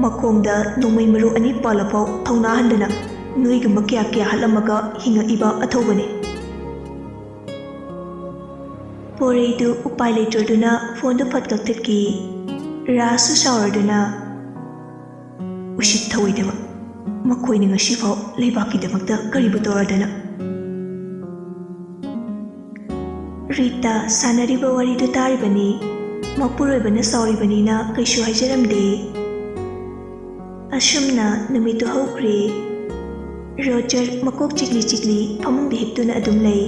ꯃꯈꯣꯡꯗ ꯅꯣꯡꯃꯩ ꯃꯔꯨ 2 ꯄꯥꯜꯂꯐꯥꯎ ꯊꯧꯅꯥ ꯍꯟꯗꯅ ꯅꯣꯏꯒꯨꯝꯕ ꯀꯌꯥ ꯍꯥꯠꯂꯝꯃꯒ ꯍꯤꯡꯉꯛꯏꯕ ꯑꯊꯧꯕꯅꯤ. ꯄꯣꯔꯩꯗꯨ ꯎꯄꯥꯏ ꯂꯩꯇ꯭ꯔꯗꯨꯅ ꯐꯣꯟꯗꯨ ꯐꯠ ꯀꯛꯊꯠꯈꯤ. ꯔꯥꯖꯁꯨ ꯁꯥꯎꯔꯗꯨꯅ, ꯎꯁꯤꯠ ꯊꯑꯣꯏꯗꯕ, ꯃꯈꯣꯏꯅ ꯉꯁꯤꯐꯥꯎ ꯂꯩꯕꯥꯛꯀꯤꯗꯃꯛꯇ ꯀꯔꯤꯕꯨ ꯇꯧꯔꯗꯅ? ꯔꯤꯇꯥ ꯁꯥꯟꯅꯔꯤꯕ ꯋꯥꯔꯤꯗꯨ ꯇꯥꯔꯤꯕꯅꯤ. ꯃꯄꯨꯔꯣꯏꯕꯅ ꯁꯥꯎꯔꯤꯕꯅꯤꯅ ꯀꯩꯁꯨ ꯍꯥꯏꯖꯔꯝꯗꯦ. ꯑꯁꯨꯝꯅ ꯅꯨꯃꯤꯠꯇꯨ ꯍꯧꯈ꯭ꯔꯦ. ꯔꯣꯖꯔ ꯃꯀꯣꯛ ꯆꯤꯛꯂꯤ ꯐꯃꯨꯡꯗ ꯍꯤꯞꯇꯨꯅ ꯑꯗꯨꯝ ꯂꯩ.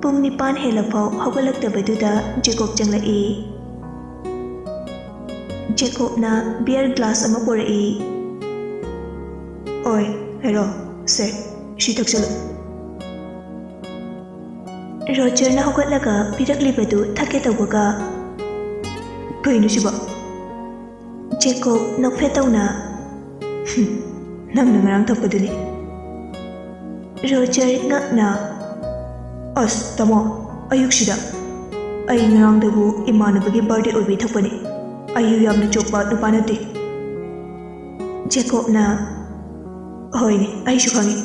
ꯄꯨꯡ 9 ꯍꯦꯜꯂꯐꯥꯎ ꯍꯧꯒꯠꯂꯛꯇꯕꯗꯨꯗ ꯖꯦꯀꯣꯕ ꯆꯪꯂꯛꯏ. ꯖꯦꯀꯣꯕꯅ ꯕꯤꯌꯔ ꯒ꯭ꯂꯥꯁ ꯑꯃ ꯄꯨꯔꯛꯏ. ꯑꯣꯏ, ꯍꯦꯔꯣ, ꯁꯦ, ꯁꯤ ꯊꯛꯆꯜꯂꯨ. ꯔꯣꯖꯔꯅ ꯍꯧꯒꯠꯂꯒ ꯄꯤꯔꯛꯂꯤꯕꯗꯨ ꯊꯛꯀꯦ ꯇꯧꯕꯒ, ꯀꯩꯅꯣ ꯁꯤꯕꯣ? ꯖꯦꯀꯣꯕ ꯅꯣꯛꯐꯦꯠ ꯇꯧꯅ, ꯅꯪꯅ ꯉꯔꯥꯡ ꯊꯛꯄꯗꯨꯅꯤ. ꯔꯣꯖꯔ ꯉꯛꯅ, ꯑꯁ ꯇꯥꯃꯣ, ꯑꯌꯨꯛꯁꯤꯗ ꯑꯩ ꯉꯔꯥꯡꯗꯕꯨ ꯏꯃꯥꯟꯅꯕꯒꯤ ꯕꯥꯔꯗꯦ ꯑꯣꯏꯕꯩ ꯊꯛꯄꯅꯤ. ꯑꯩ ꯌꯥꯝꯅ ꯆꯣꯞꯄ ꯅꯨꯄꯥ ꯅꯠꯇꯦ. ꯖꯦꯀꯣꯕꯅ, ꯍꯣꯏꯅꯦ, ꯑꯩꯁꯨ ꯈꯪꯉꯤ.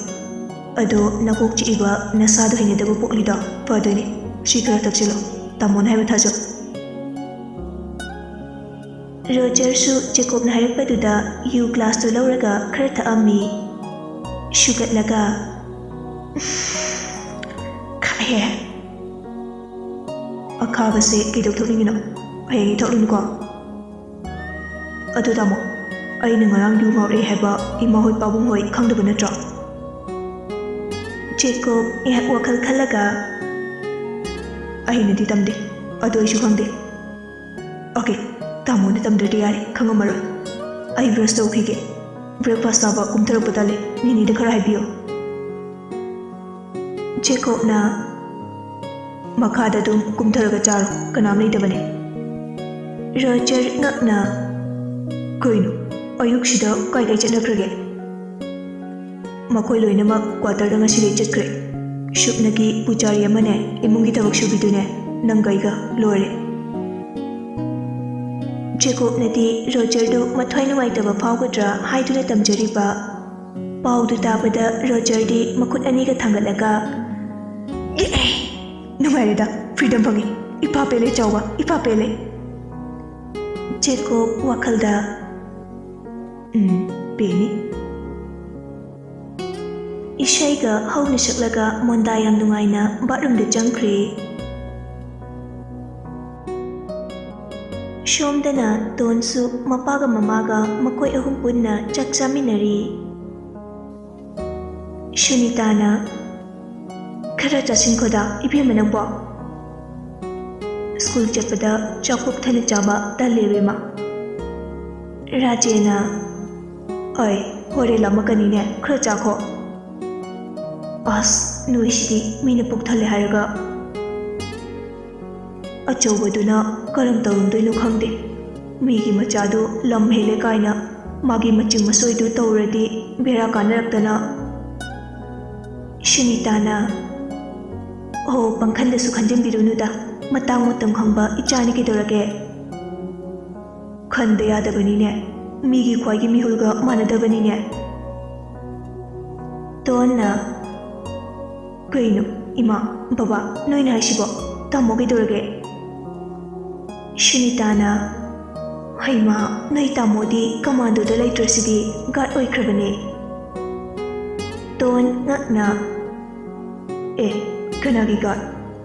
ꯑꯗꯣ ꯅꯀꯣꯛ ꯆꯤꯛꯏꯕ ꯅꯁꯥꯗꯣ ꯍꯩꯅꯗꯕ ꯄꯣꯛꯂꯤꯗꯣ ꯐꯗꯣꯏꯅꯤ. ꯁꯤ ꯈꯔ ꯊꯛꯆꯤꯜꯂꯣ, ꯇꯥꯃꯣꯅ ꯍꯥꯏꯕ ꯊꯥꯖꯧ. ꯔꯣꯖꯔꯁꯨ ꯖꯦꯀꯣꯕꯅ ꯍꯥꯏꯔꯛꯄꯗꯨꯗ ꯌꯨ ꯒ꯭ꯂꯥꯁꯇꯨ ꯂꯧꯔꯒ ꯈꯔ ꯊꯛꯑꯝꯃꯤ. ꯁꯨꯒꯠꯂꯒ, ꯈꯥꯏꯍꯦ. ꯑꯈꯥꯕꯁꯦ ꯀꯩꯗꯧ ꯊꯛꯅꯤꯡꯉꯤꯅꯣ? ꯍꯌꯦꯡ ꯊꯛꯂꯨꯅꯨꯀꯣ. ꯑꯗꯨ ꯇꯥꯃꯣ, ꯑꯩꯅ ꯉꯔꯥꯡ ꯌꯨ ꯉꯥꯎꯔꯛꯑꯦ ꯍꯥꯏꯕ ꯏꯃꯥꯍꯣꯏ ꯄꯥꯕꯨꯡꯍꯣꯏ ꯈꯪꯗꯕ ꯅꯠꯇ꯭ꯔꯣ? ꯖꯦꯀꯣꯕ ꯉꯥꯏꯍꯥꯛ ꯋꯥꯈꯜ ꯈꯜꯂꯒ, ꯑꯩꯅꯗꯤ ꯇꯝꯗꯦ, ꯑꯗꯨ ꯑꯩꯁꯨ ꯈꯪꯗꯦ. ꯑꯣꯀꯦ, ꯇꯥꯃꯣꯅ ꯇꯝꯗ꯭ꯔꯗꯤ ꯌꯥꯔꯦ, ꯈꯪꯉꯝꯃꯔꯣꯏ. ꯑꯩ ꯕ꯭ꯔꯁ ꯇꯧꯈꯤꯒꯦ. ꯕ꯭ꯔꯦꯛꯐꯥꯁ ꯆꯥꯕ ꯀꯨꯝꯊꯔꯛꯄ ꯇꯜꯂꯦ. ꯅꯤꯅꯤꯗ ꯈꯔ ꯍꯥꯏꯕꯤꯌꯣ. ꯖꯦꯀꯣꯕꯅ, ꯃꯈꯥꯗ ꯑꯗꯨꯝ ꯀꯨꯝꯊꯔꯒ ꯆꯥꯔꯣ, ꯀꯅꯥꯝ ꯂꯩꯇꯕꯅꯦ. ꯔꯣꯖꯔ ꯉꯛꯅ, ꯀꯩꯅꯣ, ꯑꯌꯨꯛꯁꯤꯗ ꯀꯥꯏ ꯆꯠꯅꯈ꯭ꯔꯒꯦ? ꯃꯈꯣꯏ ꯂꯣꯏꯅꯃꯛ ꯀ꯭ꯋꯥꯇꯔꯗ ꯉꯁꯤꯗꯩ ꯆꯠꯈ꯭ꯔꯦ. ꯁꯨꯞꯅꯒꯤ ꯄꯨꯖꯥꯔꯤ ꯑꯃꯅꯦ, ꯏꯃꯨꯡꯒꯤ ꯊꯕꯛ ꯁꯨꯕꯤꯗꯨꯅꯦ, ꯅꯪꯒ ꯑꯩꯒ ꯂꯣꯏꯔꯦ. ꯖꯦꯀꯣꯕꯅꯗꯤ ꯔꯣꯖꯔꯗꯨ ꯃꯊ꯭ꯋꯥꯏ ꯅꯨꯡꯉꯥꯏꯇꯕ ꯐꯥꯎꯒꯗ꯭ꯔꯥ ꯍꯥꯏꯗꯨꯅ ꯇꯝꯖꯔꯤꯕ. ꯄꯥꯎꯗꯨ ꯇꯥꯕꯗ ꯔꯣꯖꯔꯗꯤ ꯃꯈꯨꯠ ꯑꯅꯤꯒ ꯊꯥꯡꯒꯠꯂꯒ, ꯅꯨꯡꯉꯥꯏꯔꯦꯗ, ꯐ꯭रीडꯝ ꯐꯪꯉꯤ. ꯏꯄꯥ ꯄꯦꯜꯂꯦ ꯆꯥꯎꯕ, ꯏꯄꯥ ꯄꯦꯜꯂꯦ. ꯖꯦꯀꯣꯕ ꯋꯥꯈꯜꯗ, ꯄꯦꯅꯤ. ꯏꯁꯩꯒ ꯍꯧꯅ ꯁꯛꯂꯒ ꯃꯣꯟꯗꯥ ꯌꯥꯝ ꯅꯨꯡꯉꯥꯏꯅ ꯕꯥꯠꯔꯨꯝꯗ ꯆꯪꯈ꯭ꯔꯦ. ꯁꯣꯝꯗꯅ ꯇꯣꯟꯁꯨ ꯃꯄꯥꯒ ꯃꯃꯥꯒ ꯃꯈꯣꯏ 3 ꯄꯨꯟꯅ ꯆꯥꯛ ꯆꯥꯃꯤꯟꯅꯔꯤ. ꯁꯨꯅꯤꯇꯥꯅ, ꯈꯔ ꯆꯥꯁꯤꯟꯈꯣꯗꯥ ꯏꯕꯦꯝꯃ ꯅꯪꯕꯣ. ꯁ꯭ꯀꯨꯜ ꯆꯠꯄꯗ ꯆꯥꯛ ꯄꯨꯛ ꯊꯟꯅ ꯆꯥꯕ ꯇꯜꯂꯦꯕꯦꯝꯃ. ꯔꯥꯖꯦꯅ, ꯑꯩ ꯍꯣꯔꯦꯟ ꯂꯥꯝꯃꯛꯀꯅꯤꯅꯦ, ꯈꯔ ꯆꯥꯈꯣ. ꯑꯁ, ꯅꯣꯏꯁꯤꯗꯤ ꯃꯤꯅ ꯄꯨꯛ ꯊꯜꯂꯦ ꯍꯥꯏꯔꯒ. ꯑꯆꯧꯕꯗꯨꯅ ꯀꯔꯝ ꯇꯧꯔꯝꯗꯣꯏꯅꯣ ꯈꯪꯗꯦ. ꯃꯤꯒꯤ ꯃꯆꯥꯗꯨ ꯂꯝ ꯍꯦꯜꯂꯦ ꯀꯥꯏꯅ ꯃꯥꯒꯤ ꯃꯆꯤꯡ ꯃꯁꯣꯏꯗꯨ ꯇꯧꯔꯗꯤ ꯕꯦꯔꯥ ꯀꯥꯟꯅꯔꯛꯇꯅ. ꯁꯨꯅꯤꯇꯥꯅ, ꯍꯣ, ꯄꯪꯈꯟꯗꯁꯨ ꯈꯟꯖꯤꯟꯕꯤꯔꯨꯅꯨꯗ, ꯃꯇꯥꯡ ꯃꯇꯝ ꯈꯪꯕ ꯏꯆꯥꯅꯤ ꯀꯩꯗꯧꯔꯒꯦ. ꯈꯟꯗ ꯌꯥꯗꯕꯅꯤꯅꯦ, ꯃꯤꯒꯤ ꯈ꯭ꯋꯥꯏꯒꯤ ꯃꯤꯍꯨꯜꯒ ꯃꯥꯟꯅꯗꯕꯅꯤꯅꯦ. ꯇꯣꯟꯅ, ꯀꯩꯅꯣ, ꯏꯃꯥ, ꯕꯕꯥ, ꯅꯣꯏꯅ ꯍꯥꯏꯁꯤꯕꯣ, ꯇꯥꯃꯣ ꯀꯩꯗꯧꯔꯒꯦ? ꯁꯨꯅꯤꯇꯥꯅ, ꯍꯩꯃꯥ, ꯅꯣꯏ ꯇꯥꯃꯣꯗꯤ ꯀꯃꯥꯟꯗꯣꯗ ꯂꯩꯇ꯭ꯔꯁꯤꯗꯤ ꯒꯥꯔꯗ ꯑꯣꯏꯈ꯭ꯔꯕꯅꯦ. ꯇꯣꯟ ꯉꯛꯅ, ꯀꯅꯥꯒꯤ ꯒꯥꯔꯗ?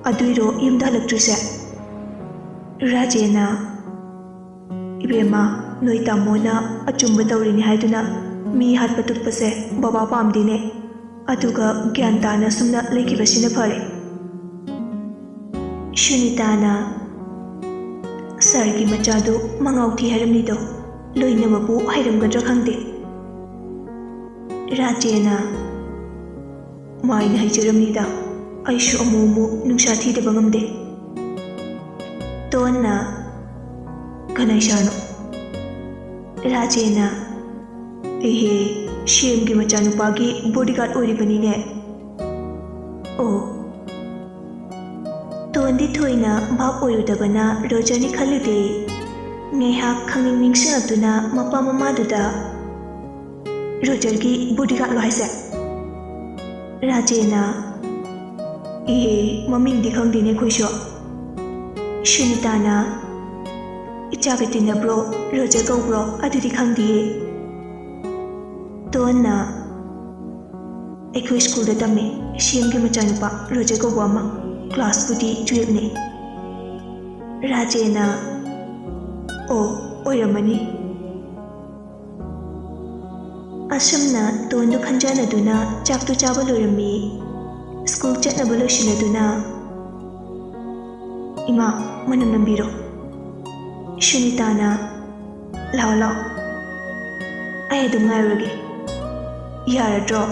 ꯑꯗꯨꯏꯔꯣ ꯌꯨꯝꯗ ꯍꯜꯂꯛꯇ꯭ꯔꯤꯁꯦ? ꯔꯥꯖꯦꯅ, ꯏꯕꯦꯝꯃ, ꯅꯣꯏ ꯇꯥꯃꯣꯅ ꯑꯆꯨꯝꯕ ꯇꯧꯔꯤꯅꯤ ꯍꯥꯏꯗꯨꯅ ꯃꯤ ꯍꯥꯠꯄ ꯇꯨꯞꯄꯁꯦ ꯕꯕꯥ ꯄꯥꯝꯗꯦꯅꯦ. ꯑꯗꯨꯒ ꯒ꯭ꯌꯥꯟ ꯇꯥꯅ ꯁꯨꯝꯅ ꯂꯩꯈꯤꯕꯁꯤꯅ ꯐꯔꯦ. ꯁꯨꯅꯤꯇꯥꯅ, ꯁꯥꯔꯒꯤ ꯃꯆꯥꯗꯨ ꯃꯉꯥꯎ ꯊꯤ ꯍꯥꯏꯔꯝꯅꯤꯗꯣ, ꯂꯣꯏꯅꯕꯕꯨ ꯍꯩꯔꯝꯒꯗ꯭ꯔꯥ ꯈꯪꯗꯦ. Rajena Main haijaramnida Aishu amumu nungsa thidaba ngamde Tonna Kanai shano Rajena Ehe Shemgi machanupagi bodyguard oribanine Oh Tondi thoina bhap oyudabana Rojani khalude Ngehak khangning ningsingatuna mapa mamaduda Roger ki bodyguard lo haise Rajena Ehe maming di khangdine khoisho Shunitana Ichagatina bro Roger go bro adudi khangdiye Tonna Ekoi school da tame Shemgi machanupa Roger go wama class pudi 12 ne Rajena Oh oiramani Ashamna tondu khanjana duna chaktu chaba loirami school chatnaba loishiladuna Ima manam nambiro Shunitana lao lao Ay adum ngairage Yaradro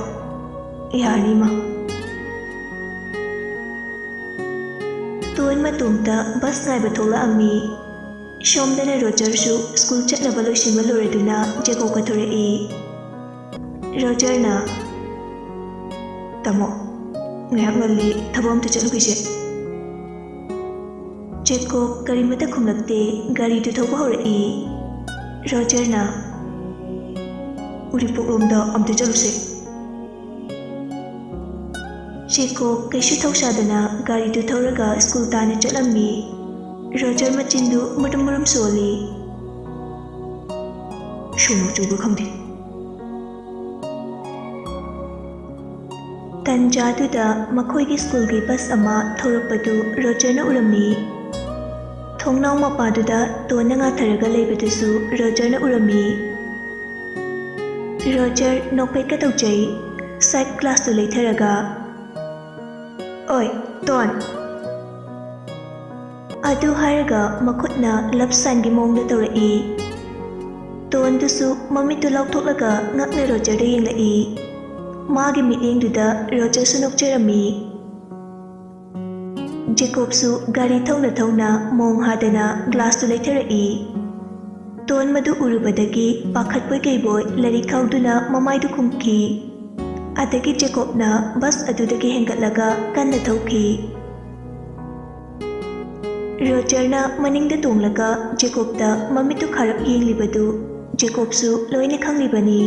Yarnima Tuan matumta bus ngaiba thola'ami Shomdana Roger su school chatnaba loishinba loiraduna Jacob ka thorei Roger na Tamo Ngayak ngalli thabam tu chalugise Jacob karimata khumlakte gari tu thoba horai Roger na Uripok lomda amtu chaluse Jacob kaishu thausadana gari tu thoraga school tana chalammi Roger machindu murum murum soli Shumu chubu khamde Tanjaduda makhoigi school gi bus ama thorakpadu Roger na urami Thongnau mapaduda tona nga tharaga leibadusu Roger na urami Roger nokpai ka tawjai side class tu leitharaga Oi ton Adu haraga makhutna love sign gi mongda tawrai Ton dusu mamitu lauthoklaga ngakna Roger da yenglai Magi meeting duda Roger sunok jerami Jacob su gari thona mong hadana glass tu leithrai Ton madu urubadagi pakhat boy kai boy lari khauduna mamai du khumki Adagi Jacob na bus adudagi hengatlaga kanna thauki Roger na maningda tonglaga Jacob da mamitu kharap yenglibadu Jacob su loina khanglibani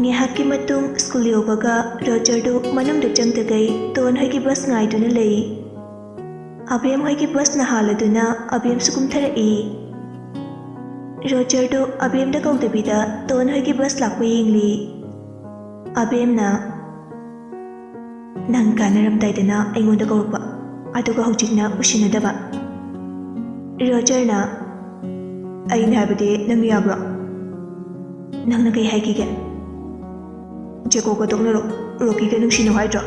Ngehaki matung school yobaga Roger do manungda changtagai ton hoigi bus ngaiduna lei Abem hoigi bus na haladuna abem sukum tharai Roger do abem da kaudabida ton hoigi bus lakwa yengli Abem na Nang kanaramdaidana aingonda kaurpa aduga hojikna ushinadaba Roger na Aina habade nang yabra Nang na kai haikige Jacob ka toknaro Rocky ka nungsino haidra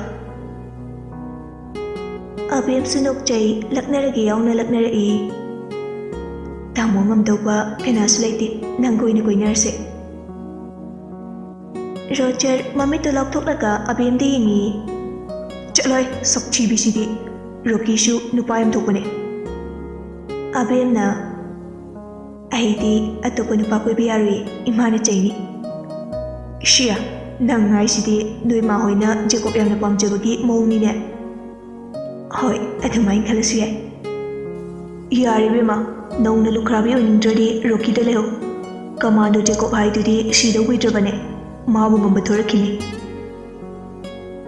Abem sunok jay laknaragi yauna laknarai Tamo ngamdawba kanasu laiti nang goyna goynarse Roger mamito lakthoklaga abem da yengi Chalai sakchi bisidi Rocky shu nupayam thokpane Abem na Aidi atopa nupa koiba yarui imana chayni Shia Nang ngai sidi nui ma hoina Jacob yang na pamjabagi mawngni ne Hoi adumai khalasu yai Yari bema Nauna lukrabi onindradi Rocky da leho Kamando Jacob haidudi shida widrabane Mabu ngamba thorakini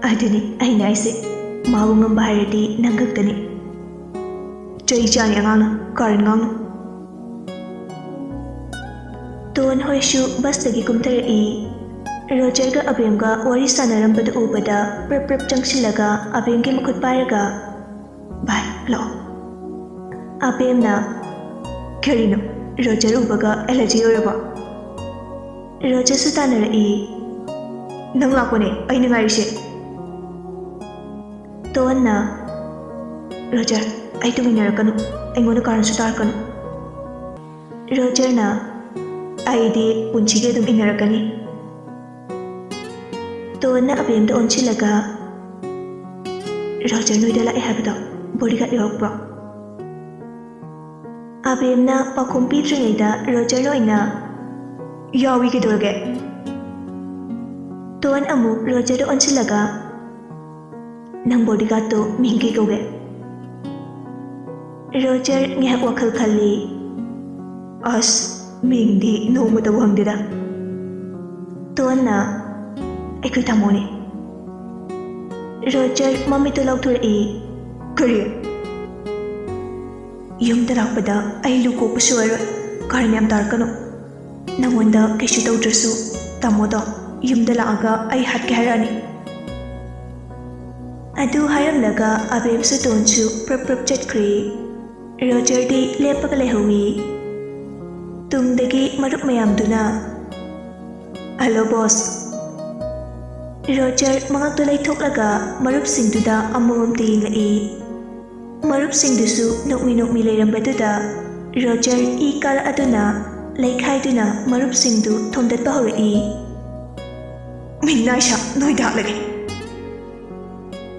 Aduni aina aise Mabu ngamba hairadi nangaktani Chay chani angana karan ngana Ton hoishu bastagi kumtarai Roger ga abem ga wari sanarambadu ubada prap changsilaga abem gi makhut pairaga Bye lo Abem na Karino Roger ubaga allergy oraba Roger su tanarai Nang lakwane aina ngairise Ton na Roger ai tuminarakanu aingona karan su tarkanu Roger na ꯑꯩꯗꯤ ꯄꯨꯟꯁꯤꯒꯤ ꯑꯗꯨꯝ ꯏꯟꯅꯔꯛꯀꯅꯤ ꯇꯣꯟꯅ ꯑꯕꯦꯝꯗ ꯑꯣꯟꯁꯤꯜꯂꯒ ꯔꯣꯖꯔ ꯅꯣꯏꯗ ꯂꯥꯛꯑꯦ ꯍꯥꯏꯕꯗꯣ ꯕꯣꯗꯤꯒꯥꯔꯗ ꯌꯧꯔꯛꯄ꯭ꯔꯣ ꯑꯕꯦꯝꯅ ꯄꯥꯎꯈꯨꯝ ꯄꯤꯗ꯭ꯔꯤꯉꯩꯗ ꯔꯣꯖꯔꯅ ꯑꯣꯏꯅ ꯌꯥꯎꯏ ꯀꯩꯗꯧꯔꯒꯦ ꯇꯣꯟ ꯑꯃꯨꯛ ꯔꯣꯖꯔꯗ ꯑꯣꯟꯁꯤꯜꯂꯒ ꯅꯪ ꯕꯣꯗꯤꯒꯥꯔꯗꯇꯣ ꯃꯤꯡ ꯀꯩ ꯀꯧꯒꯦ ꯔꯣꯖꯔ ꯉꯥꯏꯍꯥꯛ ꯋꯥꯈꯜ ꯈꯜꯂꯤ ꯑꯁ ꯃꯤꯡꯗꯤ ꯅꯣꯡꯃꯇꯕꯨ ꯍꯪꯗꯦꯗ ꯇꯣꯟꯅ ꯑꯩꯈꯣꯏ ꯇꯥꯃꯣꯅꯦ ꯔꯣꯖꯔ ꯃꯃꯤꯠꯇꯨ ꯂꯥꯎꯊꯣꯔꯛꯏ ꯀꯔꯤ ꯌꯨꯝꯗ ꯂꯥꯛꯄꯗ ꯑꯩ ꯂꯨ ꯀꯣꯛꯄꯁꯨ ꯑꯣꯏꯔꯣꯏ ꯀꯥꯔꯟ ꯌꯥꯝ ꯇꯥꯔꯛꯀꯅꯨ ꯅꯪꯉꯣꯟꯗ ꯀꯩꯁꯨ ꯇꯧꯗ꯭ꯔꯁꯨ ꯇꯥꯃꯣꯗꯣ ꯌꯨꯝꯗ ꯂꯥꯛꯑꯒ ꯑꯩ ꯍꯥꯠꯀꯦ ꯍꯥꯏꯔꯛꯑꯅꯤ ꯑꯗꯨ ꯍꯥꯏꯔꯝꯂꯒ ꯑꯕꯦꯝꯁꯨ ꯇꯣꯟꯁꯨ ꯄ꯭ꯔꯞ ꯄ꯭ꯔꯞ ꯆꯠꯈ꯭ꯔꯦ ꯔꯣꯖꯔꯗꯤ ꯂꯦꯞꯄꯒ ꯂꯩꯍꯧꯏ ꯇꯨꯡꯗꯒꯤ ꯃꯔꯨꯞ ꯃꯌꯥꯝꯗꯨꯅ hello Bose Roger ꯃꯉꯛꯇꯨ ꯂꯩꯊꯣꯛꯂꯒ ꯃꯔꯨꯞꯁꯤꯡꯗꯨꯗ ꯑꯃꯃꯝꯇ ꯌꯦꯡꯂꯛꯏ ꯃꯔꯨꯞꯁꯤꯡꯗꯨꯁꯨ ꯅꯣꯛꯃꯤ ꯅꯣꯛꯃꯤ ꯂꯩꯔꯝꯕꯗꯨꯗ Roger E ꯀꯥꯔꯛꯑꯗꯨꯅ ꯂꯩꯈꯥꯏꯗꯨꯅ ꯃꯔꯨꯞꯁꯤꯡꯗꯨ ꯊꯣꯝꯗꯠꯄ ꯍꯧꯔꯛꯏ ꯃꯤꯅꯥꯏꯁꯥ ꯅꯣꯏꯗ ꯍꯥꯠꯂꯒꯦ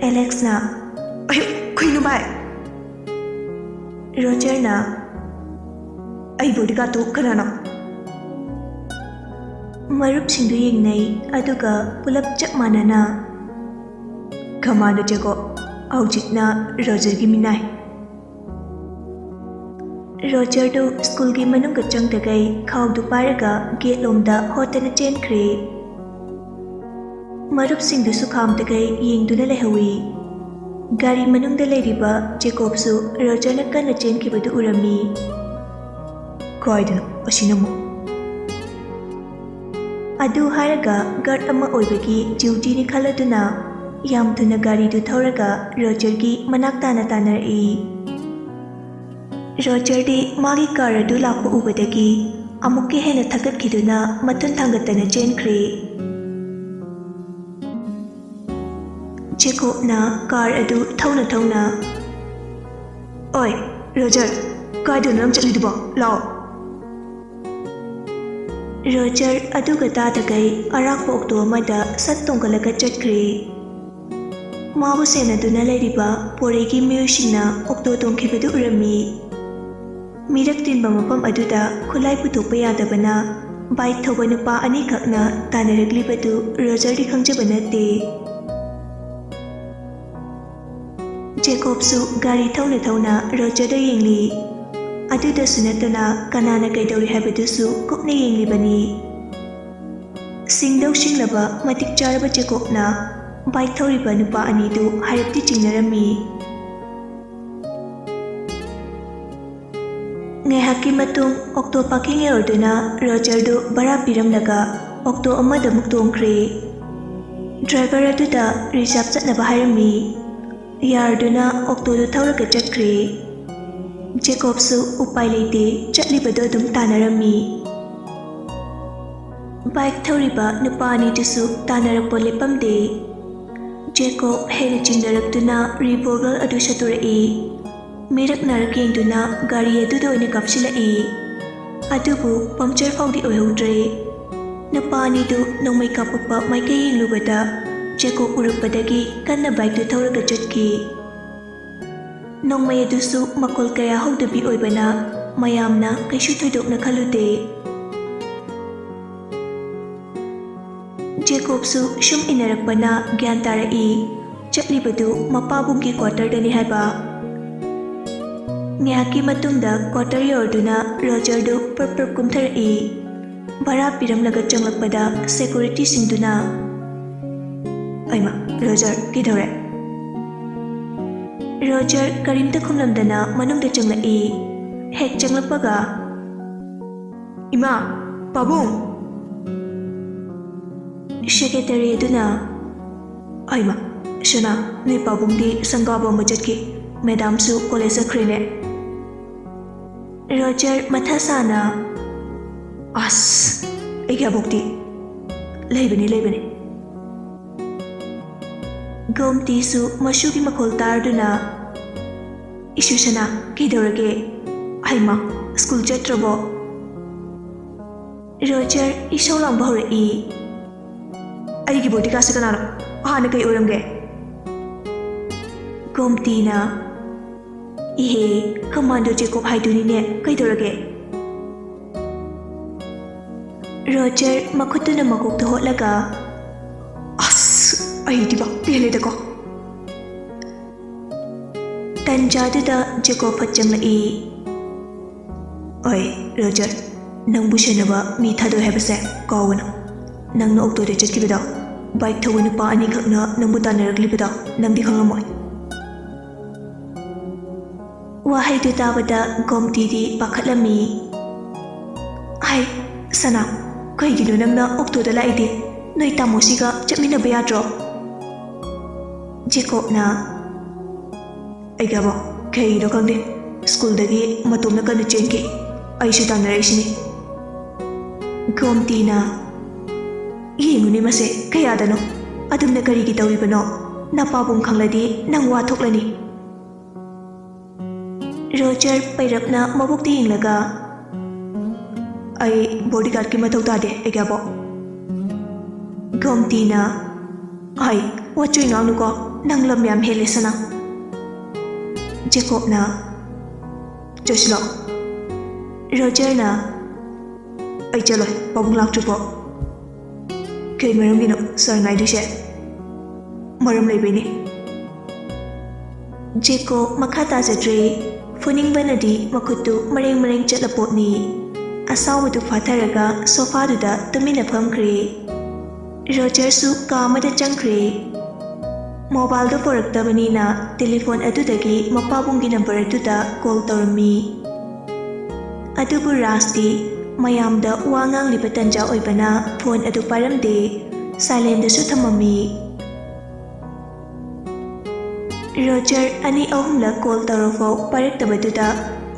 ꯑꯦꯂꯦꯛꯁꯅ ꯑꯌꯨ ꯀꯩꯅꯣ ꯚꯥꯏ ꯔꯣꯖꯔꯅ ꯑꯩ ꯕꯣꯗꯤꯒꯥꯔꯗꯇꯨ ꯀꯅꯥꯅꯣ ꯃꯔꯨꯞꯁꯤꯡꯗꯨ ꯌꯦꯡꯅꯩ ꯑꯗꯨꯒ ꯄꯨꯂꯞ ꯆꯞ ꯃꯥꯟꯅꯅ ꯀꯃꯥꯟꯗꯣ ꯖꯦꯀꯣꯕ ꯍꯧꯖꯤꯛꯅ ꯔꯣꯖꯔꯒꯤ ꯃꯤꯅꯥꯏ ꯔꯣꯖꯔꯗꯨ ꯁ꯭ꯀꯨꯜꯒꯤ ꯃꯅꯨꯡꯗ ꯆꯪꯗꯒꯩ ꯈꯥꯎꯗꯨ ꯄꯥꯏꯔꯒ ꯒꯦꯠꯂꯣꯝꯗ ꯍꯣꯠꯇꯅ ꯆꯦꯟꯈ꯭ꯔꯦ ꯃꯔꯨꯞꯁꯤꯡꯗꯨꯁꯨ ꯈꯥꯝꯗꯒꯩ ꯌꯦꯡꯗꯨꯅ ꯂꯩꯍꯧꯏ ꯒꯥꯔꯤ ꯃꯅꯨꯡꯗ ꯂꯩꯔꯤꯕ ꯖꯦꯀꯣꯕꯁꯨ ꯔꯣꯖꯔꯅ ꯀꯟꯅ ꯆꯦꯟꯈꯤꯕꯗꯨ ꯎꯔꯝꯃꯤ ꯀꯥꯏꯗꯅꯣ ꯑꯁꯤꯅ ꯑꯃꯨꯛ ꯑꯗꯨ ꯍꯥꯏꯔꯒ ꯒꯥꯔꯗ ꯑꯃ ꯑꯣꯏꯕꯒꯤ ꯗ꯭ꯌꯨꯇꯤꯅꯤ ꯈꯜꯂꯗꯨꯅ ꯌꯥꯝ ꯊꯨꯅ ꯒꯥꯔꯤꯗꯨ ꯊꯧꯔꯒ ꯔꯣꯖꯔꯒꯤ ꯃꯅꯥꯛ ꯇꯥꯅ ꯇꯥꯅꯔꯛꯏ ꯔꯣꯖꯔꯗꯤ ꯃꯥꯒꯤ ꯀꯥꯔ ꯑꯗꯨ ꯂꯥꯛꯄ ꯎꯕꯗꯒꯤ ꯑꯃꯨꯛꯀ ꯍꯦꯟꯅ ꯊꯛꯀꯠꯈꯤꯗꯨꯅ ꯃꯊꯨꯟ ꯊꯥꯡꯒꯠꯇꯅ ꯆꯦꯟꯈ꯭ꯔꯦ ꯖꯦꯀꯣꯕꯅ ꯀꯥꯔ ꯑꯗꯨ ꯊꯧꯅ ꯊꯧꯅ ꯑꯣꯏ ꯔꯣꯖꯔ ꯀꯥꯏꯗꯅꯣ ꯅꯪ ꯆꯠꯂꯤꯗꯨꯕꯣ ꯂꯥꯛꯑꯣ ꯔꯣꯖꯔ ꯑꯗꯨꯒ ꯇꯥꯗꯒꯩ ꯑꯔꯥꯛꯄ ꯑꯣꯛꯇꯣ ꯑꯃꯗ ꯁꯠ ꯇꯣꯡꯈꯠꯂꯒ ꯆꯠꯈ꯭ꯔꯦ ꯃꯥꯕꯨ ꯁꯦꯟꯅꯗꯨꯅ ꯂꯩꯔꯤꯕ ꯄꯣꯔꯩꯒꯤ ꯃꯤꯑꯣꯏꯁꯤꯡꯅ ꯑꯣꯛꯇꯣ ꯇꯣꯡꯈꯤꯕꯗꯨ ꯎꯔꯝꯃꯤ ꯃꯤꯔꯛ ꯇꯤꯟꯕ ꯃꯐꯝ ꯑꯗꯨꯗ ꯈꯨꯠꯂꯥꯏ ꯄꯨꯊꯣꯛꯄ ꯌꯥꯗꯕꯅ ꯕꯥꯏꯛ ꯊꯧꯕ ꯅꯨꯄꯥ ꯑꯅꯤꯈꯛꯅ ꯇꯥꯟꯅꯔꯛꯂꯤꯕꯗꯨ ꯔꯣꯖꯔꯗꯤ ꯈꯪꯖꯕ ꯅꯠꯇꯦ ꯖꯦꯀꯣꯕꯁꯨ ꯒꯥꯔꯤ ꯊꯧꯅ ꯊꯧꯅ ꯔꯣꯖꯔꯗ ꯌꯦꯡꯂꯤ ꯑꯗꯨꯗꯁꯨ ꯅꯠꯇꯅ ꯀꯅꯥꯅ ꯀꯩꯗꯧꯔꯤ ꯍꯥꯏꯕꯗꯨꯁꯨ ꯀꯨꯞꯅ ꯌꯦꯡꯂꯤꯕꯅꯤ ꯁꯤꯡꯗꯧ ꯁꯤꯡꯂꯕ ꯃꯇꯤꯛ ꯆꯥꯔꯕ ꯖꯦꯀꯣꯕꯅ ꯕꯥꯏꯛ ꯊꯧꯔꯤꯕ ꯅꯨꯄꯥ ꯑꯅꯤꯗꯨ ꯍꯥꯏꯔꯞꯇꯤ ꯆꯤꯡꯅꯔꯝꯃꯤ ꯉꯥꯏꯍꯥꯛꯀꯤ ꯃꯇꯨꯡ ꯑꯣꯛꯇꯣ ꯄꯥꯔꯀꯤꯡ ꯌꯧꯔꯗꯨꯅ ꯔꯣꯖꯔꯗꯨ ꯚꯔꯥ ꯄꯤꯔꯝꯂꯒ ꯑꯣꯛꯇꯣ ꯑꯃꯗ ꯑꯃꯨꯛ ꯇꯣꯡꯈ꯭ꯔꯦ ꯗ꯭ꯔꯥꯏꯚꯔ ꯑꯗꯨꯗ ꯔꯤꯖꯥꯔꯚ ꯆꯠꯅꯕ ꯍꯥꯏꯔꯝꯃꯤ ꯌꯥꯔꯗꯨꯅ ꯑꯣꯛꯇꯣꯗꯨ ꯊꯧꯔꯒ ꯆꯠꯈ꯭ꯔꯦ ꯖꯦꯀꯣꯕꯁꯨ ꯎꯄꯥꯏ ꯂꯩꯇꯦ ꯆꯠꯂꯤꯕꯗꯣ ꯑꯗꯨꯝ ꯇꯥꯟꯅꯔꯝꯃꯤ ꯕꯥꯏꯛ ꯊꯧꯔꯤꯕ ꯅꯨꯄꯥ ꯑꯅꯤꯗꯨꯁꯨ ꯇꯥꯟꯅꯔꯛꯄ ꯂꯦꯞꯄꯝꯗꯦ ꯖꯦꯀꯣꯕ ꯍꯦꯟꯅ ꯆꯤꯡꯅꯔꯛꯇꯨꯅ ꯔꯤꯚꯣꯜꯚꯔ ꯑꯗꯨ ꯁꯠꯇꯣꯔꯛꯏ ꯃꯤꯔꯛ ꯅꯥꯔꯛ ꯌꯦꯡꯗꯨꯅ ꯒꯥꯔꯤ ꯑꯗꯨꯗ ꯑꯣꯏꯅ ꯀꯥꯞꯁꯤꯜꯂꯛꯏ ꯑꯗꯨꯕꯨ ꯄꯝꯆꯔ ꯐꯥꯎꯗꯤ ꯑꯣꯏꯍꯧꯗ꯭ꯔꯦ ꯅꯨꯄꯥ ꯑꯅꯤꯗꯨ ꯅꯣꯡꯃꯩ ꯀꯥꯞꯄꯛꯄ ꯃꯥꯏꯀꯩ ꯌꯦꯡꯂꯨꯕꯗ ꯖꯦꯀꯣꯕ ꯎꯔꯛꯄꯗꯒꯤ ꯀꯟꯅ ꯕꯥꯏꯛꯇꯨ ꯊꯧꯔꯒ ꯆꯠꯈꯤ ꯅꯣꯡꯃꯩ ꯑꯗꯨꯁꯨ ꯃꯈꯣꯜ ꯀꯌꯥ ꯍꯧꯗꯕꯤ ꯑꯣꯏꯕꯅ ꯃꯌꯥꯝꯅ ꯀꯩꯁꯨ ꯊꯣꯏꯗꯣꯛꯅ ꯈꯜꯂꯨꯗꯦ ꯖꯦꯀꯣꯕꯁꯨ ꯁꯨꯝ ꯏꯟꯅꯔꯛꯄꯅ ꯒ꯭ꯌꯥꯟ ꯇꯥꯔꯛꯏ ꯆꯠꯂꯤꯕꯗꯨ ꯃꯄꯥꯕꯨꯡꯒꯤ ꯀ꯭ꯋꯥꯇꯔꯗꯅꯤ ꯍꯥꯏꯕ ꯉꯥꯏꯍꯥꯛꯀꯤ ꯃꯇꯨꯡꯗ ꯀ꯭ꯋꯥꯇꯔ ꯌꯧꯔꯗꯨꯅ ꯔꯣꯖꯔꯗꯨ ꯄ꯭ꯔꯞ ꯄ꯭ꯔꯞ ꯀꯨꯝꯊꯔꯛꯏ ꯚꯔꯥ ꯄꯤꯔꯝꯂꯒ ꯆꯪꯂꯛꯄꯗ ꯁꯦꯀꯨꯔꯤꯇꯤꯁꯤꯡꯗꯨꯅ ꯑꯩꯃ ꯔꯣꯖꯔ ꯀꯩꯗꯧꯔꯦ ꯔꯣꯖꯔ ꯀꯔꯤꯝꯇ ꯈꯨꯝꯂꯝꯗꯅ ꯃꯅꯨꯡꯗ ꯆꯪꯂꯛꯏ ꯍꯦꯛ ꯆꯪꯂꯛꯄꯒ ꯏꯃꯥ ꯄꯥꯕꯨꯡ ꯁꯦꯀ꯭ꯔꯦꯇꯔꯤ ꯑꯗꯨꯅ ꯑꯩꯃ ꯁꯅꯥ ꯅꯣꯏ ꯄꯥꯕꯨꯡꯗꯤ ꯁꯪꯒꯥꯕ ꯑꯃ ꯆꯠꯈꯤ ꯃꯦꯗꯥꯝꯁꯨ ꯀꯣꯂꯦꯖ ꯆꯠꯈ꯭ꯔꯦꯅꯦ ꯔꯣꯖꯔ ꯃꯊꯥ ꯁꯥꯅ ꯑꯁ ꯑꯩꯒꯤ ꯑꯕꯣꯛꯇꯤ ꯂꯩꯕꯅꯤ ꯒꯣꯝꯇꯤꯁꯨ ꯃꯁꯨꯒꯤ ꯃꯈꯣꯜ ꯇꯥꯔꯗꯨꯅ ꯏꯁꯨꯁꯅꯥ ꯀꯩꯗꯧꯔꯒꯦ ꯍꯩꯃ ꯁ꯭ꯀꯨꯜ ꯆꯠꯇ꯭ꯔꯕꯣ Roger isau lang bahura I. ꯑꯩꯒꯤ ꯕꯣꯗꯤꯒꯥꯔꯗꯁꯦ ꯀꯅꯥꯅꯣ? ꯍꯥꯟꯅ ꯀꯩ ꯑꯣꯏꯔꯝꯒꯦ? ꯒꯣꯝꯇꯤꯅ ꯏꯍꯦ ꯀꯃꯥꯟꯗꯣ ꯖꯦꯀꯣꯕ ꯍꯥꯏꯗꯨꯅꯤꯅꯦ ꯀꯩꯗꯧꯔꯒꯦ? ꯔꯣꯖꯔ ꯃꯈꯨꯠꯇꯨꯅ ꯃꯀꯣꯛꯇ ꯍꯣꯠꯂꯒ ꯑꯁ ꯑꯩꯗꯤꯕ ꯄꯦꯜꯂꯦꯗꯀꯣ. ꯇꯟꯖꯥꯗꯨꯗ ꯖꯦꯀꯣꯕ ꯐꯠ ꯆꯪꯂꯛꯏ. ꯑꯣꯏ ꯔꯣꯖꯔ, ꯅꯪꯕꯨ ꯁꯦꯟꯅꯕ ꯃꯤ ꯊꯥꯗꯣꯛ ꯍꯥꯏꯕꯁꯦ ꯀꯥꯎꯒꯅꯨ. ꯅꯪꯅ ꯑꯣꯛꯇꯣꯗ ꯆꯠꯈꯤꯕꯗꯣ, ꯕꯥꯏꯛ ꯊꯧꯕ ꯅꯨꯄꯥ ꯑꯅꯤꯈꯛꯅ ꯅꯪꯕꯨ ꯇꯥꯟꯅꯔꯛꯂꯤꯕꯗꯣ ꯅꯪꯗꯤ ꯈꯪꯂꯝꯃꯣꯏ. ꯋꯥꯍꯩꯗꯨ ꯇꯥꯕꯗ ꯒꯣꯝꯇꯤꯗꯤ ꯄꯥꯈꯠꯂꯝꯃꯤ. ꯍꯥꯏ ꯁꯅꯥ, ꯀꯩꯒꯤꯅꯣ ꯅꯪꯅ ꯑꯣꯛꯇꯣꯗ ꯂꯥꯛꯏꯗꯤ? ꯅꯣꯏ ꯇꯥꯃꯣꯁꯤꯒ ꯆꯠꯃꯤꯟꯅꯕ ꯌꯥꯗ꯭ꯔꯣ? ꯖꯦꯀꯣꯕꯅ ꯑꯩꯒꯕꯣ ꯀꯩꯒꯤꯅꯣ ꯈꯪꯗꯦ, ꯁ꯭ꯀꯨꯜꯗꯒꯤ ꯃꯇꯣꯝꯅ ꯀꯟꯅ ꯆꯦꯟꯈꯤ. ꯑꯩꯁꯨ ꯇꯥꯟꯅꯔꯛꯏꯁꯤꯅꯤ. ꯒꯣꯝꯇꯤꯅ ꯌꯦꯡꯉꯨꯅꯦ ꯃꯁꯦ ꯀꯌꯥꯗꯅꯣ? ꯑꯗꯨꯝꯅ ꯀꯔꯤꯒꯤ ꯇꯧꯔꯤꯕꯅꯣ? ꯅꯄꯥꯕꯨꯡ ꯈꯪꯂꯗꯤ ꯅꯪ ꯋꯥ ꯊꯣꯛꯂꯅꯤ. ꯔꯣꯖꯔ ꯄꯩꯔꯞꯅ ꯃꯕꯨꯛꯇ ꯌꯦꯡꯂꯒ ꯑꯩ ꯕꯣꯗꯤꯒꯥꯔꯗꯀꯤ ꯃꯊꯧ ꯇꯥꯗꯦ ꯑꯩꯒꯕꯣ. ꯒꯣꯝꯇꯤꯅ ꯍꯥꯏ ꯋꯥꯆꯣꯏ ꯉꯥꯡꯅꯨꯀꯣ, ꯅꯪ ꯂꯝ ꯌꯥꯝ ꯍꯦꯜꯂꯦ ꯁꯅꯥ. ꯖꯦꯀꯣꯕꯅ ꯆꯠꯁꯤꯂꯣ. ꯔꯣꯖꯔꯅ ꯑꯩ ꯆꯠꯂꯣꯏ ꯄꯥꯕꯨꯡ ꯂꯥꯛꯇ꯭ꯔꯤꯐꯥꯎ. ꯀꯩ ꯃꯔꯝꯒꯤꯅꯣ ꯁꯥꯔ ꯉꯥꯏꯗꯣꯏꯁꯦ? ꯃꯔꯝ ꯂꯩꯕꯩꯅꯤ. ꯖꯦꯀꯣꯕ ꯃꯈꯥ ꯇꯥꯖꯗ꯭ꯔꯦ. ꯐꯨꯅꯤꯡꯕꯅꯗꯤ ꯃꯈꯨꯠꯇꯨ ꯃꯔꯦꯡ ꯃꯔꯦꯡ ꯆꯠꯂ ꯄꯣꯠꯅꯤ. ꯑꯁꯥꯎꯕꯗꯨ ꯐꯥꯊꯔꯒ ꯁꯣꯐꯥꯗꯨꯗ ꯇꯨꯃꯤꯟꯅ ꯐꯝꯈ꯭ꯔꯦ. ꯔꯣꯖꯔꯁꯨ ꯀꯥ ꯑꯃꯗ ꯆꯪꯈ꯭ꯔꯦ. ꯃꯣꯕꯥꯏꯜꯗꯣ ꯄꯣꯔꯛꯇꯕꯅꯤꯅ ꯇꯦꯂꯤꯐꯣꯟ ꯑꯗꯨꯗꯒꯤ ꯃꯄꯥꯕꯨꯡꯒꯤ ꯅꯝꯕꯔ ꯑꯗꯨꯗ ꯀꯣꯜ ꯇꯧꯔꯝꯃꯤ. ꯑꯗꯨꯕꯨ ꯔꯥꯖꯇꯤ ꯃꯌꯥꯝꯗ ꯋꯥ ꯉꯥꯡꯂꯤꯕ ꯇꯟꯖꯥ ꯑꯣꯏꯕꯅ ꯐꯣꯟ ꯑꯗꯨ ꯄꯥꯏꯔꯝꯗꯦ, ꯁꯥꯏꯂꯦꯟꯗꯁꯨ ꯊꯝꯃꯝꯃꯤ. ꯔꯣꯖꯔ 2-3ꯂꯛ ꯀꯣꯜ ꯇꯧꯔꯐꯥꯎ ꯄꯥꯏꯔꯛꯇꯕꯗꯨꯗ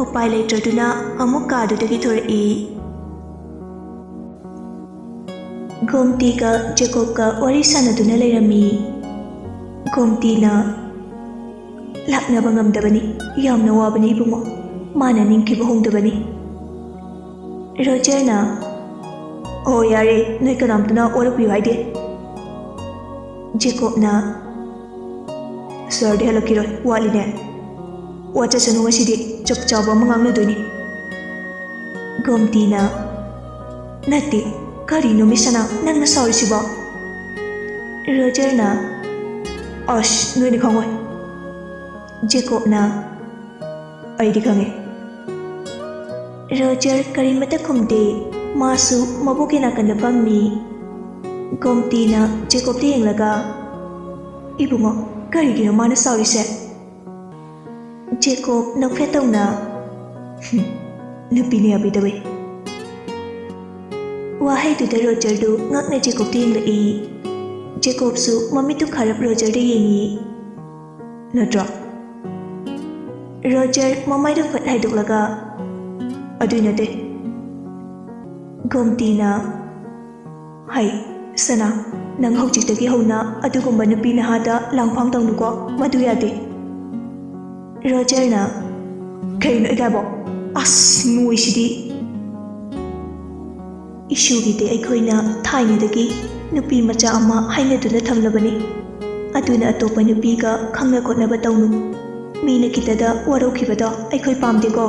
ꯎꯄꯥꯏ ꯂꯩꯇ꯭ꯔꯗꯨꯅ ꯑꯃꯨꯛ ꯀꯥꯗꯨꯗꯒꯤ ꯊꯣꯔꯛꯏ. ꯒꯣꯝꯇꯤꯒ ꯖꯦꯀꯣꯕꯀ ꯋꯥꯔꯤ ꯁꯥꯟꯅꯗꯨꯅ ꯂꯩꯔꯝꯃꯤ. ꯒꯣꯝꯇꯤꯅ ꯂꯥꯛꯅꯕ ꯉꯝꯗꯕꯅꯤ, ꯌꯥꯝꯅ ꯋꯥꯕꯅꯤ ꯏꯕꯨꯡꯉꯣ. ꯃꯥꯅ ꯅꯤꯡꯈꯤꯕ ꯍꯣꯡꯗꯕꯅꯤ. ꯔꯣꯖꯔꯅ ꯑꯣ ꯌꯥꯔꯦ, ꯅꯣꯏ ꯀꯅꯥꯝꯇꯅ ꯋꯥꯔꯛꯄꯤꯌꯨ ꯍꯥꯏꯗꯦ. ꯖꯦꯀꯣꯕꯅ ꯁꯥꯔꯗꯤ ꯍꯜꯂꯛꯈꯤꯔꯣꯏ, ꯋꯥꯠꯂꯤꯅꯦ. ꯋꯥ ꯆꯠꯁꯅꯨ, ꯉꯁꯤꯗꯤ ꯆꯞ ꯆꯥꯕ ꯑꯃ ꯉꯥꯡꯅꯗꯣꯏꯅꯤ. ꯒꯣꯝꯇꯤꯅ ꯅꯠꯇꯦ, ꯀꯔꯤꯅꯣ ꯃꯤꯁ ꯁꯅꯥ ꯅꯪꯅ ꯁꯥꯎꯔꯤꯁꯤꯕꯣ? ꯔꯣꯖꯔꯅ ꯑꯁ ꯅꯣꯏꯅ ꯈꯪꯉꯣꯏ. ꯖꯦꯀꯣꯕꯅ ꯑꯩꯗꯤ ꯈꯪꯉꯦ. ꯔꯣꯖꯔ ꯀꯔꯤꯃꯠꯇ ꯈꯨꯝꯗꯦ. ꯃꯥꯁꯨ ꯃꯕꯣꯛꯀꯤ ꯅꯥꯀꯟꯗ ꯐꯝꯃꯤ. ꯒꯣꯝꯇꯤꯅ ꯖꯦꯀꯣꯕꯇ ꯌꯦꯡꯂꯒ ꯏꯕꯨꯡꯉꯣ, ꯀꯔꯤꯒꯤꯅꯣ ꯃꯥꯅ ꯁꯥꯎꯔꯤꯁꯦ? ꯖꯦꯀꯣꯕ ꯅꯣꯛꯐꯦꯠ ꯇꯧꯅ ꯅꯨꯄꯤꯅ ꯌꯥꯕꯤꯗꯕꯩ. ꯋꯥꯍꯩꯗꯨꯗ ꯔꯣꯖꯔꯗꯨ ꯉꯛꯅ ꯖꯦꯀꯣꯕꯇ ꯌꯦꯡꯂꯛꯏ. ꯖꯦꯀꯣꯕꯁꯨ ꯃꯃꯤꯠꯇꯨ ꯈꯥꯔꯞ ꯔꯣꯖꯔꯗ ꯌꯦꯡꯉꯤ. ꯅꯠꯇ꯭ꯔꯣ? ꯔꯣꯖꯔ ꯃꯃꯥꯏꯗꯨ ꯐꯠ ꯍꯥꯏꯗꯣꯛꯂꯒ ꯑꯗꯨꯏ ꯅꯠꯇꯦ. ꯒꯣꯝꯇꯤꯅ ꯍꯩ ꯁꯅꯥ, ꯅꯪ ꯍꯧꯖꯤꯛꯇꯒꯤ ꯍꯧꯅ ꯑꯗꯨꯒꯨꯝꯕ ꯅꯨꯄꯤ ꯅꯍꯥꯗ ꯂꯥꯡꯐꯥꯡ ꯇꯧꯅꯨꯀꯣ, ꯃꯗꯨ ꯌꯥꯗꯦ. ꯔꯣꯖꯔꯅ ꯀꯩꯅꯣ ꯑꯩꯒꯕꯣ? ꯑꯁ ꯃꯣꯏꯁꯤꯗꯤ. ꯏꯁꯨꯒꯤꯗꯤ ꯑꯩꯈꯣꯏꯅ ꯊꯥꯏꯅꯗꯒꯤ ꯅꯨꯄꯤ ꯃꯆꯥ ꯑꯃ ꯍꯥꯏꯅꯗꯨꯅ ꯊꯝꯂꯕꯅꯤ. ꯑꯗꯨꯅ ꯑꯇꯣꯞꯄ ꯅꯨꯄꯤꯒ ꯈꯪꯅ ꯈꯣꯠꯅꯕ ꯇꯧꯅꯨ. ꯃꯤꯅ ꯈꯤꯇꯗ ꯋꯥꯔꯧꯈꯤꯕꯗꯣ ꯑꯩꯈꯣꯏ ꯄꯥꯝꯗꯦꯀꯣ.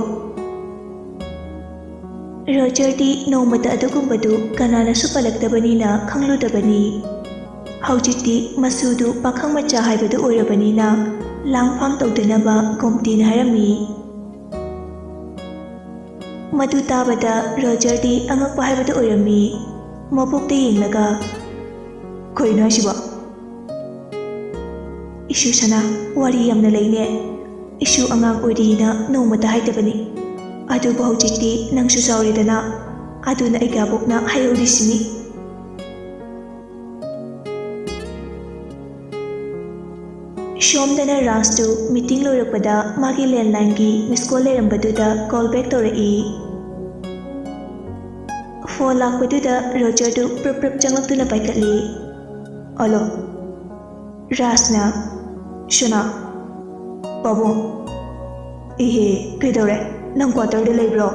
ꯔꯣꯖꯔꯗꯤ ꯅꯣꯡꯃꯇ ꯑꯗꯨꯒꯨꯝꯕꯗꯨ ꯀꯅꯥꯅꯁꯨ ꯄꯜꯂꯛꯇꯕꯅꯤꯅ ꯈꯪꯂꯨꯗꯕꯅꯤ. ꯍꯧꯖꯤꯛꯇꯤ ꯃꯁꯨꯗꯨ ꯄꯥꯈꯪ ꯃꯆꯥ ꯍꯥꯏꯕꯗꯨ ꯑꯣꯏꯔꯕꯅꯤꯅ ꯂꯥꯡꯐꯥꯡ ꯇꯧꯗꯅꯕ ꯒꯣꯝꯇꯤꯅ ꯍꯥꯏꯔꯝꯃꯤ. ꯃꯗꯨ ꯇꯥꯕꯗ ꯔꯣꯖꯔꯗꯤ ꯑꯉꯛꯄ ꯍꯥꯏꯕꯗꯨ ꯑꯣꯏꯔꯝꯃꯤ. ꯃꯕꯣꯛꯇ ꯌꯦꯡꯂꯒ ꯀꯩꯅꯣ ꯍꯥꯏꯁꯤꯕꯣ? ꯏꯁꯨ ꯁꯅꯥ, ꯋꯥꯔꯤ ꯌꯥꯝꯅ ꯂꯩꯅꯦ. ꯏꯁꯨ ꯑꯉꯥꯡ ꯑꯣꯏꯔꯤꯅ ꯅꯣꯡꯃꯇ ꯍꯥꯏꯗꯕꯅꯤ. ꯑꯗꯨꯕꯨ ꯍꯧꯖꯤꯛꯇꯤ ꯅꯪꯁꯨ ꯆꯥꯎꯔꯦꯗꯅ, ꯑꯗꯨꯅ ꯑꯩꯒꯤ ꯑꯕꯣꯛꯅ ꯍꯥꯏꯍꯧꯔꯤꯁꯤꯅꯤ. ꯁꯣꯝꯗꯅ ꯔꯥꯖꯇꯨ ꯃꯤꯇꯤꯡ ꯂꯣꯏꯔꯛꯄꯗ ꯃꯥꯒꯤ ꯂꯦꯟꯂꯥꯏꯟꯒꯤ ꯃꯤꯁꯀꯣꯜ ꯂꯩꯔꯝꯕꯗꯨꯗ ꯀꯣꯜ ꯕꯦꯛ ꯇꯧꯔꯛꯏ. ꯐꯣꯟ ꯂꯥꯛꯄꯗꯨꯗ ꯔꯣꯖꯔꯗꯨ ꯄ꯭ꯔꯞ ꯄ꯭ꯔꯞ ꯆꯪꯂꯛꯇꯨꯅ ꯄꯥꯏꯈꯠꯂꯤ. ꯑꯂꯣ. ꯔꯥꯖꯅ ꯁꯅꯥ. ꯄꯥꯕꯨꯡ. ꯏꯍꯦ ꯀꯩꯗꯧꯔꯦ? ꯅꯪ ꯀ꯭ꯋꯥꯇꯔꯗ ꯂꯩꯕ꯭ꯔꯣ?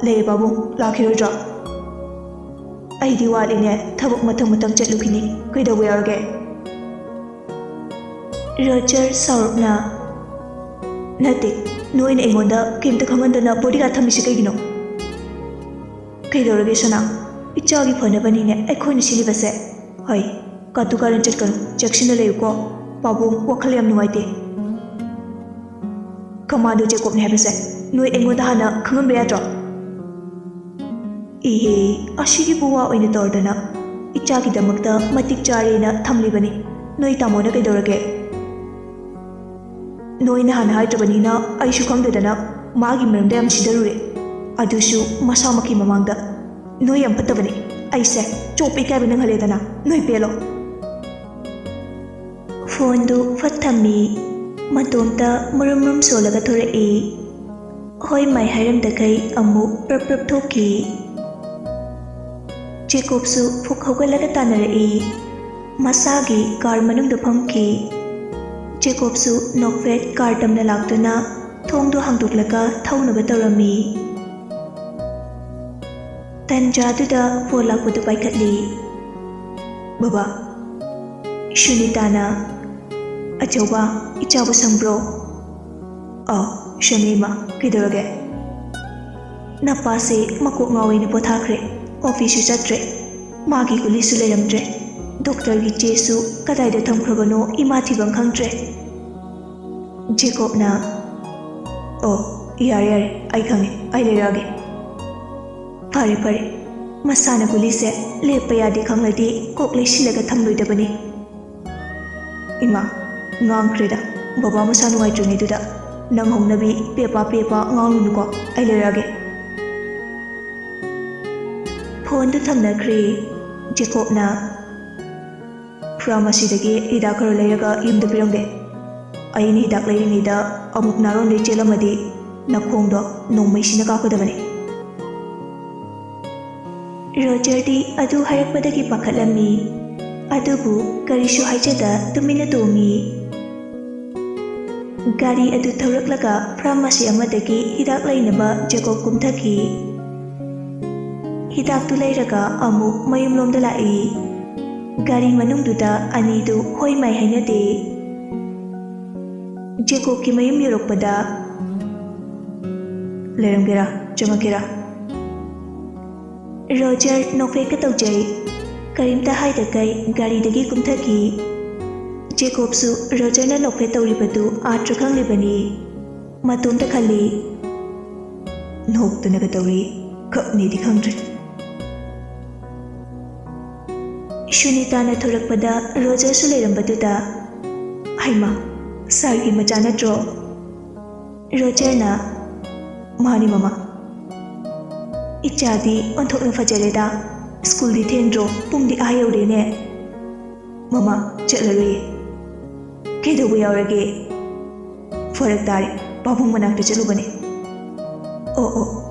ꯂꯩ ꯄꯥꯕꯨꯡ ꯂꯥꯛꯈꯤꯔꯣꯏꯗ꯭ꯔꯣ ꯑꯩꯗꯤ ꯋꯥꯠꯂꯤꯅꯦ ꯊꯕꯛ ꯃꯊꯪ ꯆꯠꯂꯨꯈꯤꯅꯤ ꯀꯩꯗꯧꯕ ꯌꯥꯎꯔꯒꯦ ꯔꯣꯖꯔ ꯁꯥꯎꯔꯞꯅ ꯅꯠꯇꯦ ꯅꯣꯏꯅ ꯑꯩꯉꯣꯟꯗ ꯀꯩꯝꯇ ꯈꯪꯍꯟꯗꯅ ꯕꯣꯗꯤꯒꯥꯔꯗ ꯊꯝꯃꯤꯁꯤ ꯀꯩꯒꯤꯅꯣ ꯀꯩꯗꯧꯔꯒꯦ ꯁꯅꯥ ꯏꯆꯥꯒꯤ ꯐꯅꯕꯅꯤꯅꯦ ꯑꯩꯈꯣꯏꯅ ꯁꯤꯜꯂꯤꯕꯁꯦ ꯍꯣꯏ ꯀꯥꯇꯨ ꯀꯥꯔꯟ ꯆꯠꯀꯅꯨ ꯆꯦꯛꯁꯤꯟꯅ ꯂꯩꯌꯨꯀꯣ ꯄꯥꯕꯨꯡ ꯋꯥꯈꯜ ꯌꯥꯝ ꯅꯨꯡꯉꯥꯏꯇꯦ ꯀꯃꯥꯟꯗꯣ ꯖꯦꯀꯣꯕꯅꯤ ꯍꯥꯏꯕꯁꯦ ꯅꯣꯏ ꯑꯩꯉꯣꯟꯗ ꯍꯥꯟꯅ ꯈꯪꯍꯟꯕ ꯌꯥꯗ꯭ꯔꯣ ꯏꯍꯦ ꯑꯁꯤꯒꯤꯕꯨ ꯋꯥ ꯑꯣꯏꯅ ꯇꯧꯔꯗꯅ ꯏꯆꯥꯒꯤꯗꯃꯛꯇ ꯃꯇꯤꯛ ꯆꯥꯔꯦꯅ ꯊꯝꯂꯤꯕꯅꯤ ꯅꯣꯏ ꯇꯥꯃꯣꯅ ꯀꯩꯗꯧꯔꯒꯦ ꯅꯣꯏꯅ ꯍꯥꯟꯅ ꯍꯥꯏꯗ꯭ꯔꯕꯅꯤꯅ ꯑꯩꯁꯨ ꯈꯪꯗꯗꯅ ꯃꯥꯒꯤ ꯃꯔꯝꯗ ꯌꯥꯝ ꯁꯤꯗꯔꯨꯔꯦ ꯑꯗꯨꯁꯨ ꯃꯁꯥꯃꯛꯀꯤ ꯃꯃꯥꯡꯗ ꯅꯣꯏ ꯌꯥꯝ ꯐꯠꯇꯕꯅꯤ ꯑꯩꯁꯦ ꯆꯣꯞꯄ ꯏꯀꯥꯏꯕ ꯅꯪꯍꯜꯂꯦꯗꯅ ꯅꯣꯏ ꯄꯦꯜꯂꯣ ꯐꯣꯟꯗꯨ ꯐꯠ ꯊꯝꯃꯤ ꯃꯇꯣꯝꯇ ꯃꯔꯨꯝ ꯁꯣꯜꯂꯒ ꯊꯣꯔꯛꯏ ꯍꯣꯏ ꯃꯥꯏ ꯍꯥꯏꯔꯝꯗꯈꯩ ꯑꯃꯨꯛ ꯄ꯭ꯔꯞ ꯊꯣꯛꯈꯤ ꯖꯦꯀꯣꯕꯁꯨ ꯐꯨꯛ ꯍꯧꯒꯠꯂꯒ ꯇꯥꯟꯅꯔꯛꯏ ꯃꯁꯥꯒꯤ ꯀꯥꯔ ꯃꯅꯨꯡꯗ ꯐꯝꯈꯤ ꯖꯦꯀꯣꯕꯁꯨ ꯅꯣꯛꯐꯦꯠ ꯀꯥꯔ ꯇꯝꯅ ꯂꯥꯛꯇꯨꯅ ꯊꯣꯡꯗꯣ ꯍꯥꯡꯗꯣꯛꯂꯒ ꯊꯧꯅꯕ ꯇꯧꯔꯝꯃꯤ ꯇꯟꯖꯥꯗꯨꯗ ꯐꯣꯟ ꯂꯥꯛꯄꯗꯨ ꯄꯥꯏꯈꯠꯂꯤ ꯕꯕꯥ ꯁꯨꯅꯤꯇꯥꯅ ꯑꯆꯧꯕ ꯏꯆꯥꯕꯨ ꯁꯪꯕ꯭ꯔꯣ ꯁꯪꯉꯦ ꯏꯃꯥ ꯀꯩꯗꯧꯔꯒꯦ ꯅꯄꯥꯁꯦ ꯃꯀꯣꯛ ꯉꯥꯎꯋꯦꯅ ꯄꯣꯊꯥꯈ꯭ꯔꯦ ꯑꯣꯐꯤꯁꯁꯨ ꯆꯠꯇ꯭ꯔꯦ ꯃꯥꯒꯤ ꯒꯨꯂꯤꯁꯨ ꯂꯩꯔꯝꯗ꯭ꯔꯦ ꯗꯣꯛꯇꯔꯒꯤ ꯆꯦꯁꯨ ꯀꯗꯥꯏꯗ ꯊꯝꯈ꯭ꯔꯕꯅꯣ ꯏꯃꯥ ꯊꯤꯕꯝ ꯈꯪꯗ꯭ꯔꯦ ꯖꯦꯀꯣꯕꯅ ꯌꯥꯔꯦ ꯑꯩ ꯈꯪꯉꯦ ꯑꯩ ꯂꯩꯔꯛꯑꯒꯦ ꯐꯔꯦ ꯃꯁꯥꯅ ꯒꯨꯂꯤꯁꯦ ꯂꯦꯞꯄ ꯌꯥꯗꯦ ꯈꯪꯂꯗꯤ ꯀꯣꯛ ꯂꯩꯁꯤꯜꯂꯒ ꯊꯝꯂꯣꯏꯗꯕꯅꯤ ꯏꯃꯥ ꯉꯥꯡꯈ꯭ꯔꯦꯗ ꯕꯕꯥ ꯃꯁꯥ ꯅꯨꯡꯉꯥꯏꯇ꯭ꯔꯤꯉꯩꯗꯨꯗ ꯅꯪ ꯍꯧꯅꯕꯤ ꯄꯦꯄꯥ ꯉꯥꯡꯂꯨꯅꯨꯀꯣ ꯑꯩ ꯂꯩꯔꯛꯑꯒꯦ ꯐꯣꯟꯗꯨ ꯊꯝꯅꯈ꯭ꯔꯦ ꯖꯦꯀꯣꯕꯅ ꯐꯥꯔꯃꯥꯁꯤꯗꯒꯤ ꯍꯤꯗꯥꯛ ꯈꯔ ꯂꯩꯔꯒ ꯌꯨꯝꯗ ꯄꯤꯔꯝꯒꯦ ꯑꯩꯅ ꯍꯤꯗꯥꯛ ꯂꯩꯔꯤꯉꯩꯗ ꯑꯃꯨꯛ ꯅꯥꯔꯣꯟꯗꯩ ꯆꯦꯜꯂꯝꯃꯗꯤ ꯅꯈꯣꯡꯗꯣ ꯅꯣꯡꯃꯩꯁꯤꯅ ꯀꯥꯞꯀꯗꯕꯅꯤ ꯔꯣꯖꯔꯗꯤ ꯑꯗꯨ ꯍꯥꯏꯔꯛꯄꯗꯒꯤ ꯄꯥꯈꯠꯂꯝꯃꯤ ꯑꯗꯨꯕꯨ ꯀꯔꯤꯁꯨ ꯍꯥꯏꯖꯗ ꯇꯨꯃꯤꯟꯅ ꯇꯣꯡꯉꯤ ꯒꯥꯔꯤ ꯑꯗꯨ ꯊꯧꯔꯛꯂꯒ ꯐꯥꯔꯃꯥꯁꯤ ꯑꯃꯗꯒꯤ ꯍꯤꯗꯥꯛ ꯂꯩꯅꯕ ꯖꯦꯀꯣꯕ ꯀꯨꯝꯊꯈꯤ ꯍꯤꯗꯥꯛꯇꯨ ꯂꯩꯔꯒ ꯑꯃꯨꯛ ꯃꯌꯨꯝꯂꯣꯝꯗ ꯂꯥꯛꯏ ꯒꯥꯔꯤ ꯃꯅꯨꯡꯗꯨꯗ ꯑꯅꯤꯗꯨ ꯍꯣꯏ ꯃꯥꯏ ꯍꯥꯏꯅꯗꯦ ꯖꯦꯀꯣꯕꯀꯤ ꯃꯌꯨꯝ ꯌꯧꯔꯛꯄꯗ ꯂꯩꯔꯝꯒꯦꯔꯥ ꯆꯪꯉꯛꯀꯦꯔꯥ ꯔꯣꯖꯔ ꯅꯣꯛꯐꯦꯠꯀ ꯇꯧꯖꯩ ꯀꯔꯤꯝꯇ ꯍꯥꯏꯗꯈꯩ ꯒꯥꯔꯤꯗꯒꯤ ꯀꯨꯝꯊꯈꯤ ꯖꯦꯀꯣꯕꯁꯨ ꯔꯣꯖꯔꯅ ꯅꯣꯛꯐꯦꯠ ꯇꯧꯔꯤꯕꯗꯨ ꯑꯥꯔꯊ ꯈꯪꯂꯤꯕꯅꯤ ꯃꯇꯣꯝꯇ ꯈꯜꯂꯤ ꯅꯣꯛꯇꯅꯒ ꯇꯧꯔꯤ ꯈꯛꯅꯤꯗꯤ ꯈꯪꯗ꯭ꯔꯦ ꯁꯨꯅꯤꯇꯥꯅ ꯊꯣꯔꯛꯄꯗ ꯔꯣꯖꯔꯁꯨ ꯂꯩꯔꯝꯕꯗꯨꯗ ꯍꯩꯃꯥ ꯁꯥꯔꯒꯤ ꯃꯆꯥ ꯅꯠꯇ꯭ꯔꯣ ꯔꯣꯖꯔꯅ ꯃꯥꯅꯤ ꯃꯃꯥ ꯏꯆꯥꯗꯤ ꯑꯣꯟꯊꯣꯛꯅ ꯐꯖꯔꯦꯗ ꯁ꯭ꯀꯨꯜꯗꯤ ꯊꯦꯡꯗ꯭ꯔꯣ ꯄꯨꯡꯗꯤ ꯑꯥ ꯌꯧꯔꯦꯅꯦ ꯃꯃꯥ ꯆꯠꯂꯔꯣꯏꯌꯦ ꯀꯩꯗꯧꯕ ꯌꯥꯎꯔꯒꯦ ꯐꯔꯛ ꯇꯥꯔꯦ ꯄꯥꯕꯨꯡ ꯃꯅꯥꯛꯇ ꯆꯠꯂꯨꯕꯅꯦ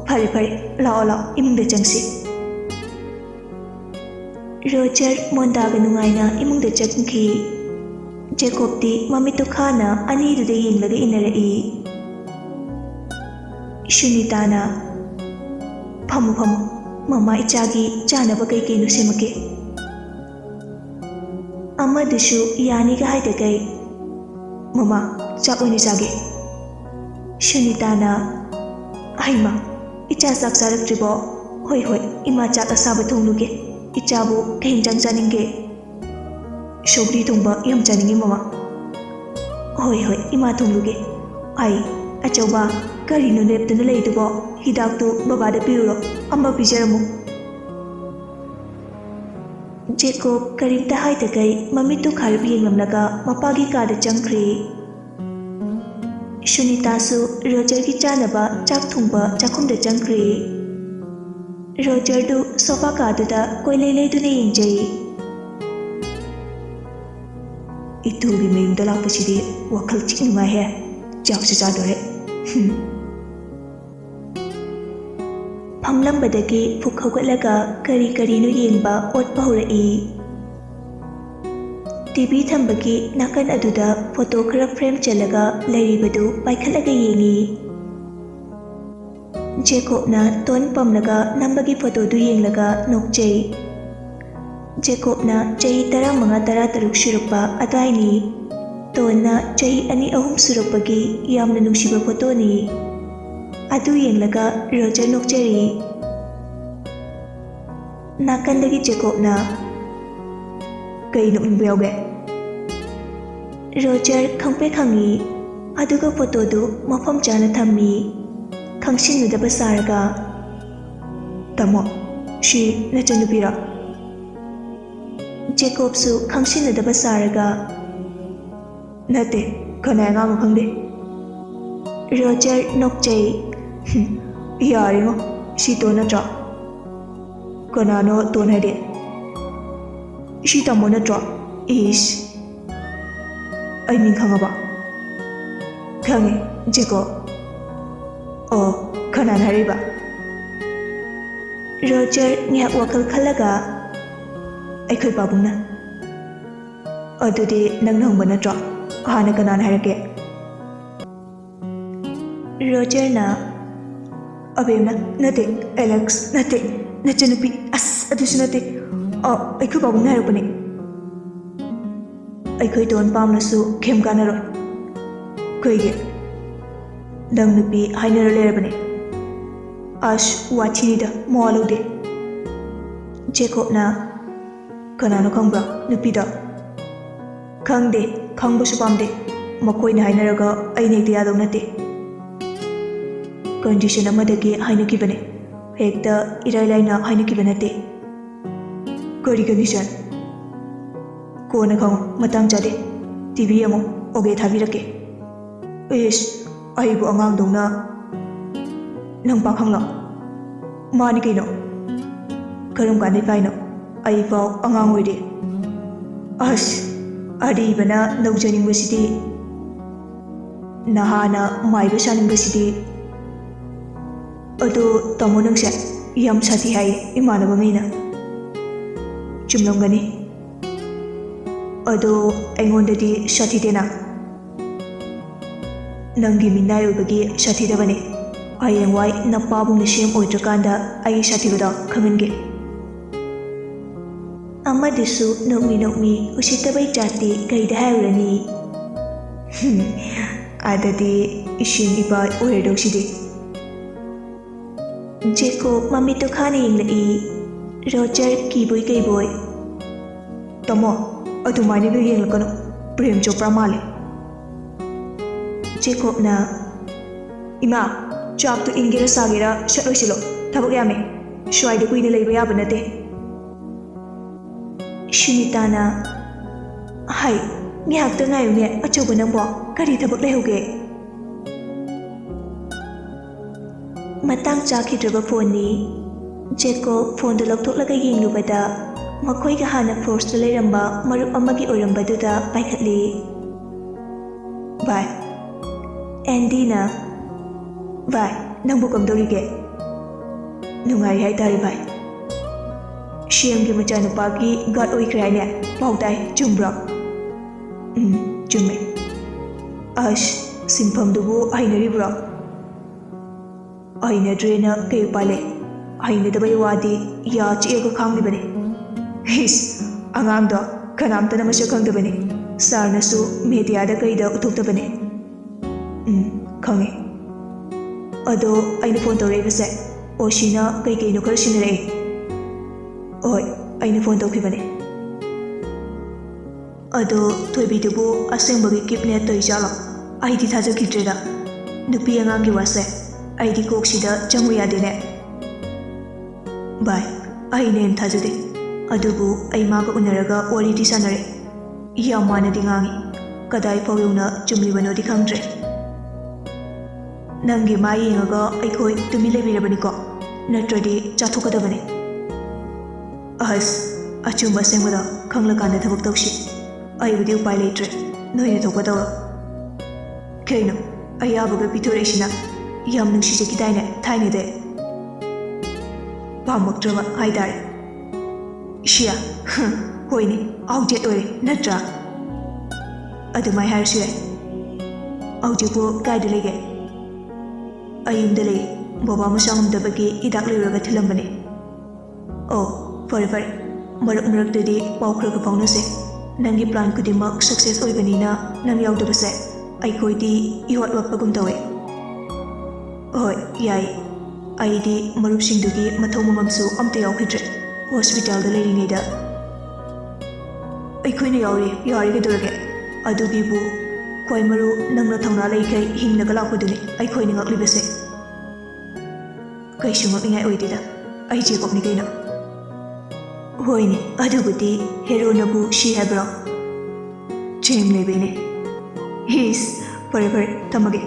ꯐꯔꯦ ꯂꯥꯛꯑꯣ ꯏꯃꯨꯡꯗ ꯆꯪꯁꯤ ꯔꯣꯖꯔ ꯃꯣꯟꯗꯥꯒ ꯅꯨꯡꯉꯥꯏꯅ ꯏꯃꯨꯡꯗ ꯆꯪꯈꯤ ꯖꯦꯀꯣꯕꯇꯤ ꯃꯃꯤꯠꯇꯨ ꯈꯥꯅ ꯑꯅꯤꯗꯨꯗ ꯌꯦꯡꯂꯒ ꯏꯟꯅꯔꯛꯏ ꯁꯨꯅꯤꯇꯥꯅ ꯐꯝꯃꯨ ꯃꯃꯥ ꯏꯆꯥꯒꯤ ꯆꯥꯅꯕ ꯀꯩꯀꯩꯅꯣ ꯁꯦꯝꯃꯛꯀꯦ ꯑꯃꯗꯨꯁꯨ ꯌꯥꯅꯤꯒ ꯍꯥꯏꯗꯈꯩ ꯃꯃꯥ ꯆꯥꯛ ꯑꯣꯏꯅ ꯆꯥꯒꯦ ꯁꯨꯅꯤꯇꯥꯅ ꯍꯩꯃꯥ ꯏꯆꯥ ꯆꯥꯛ ꯆꯥꯔꯛꯇ꯭ꯔꯤꯕꯣ ꯍꯣꯏ ꯏꯃꯥ ꯆꯥꯛ ꯑꯁꯥꯕ ꯊꯣꯡꯂꯨꯒꯦ ꯏꯆꯥꯕꯨ ꯀꯩ ꯏꯟꯖꯥꯡ ꯆꯥꯅꯤꯡꯒꯦ ꯁꯧꯒ꯭ꯔꯤ ꯊꯣꯡꯕ ꯌꯥꯝ ꯆꯥꯅꯤꯡꯉꯤ ꯃꯃꯥ ꯍꯣꯏ ꯏꯃꯥ ꯊꯣꯡꯂꯨꯒꯦ ꯑꯆꯧꯕ ꯀꯔꯤꯅꯣ ꯂꯦꯞꯇꯨꯅ ꯂꯩꯗꯨꯕꯣ ꯍꯤꯗꯥꯛꯇꯨ ꯕꯕꯥꯗ ꯄꯤꯔꯨꯔꯣ ꯑꯃ ꯄꯤꯖꯔꯝꯃꯨ ꯖꯦꯀꯣꯕ ꯀꯔꯤꯝꯇ ꯍꯥꯏꯗꯈꯩ ꯃꯃꯤꯠꯇꯨ ꯈꯥꯔꯞ ꯌꯦꯡꯂꯝꯂꯒ ꯃꯄꯥꯒꯤ ꯀꯥꯗ ꯆꯪꯈ꯭ꯔꯦ ꯁꯨꯅꯤꯇꯥꯁꯨ ꯔꯣꯖꯔꯒꯤ ꯆꯥꯅꯕ ꯆꯥꯛ ꯊꯣꯡꯕ ꯆꯥꯛꯈꯨꯝꯗ ꯆꯪꯈ꯭ꯔꯦ ꯔꯣꯖꯔꯗꯨ ꯁꯣꯐꯥ ꯀꯥꯗꯨꯗ ꯀꯣꯏꯂꯩ ꯂꯩꯗꯨꯅ ꯌꯦꯡꯖꯩ ꯏꯇꯨꯒꯤ ꯃꯌꯨꯝꯗ ꯂꯥꯛꯄꯁꯤꯗꯤ ꯋꯥꯈꯜ ꯆꯤꯛ ꯅꯨꯡꯉꯥꯏꯍꯦ ꯆꯥꯛꯁꯨ ꯆꯥꯗꯣꯔꯦ ꯐꯝꯂꯝꯕꯗꯒꯤ ꯐꯨꯛ ꯍꯧꯒꯠꯂꯒ ꯀꯔꯤꯅꯣ ꯌꯦꯡꯕ ꯑꯣꯠꯄ ꯍꯧꯔꯛꯏ ꯇꯤꯚꯤ ꯊꯝꯕꯒꯤ ꯅꯥꯀꯟ ꯑꯗꯨꯗ ꯐꯣꯇꯣ ꯈꯔ ꯐ꯭ꯔꯦꯝ ꯆꯜꯂꯒ ꯂꯩꯔꯤꯕꯗꯨ ꯄꯥꯏꯈꯠꯂꯒ ꯌꯦꯡꯉꯤ ꯖꯦꯀꯣꯕꯅ ꯇꯣꯟ ꯄꯝꯂꯒ ꯅꯝꯕꯒꯤ ꯐꯣꯇꯣꯗꯨ ꯌꯦꯡꯂꯒ ꯅꯣꯛꯆꯩ꯫ ꯖꯦꯀꯣꯕꯅ ꯆꯍꯤ 15-16 ꯁꯨꯔꯛꯄ ꯑꯗꯨꯋꯥꯏꯅꯤ꯫ ꯇꯣꯟꯅ ꯆꯍꯤ 2-3 ꯁꯨꯔꯛꯄꯒꯤ ꯌꯥꯝꯅ ꯅꯨꯡꯁꯤꯕ ꯐꯣꯇꯣꯅꯤ꯫ ꯑꯗꯨ ꯌꯦꯡꯂꯒ ꯔꯣꯖꯔ ꯅꯣꯛꯆꯔꯤ꯫ ꯅꯥꯀꯟꯗꯒꯤ ꯖꯦꯀꯣꯕꯅ "ꯀꯩ ꯅꯣꯛꯅꯤꯡꯕ ꯌꯥꯎꯒꯦ?" ꯔꯣꯖꯔ ꯈꯪꯄ꯭ꯔꯦꯛ ꯈꯪꯉꯤ, ꯑꯗꯨꯒ ꯐꯣꯇꯣꯗꯨ ꯃꯐꯝ ꯆꯥꯅ ꯊꯝꯃꯤ, ꯈꯪꯁꯤꯟꯅꯗꯕ ꯁꯥꯔꯒ꯫ "ꯇꯥꯃꯣ, ꯁꯤ ꯅꯆꯟꯅꯨꯄꯤꯔꯣ?" ꯖꯦꯀꯣꯕꯁꯨ ꯈꯪꯁꯤꯟꯅꯗꯕ ꯁꯥꯔꯒ "ꯅꯠꯇꯦ, ꯀꯅꯥꯏ ꯑꯉꯥꯡꯅꯣ ꯈꯪꯗꯦ." ꯔꯣꯖꯔ ꯅꯣꯛꯆꯩ꯫ "ꯌꯥꯔꯦꯉꯣ, ꯁꯤ ꯇꯣꯟ ꯅꯠꯇ꯭ꯔꯣ?" "ꯀꯅꯥꯅꯣ ꯇꯣꯟ ꯍꯥꯏꯗꯤ?" "ꯁꯤ ꯇꯥꯃꯣ ꯅꯠꯇ꯭ꯔꯣ?" "ꯏꯁ, ꯑꯩ ꯃꯤꯡ ꯈꯪꯉꯕ?" "ꯈꯪꯉꯦ, ꯖꯦꯀꯣꯕ." "ꯑꯣ, ꯀꯅꯥꯅ ꯍꯥꯏꯔꯛꯏꯕ?" ꯔꯣꯖꯔ ꯉꯥꯏꯍꯥꯛ ꯋꯥꯈꯜ ꯈꯜꯂꯒ "ꯑꯩꯈꯣꯏ ꯄꯥꯕꯨꯡꯅ." "ꯑꯗꯨꯗꯤ ꯅꯪꯅ ꯍꯪꯕ ꯅꯠꯇ꯭ꯔꯣ? ꯍꯥꯟꯅ ꯀꯅꯥꯅ ꯍꯥꯏꯔꯛꯀꯦ?" ꯔꯣꯖꯔꯅ "ꯑꯕꯦꯝꯅ, ꯅꯠꯇꯦ, ꯑꯦꯂꯦꯛꯁ, ꯅꯠꯇꯦ, ꯅꯆꯟꯅꯨꯄꯤ, ꯑꯁ ꯑꯗꯨꯁꯨ ꯅꯠꯇꯦ, ꯑꯩꯈꯣꯏ ꯄꯥꯕꯨꯡꯅ ꯍꯥꯏꯔꯛꯄꯅꯦ." "ꯑꯩꯈꯣꯏ ꯇꯣꯟ ꯄꯥꯝꯂꯁꯨ ꯀꯩꯝ ꯀꯥꯟꯅꯔꯣꯏ." "ꯀꯩꯒꯤ?" "ꯅꯪ ꯅꯨꯄꯤ ꯍꯥꯏꯅꯔ ꯂꯩꯔꯕꯅꯦ." "ꯑꯁ, ꯋꯥꯊꯤꯅꯤꯗ, ꯃꯋꯥ ꯂꯧꯗꯦ." ꯖꯦꯀꯣꯕꯅ "ꯀꯅꯥꯅꯣ ꯈꯪꯕ꯭ꯔꯥ, ꯅꯨꯄꯤꯗꯣ?" "ꯈꯪꯗꯦ, ꯈꯪꯕꯁꯨ ꯄꯥꯝꯗꯦ. ꯃꯈꯣꯏꯅ ꯍꯥꯏꯅꯔꯒ ꯑꯩꯅ ꯍꯦꯛꯇ ꯌꯥꯗꯧ ꯅꯠꯇꯦ. ꯀꯟꯗꯤꯁꯟ ꯑꯃꯗꯒꯤ ꯍꯥꯏꯅꯈꯤꯕꯅꯦ, ꯍꯦꯛꯇ ꯏꯔꯥꯏ ꯂꯥꯏꯅ ꯍꯥꯏꯅꯈꯤꯕ ꯅꯠꯇꯦ." "ꯀꯔꯤ ꯀꯟꯗꯤꯁꯟ?" "ꯀꯣꯟꯅ ꯈꯪꯉꯣ, ꯃꯇꯥꯡ ꯆꯥꯗꯦ. ꯇꯤꯚꯤ ꯌꯦꯡꯉꯣ, ꯑꯣꯀꯦ ꯊꯥꯕꯤꯔꯛꯀꯦ." "ꯏꯁ, ꯑꯩꯕꯨ ꯑꯉꯥꯡꯗꯧꯅ." "ꯅꯪ ꯄꯥꯈꯪꯂꯣ?" "ꯃꯥꯅꯤ ꯀꯩꯅꯣ." "ꯀꯔꯝ ꯀꯥꯟꯗꯩ ꯄꯥꯏꯅꯣ? ꯑꯩꯐꯥꯎ ꯑꯉꯥꯡ ꯑꯣꯏꯔꯤ." "ꯑꯁ, ꯑꯔꯤꯕꯅ ꯅꯧꯖꯅꯤꯡꯕꯁꯤꯗꯤ, ꯅꯍꯥꯅ ꯃꯥꯏꯕ ꯁꯥꯅꯤꯡꯕꯁꯤꯗꯤ." "ꯑꯗꯣ ꯇꯥꯃꯣ, ꯅꯪꯁꯦ ꯌꯥꯝ ꯁꯥꯊꯤ ꯍꯥꯏꯌꯦ ꯏꯃꯥꯟꯅꯕ ꯃꯤꯅ." "ꯆꯨꯝꯂꯝꯒꯅꯤ. ꯑꯗꯣ ꯑꯩꯉꯣꯟꯗꯗꯤ ꯁꯥꯊꯤꯗꯦꯅ." "ꯅꯪꯒꯤ ꯃꯤꯅꯥꯏ ꯑꯣꯏꯕꯒꯤ ꯁꯥꯊꯤꯗꯕꯅꯦ. ꯍꯌꯦꯡꯋꯥꯏ ꯅꯄꯥꯕꯨꯡꯅ ꯁꯦꯝ ꯑꯣꯏꯗ꯭ꯔꯀꯥꯟꯗ ꯑꯩ ꯁꯥꯊꯤꯕꯗꯣ ꯈꯪꯍꯟꯒꯦ." ꯑꯃꯗꯨꯁꯨ ꯅꯣꯛꯃꯤ ꯅꯣꯛꯃꯤ ꯎꯁꯤꯠꯇꯕꯩ ꯖꯥꯠꯇꯤ ꯀꯩꯗ ꯍꯥꯏꯔꯨꯔꯅꯤ? ꯑꯗꯨꯗꯤ ꯏꯁꯤꯡ ꯏꯄꯥ ꯑꯣꯏꯔꯗꯧꯁꯤꯗꯤ." ꯖꯦꯀꯣꯕ ꯃꯃꯤꯠꯇꯨ ꯈꯥꯅ ꯌꯦꯡꯂꯛꯏ꯫ ꯔꯣꯖꯔ ꯀꯤꯕꯣꯏ ꯀꯩꯕꯣꯏ "ꯇꯥꯃꯣ, ꯑꯗꯨꯃꯥꯏꯅꯒ ꯌꯦꯡꯂꯛꯀꯅꯨ, ꯄ꯭ꯔꯦꯝ ꯆꯣꯄ꯭ꯔꯥ ꯃꯥꯜꯂꯦ." ꯖꯦꯀꯣꯕꯅ "ꯏꯃꯥ, ꯆꯥꯛꯇꯨ ꯏꯪꯒꯦꯔꯥ ꯁꯥꯒꯦꯔꯥ ꯁꯠ ꯂꯣꯏꯁꯤꯜꯂꯣ, ꯊꯕꯛ ꯌꯥꯝꯃꯦ, ꯁ꯭ꯋꯥꯏꯗ ꯀꯨꯏꯅ ꯂꯩꯕ ꯌꯥꯕ ꯅꯠꯇꯦ." ꯁꯨꯅꯤꯇꯥꯅ "ꯍꯥꯏ, ꯉꯥꯏꯍꯥꯛꯇ ꯉꯥꯏꯌꯨꯅꯦ ꯑꯆꯧꯕ ꯅꯪꯕꯣ, ꯀꯔꯤ ꯊꯕꯛ ꯂꯩꯍꯧꯒꯦ?" ꯃꯇꯥꯡ ꯆꯥꯈꯤꯗ꯭ꯔꯕ ꯐꯣꯟꯅꯤ꯫ ꯖꯦꯀꯣꯕ ꯐꯣꯟꯗꯨ ꯂꯧꯊꯣꯛꯂꯒ ꯌꯦꯡꯂꯨꯕꯗ ꯃꯈꯣꯏꯒ ꯍꯥꯟꯅ ꯐꯣꯔꯁꯇ ꯂꯩꯔꯝꯕ ꯃꯔꯨꯞ ꯑꯃꯒꯤ ꯑꯣꯏꯔꯝꯕꯗꯨꯗ ꯄꯥꯏꯈꯠꯂꯤ꯫ "ꯚꯥꯏ." ꯑꯦꯟꯗꯤꯅ "ꯚꯥꯏ, ꯅꯪꯕꯨ ꯀꯝꯗꯧꯔꯤꯒꯦ?" "ꯅꯨꯡꯉꯥꯏꯔꯤ ꯍꯥꯏꯇꯥꯔꯦ ꯚꯥꯏ." "ꯁꯤꯑꯦꯝꯒꯤ ꯃꯆꯥꯅꯨꯄꯥꯒꯤ ꯒꯥꯔꯗ ꯑꯣꯏꯈ꯭ꯔꯦ ꯍꯥꯏꯅꯦ, ꯄꯥꯎ ꯇꯥꯏ, ꯆꯨꯝꯕ꯭ꯔꯣ?" "ꯆꯨꯝꯃꯦ." "ꯑꯁ, ꯁꯤꯟꯐꯝꯗꯨꯕꯨ ꯍꯩꯅꯔꯤꯕ꯭ꯔꯣ?" "ꯍꯩꯅꯗ꯭ꯔꯦꯅ ꯀꯩ ꯎꯄꯥꯏ ꯂꯩ, ꯍꯩꯅꯗꯕꯩ ꯋꯥꯗꯤ ꯌꯥ ꯆꯤꯛꯑꯒ ꯈꯥꯡꯂꯤꯕꯅꯤ." "ꯏꯁ, ꯑꯉꯥꯡꯗꯣ ꯀꯅꯥꯝꯇꯅ ꯃꯁꯛ ꯈꯪꯗꯕꯅꯤ, ꯁꯥꯔꯅꯁꯨ ꯃꯦꯗꯤꯌꯥꯗ ꯀꯩꯗ ꯎꯠꯊꯣꯛꯇꯕꯅꯤ." "ꯈꯪꯉꯦ." "ꯑꯗꯣ ꯑꯩꯅ ꯐꯣꯟ ꯇꯧꯔꯛꯏꯕꯁꯦ, ꯑꯣꯁꯤꯅ ꯀꯩꯀꯩꯅꯣ ꯈꯔ ꯁꯤꯟꯅꯔꯛꯏ." "ꯍꯣꯏ, ꯑꯩꯅ ꯐꯣꯟ ꯇꯧꯈꯤꯕꯅꯦ." "ꯑꯗꯣ ꯊꯣꯏꯕꯤꯗꯨꯕꯨ ꯑꯁꯦꯡꯕꯒꯤ ꯀꯤꯞꯅꯦꯠ ꯇꯧꯏꯖꯥꯠꯂꯣ? ꯑꯩꯗꯤ ꯊꯥꯖꯈꯤꯗ꯭ꯔꯦꯗ. ꯅꯨꯄꯤ ꯑꯉꯥꯡꯒꯤ ꯋꯥꯁꯦ ꯑꯩꯗꯤ ꯀꯣꯛꯁꯤꯗ ꯆꯪꯉꯨ ꯌꯥꯗꯦꯅꯦ." "ꯚꯥꯏ, ꯑꯩꯅ ꯍꯦꯟꯅ ꯊꯥꯖꯗꯦ. ꯑꯗꯨꯕꯨ ꯑꯩ ꯃꯥꯒ ꯎꯅꯔꯒ ꯋꯥꯔꯤꯗꯤ ꯁꯥꯟꯅꯔꯦ. ꯌꯥꯝ ꯃꯥꯟꯅꯗꯤ ꯉꯥꯡꯉꯤ. ꯀꯗꯥꯏ ꯐꯥꯎ ꯌꯧꯅ ꯆꯨꯝꯂꯤꯕꯅꯣꯗꯤ ꯈꯪꯗ꯭ꯔꯦ." "ꯅꯪꯒꯤ ꯃꯥ ꯌꯦꯡꯉꯒ ꯑꯩꯈꯣꯏ ꯇꯨꯃꯤꯟ ꯂꯩꯕꯤꯔꯕꯅꯤꯀꯣ, ꯅꯠꯇ꯭ꯔꯗꯤ ꯆꯥꯊꯣꯛꯀꯗꯕꯅꯤ." "ꯑꯁ, ꯑꯆꯨꯝꯕ ꯑꯁꯦꯡꯕꯗꯣ ꯈꯪꯂꯀꯥꯟꯗ ꯊꯕꯛ ꯇꯧꯁꯤ. ꯑꯩꯕꯨꯗꯤ ꯎꯄꯥꯏ ꯂꯩꯇ꯭ꯔꯦ, ꯅꯣꯏꯅ ꯊꯣꯛꯄ ꯇꯧꯔꯣ." "ꯀꯩꯅꯣ, ꯑꯌꯥꯕꯒ ꯄꯤꯊꯣꯔꯛꯏꯁꯤꯅ? ꯌꯥꯝ ꯅꯨꯡꯁꯤꯖꯈꯤꯗꯥꯏꯅꯦ ꯊꯥꯏꯅꯗꯩ." "ꯄꯥꯝꯃꯛꯇ꯭ꯔꯕ ꯍꯥꯏꯇꯥꯔꯦ." "ꯏꯁꯤꯌꯥ, ꯍꯣꯏꯅꯦ, ꯑꯥꯎꯠꯗꯦꯠ ꯑꯣꯏꯔꯦ, ꯅꯠꯇ꯭ꯔꯥ?" "ꯑꯗꯨꯃꯥꯏ ꯍꯥꯏꯔꯁꯨ ꯌꯥꯏ." "ꯍꯧꯖꯤꯛꯄꯨ ꯀꯥꯏꯗ ꯂꯩꯒꯦ?" "ꯑꯩ ꯌꯨꯝꯗ ꯂꯩ, ꯕꯕꯥ ꯃꯁꯥ ꯉꯝꯗꯕꯒꯤ ꯍꯤꯗꯥꯛ ꯂꯩꯔꯒ ꯊꯤꯜꯂꯝꯕꯅꯦ. ꯑꯣ ꯐꯔꯦ ꯐꯔꯦ, ꯃꯔꯛ ꯃꯔꯛꯇꯗꯤ ꯄꯥꯎ ꯈꯔ ꯐꯥꯎꯅꯁꯦ. ꯅꯪꯒꯤ ꯄ꯭ꯂꯥꯟ ꯈꯨꯗꯤꯡꯃꯛ ꯁꯛꯁꯦꯁ ꯑꯣꯏꯕꯅꯤꯅ ꯅꯪ ꯌꯥꯎꯗꯕꯁꯦ ꯑꯩꯈꯣꯏꯗꯤ ꯏꯋꯥꯠ ꯋꯥꯠꯄꯒꯨꯝ ꯇꯧꯋꯦ. ꯍꯣꯏ ꯌꯥꯏ. ꯑꯩꯗꯤ ꯃꯔꯨꯞꯁꯤꯡꯗꯨꯒꯤ ꯃꯊꯧ ꯃꯉꯝꯁꯨ ꯑꯝꯇ ꯌꯥꯎꯈꯤꯗ꯭ꯔꯦ. ꯍꯣꯁꯄꯤꯇꯥꯜꯗ ꯂꯩꯔꯤꯉꯩꯗ ꯑꯩꯈꯣꯏꯅ ꯌꯥꯎꯔꯤ ꯌꯥꯔꯤ ꯀꯩꯗꯧꯔꯒꯦ. ꯑꯗꯨꯒꯤꯕꯨ ꯈ꯭ꯋꯥꯏ ꯃꯔꯨ ꯅꯪꯅ ꯊꯧꯅꯥ ꯂꯩꯈꯩ ꯍꯤꯡꯂꯒ ꯂꯥꯛꯄꯗꯨꯅꯤ ꯑꯩꯈꯣꯏꯅ ꯉꯛꯂꯤꯕꯁꯦ. ꯀꯩꯁꯨ ꯉꯛꯅꯤꯡꯉꯥꯏ ꯑꯣꯏꯗꯦꯗ, ꯑꯩ ꯖꯦꯀꯣꯕꯅꯤ ꯀꯩꯅꯣ. ꯍꯣꯏꯅꯦ, ꯑꯗꯨꯕꯨꯗꯤ ꯍꯦꯔꯣꯅꯕꯨ ꯁꯤ ꯍꯥꯏꯕ꯭ꯔꯣ? ꯆꯦꯡ ꯂꯩꯕꯩꯅꯦ. ꯍꯤꯁ, ꯐꯔꯦ ꯐꯔꯦ ꯊꯝꯃꯒꯦ.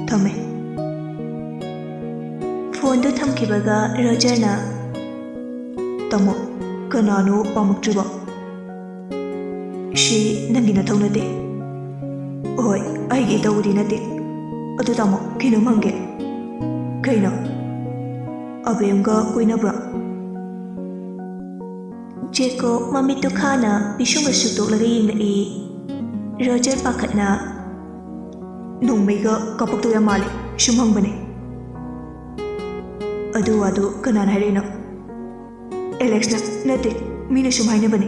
ꯊꯝꯃꯦ. ꯐꯣꯟꯗꯨ ꯊꯝꯈꯤꯕꯒ ꯔꯣꯖꯔꯅ, ꯇꯥꯃꯣ ꯀꯅꯥꯅꯣ ꯄꯥꯝꯃꯛꯇ꯭ꯔꯤꯕꯣ? ꯁꯤ ꯅꯪꯒꯤ ꯅꯊꯧ ꯅꯠꯇꯦ. ꯍꯣꯏ ꯑꯩꯒꯤ ꯏꯇꯧꯕꯨꯗꯤ ꯅꯠꯇꯦ. ꯑꯗꯨ ꯇꯥꯃꯣ ꯀꯩꯅꯣꯝ ꯍꯪꯒꯦ. ꯀꯩꯅꯣ? ꯑꯕꯦꯝꯒ ꯀꯣꯏꯅꯕ꯭ꯔꯣ? ꯖꯦꯀꯣꯕ ꯃꯃꯤꯠꯇꯨ ꯈꯥꯅ ꯄꯤꯁꯨꯝꯒ ꯁꯨꯛꯇꯣꯛꯂꯒ ꯌꯦꯡꯂꯛꯏ. ꯔꯣꯖꯔ ꯄꯥꯈꯠꯅ, ꯅꯣꯡꯃꯩꯒ ꯀꯥꯞꯄꯛꯇꯣ ꯌꯥꯝ ꯃꯥꯜꯂꯦ, ꯁꯨꯝ ꯍꯪꯕꯅꯦ. ꯑꯗꯨ ꯋꯥꯗꯨ ꯀꯅꯥꯅ ꯍꯥꯏꯔꯛꯏꯅꯣ? ꯑꯦꯂꯦꯛꯁꯅ, ꯅꯠꯇꯦ ꯃꯤꯅ ꯁꯨꯝ ꯍꯥꯏꯅꯕꯅꯦ.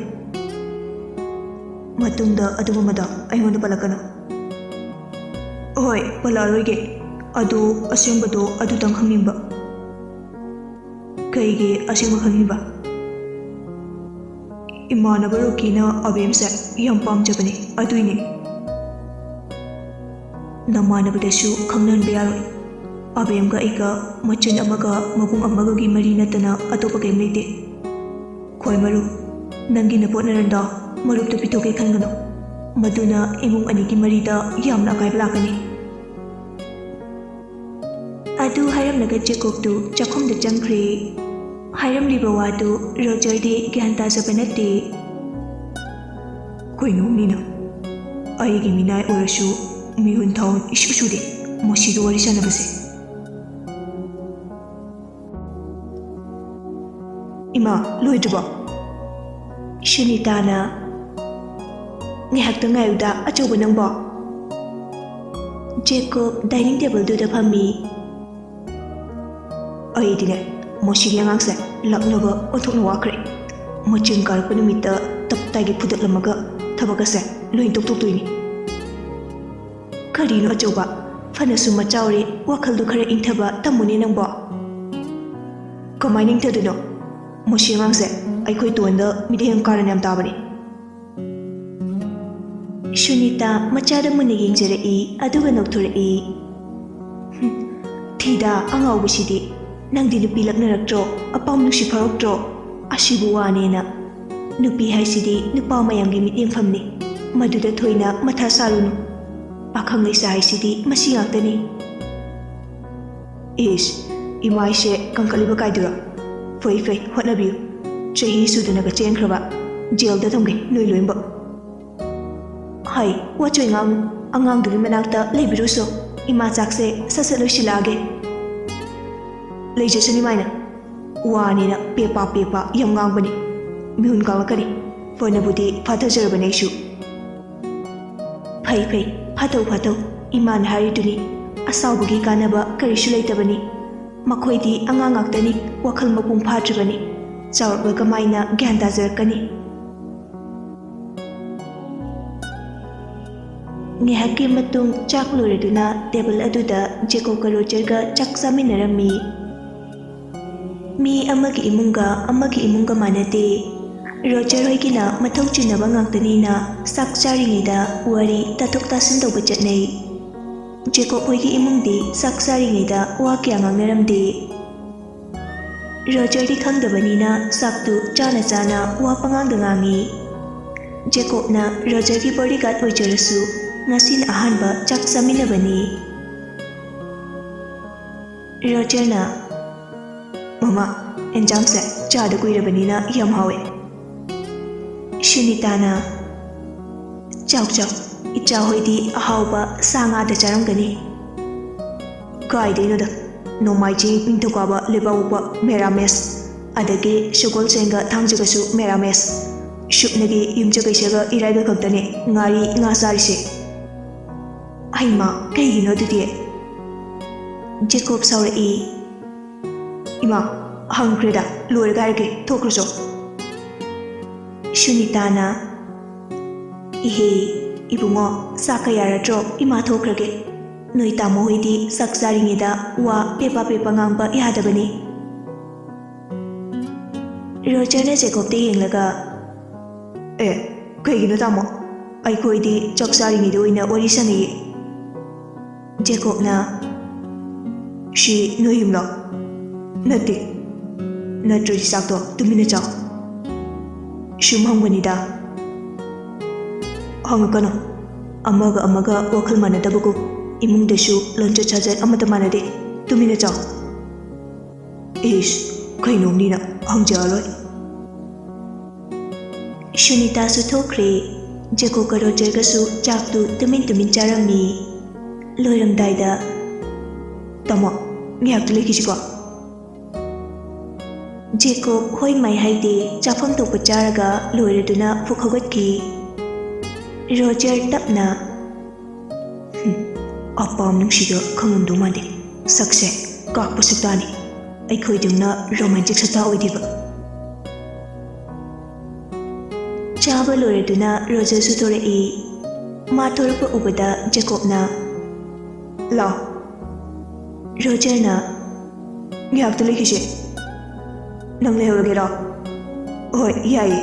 ꯃꯇꯨꯡꯗ ꯑꯗꯨꯒꯨꯝꯕꯗꯣ ꯑꯩꯉꯣꯟꯗ ꯄꯜꯂꯛꯀꯅꯨ. ꯍꯣꯏ ꯄꯜꯂꯛꯑꯔꯣꯏꯒꯦ. ꯑꯗꯣ ꯑꯁꯦꯡꯕꯗꯣ ꯑꯗꯨꯇꯪ ꯈꯪꯅꯤꯡꯕ. ꯀꯩꯒꯤ ꯑꯁꯦꯡꯕ ꯈꯪꯅꯤꯡꯕ? ꯏꯃꯥꯟꯅꯕ ꯔꯣꯀꯤꯅ ꯑꯕꯦꯝꯁꯦ ꯌꯥꯝ ꯄꯥꯝꯖꯕꯅꯦ, ꯑꯗꯨꯏꯅꯦ. ꯅꯃꯥꯟꯅꯕꯗꯁꯨ ꯈꯪꯅꯍꯟꯕ ꯌꯥꯔꯣꯏ. ꯑꯕꯦꯝꯒ ꯑꯩꯒ ꯃꯆꯤꯟ ꯑꯃꯒ ꯃꯕꯨꯡ ꯑꯃꯒꯒꯤ ꯃꯔꯤ ꯅꯠꯇꯅ ꯑꯇꯣꯞꯄ ꯀꯩꯝ ꯂꯩꯇꯦ. ꯈ꯭ꯋꯥꯏ ꯃꯔꯨ ꯅꯪꯒꯤ ꯅꯄꯣꯠ ꯅꯔꯟꯗꯣ ꯃꯔꯨꯞꯇ ꯄꯤꯊꯣꯛꯀꯦ ꯈꯟꯒꯅꯨ. ꯃꯗꯨꯅ ꯏꯃꯨꯡ ꯑꯅꯤꯒꯤ ꯃꯔꯤꯗ ꯌꯥꯝꯅ ꯑꯀꯥꯏꯕ ꯂꯥꯛꯀꯅꯤ. ꯑꯗꯨ ꯍꯥꯏꯔꯝꯂꯒ ꯖꯦꯀꯣꯕꯇꯨ ꯆꯥꯛꯈꯨꯝꯗ ꯆꯪꯈ꯭ꯔꯦ. ꯍꯥꯏꯔꯝꯂꯤꯕ ꯋꯥꯗꯨ ꯔꯣꯖꯔꯗꯤ ꯒ꯭ꯌꯥꯟ ꯇꯥꯖꯕ ꯅꯠꯇꯦ. ꯀꯩꯅꯣꯝꯅꯤꯅ ꯑꯩꯒꯤ ꯃꯤꯅꯥꯏ ꯑꯣꯏꯔꯁꯨ ꯃꯤꯍꯨꯟ ꯊꯥꯎꯟ ꯏꯁꯨ ꯁꯨꯗꯦ ꯃꯁꯤꯒ ꯋꯥꯔꯤ ꯁꯥꯟꯅꯕꯁꯦ. ꯏꯃꯥ ꯂꯣꯏꯗ꯭ꯔꯤꯕꯣ? ꯁꯨꯅꯤꯇꯥꯅ, ꯉꯥꯏꯍꯥꯛꯇ ꯉꯥꯏꯌꯨꯗ ꯑꯆꯧꯕ ꯅꯪꯕꯣ. ꯖꯦꯀꯣꯕ ꯗꯥꯏꯅꯤꯡ ꯇꯦꯕꯜꯗꯨꯗ ꯐꯝꯃꯤ. ꯑꯩꯗꯤꯅꯦ ꯃꯁꯤꯒꯤ ꯑꯉꯥꯡꯁꯦ ꯂꯛꯅꯕ ꯑꯣꯟꯊꯣꯛꯅ ꯋꯥꯈ꯭ꯔꯦ. ꯃꯆꯤꯟ ꯀꯥꯔꯛꯄ ꯅꯨꯃꯤꯠꯇ ꯇꯞꯇꯥꯏꯒꯤ ꯐꯨꯗꯠꯂꯝꯃꯒ ꯊꯕꯛꯀꯁꯦ ꯂꯣꯏ ꯇꯣꯛꯊꯣꯛꯇꯣꯏꯅꯤ. ꯀꯔꯤꯅꯣ ꯑꯆꯧꯕ, ꯐꯅꯁꯨ ꯃꯆꯥꯎꯔꯦ, ꯋꯥꯈꯜꯗꯨ ꯈꯔ ꯏꯪꯊꯕ ꯇꯝꯃꯨꯅꯦ ꯅꯪꯕꯣ. ꯀꯃꯥꯏꯅ ꯏꯪꯊꯗꯣꯏꯅꯣ? ꯃꯁꯤ ꯑꯉꯥꯡꯁꯦ ꯑꯩꯈꯣꯏ ꯇꯣꯟꯗ ꯃꯤꯠꯌꯦꯡ ꯀꯥꯔꯟ ꯌꯥꯝ ꯇꯥꯕꯅꯤ. ꯁꯨꯅꯤꯇꯥ ꯃꯆꯥꯗ ꯃꯨꯟꯅ ꯌꯦꯡꯖꯔꯛꯏ, ꯑꯗꯨꯒ ꯅꯣꯛꯊꯣꯔꯛꯏ. ꯊꯤꯗꯥ ꯑꯉꯥꯎꯕꯁꯤꯗꯤ, ꯅꯪꯗꯤ ꯅꯨꯄꯤ ꯂꯛꯅꯔꯛꯇ꯭ꯔꯣ? ꯑꯄꯥꯝ ꯅꯨꯡꯁꯤ ꯐꯥꯎꯔꯛꯇ꯭ꯔꯣ? ꯑꯁꯤꯕꯨ ꯋꯥꯅꯦꯅ. ꯅꯨꯄꯤ ꯍꯥꯏꯁꯤꯗꯤ ꯅꯨꯄꯥ ꯃꯌꯥꯝꯒꯤ ꯃꯤꯠꯌꯦꯡꯐꯝꯅꯤ, ꯃꯗꯨꯗ ꯊꯣꯏꯅ ꯃꯊꯥ ꯁꯥꯔꯨꯅꯨ. ꯄꯥꯈꯪ ꯂꯩꯁꯥ ꯍꯥꯏꯁꯤꯗꯤ ꯃꯁꯤ ꯉꯥꯛꯇꯅꯤ. ꯏꯁ, ꯏꯃꯥꯏꯁꯦ ꯀꯪꯈꯠꯂꯤꯕ ꯀꯥꯏꯗꯨꯔꯣ? ꯐꯩ ꯐꯩ ꯍꯣꯠꯅꯕꯤꯌꯨ. ꯆꯍꯤ ꯁꯨꯗꯅꯒ ꯆꯦꯟꯈ꯭ꯔꯕ, ꯖꯦꯜꯗ ꯊꯝꯒꯦ ꯅꯣꯏ ꯂꯣꯏꯅꯃꯛ. ꯍꯩ ꯋꯥꯆꯣꯏ ꯉꯥꯡꯅꯨ, ꯑꯉꯥꯡꯗꯨꯒꯤ ꯃꯅꯥꯛꯇ ꯂꯩꯕꯤꯔꯨꯁꯨ. ꯏꯃꯥ ꯆꯥꯛꯁꯦ ꯁꯠ ꯁꯠ ꯂꯣꯏꯁꯤꯜꯂꯛꯑꯒꯦ. ꯂꯩꯖꯁꯅꯤ ꯃꯥꯏꯅ. ꯋꯥꯅꯤꯅ ꯄꯦꯄꯥ ꯄꯦꯄꯥ ꯌꯥꯝ ꯉꯥꯡꯕꯅꯤ, ꯃꯤꯍꯨꯟ ꯀꯥꯡꯂꯛꯀꯅꯤ. ꯐꯅꯕꯨꯗꯤ ꯐꯥꯊꯖꯔꯕꯅꯦ ꯑꯩꯁꯨ. ꯐꯩ ꯐꯩ, ꯐꯥꯊꯧ ꯐꯥꯊꯧ. ꯏꯃꯥꯅ ꯍꯥꯏꯔꯤꯗꯨꯅꯤ, ꯑꯁꯥꯎꯕꯒꯤ ꯀꯥꯟꯅꯕ ꯀꯔꯤꯁꯨ ꯂꯩꯇꯕꯅꯤ. ꯃꯈꯣꯏꯗꯤ ꯑꯉꯥꯡ ꯉꯥꯛꯇꯅꯤ, ꯋꯥꯈꯜ ꯃꯄꯨꯡ ꯐꯥꯗ꯭ꯔꯤꯕꯅꯤ. ꯆꯥꯎꯔꯛꯂꯒ ꯃꯥꯏꯅ ꯒ꯭ꯌꯥꯟ ꯇꯥꯖꯔꯛꯀꯅꯤ. ꯉꯥꯏꯍꯥꯛꯀꯤ ꯃꯇꯨꯡ ꯆꯥꯛ ꯂꯣꯏꯔꯗꯨꯅ ꯇꯦꯕꯜ ꯑꯗꯨꯗ ꯖꯦꯀꯣꯕꯀ ꯔꯣꯖꯔꯒ ꯆꯥꯛ ꯆꯥꯃꯤꯟꯅꯔꯝꯃꯤ. ꯃꯤ ꯑꯃꯒꯤ ꯏꯃꯨꯡꯒ ꯃꯥꯟꯅꯗꯦ. ꯔꯣꯖꯔ ꯍꯣꯏꯒꯤꯅ ꯃꯊꯧ ꯆꯤꯟꯅꯕ ꯉꯥꯛꯇꯅꯤꯅ ꯆꯥꯛ ꯆꯥꯔꯤꯉꯩꯗ ꯋꯥꯔꯤ ꯇꯥꯊꯣꯛ ꯇꯥꯁꯤꯟ ꯇꯧꯕ ꯆꯠꯅꯩ. ꯖꯦꯀꯣꯕ ꯍꯣꯏꯒꯤ ꯏꯃꯨꯡꯗꯤ ꯆꯥꯛ ꯆꯥꯔꯤꯉꯩꯗ ꯋꯥ ꯀꯌꯥ ꯉꯥꯡꯅꯔꯝꯗꯦ. ꯔꯣꯖꯔꯗꯤ ꯈꯪꯗꯕꯅꯤꯅ ꯆꯥꯛꯇꯨ ꯆꯥꯅ ꯆꯥꯅ ꯋꯥ ꯄꯉꯥꯡꯗ ꯉꯥꯡꯉꯤ. ꯖꯦꯀꯣꯕꯅ ꯔꯣꯖꯔꯒꯤ ꯕꯣꯗꯤꯒꯥꯔꯗ ꯑꯣꯏꯖꯔꯁꯨ ꯉꯁꯤꯅ ꯑꯍꯥꯟꯕ ꯆꯥꯛ ꯆꯥꯃꯤꯟꯅꯕꯅꯤ. ꯔꯣꯖꯔꯅ, ꯃꯃꯥ ꯑꯦꯟꯖꯥꯡꯁꯦ ꯆꯥꯗ ꯀꯨꯏꯔꯕꯅꯤꯅ ꯌꯥꯝ ꯍꯥꯎꯋꯦ. ꯁꯨꯅꯤꯇꯥꯅ, ꯆꯥꯎ ꯆꯥꯎ, ꯏꯆꯥ ꯍꯣꯏꯗꯤ ꯑꯍꯥꯎꯕ ꯁꯥ ꯉꯥꯗ ꯆꯥꯔꯝꯒꯅꯤ. ꯀꯥꯏꯗꯩꯅꯣꯗ, ꯅꯣꯡꯃꯥꯏꯖꯤꯡ ꯅꯤꯡꯊꯧꯀꯥꯕ ꯂꯩꯕꯥꯛꯄꯣꯛꯄ ꯃꯦꯔꯥꯃꯦꯁ, ꯑꯗꯒꯤ ꯁꯒꯣꯜꯁꯦꯟꯒ ꯊꯥꯡꯖꯒꯁꯨ ꯃꯦꯔꯥꯃꯦꯁ. ꯁꯨꯞꯅꯒꯤ ꯌꯨꯝꯖꯀꯩꯁꯒ ꯏꯔꯥꯏꯒ ꯈꯛꯇꯅꯦ ꯉꯥ ꯆꯥꯔꯤꯁꯦ. ꯍꯩꯃꯥ ꯀꯩꯒꯤꯅꯣ ꯑꯗꯨꯗꯤ? Jacob sauraki. Ima, hangkreda, loiraga harke, thokruso. Shunitana. Ihe, ibungo, saka yaratro, ima thokrage. Noi tamo hoidi saksaringida wa pepa ngangba yadabani. Roger na Jacob de yenglaga. Kaigino tamo. Aikoidi chaksaringido ina orisani. Jacob na. Shi noyimla. Nati. Natro sakto tumina chao. Shum hangwanida. Hangakano. Amaga wakal manadabago. Imungdashu loncha chajat amata manade. Tumina chao. Ish. Kaino nina hangjaloy. Shunita su thokre. Jacob ka Roger ka su chaktu tumin charami. Loiramdaida. Tamo, ngayaktu lekishiko. Jacob hoi mai haide chafam tokpa charaga loiraduna fukhagatki. Roger tapna. Apam nungsiga khangamdu mande. Sakse kakpa sutani. Aikhoidungna romantic sata oidiba. Chaba loiraduna Roger su thorai. Ma thorapa ubada Jacob na. Lao. Roger na. Ngayaktu lekishi. Nang lehoragera. Hoi, yai.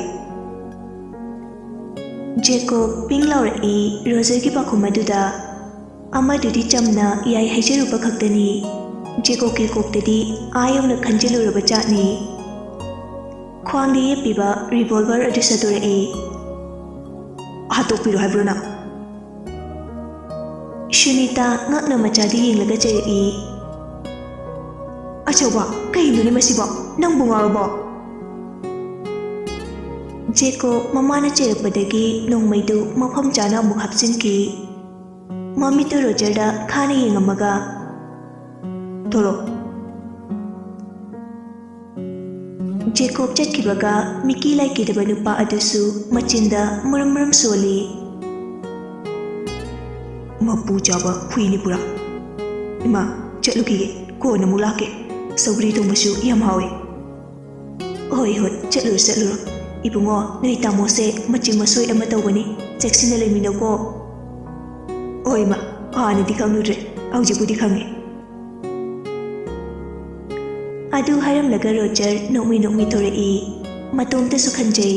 Jacob ping laurai Roger ki pakhumaduda. Amadudi chamna yai haijarupa khaktani. Jacob ki koktadi ayona khanjeluraba chatni. Khwangdi yepiba revolver adu sadorai. Hatokpiro habrona. Shunita ngakna machadi yenglaga chai. Achauba, kahinuni masiba, nang bungaraba. Jacob mamana chairakpadagi nongmaidu mafam chana amuk hapsinki. Mamito Roger da khana yengamaga. Tolo. Jacob chatkibaga miki laikidaba nupa adusu machinda muram soli. Mapu jaba huini pura. Ima, chatlukige, ko namulake. Saugri thongbasu yam hawe. Hoi, chatlur. Ibungo, noi tamo se maching masoi ama tawbani. Jacksina lemino ko. Oi ma, haanadi khangnudre. Aujibudi khange. Adu haramlaga Roger nokmi thorai. Matomta su khanjai.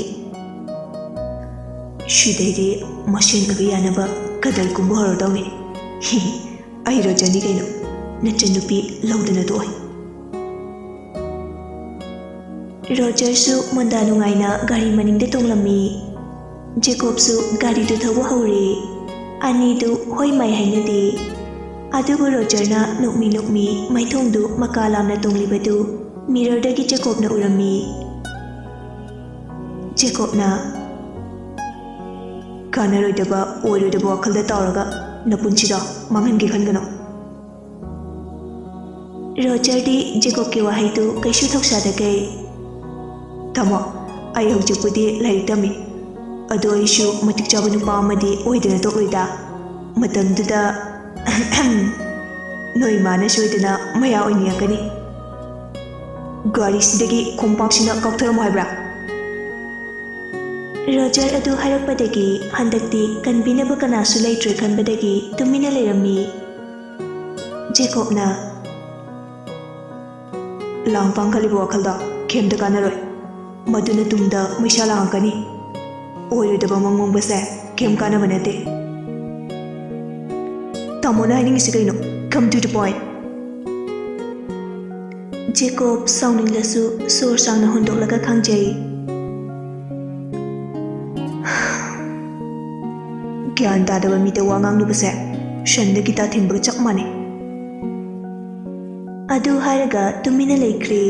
Shidaidi machine aga yanaba kadal kumbu horodawni. Ai Roger ni kaino. Nachanupi laudana toy. Roger su mondanungaina gari maningda tonglammi. Jacob su gari du thawa haure. Ani du hoi mai hainade. Adugu Roger na nokmi maithongdu makalamna tonglibadu mirror dagi Jacob na urami. Jacob na kanaroidaba oiroidaba wakhalda tawraga napunchida manghangi khangano. Roger di Jacob ki wahaidu kaishu thoksadage. Tamo, ai hojipudi laitami. Ado aishu matik chaba nupa amadi oidana tokloida. Matamduda noi mana soidana maya oiniyakani. Gari sidagi kompaksina kauktharamu haibra. Roger adu harakpadagi handakti kanbinaba kanasu laitre khanbadagi tumina leirami. Jacob na langpang khaliba wakhalda khemda kanaroi. Maduna tumda maisha langakani. Oirodaba mangongbase khem kanaba nate. Tamona hainingisi kaino. Come to the point. Jacob sauninglasu sor sangna hondoklaga khangjai. Gyan tadaba mita wa ngangnubase shandagi ta thinbaga chak mane. Adu hairaga tumina leikre.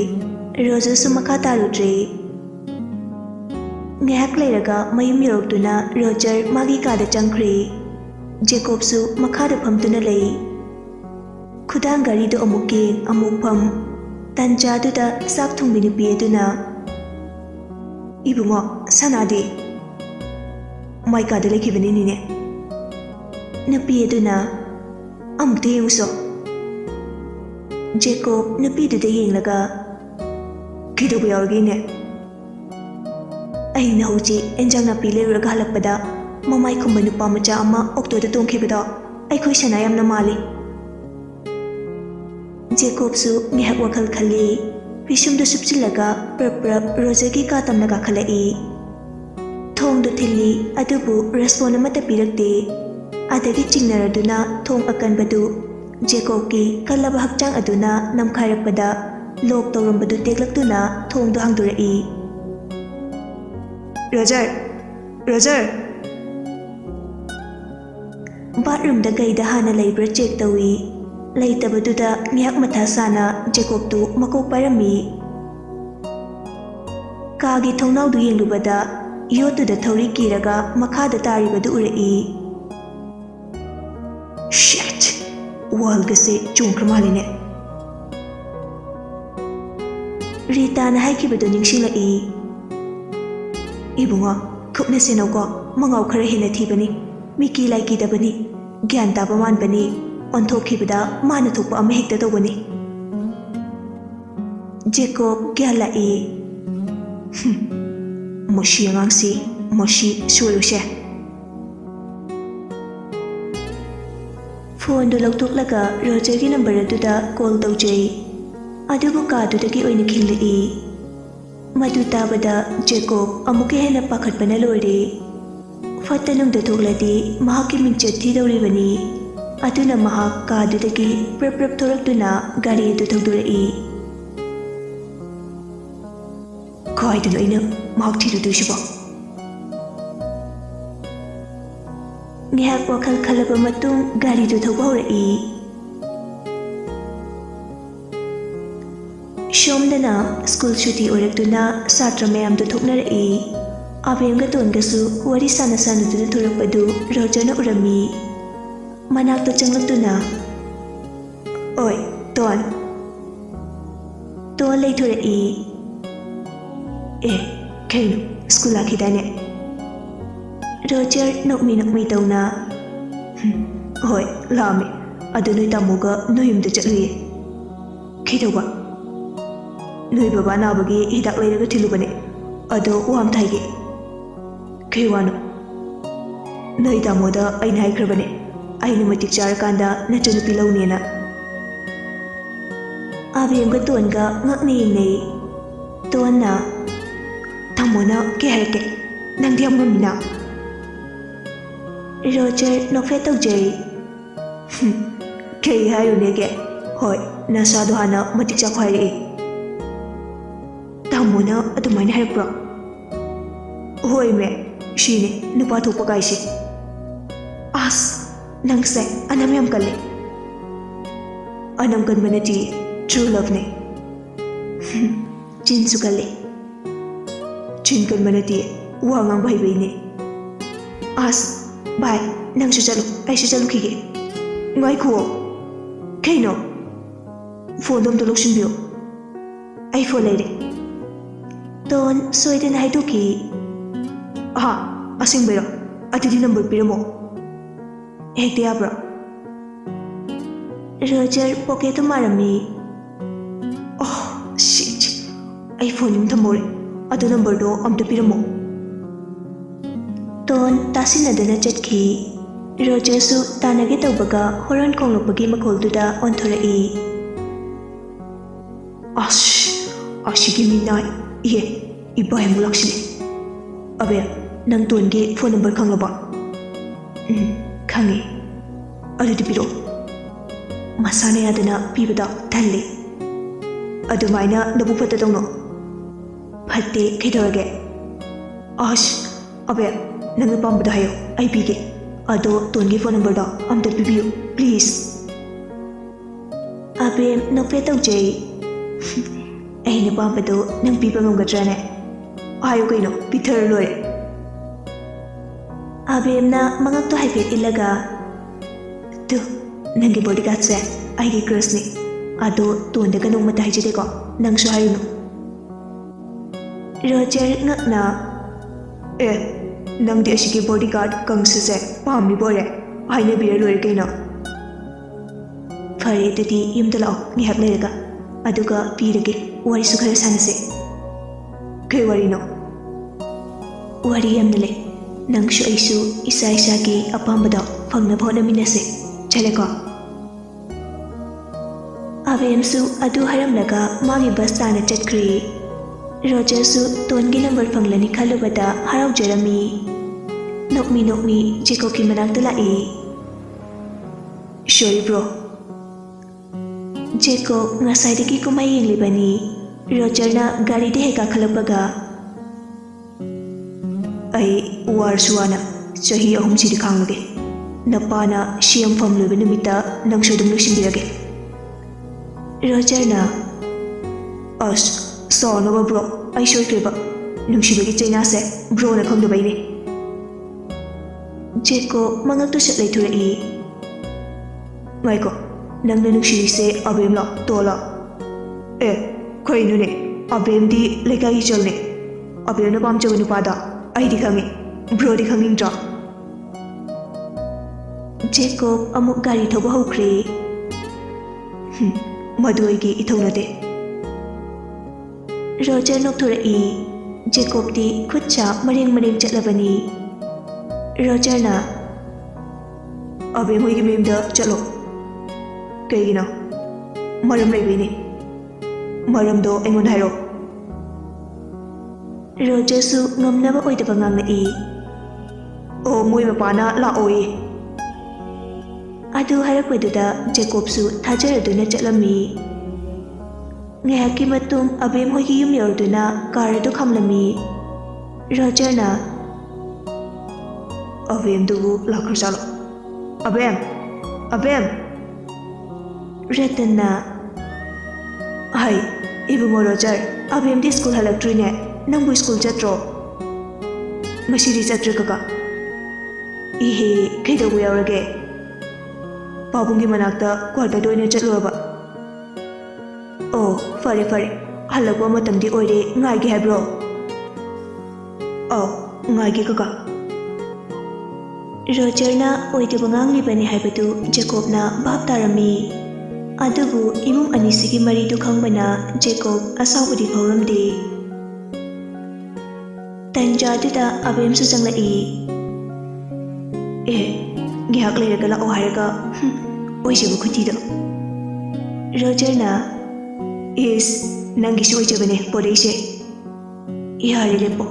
Roger su makha tarudre. Ngahak leiraga mayum yorokduna Roger magi kada changkhre. Jacob su makhada phamduna lei. Khudang gari do amuk pham. Tanja duda sak thungbi nupi aduna. Ibungo sanadi. Mai kada lekhibani nine. Nupi aduna amukte yenguso. Jacob nupiduda yenglaga kidauba yauragene aina hauji enjang napi leurga halakpada mamai khumba nupa macha ama oktoda tongkhibada aikhoi sana yamna mali. Jacob su ngihak wakhal khali pisumda supchilaga prap Roger ki ka tamna ka khalai. Thong du thili adubu respond amata pirakte adagi chingnaraduna thong akanbadu Jacob ki kalaba hakchang aduna namkhairakpada lok tawrambadu teklaktuna thong du hangdurai. Roger bathroom da gaida hana leibra check tawi leitabatuda ngiyak matha sana Jacob tu makok parami. Kagi thongnau du yenglubada yotuda thori kiraga makhada taribadu urai. Shit! Walgase chungkramaline. Rita na haikibadu ningsinglai. Ibunga khupna senauko mangau khara hena thibani miki laiki dabani gyan taba manbani onthokibada mana thokpa ama hekta tawbani. Jacob gyan lai. Moshi angangsi moshi suoluse. Phone do lautoklaga Roger ki number aduda call tawjai. Adubu kadudagi oina khillai. Madu tabada Jacob amuke hena pakhatpana loire. Fatanungda thokladi mahaki mingchat thidawribani. Aduna mahak kadudagi prap thoraktuna gari adu thawdurai. Kaiduna aina mahak thidudusiba. Ngihak wakhal khalaba matung gari du thawba horai. Shomdana school shuti oiraktuna satra mayam du thoknarai. Abemga tongasu wari sana sanuduna thorakpadu Roger na urami. Manakta changlaktuna Oi, Ton leithorai. Kaino school lakhidane. Roger nokmi tawna Hoi, lame adu noi tamuga noyumda chatluye. Khidawba noi baba nabagi hidak leiraga thilubane ado wam thaige. Kaiwano noi tamoda aina haikrabane aina matik charakanda nachanupi launena. Abemga tonga ngakne yengnei. Tonna tamona ke harake nangdi amgamina. Roger nokfe tawjai. Kei hayunege hoi nasadu hana matik chakhaire. Tamona adumaina harakbra. Hoi me shine nupa thokpa kaise. As nangse anam yam kalle. Anam kan manati true love ne. Chin su kalle. Chin kan manati wangang bhai ne. As bye nang su chalu ai su chalu khige. Ngai kho. Kaino. Phone dom to lokshin bio. Ai phone leire. Ton soiden haidoki. Asing bero adudi number piramo. Hekte abra. Roger pocket marami. Oh shit. iPhone yum thamore. Adu number do amta piramo. Ton tasinadana chatki. Roger su tanage tawbaga horan konglopagi makolduda onthorai. Ashigi minai. Ye ibai mulakshine. Abe nang tonge phone number khanglaba. Khange. Adudi piro. Masane adana pibada thalle. Adumaina nabu phata tawno. Phatte khidorage. Abe nang pambada hayo ai pige. Ado tonge phone number da amta pibiyo please. Abe nokpe tawjai. Aina pambado nang piba ngamgadrane. Ayo kaino pithar lore. Abemna mangakto haipet ilaga. Tu nangi bodyguard se aigi crush ni. Ado tonda kanong mata haijade ko nang su hayuno. Roger ngakna. Nang di asigi bodyguard kang se pamli bore. Aina bira lore kaino. ꯐꯔꯦ ꯑꯗꯨꯗꯤ ꯌꯨꯝꯗ ꯂꯥꯛꯑꯣ ꯉꯥꯏꯍꯥꯛ ꯂꯩꯔꯒ ꯑꯗꯨꯒ ꯄꯤꯔꯒꯦ ꯋꯥꯔꯤꯁꯨ ꯈꯔ ꯁꯥꯟꯅꯁꯦ ꯀꯩ ꯋꯥꯔꯤꯅꯣ ꯋꯥꯔꯤ ꯌꯥꯝꯅ ꯂꯩ ꯅꯪꯁꯨ ꯑꯩꯁꯨ ꯏꯁꯥ ꯏꯁꯥꯒꯤ ꯑꯄꯥꯝꯕꯗꯣ ꯐꯪꯅꯕ ꯍꯣꯠꯅꯃꯤꯟꯅꯁꯦ ꯆꯠꯂꯦꯀꯣ ꯑꯕꯦꯝꯁꯨ ꯑꯗꯨ ꯍꯥꯏꯔꯝꯂꯒ ꯃꯥꯒꯤ ꯕꯁ ꯇꯥꯅ ꯆꯠꯈ꯭ꯔꯦ ꯔꯣꯖꯔꯁꯨ ꯇꯣꯟꯒꯤ ꯅꯝꯕꯔ ꯐꯪꯂꯅꯤ ꯈꯜꯂꯨꯕꯗ ꯍꯔꯥꯎꯖꯔꯝꯃꯤ ꯅꯣꯛꯃꯤ ꯖꯦꯀꯣꯕꯀꯤ ꯃꯅꯥꯛꯇ ꯂꯥꯛꯏ ꯁꯣꯔꯤ ꯕ꯭ꯔꯣ ꯖꯦꯀꯣꯕ ꯉꯁꯥꯏꯗꯒꯤ ꯀꯨꯝꯍꯩ ꯌꯦꯡꯂꯤꯕꯅꯤ ꯔꯣꯖꯔꯅ ꯒꯥꯔꯤꯗ ꯍꯦꯛ ꯀꯥꯈꯠꯂꯛꯄꯒ ꯑꯩ ꯋꯥꯔꯁꯨ ꯋꯥꯅ ꯆꯍꯤ 3 ꯈꯥꯡꯂꯒꯦ ꯅꯄꯥꯅ ꯁꯤఎꯝ ꯐꯝ ꯂꯣꯏꯕ ꯅꯨꯃꯤꯠꯇ ꯅꯪꯁꯨ ꯑꯗꯨꯝ ꯂꯣꯏꯁꯤꯟꯕꯤꯔꯒꯦ ꯔꯣꯖꯔꯅ ꯑꯁ ꯁꯥꯎꯅꯕ ꯕ꯭ꯔꯣ ꯑꯩ ꯁꯣꯏꯈ꯭ꯔꯦꯕ ꯅꯨꯡꯁꯤꯕꯒꯤ ꯆꯩꯅꯥꯁꯦ ꯕ꯭ꯔꯣꯅ ꯈꯪꯗꯕꯩꯅꯦ ꯖꯦꯀꯣꯕ ꯃꯉꯛꯇꯨ ꯁꯠ ꯂꯩꯊꯣꯔꯛꯏ ꯉꯥꯏꯀꯣ ꯅꯪꯅ ꯅꯨꯡꯁꯤꯔꯤꯁꯦ ꯑꯕꯦꯝꯂꯣ ꯇꯣꯜꯂꯣ ꯀꯩꯅꯣꯅꯦ ꯑꯕꯦꯝꯗꯤ ꯂꯩꯀꯥꯏꯒꯤ ꯆꯜꯅꯦ ꯑꯕꯦꯝꯅ ꯄꯥꯝꯖꯕ ꯅꯨꯄꯥꯗꯣ ꯑꯩꯗꯤ ꯈꯪꯉꯦ ꯕ꯭ꯔꯣꯗꯤ ꯈꯪꯅꯤꯡꯗ꯭ꯔꯣ ꯖꯦꯀꯣꯕ ꯑꯃꯨꯛ ꯒꯥꯔꯤ ꯊꯧꯕ ꯍꯧꯈ꯭ꯔꯦ ꯃꯗꯨ ꯑꯩꯒꯤ ꯏꯊꯧ ꯅꯠꯇꯦ ꯔꯣꯖꯔ ꯅꯣꯛꯊꯣꯔꯛꯏ ꯖꯦꯀꯣꯕꯇꯤ ꯈꯨꯠ ꯁꯥ ꯃꯔꯦꯡ ꯆꯠꯂꯕꯅꯤ ꯔꯣꯖꯔꯅ ꯑꯕꯦꯝ ꯍꯣꯏꯒꯤ ꯃꯌꯨꯝꯗ ꯆꯠꯂꯣ ꯀꯩꯒꯤꯅꯣ ꯃꯔꯝ ꯂꯩꯕꯩꯅꯦ ꯃꯔꯝꯗꯣ ꯑꯩꯉꯣꯟꯗ ꯍꯥꯏꯔꯛꯑꯣ ꯔꯣꯖꯔꯁꯨ ꯉꯝꯅꯕ ꯑꯣꯏꯗꯕ ꯉꯥꯡꯂꯛꯏ ꯑꯣ ꯃꯣꯏ ꯃꯄꯥꯅ ꯂꯥꯛꯑꯣꯌꯦ ꯑꯗꯨ ꯍꯥꯏꯔꯛꯄꯗꯨꯗ ꯖꯦꯀꯣꯕꯁꯨ ꯊꯥꯖꯔꯗꯨꯅ ꯆꯠꯂꯝꯃꯤ ꯉꯥꯏꯍꯥꯛꯀꯤ ꯃꯇꯨꯡ ꯑꯕꯦꯝ ꯍꯣꯏꯒꯤ ꯌꯨꯝ ꯌꯧꯔꯗꯨꯅ ꯀꯥꯔ ꯑꯗꯨ ꯈꯥꯝꯂꯝꯃꯤ ꯔꯣꯖꯔꯅ ꯑꯕꯦꯝꯗꯨꯕꯨ ꯂꯥꯛꯈ꯭ꯔꯖꯥꯠꯂꯣ ꯑꯕꯦꯝ ꯔꯇꯟꯅ ꯍꯥꯏ ꯏꯕꯨꯡꯉꯣ ꯔꯣꯖꯔ ꯑꯕꯦꯝꯗꯤ ꯁ꯭ꯀꯨꯜ ꯍꯜꯂꯛꯇ꯭ꯔꯤꯅꯦ ꯅꯪꯕꯨ ꯁ꯭ꯀꯨꯜ ꯆꯠꯇ꯭ꯔꯣ ꯉꯁꯤꯗꯤ ꯆꯠꯇ꯭ꯔꯦ ꯀꯀꯥ ꯏꯍꯦ ꯀꯩꯗꯧꯕ ꯌꯥꯎꯔꯒꯦ ꯄꯥꯕꯨꯡꯒꯤ ꯃꯅꯥꯛꯇ ꯀ꯭ꯋꯥꯔꯇꯔꯗ ꯑꯣꯏꯅ ꯆꯠꯂꯨꯔꯕ ꯑꯣ ꯐꯔꯦ ꯍꯜꯂꯛꯄ ꯃꯇꯝꯗꯤ ꯑꯣꯏꯔꯦ ꯉꯥꯏꯒꯦ ꯍꯥꯏꯕ꯭ꯔꯣ ꯑꯧ ꯉꯥꯏꯒꯦ ꯀꯀꯥ ꯔꯣꯖꯔꯅ ꯑꯣꯏꯗꯕ ꯉꯥꯡꯂꯤꯕꯅꯤ ꯍꯥꯏꯕꯗꯨ ꯖꯦꯀꯣꯕꯅ ꯚꯥꯞ ꯇꯥꯔꯝꯃꯤ ꯑꯗꯨꯕꯨ ꯏꯃꯨꯡ ꯑꯅꯤꯁꯤꯒꯤ ꯃꯔꯤꯗꯨ ꯈꯪꯕꯅ ꯖꯦꯀꯣꯕ ꯑꯁꯥꯎꯕꯗꯤ ꯐꯥꯎꯔꯝꯗꯦ ꯇꯟꯖꯥꯗꯨꯗ ꯑꯕꯦꯝꯁꯨ ꯆꯪꯂꯛꯏ ꯉꯥꯏꯍꯥꯛ ꯂꯩꯔꯒ ꯂꯥꯛꯑꯣ ꯍꯥꯏꯔꯒ ꯑꯣꯏꯖꯕ ꯈꯨꯇꯤꯗꯣ ꯔꯣꯖꯔꯅ ꯏꯁ ꯅꯪꯒꯤꯁꯨ ꯑꯣꯏꯖꯕꯅꯦ ꯄꯣꯔꯛꯏꯁꯦ ꯌꯥꯔꯦ ꯂꯦꯞꯄꯣ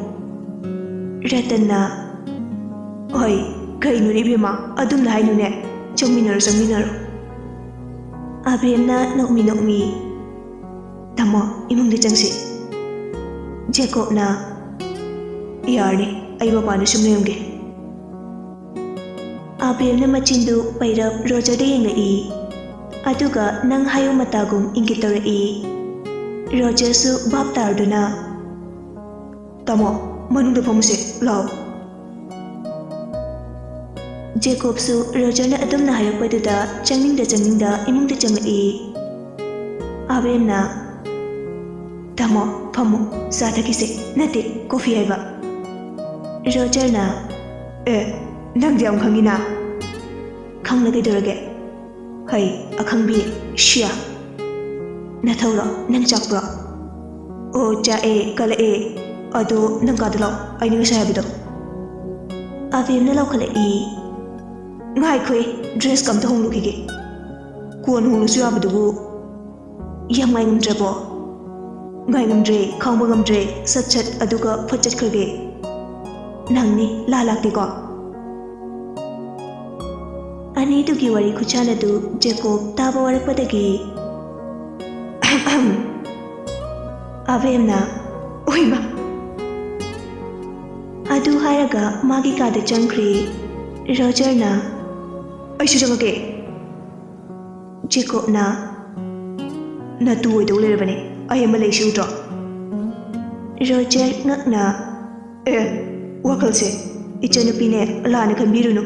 ꯔꯇꯟꯅ ꯍꯣꯏ ꯀꯩꯅꯣꯅꯦ ꯏꯕꯦꯝꯃ ꯑꯗꯨꯝꯅ ꯍꯥꯏꯅꯨꯅꯦ ꯆꯪꯃꯤꯟꯅꯔꯣ ꯑꯕꯦꯝꯅ ꯅꯣꯛꯃꯤ ꯇꯥꯃꯣ ꯏꯃꯨꯡꯗ ꯆꯪꯁꯤ ꯖꯦꯀꯣꯕꯅ ꯌꯥꯔꯅꯤ ꯑꯩ ꯃꯄꯥꯟꯗ ꯁꯨꯝ ꯂꯩꯔꯝꯒꯦ ꯑꯕꯦꯝꯅ ꯃꯆꯤꯟꯗꯨ ꯄꯩꯔꯞ ꯔꯣꯖꯔꯗ ꯌꯦꯡꯂꯛꯏ ꯑꯗꯨꯒ ꯅꯪ ꯍꯥꯏꯌꯨ ꯃꯇꯥꯒꯨꯝ ꯏꯪꯒꯤꯠ ꯇꯧꯔꯛꯏ ꯔꯣꯖꯔꯁꯨ ꯚꯥꯞ ꯇꯥꯔꯗꯨꯅ ꯇꯥꯃꯣ ꯃꯅꯨꯡꯗ ꯐꯝꯃꯨꯁꯦ ꯂꯥꯛꯑꯣ ꯖꯦꯀꯣꯕꯁꯨ ꯔꯣꯖꯔꯅ ꯑꯗꯨꯝꯅ ꯍꯥꯏꯔꯛꯄꯗꯨꯗ ꯆꯪꯅꯤꯡꯗ ꯏꯃꯨꯡꯗ ꯆꯪꯂꯛꯏ ꯑꯕꯦꯝꯅ ꯇꯥꯃꯣ ꯐꯝꯃꯨ ꯆꯥ ꯊꯛꯈꯤꯁꯦ ꯅꯠꯇꯦ ꯀꯣꯐꯤ ꯍꯥꯏꯕ ꯔꯣꯖꯔꯅ ꯅꯪꯗꯤ ꯌꯥꯝ ꯈꯪꯉꯤꯅ ꯈꯪꯂ ꯀꯩꯗꯧꯔꯒꯦ ꯍꯩ ꯑꯈꯪꯕꯤ ꯁꯤꯌꯥ ꯅꯊꯧꯔꯣ ꯅꯪ ꯆꯥꯛꯄ꯭ꯔꯣ ꯑꯣ ꯆꯥꯛꯑꯦ ꯀꯜꯂꯛꯑꯦ ꯑꯗꯣ ꯅꯪ ꯀꯥꯗ ꯂꯥꯛꯑꯣ ꯑꯩꯅ ꯉꯁꯥꯏ ꯍꯥꯏꯕꯗꯣ ꯑꯕꯦꯝꯅ ꯂꯥꯎꯈꯠꯂꯛꯏ ꯉꯥꯏꯈꯣꯏ ꯗ꯭ꯔꯦꯁꯀ ꯑꯝꯇ ꯍꯣꯡꯂꯨꯈꯤꯒꯦ ꯀꯣꯟ ꯍꯣꯡꯂꯁꯨ ꯌꯥꯕꯗꯨꯕꯨ ꯌꯥꯝ ꯉꯥꯏꯉꯝꯗ꯭ꯔꯕꯣ ꯉꯥꯏꯉꯝꯗ꯭ꯔꯦ ꯈꯥꯡꯕ ꯉꯝꯗ꯭ꯔꯦ ꯁꯠ ꯑꯗꯨꯒ ꯐꯠ ꯆꯠꯈ꯭ꯔꯒꯦ ꯅꯪꯅꯤ ꯂꯥꯛꯇꯦꯀꯣ ꯑꯅꯤꯗꯨꯒꯤ ꯋꯥꯔꯤ ꯈꯨꯠꯁꯥꯟꯅꯗꯨ ꯖꯦꯀꯣꯕ ꯇꯥꯕ ꯋꯥꯔꯛꯄꯗꯒꯤ ꯑꯕꯦꯝꯅ ꯑꯣꯏꯃ ꯑꯗꯨ ꯍꯥꯏꯔꯒ ꯃꯥꯒꯤ ꯀꯥꯗ ꯆꯪꯈ꯭ꯔꯦ ꯔꯣꯖꯔꯅ ꯑꯩꯁꯨ ꯆꯪꯉꯛꯀꯦ ꯖꯦꯀꯣꯕꯅ ꯅꯇꯨ ꯑꯣꯏꯗꯧ ꯂꯩꯔꯕꯅꯦ ꯑꯩ ꯑꯃ ꯂꯩ ꯎꯗ꯭ꯔꯣ ꯔꯣꯖꯔ ꯉꯛꯅ ꯋꯥꯈꯜꯁꯦ ꯏꯆꯟꯅꯨꯄꯤꯅꯦ ꯂꯥꯟꯅ ꯈꯟꯕꯤꯔꯨꯅꯨ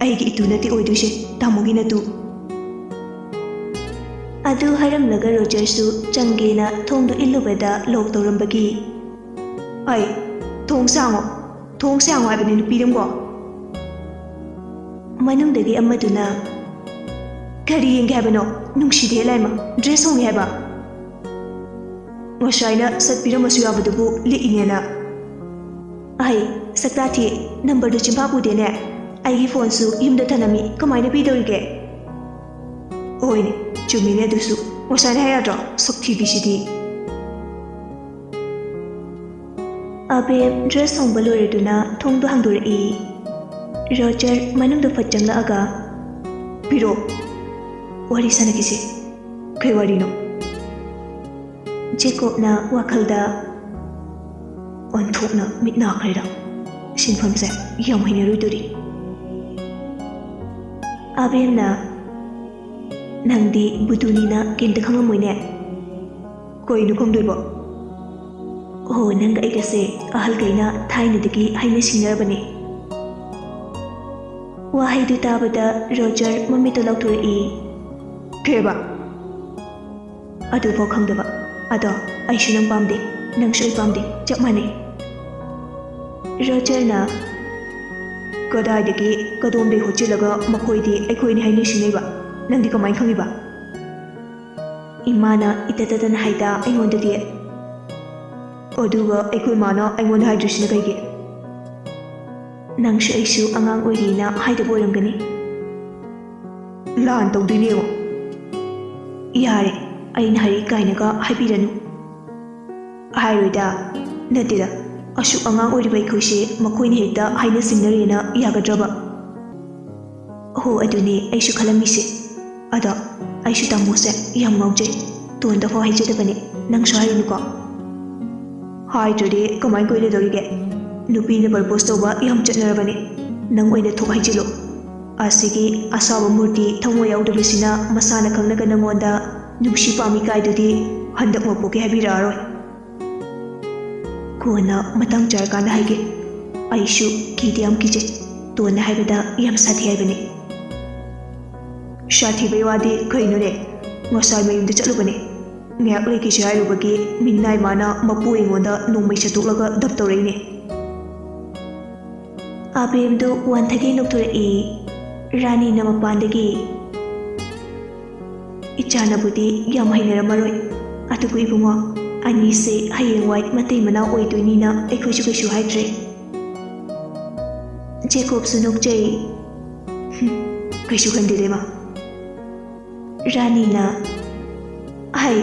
ꯑꯩꯒꯤ ꯏꯇꯨ ꯅꯠꯇꯦ ꯑꯣꯏꯗꯣꯏꯁꯦ ꯇꯥꯃꯣꯒꯤ ꯅꯇꯨ ꯑꯗꯨ ꯍꯥꯏꯔꯝꯂꯒ ꯔꯣꯖꯔꯁꯨ ꯆꯪꯒꯦꯅ ꯊꯣꯡꯗꯣ ꯏꯜꯂꯨꯕꯗ ꯂꯣꯛ ꯇꯧꯔꯝꯕꯒꯤ ꯑꯩ ꯊꯣꯡ ꯁꯥꯡꯉꯣ ꯍꯥꯏꯕꯅꯤ ꯅꯨꯄꯤꯗꯪꯀꯣ ꯃꯅꯨꯡꯗꯒꯤ ꯑꯃꯗꯨꯅ ꯀꯔꯤ ꯌꯦꯡꯒꯦ ꯍꯥꯏꯕꯅꯣ ꯅꯨꯡꯁꯤꯗꯦ ꯂꯥꯏꯃ ꯗ꯭ꯔꯦꯁ ꯍꯣꯡꯉꯦ ꯍꯥꯏꯕ ꯉꯁꯥꯏꯅ ꯁꯠꯄꯤꯔꯝꯃꯁꯨ ꯌꯥꯕꯗꯨꯕꯨ ꯂꯤꯛꯏꯅꯦꯅ ꯑꯩ ꯁꯛꯇꯥꯊꯤ ꯅꯝꯕꯔꯗꯨ ꯆꯤꯟꯐꯥ ꯄꯨꯗꯦꯅꯦ ꯑꯩꯒꯤ ꯐꯣꯟꯁꯨ ꯌꯨꯝꯗ ꯊꯅꯝꯃꯤ ꯀꯃꯥꯏꯅ ꯄꯤꯗꯧꯔꯤꯒꯦ ꯍꯣꯏꯅꯦ ꯆꯨꯝꯃꯤꯅꯦ ꯑꯗꯨꯁꯨ ꯉꯁꯥꯏꯅ ꯍꯥꯏꯔꯗ꯭ꯔꯣ ꯁꯛꯊꯤꯕꯤꯁꯤꯗꯤ ꯑꯕꯦꯝ ꯗ꯭ꯔꯦꯁ ꯍꯣꯡꯕ ꯂꯣꯏꯔꯗꯨꯅ ꯊꯣꯡꯗꯣ ꯍꯥꯡꯗꯣꯔꯛꯏ ꯔꯣꯖꯔ ꯃꯅꯨꯡꯗ ꯐꯠ ꯆꯪꯂꯛꯑꯒ ꯄꯤꯔꯣ ꯋꯥꯔꯤ ꯁꯥꯟꯅꯈꯤꯁꯤ ꯀꯩ ꯋꯥꯔꯤꯅꯣ ꯖꯦꯀꯣꯕꯅ ꯋꯥꯈꯜꯗ ꯑꯣꯟꯊꯣꯛꯅ ꯃꯤꯠ ꯅꯥꯈ꯭ꯔꯦꯗ ꯁꯤꯟꯐꯝꯁꯦ ꯌꯥꯝ ꯍꯩꯅꯔꯣꯏꯗꯣꯔꯤ ꯑꯕꯦꯝꯅ ꯅꯪꯗꯤ ꯕꯨꯗꯨꯅꯤꯅ ꯀꯩꯝꯇ ꯈꯪꯉꯝꯃꯣꯏꯅꯦ ꯀꯩꯅꯣ ꯈꯪꯗꯣꯏꯕ ꯍꯣ ꯅꯪꯒ ꯑꯩꯒꯁꯦ ꯑꯍꯜꯈꯩꯅ ꯊꯥꯏꯅꯗꯒꯤ ꯍꯩꯅ ꯁꯤꯡꯅꯔꯕꯅꯦ ꯋꯥꯍꯩꯗꯨ ꯇꯥꯕꯗ ꯔꯣꯖꯔ ꯃꯃꯤꯠꯇꯨ ꯂꯥꯎꯊꯣꯔꯛꯏ ꯀꯩꯕ ꯑꯗꯨꯐꯥꯎ ꯈꯪꯗꯕ ꯑꯗꯣ ꯑꯩꯁꯨ ꯅꯪ ꯄꯥꯝꯗꯦ ꯅꯪꯁꯨ ꯑꯩ ꯄꯥꯝꯗꯦ ꯆꯞ ꯃꯥꯟꯅꯩ ꯔꯣꯖꯔꯅ ꯀꯗꯥꯏꯗꯒꯤ ꯀꯗꯣꯝꯗꯩ ꯍꯣꯠꯆꯤꯜꯂꯒ ꯃꯈꯣꯏꯗꯤ ꯑꯩꯈꯣꯏꯅꯤ ꯍꯥꯏꯅ ꯁꯤꯡꯅꯩꯕ ꯅꯪꯗꯤ ꯀꯃꯥꯏꯅ ꯈꯪꯉꯤꯕ ꯏꯃꯥꯅ ꯏꯇꯇꯗꯅ ꯍꯥꯏꯗ ꯑꯩꯉꯣꯟꯗꯗꯤ ꯑꯗꯨꯒ ꯑꯩꯈꯣꯏ ꯃꯥꯅ ꯑꯩꯉꯣꯟꯗ ꯍꯥꯏꯗ꯭ꯔꯤꯁꯤꯅ ꯀꯩꯒꯤ ꯅꯪꯁꯨ ꯑꯩꯁꯨ ꯑꯉꯥꯡ ꯑꯣꯏꯔꯤꯅ ꯍꯥꯏꯗꯕ ꯑꯣꯏꯔꯝꯒꯅꯤ ꯂꯥꯟ ꯇꯧꯗꯣꯏꯅꯦ ꯌꯦꯡꯉꯣ ꯌꯥꯔꯦ ꯑꯩꯅ ꯍꯥꯏꯔꯤ ꯀꯥꯏꯅꯒ ꯍꯥꯏꯕꯤꯔꯅꯨ ꯍꯥꯏꯔꯣꯏꯗ ꯅꯠꯇꯦꯗ ꯑꯁꯨꯛ ꯑꯉꯥꯡ ꯑꯣꯏꯔꯤꯕ ꯑꯩꯈꯣꯏꯁꯦ ꯃꯈꯣꯏꯅ ꯍꯦꯛꯇ ꯍꯥꯏꯅ ꯁꯤꯡꯅꯔꯦꯅ ꯌꯥꯒꯗ꯭ꯔꯕ ꯍꯣ ꯑꯗꯨꯅꯦ ꯑꯩꯁꯨ ꯈꯜꯂꯝꯃꯤꯁꯦ ꯑꯗꯣ ꯑꯩꯁꯨ ꯇꯥꯃꯣꯁꯦ ꯌꯥꯝ ꯉꯥꯎꯖꯩ ꯇꯣꯟꯗꯐꯥꯎ ꯍꯥꯏꯖꯗꯕꯅꯦ ꯅꯪꯁꯨ ꯍꯥꯏꯔꯤꯅꯨꯀꯣ ꯍꯥꯏꯗ꯭ꯔꯗꯤ ꯀꯃꯥꯏꯅ ꯀꯣꯏꯅꯗꯧꯔꯤꯒꯦ ꯅꯨꯄꯤꯅ ꯄꯔꯄꯣꯁ ꯇꯧꯕ ꯌꯥꯝ ꯆꯠꯅꯔꯕꯅꯦ ꯅꯪ ꯑꯣꯏꯅ ꯊꯣꯛ ꯍꯥꯏꯖꯤꯜꯂꯨ ꯑꯁꯤꯒꯤ ꯑꯁꯥꯕ ꯃꯨꯔꯇꯤ ꯊꯃꯣꯏ ꯌꯥꯎꯗꯕꯁꯤꯅ ꯃꯁꯥꯅ ꯈꯪꯅꯒ ꯅꯉꯣꯟꯗ ꯅꯨꯡꯁꯤ ꯄꯥꯝꯃꯤ ꯀꯥꯏꯗꯨꯗꯤ ꯍꯟꯗꯛꯃꯛ ꯄꯣꯛꯀꯦ ꯍꯥꯏꯕꯤꯔꯛꯑꯔꯣꯏ ꯀꯣꯟꯅ ꯃꯇꯥꯡ ꯆꯥꯔꯀꯥꯟꯗ ꯍꯥꯏꯒꯦ ꯑꯩꯁꯨ ꯀꯤꯗꯤ ꯌꯥꯝ ꯀꯤꯖꯩ ꯇꯣꯟꯅ ꯍꯥꯏꯕꯗ ꯌꯥꯝ ꯁꯥꯊꯤ ꯍꯥꯏꯕꯅꯦ ꯁꯥꯊꯤꯕꯩ ꯋꯥꯗꯤ ꯀꯩꯅꯣꯅꯦ ꯉꯁꯥꯏ ꯃꯌꯨꯝꯗ ꯆꯠꯂꯨꯕꯅꯦ ꯉꯥꯏꯍꯥꯛ ꯂꯩꯈꯤꯁꯦ ꯍꯥꯏꯔꯨꯕꯒꯤ ꯃꯤꯅꯥꯏ ꯃꯥꯅ ꯃꯄꯨ ꯑꯩꯉꯣꯟꯗ ꯅꯣꯡꯃꯩ ꯁꯠꯇꯣꯛꯂꯒ ꯗꯞ ꯇꯧꯔꯛꯏꯅꯦ ꯑꯕꯦꯝꯗꯨ ꯋꯥꯟꯊꯒꯤ ꯅꯣꯛꯊꯣꯔꯛꯏ ꯔꯥꯅꯤꯅ ꯃꯄꯥꯟꯗꯒꯤ ꯏꯆꯥꯅꯕꯨꯗꯤ ꯌꯥꯝ ꯍꯩꯅꯔꯝꯃꯔꯣꯏ ꯑꯗꯨꯕꯨ ꯏꯕꯨꯡꯉꯣ ꯑꯅꯤꯁꯦ ꯍꯌꯦꯡꯋꯥꯏ ꯃꯇꯩ ꯃꯅꯥꯎ ꯑꯣꯏꯗꯣꯏꯅꯤꯅ ꯑꯩꯈꯣꯏꯁꯨ ꯀꯩꯁꯨ ꯍꯥꯏꯗ꯭ꯔꯦ ꯖꯦꯀꯣꯕꯁꯨ ꯅꯣꯛꯆꯩ ꯀꯩꯁꯨ ꯈꯟꯗꯦꯗꯦꯃ ꯔꯥꯅꯤꯅ ꯍꯩ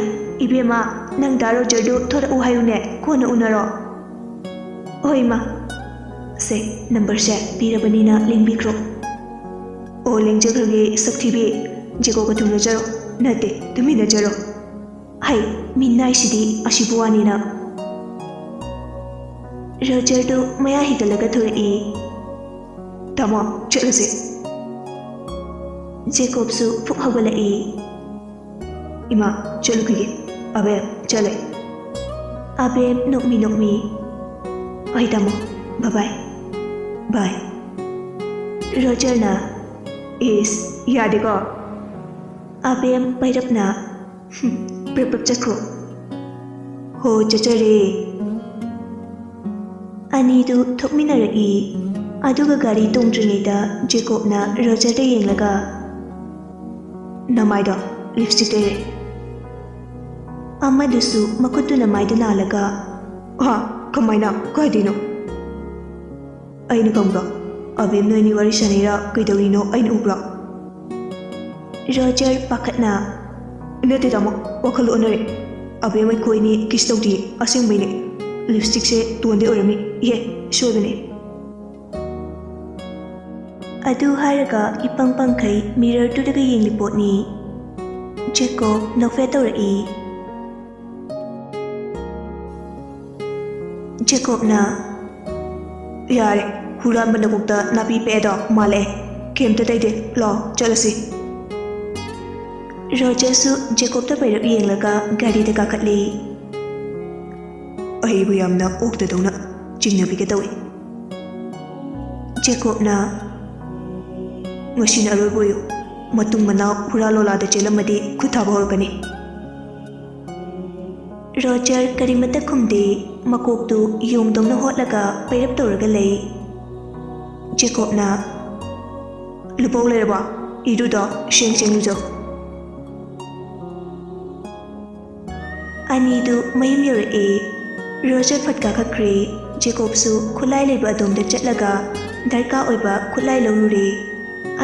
ꯏꯕꯦꯝꯃ ꯅꯪ ꯗꯥ ꯔꯣꯖꯔꯗꯨ ꯊꯣꯔꯛꯎ ꯍꯥꯏꯌꯨꯅꯦ ꯀꯣꯟꯅ ꯎꯅꯔꯣ ꯍꯣꯏ ꯃꯥ ꯁꯦ ꯅꯝꯕꯔꯁꯦ ꯄꯤꯔꯕꯅꯤꯅ ꯂꯦꯡꯕꯤꯈ꯭ꯔꯣ ꯑꯣ ꯂꯦꯡꯖꯈ꯭ꯔꯒꯦ ꯁꯛꯊꯤꯕꯤ ꯖꯦꯀꯣꯕꯒ ꯊꯨꯡꯅꯖꯔꯣ ꯅꯠꯇꯦ ꯇꯨꯃꯤꯟꯅꯖꯔꯣ ꯍꯩ ꯃꯤꯅꯥꯏꯁꯤꯗꯤ ꯑꯁꯤꯕꯨ ꯋꯥꯅꯤꯅ ꯔꯣꯖꯔꯗꯨ ꯃꯌꯥ ꯍꯤꯒꯠꯂꯒ ꯊꯣꯔꯛꯏ ꯇꯥꯃꯣ ꯆꯠꯂꯁꯦ ꯖꯦꯀꯣꯕꯁꯨ ꯐꯨꯛ ꯍꯧꯒꯠꯂꯛꯏ ꯏꯃꯥ ꯆꯠꯂꯨꯈꯤꯒꯦ ꯑꯕꯦꯝ ꯆꯠꯂꯦ ꯑꯕꯦꯝ ꯅꯣꯛꯃꯤ ꯅꯣꯛꯃꯤ ꯍꯣꯏ ꯇꯥꯃꯣ ꯕꯥꯏ ꯕꯥꯏ ꯔꯣꯖꯔꯅ ꯏꯁ ꯌꯥꯗꯦꯀꯣ ꯑꯕꯦꯝ ꯄꯩꯔꯞꯅ ꯄ꯭ꯔꯞ ꯆꯠꯈ꯭ꯔꯣ ꯍꯣ ꯆꯠꯆꯔꯦ ꯑꯅꯤꯗꯨ ꯊꯣꯛꯃꯤꯟꯅꯔꯛꯏ ꯑꯗꯨꯒ ꯒꯥꯔꯤ ꯇꯣꯡꯗ꯭ꯔꯤꯉꯩꯗ ꯖꯦꯀꯣꯕꯅ ꯔꯣꯖꯔꯗ ꯌꯦꯡꯂꯒ ꯅꯃꯥꯏꯗꯣ ꯂꯤꯞꯁꯇꯤꯛ ꯇꯩꯔꯦ ꯑꯃꯗꯨꯁꯨ ꯃꯈꯨꯠꯇꯨꯅ ꯃꯥꯏꯗ ꯅꯥꯜꯂꯒ ꯀꯃꯥꯏꯅ ꯀꯥꯏꯗꯩꯅꯣ ꯑꯩꯅ ꯈꯪꯕ꯭ꯔꯣ ꯑꯕꯦꯝ ꯅꯣꯏꯅꯤ ꯋꯥꯔꯤ ꯁꯥꯟꯅꯩꯔꯥ ꯀꯩꯗꯧꯔꯤꯅꯣ ꯑꯩꯅ ꯎꯕ꯭ꯔꯣ ꯔꯣꯖꯔ ꯄꯥꯈꯠꯅ ꯅꯠꯇꯦ ꯇꯥꯃꯣ ꯋꯥꯈꯜ ꯑꯣꯟꯅꯔꯦ ꯑꯕꯦꯝ ꯑꯩꯈꯣꯏꯅꯤ ꯀꯤꯁ ꯇꯧꯗꯤꯌꯦ ꯑꯁꯦꯡꯕꯩꯅꯦ ꯂꯤꯞꯁꯇꯤꯛꯁꯦ ꯇꯣꯟꯗꯩ ꯑꯣꯏꯔꯝꯃꯤ ꯏꯍꯦ ꯁꯣꯏꯕꯅꯦ ꯑꯗꯨ ꯍꯥꯏꯔꯒ ꯏꯄꯪ ꯄꯪꯈꯩ ꯃꯤꯔꯔꯗꯨꯗꯒ ꯌꯦꯡꯂꯤ ꯄꯣꯠꯅꯤ ꯖꯦꯀꯣꯕ ꯅꯣꯛꯐꯦꯠ ꯇꯧꯔꯛꯏ ꯖꯦꯀꯣꯕꯅ ꯌꯥꯔꯦ ꯍꯨꯔꯥꯟꯕ ꯅꯀꯣꯛꯇ ꯅꯥꯄꯤ ꯄꯦꯛꯑꯦꯗꯣ ꯃꯥꯜꯂꯛꯑꯦ ꯀꯩꯝꯇ ꯇꯩꯗꯦ ꯂꯥꯛꯑꯣ ꯆꯠꯂꯁꯤ ꯔꯣꯖꯔꯁꯨ ꯖꯦꯀꯣꯕꯇ ꯄꯩꯔꯞ ꯌꯦꯡꯂꯒ ꯒꯥꯔꯤꯗ ꯀꯥꯈꯠꯂꯤ ꯑꯩꯕꯨ ꯌꯥꯝꯅ ꯑꯣꯛꯇꯗꯧꯅ ꯆꯤꯡꯅꯕꯤꯒꯦ ꯇꯧꯏ ꯖꯦꯀꯣꯕꯅ ꯉꯁꯤꯅ ꯑꯔꯣꯏꯕ ꯑꯣꯏꯌꯨ ꯃꯇꯨꯡ ꯃꯅꯥꯎ ꯍꯨꯔꯥꯟ ꯂꯣꯂꯥꯗ ꯆꯦꯜꯂꯝꯃꯗꯤ ꯈꯨꯠ ꯊꯥꯕ ꯍꯧꯔꯛꯀꯅꯤ ꯔꯣꯖꯔ ꯀꯔꯤꯃꯠꯇ ꯈꯨꯝꯗꯦ ꯃꯀꯣꯛꯇꯨ ꯌꯣꯡꯗꯧꯅ ꯍꯣꯠꯂꯒ ꯄꯩꯔꯞ ꯇꯧꯔꯒ ꯂꯩ ꯖꯦꯀꯣꯕꯅ ꯂꯨꯄꯧ ꯂꯩꯔꯕꯣ ꯏꯔꯨꯗꯣ ꯁꯦꯡ ꯂꯨꯖꯧ ꯑꯅꯤꯗꯨ ꯃꯌꯨꯝ ꯌꯧꯔꯛꯏ꯫ ꯔꯣꯖꯔ ꯐꯠ ꯀꯥꯈꯠꯈ꯭ꯔꯦ꯫ ꯖꯦꯀꯣꯕꯁꯨ ꯈꯨꯠꯂꯥꯏ ꯂꯩꯕ ꯑꯗꯣꯝꯗ ꯆꯠꯂꯒ ꯗꯔꯀꯥꯔ ꯑꯣꯏꯕ ꯈꯨꯠꯂꯥꯏ ꯂꯧꯔꯨꯔꯦ꯫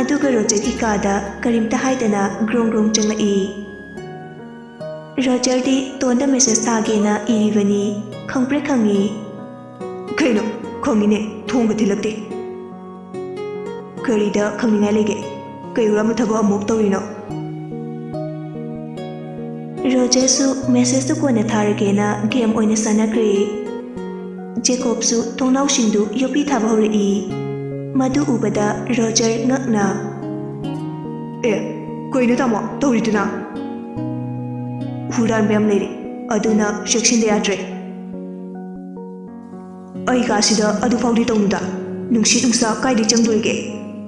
ꯑꯗꯨꯒ ꯔꯣꯖꯔꯒꯤ ꯀꯥꯗ ꯀꯔꯤꯝꯇ ꯍꯥꯏꯗꯅ ꯒ꯭ꯔꯣꯡ ꯒ꯭ꯔꯣꯡ ꯆꯪꯂꯛꯏ꯫ ꯔꯣꯖꯔꯗꯤ ꯇꯣꯟꯗ ꯃꯦꯁꯦꯖ ꯊꯥꯒꯦꯅ ꯏꯔꯤꯕꯅꯤ꯫ ꯈꯪꯄ꯭ꯔꯦꯛ ꯈꯪꯉꯤ꯫ ꯀꯩꯅꯣ ꯈꯪꯉꯤꯅꯦ, ꯊꯣꯡꯒ ꯊꯤꯜꯂꯛꯇꯦ꯫ ꯀꯔꯤꯗ ꯈꯪꯅꯤꯡꯉꯥꯏ ꯂꯩꯒꯦ? ꯀꯩꯔꯝꯕ ꯊꯕꯛ ꯑꯃꯨꯛ ꯇꯧꯔꯤꯅꯣ? ꯔꯣꯖꯔꯁꯨ ꯃꯦꯁꯦꯖꯇꯨ ꯀꯣꯟꯅ ꯊꯥꯔꯒꯦꯅ ꯒꯦꯝ ꯑꯣꯏꯅ ꯁꯥꯟꯅꯈ꯭ꯔꯦ꯫ ꯖꯦꯀꯣꯕꯁꯨ ꯊꯣꯡꯅꯥꯎꯁꯤꯡꯗꯨ ꯌꯣꯠꯄꯤ ꯊꯥꯕ ꯍꯧꯔꯛꯏ꯫ ꯃꯗꯨ ꯎꯕꯗ ꯔꯣꯖꯔ ꯉꯛꯅ ꯀꯩꯅꯣ ꯇꯥꯃꯣ ꯇꯧꯔꯤꯗꯨꯅ? ꯍꯨꯔꯥꯟꯕ ꯌꯥꯝ ꯂꯩꯔꯦ, ꯑꯗꯨꯅ ꯆꯦꯛꯁꯤꯟꯗ ꯌꯥꯗ꯭ꯔꯦ꯫ ꯑꯩ ꯀꯥꯁꯤꯗ ꯑꯗꯨꯐꯥꯎꯗꯤ ꯇꯧꯅꯨꯗ꯫ ꯅꯨꯡꯁꯤꯠ ꯅꯨꯡꯁꯥ ꯀꯥꯏꯗꯩ ꯆꯪꯗꯣꯔꯤꯒꯦ?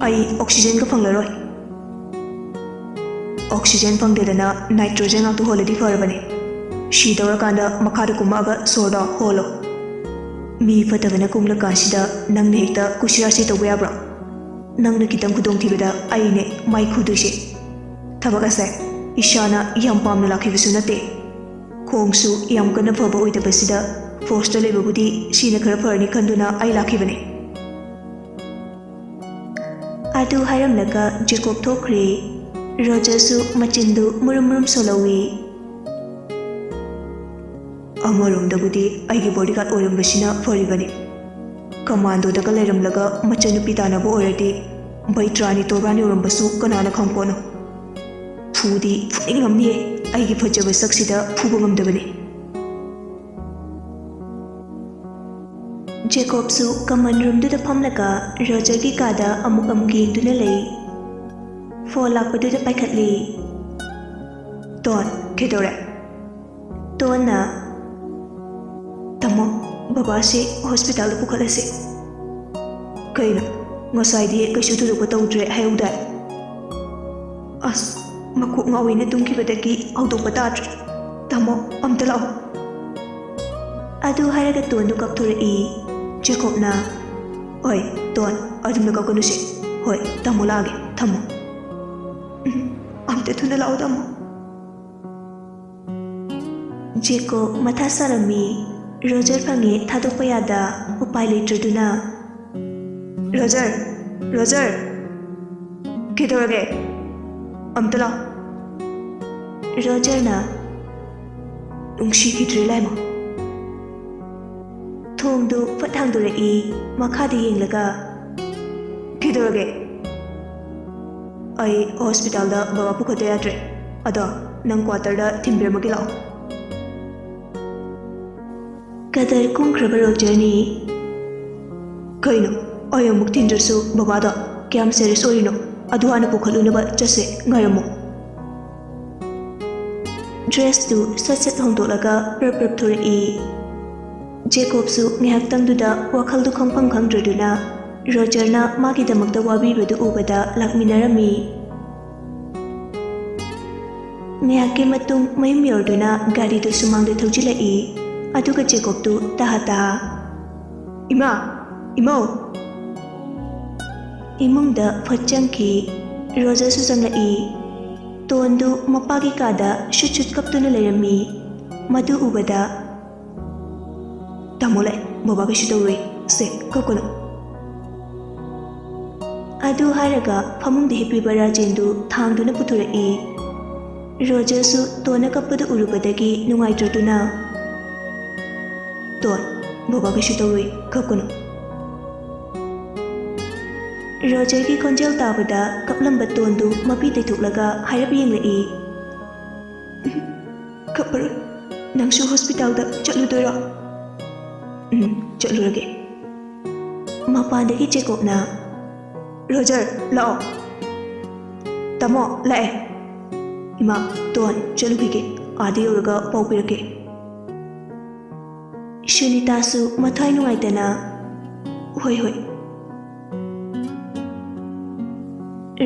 ꯑꯩ ꯑꯣꯛꯁꯤꯖꯦꯟꯒ ꯐꯪꯂꯔꯣꯏ꯫ ꯑꯣꯛꯁꯤꯖꯦꯟ ꯐꯪꯗꯦꯗꯅ ꯅꯥꯏꯇ꯭ꯔꯣꯖꯦꯟ ꯉꯥꯛꯇ ꯍꯣꯜꯂꯗꯤ ꯐꯔꯕꯅꯦ꯫ ꯁꯤꯗꯧꯔꯀꯥꯟꯗ ꯃꯈꯥꯗ ꯀꯨꯝꯃꯛꯑꯒ ꯁꯣꯔꯗꯣ ꯍꯣꯜꯂꯣ꯫ ꯃꯤ ꯐꯠꯇꯕꯅ ꯀꯨꯝꯂꯀꯥꯟꯁꯤꯗ ꯅꯪꯅ ꯍꯦꯛꯇ ꯀꯨꯁꯤꯔꯥꯁꯤ ꯇꯧꯕ ꯌꯥꯕ꯭ꯔꯣ? ꯅꯪꯅ ꯈꯤꯇꯪ ꯈꯨꯗꯣꯡꯊꯤꯕꯗ ꯑꯩꯅꯦ ꯃꯥꯏ ꯈꯨꯗꯣꯏꯁꯦ꯫ ꯊꯕꯛ ꯑꯁꯦ ꯏꯁꯥꯅ ꯌꯥꯝ ꯄꯥꯝꯅ ꯂꯥꯛꯈꯤꯕꯁꯨ ꯅꯠꯇꯦ꯫ ꯈꯣꯡꯁꯨ ꯌꯥꯝ ꯀꯟꯅ ꯐꯕ ꯑꯣꯏꯗꯕꯁꯤꯗ ꯐꯣꯔꯁꯇ ꯂꯩꯕꯕꯨꯗꯤ ꯁꯤꯅ ꯈꯔ ꯐꯔꯅꯤ ꯈꯟꯗꯨꯅ ꯑꯩ ꯂꯥꯛꯈꯤꯕꯅꯦ꯫ ꯑꯗꯨ ꯍꯥꯏꯔꯝꯂꯒ ꯖꯦꯀꯣꯕ ꯊꯣꯛꯈ꯭ꯔꯦ꯫ ꯔꯣꯖꯔꯁꯨ ꯃꯆꯤꯟꯗꯨ ꯃꯨꯔꯨꯝ ꯃꯨꯔꯨꯝ ꯁꯣꯜꯍꯧꯏ꯫ ꯑꯃꯔꯣꯝꯗꯕꯨꯗꯤ ꯑꯩꯒꯤ ꯕꯣꯗꯤꯒꯥꯔꯗ ꯑꯣꯏꯔꯝꯕꯁꯤꯅ ꯐꯔꯤꯕꯅꯤ꯫ ꯀꯃꯥꯟꯗꯣꯗꯒ ꯂꯩꯔꯝꯂꯒ ꯃꯆꯟꯅꯨꯄꯤ ꯇꯥꯟꯅꯕ ꯑꯣꯏꯔꯗꯤ ꯕꯩꯇ꯭ꯔꯥꯅꯤ ꯇꯣꯔꯕꯥꯟ ꯌꯧꯔꯝꯕꯁꯨ ꯀꯅꯥꯅ ꯈꯪꯄꯣꯠꯅꯣ? ꯐꯨꯗꯤ ꯐꯨꯅꯤꯡꯉꯝꯅꯤꯌꯦ, ꯑꯩꯒꯤ ꯐꯖꯕ ꯁꯛꯁꯤꯗ ꯐꯨꯕ ꯉꯝꯗꯕꯅꯤ꯫ ꯖꯦꯀꯣꯕꯁꯨ ꯀꯃꯟ ꯔꯨꯝꯗꯨꯗ ꯐꯝꯂꯒ ꯔꯣꯖꯔꯒꯤ ꯀꯥꯗ ꯑꯃꯨꯛ ꯌꯦꯡꯗꯨꯅ ꯂꯩ꯫ ꯐꯣꯟ ꯂꯥꯛꯄꯗꯨꯗ ꯄꯥꯏꯈꯠꯂꯤ꯫ ꯇꯣꯟ, ꯀꯩꯗꯧꯔꯦ? ꯇꯣꯟꯅ ꯇꯥꯃꯣ, ꯕꯕꯥꯁꯤ ꯍꯣꯁꯄꯤꯇꯥꯜꯗ ꯄꯨꯈꯠꯂꯁꯤ꯫ ꯀꯩꯅꯣ, ꯉꯁꯥꯏꯗꯤ ꯀꯩꯁꯨ ꯊꯣꯏꯗꯣꯛꯄ ꯇꯧꯗ꯭ꯔꯦ ꯍꯥꯏꯍꯧꯗꯥꯏ? ꯑꯁ, ꯃꯀꯣꯛ ꯉꯥꯎꯋꯦꯅ ꯇꯨꯝꯈꯤꯕꯗꯒꯤ ꯍꯧꯗꯣꯛꯄ ꯇꯥꯗ꯭ꯔꯦ꯫ ꯇꯥꯃꯣ, ꯑꯝꯇ ꯂꯥꯛꯑꯣ꯫ ꯑꯗꯨ ꯍꯥꯏꯔꯒ ꯇꯣꯟꯗꯨ ꯀꯞꯊꯣꯔꯛꯏ꯫ ꯖꯦꯀꯣꯕꯅ ꯍꯣꯏ ꯇꯣꯟ, ꯑꯗꯨꯝꯅ ꯀꯞꯀꯅꯨꯁꯦ꯫ ꯍꯣꯏ, ꯇꯥꯃꯣ ꯂꯥꯛꯑꯒꯦ, ꯊꯝꯃꯣ꯫ ꯑꯝꯇ ꯊꯨꯅ ꯂꯥꯛꯑꯣ ꯇꯥꯃꯣ꯫ ꯖꯦꯀꯣꯕ ꯃꯊꯥ ꯁꯥꯔꯝꯃꯤ꯫ ꯔꯣꯖꯔ ꯐꯪꯉꯦ ꯊꯥꯗꯣꯛꯄ ꯌꯥꯗ ꯎꯄꯥꯏ ꯂꯩꯇ꯭ꯔꯗꯨꯅ ꯔꯣꯖꯔ, ꯔꯣꯖꯔ, ꯀꯩꯗꯧꯔꯒꯦ? ꯑꯝꯇ ꯂꯥꯛꯑꯣ꯫ ꯔꯣꯖꯔꯅ ꯅꯨꯡꯁꯤꯈꯤꯗ꯭ꯔꯦ ꯂꯥꯏꯃ꯫ ꯊꯣꯡꯗꯨ ꯐꯠ ꯍꯥꯡꯗꯣꯔꯛꯏ꯫ ꯃꯈꯥꯗ ꯌꯦꯡꯂꯒ ꯀꯩꯗꯧꯔꯒꯦ? ꯑꯩ ꯍꯣꯁꯄꯤꯇꯥꯜꯗ ꯕꯕꯥ ꯄꯨꯈꯠꯇ ꯌꯥꯗ꯭ꯔꯦ꯫ ꯑꯗꯣ ꯅꯪ ꯀ꯭ꯋꯥꯇꯔꯗ ꯊꯤꯟꯕꯤꯔꯝꯃꯒꯦ ꯂꯥꯛꯑꯣ꯫ ꯀꯗꯔ ꯀꯨꯝꯈ꯭ꯔꯕ ꯔꯣꯖꯔꯅꯤ꯫ ꯀꯩꯅꯣ, ꯑꯩ ꯑꯃꯨꯛ ꯊꯤꯟꯗ꯭ꯔꯁꯨ ꯕꯕꯥꯗꯣ ꯀꯌꯥꯝ ꯁꯦꯔꯤꯌꯁ ꯑꯣꯏꯔꯤꯅꯣ? ꯑꯗꯨ ꯍꯥꯟꯅ ꯄꯨꯈꯠꯂꯨꯅꯕ ꯆꯠꯁꯦ, ꯉꯥꯏꯔꯝꯃꯣ꯫ ꯗ꯭ꯔꯦꯁꯇꯨ ꯁꯠ ꯁꯠ ꯍꯣꯡꯗꯣꯛꯂꯒ ꯄ꯭ꯔꯞ ꯊꯣꯔꯛꯏ꯫ ꯖꯦꯀꯣꯕꯁꯨ ꯉꯥꯏꯍꯥꯛꯇꯪꯗꯨꯗ ꯋꯥꯈꯜꯗꯨ ꯈꯪꯐꯝ ꯈꯪꯗ꯭ꯔꯗꯨꯅ ꯔꯣꯖꯔꯅ ꯃꯥꯒꯤꯗꯃꯛꯇ ꯋꯥꯕꯤꯕꯗꯨ ꯎꯕꯗ ꯂꯥꯛꯃꯤꯟꯅꯔꯝꯃꯤ꯫ ꯉꯥꯏꯍꯥꯛꯀꯤ ꯃꯇꯨꯡ ꯃꯌꯨꯝ ꯌꯧꯔꯗꯨꯅ ꯒꯥꯔꯤꯗꯨ ꯁꯨꯃꯥꯡꯗ ꯊꯧꯖꯤꯜꯂꯛꯏ꯫ ꯑꯗꯨꯒ ꯖꯦꯀꯣꯕꯇꯨ ꯇꯥꯍꯥ ꯏꯃꯥ, ꯏꯃꯧ꯫ ꯏꯃꯨꯡꯗ ꯐꯠ ꯆꯪꯈꯤ꯫ ꯔꯣꯖꯔꯁꯨ ꯆꯪꯂꯛꯏ꯫ ꯇꯣꯟꯗꯨ ꯃꯄꯥꯒꯤ ꯀꯥꯗ ꯁꯨꯠ ꯀꯞꯇꯨꯅ ꯂꯩꯔꯝꯃꯤ꯫ ꯃꯗꯨ ꯎꯕꯗ ꯇꯥꯃꯣ ꯂꯥꯛꯑꯦ, ꯕꯕꯥ ꯀꯩꯁꯨ ꯇꯧꯔꯣꯏ, ꯁꯦ ꯀꯞꯀꯅꯨ꯫ ꯑꯗꯨ ꯍꯥꯏꯔꯒ ꯐꯃꯨꯡꯗ ꯍꯤꯞꯄꯤꯕ ꯔꯥꯖꯦꯟꯗꯨ ꯊꯥꯡꯗꯨꯅ ꯄꯨꯊꯣꯔꯛꯏ꯫ ꯔꯣꯖꯔꯁꯨ ꯇꯣꯟꯅ ꯀꯞꯄꯗꯨ ꯎꯔꯨꯕꯗꯒꯤ ꯅꯨꯡꯉꯥꯏꯇ꯭ꯔꯗꯨꯅ ꯇꯣꯟ, ꯕꯕꯥ ꯀꯩꯁꯨ ꯇꯧꯔꯣꯏ, ꯀꯞꯀꯅꯨ꯫ ꯔꯣꯖꯔꯒꯤ ꯈꯣꯟꯖꯦꯜ ꯇꯥꯕꯗ ꯀꯞꯂꯝꯕ ꯇꯣꯟꯗꯨ ꯃꯄꯤ ꯇꯩꯊꯣꯛꯂꯒ ꯍꯥꯏꯔꯞ ꯌꯦꯡꯂꯛꯏ꯫ ꯀꯞꯄꯔꯣꯏ꯫ ꯅꯪꯁꯨ ꯍꯣꯁꯄꯤꯇꯥꯜꯗ ꯆꯠꯂꯨꯗꯣꯏꯔꯣ? ꯆꯠꯂꯨꯔꯒꯦ꯫ ꯃꯄꯥꯟꯗꯒꯤ ꯖꯦꯀꯣꯕꯅ ꯔꯣꯖꯔ, ꯂꯥꯛꯑꯣ꯫ ꯇꯥꯃꯣ, ꯂꯥꯛꯑꯦ꯫ ꯏꯃꯥ, ꯇꯣꯟ, ꯆꯠꯂꯨꯈꯤꯒꯦ, ꯑꯥꯗ ꯌꯧꯔꯒ ꯄꯥꯎ ꯄꯤꯔꯛꯀꯦ꯫ ꯁꯨꯅꯤꯇꯥꯁꯨ ꯃꯊ꯭ꯋꯥꯏ ꯅꯨꯡꯉꯥꯏꯇꯅ ꯍꯣꯏ꯫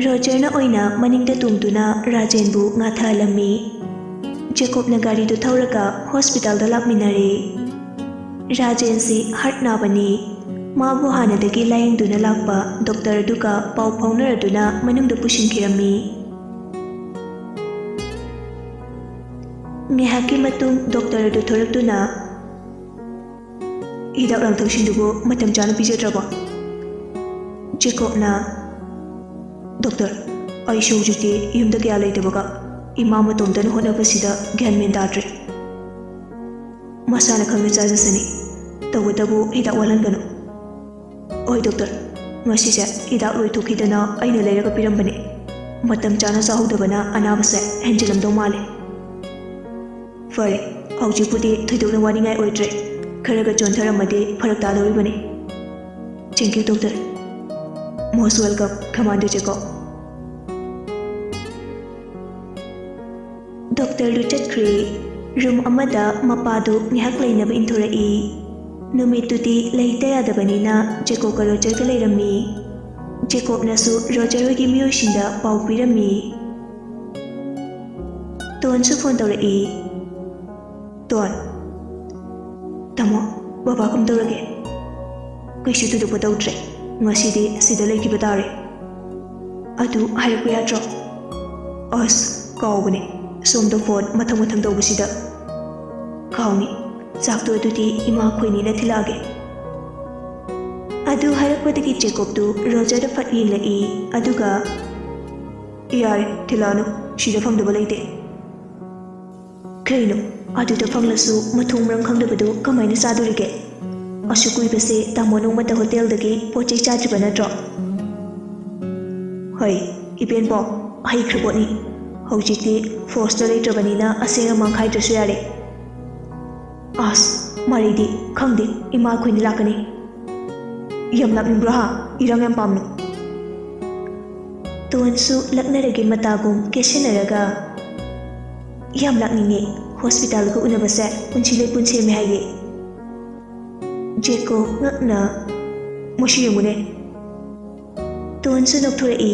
ꯔꯣꯖꯔꯅ ꯑꯣꯏꯅ ꯃꯅꯤꯡꯗ ꯇꯣꯡꯗꯨꯅ ꯔꯥꯖꯦꯟꯕꯨ ꯉꯥꯊꯍꯜꯂꯝꯃꯤ꯫ ꯖꯦꯀꯣꯕꯅ ꯒꯥꯔꯤꯗꯨ ꯊꯧꯔꯒ ꯍꯣꯁꯄꯤꯇꯥꯜꯗ ꯂꯥꯛꯃꯤꯟꯅꯔꯦ꯫ ꯔꯥꯖꯦꯟꯁꯤ ꯍꯥꯔꯠ ꯅꯥꯕꯅꯤ꯫ ꯃꯥꯕꯨ ꯍꯥꯟꯅꯗꯒꯤ ꯂꯥꯌꯦꯡꯗꯨꯅ ꯂꯥꯛꯄ ꯗꯣꯛꯇꯔ ꯑꯗꯨꯒ ꯄꯥꯎ ꯐꯥꯎꯅꯔꯗꯨꯅ ꯃꯅꯨꯡꯗ ꯄꯨꯁꯤꯟꯈꯤꯔꯝꯃꯤ꯫ ꯉꯥꯏꯍꯥꯛꯀꯤ ꯃꯇꯨꯡ ꯗꯣꯛꯇꯔ ꯑꯗꯨ ꯊꯣꯔꯛꯇꯨꯅ ꯍꯤꯗꯥꯛ ꯂꯥꯡꯊꯛꯁꯤꯡꯗꯨꯕꯨ ꯃꯇꯝ ꯆꯥꯅ ꯄꯤꯖꯗ꯭ꯔꯕꯣ? ꯖꯦꯀꯣꯕꯅ ꯗꯣꯛꯇꯔ, ꯑꯩꯁꯨ ꯍꯧꯖꯤꯛꯇꯤ ꯌꯨꯝꯗ ꯀꯌꯥ ꯂꯩꯇꯕꯒ ꯏꯃꯥ ꯃꯇꯣꯝꯇꯅ ꯍꯣꯠꯅꯕꯁꯤꯗ ꯒ꯭ꯌꯥꯟ ꯃꯦꯟ ꯇꯥꯗ꯭ꯔꯦ. ꯃꯁꯥꯅ ꯈꯪꯅ ꯆꯥꯖꯁꯅꯤ. ꯇꯧꯕꯇꯕꯨ ꯍꯤꯗꯥꯛ ꯋꯥꯠꯍꯟꯒꯅꯨ. ꯍꯣꯏ ꯗꯣꯛꯇꯔ, ꯉꯁꯤꯁꯦ ꯍꯤꯗꯥꯛ ꯂꯣꯏꯊꯣꯛꯈꯤꯗꯅ ꯑꯩꯅ ꯂꯩꯔꯒ ꯄꯤꯔꯝꯕꯅꯤ. ꯃꯇꯝ ꯆꯥꯅ ꯆꯥꯍꯧꯗꯕꯅ ꯑꯅꯥꯕꯁꯦ ꯍꯦꯟꯖꯤꯜꯂꯝꯗꯧ ꯃꯥꯜꯂꯦ. ꯐꯔꯦ, ꯍꯧꯖꯤꯛꯄꯨꯗꯤ ꯊꯣꯏꯗꯣꯛꯅ ꯋꯥꯅꯤꯡꯉꯥꯏ ꯑꯣꯏꯗ꯭ꯔꯦ. ꯈꯔꯒ ꯆꯣꯟꯊꯔꯝꯃꯗꯤ ꯐꯔꯛ ꯇꯥꯗꯧꯔꯤꯕꯅꯤ. Thank you doctor. Most welcome, commander Jacob. ꯗꯣꯛꯇꯔꯗꯨ ꯆꯠꯈ꯭ꯔꯦ. ꯔꯨꯝ ꯑꯃꯗ ꯃꯄꯥꯗꯨ ꯉꯥꯏꯍꯥꯛ ꯂꯩꯅꯕ ꯏꯟꯊꯣꯔꯛꯏ. ꯅꯨꯃꯤꯠꯇꯨꯗꯤ ꯂꯩꯇ ꯌꯥꯗꯕꯅꯤꯅ ꯖꯦꯀꯣꯕꯀ ꯔꯣꯖꯔꯒ ꯂꯩꯔꯝꯃꯤ. ꯖꯦꯀꯣꯕꯅꯁꯨ ꯔꯣꯖꯔ ꯍꯣꯏꯒꯤ ꯃꯤꯑꯣꯏꯁꯤꯡꯗ ꯄꯥꯎ ꯄꯤꯔꯝꯃꯤ. ꯇꯣꯟꯁꯨ ꯐꯣꯟ ꯇꯧꯔꯛꯏ. ꯇꯣꯟ, ꯇꯥꯃꯣ, ꯕꯕꯥ ꯀꯝꯗꯧꯔꯒꯦ? ꯀꯩꯁꯨ ꯊꯣꯏꯗꯣꯛꯄ ꯇꯧꯗ꯭ꯔꯦ. ꯉꯁꯤꯗꯤ ꯁꯤꯗ ꯂꯩꯈꯤꯕ ꯇꯥꯔꯦ. ꯑꯗꯨ ꯍꯥꯏꯔꯛꯄ ꯌꯥꯗ꯭ꯔꯣ? ꯑꯁ, ꯀꯥꯎꯕꯅꯦ. ꯁꯣꯝꯗ ꯐꯣꯟ ꯃꯊꯪ ꯃꯊꯪ ꯇꯧꯕꯁꯤꯗ. ꯀꯥꯎꯅꯤ. ꯆꯥꯛꯇꯣ ꯑꯗꯨꯗꯤ ꯏꯃꯥ ꯈꯣꯏꯅꯤꯅ ꯊꯤꯜꯂꯛꯑꯒꯦ. ꯑꯗꯨ ꯍꯥꯏꯔꯛꯄꯗꯒꯤ ꯖꯦꯀꯣꯕꯇꯨ ꯔꯣꯖꯔꯗ ꯐꯠ ꯌꯦꯡꯂꯛꯏ. ꯑꯗꯨꯒ ꯌꯥꯔꯦ, ꯊꯤꯜꯂꯛꯑꯅꯨ. ꯁꯤꯗ ꯐꯪꯗꯕ ꯂꯩꯇꯦ. ꯀꯩꯅꯣ, ꯑꯗꯨꯗ ꯐꯪꯂꯁꯨ ꯃꯊꯣꯡ ꯃꯔꯝ ꯈꯪꯗꯕꯗꯨ ꯀꯃꯥꯏꯅ ꯆꯥꯗꯣꯔꯤꯒꯦ? ꯑꯁꯨꯛ ꯀꯨꯏꯕꯁꯦ ꯇꯥꯃꯣ ꯅꯣꯡꯃꯇ ꯍꯣꯇꯦꯜꯗꯒꯤ ꯄꯣꯠ ꯆꯩ ꯆꯥꯗ꯭ꯔꯤꯕ ꯅꯠꯇ꯭ꯔꯣ? ꯍꯣꯏ, ꯏꯄꯦꯟꯕꯣ, ꯍꯩꯈ꯭ꯔꯄꯣꯠꯅꯤ. ꯍꯧꯖꯤꯛꯇꯤ ꯐꯣꯔꯁꯇ ꯂꯩꯇ꯭ꯔꯕꯅꯤꯅ ꯑꯁꯦꯡ ꯑꯃꯥꯡ ꯈꯥꯏꯗ꯭ꯔꯁꯨ ꯌꯥꯔꯦ. ꯑꯁ, ꯃꯔꯩꯗꯤ ꯈꯪꯗꯦ. ꯏꯃꯥ ꯈꯣꯏꯅꯤ ꯂꯥꯛꯀꯅꯤ. ꯌꯥꯝ ꯂꯥꯛꯅꯤꯡꯕ꯭ꯔꯣ ꯍꯥ? ꯏꯔꯥꯡ ꯌꯥꯝ ꯄꯥꯝꯅꯨ. ꯇꯣꯟꯁꯨ ꯂꯛꯅꯔꯒꯦ ꯃꯇꯥꯒꯨꯝ ꯀꯦꯁꯤꯟꯅꯔꯒ ꯌꯥꯝ ꯂꯥꯛꯅꯤꯡꯉꯦ. ꯍꯣꯁꯄꯤꯇꯥꯜꯒ ꯎꯅꯕꯁꯦ ꯄꯨꯟꯁꯤ ꯂꯩꯄꯨꯟ ꯁꯦꯝꯃꯦ ꯍꯥꯏꯒꯦ. ꯖꯦꯀꯣꯕ ꯉꯛꯅ ꯃꯁꯤ ꯌꯦꯡꯉꯨꯅꯦ. ꯇꯣꯟꯁꯨ ꯅꯣꯛꯊꯣꯔꯛꯏ.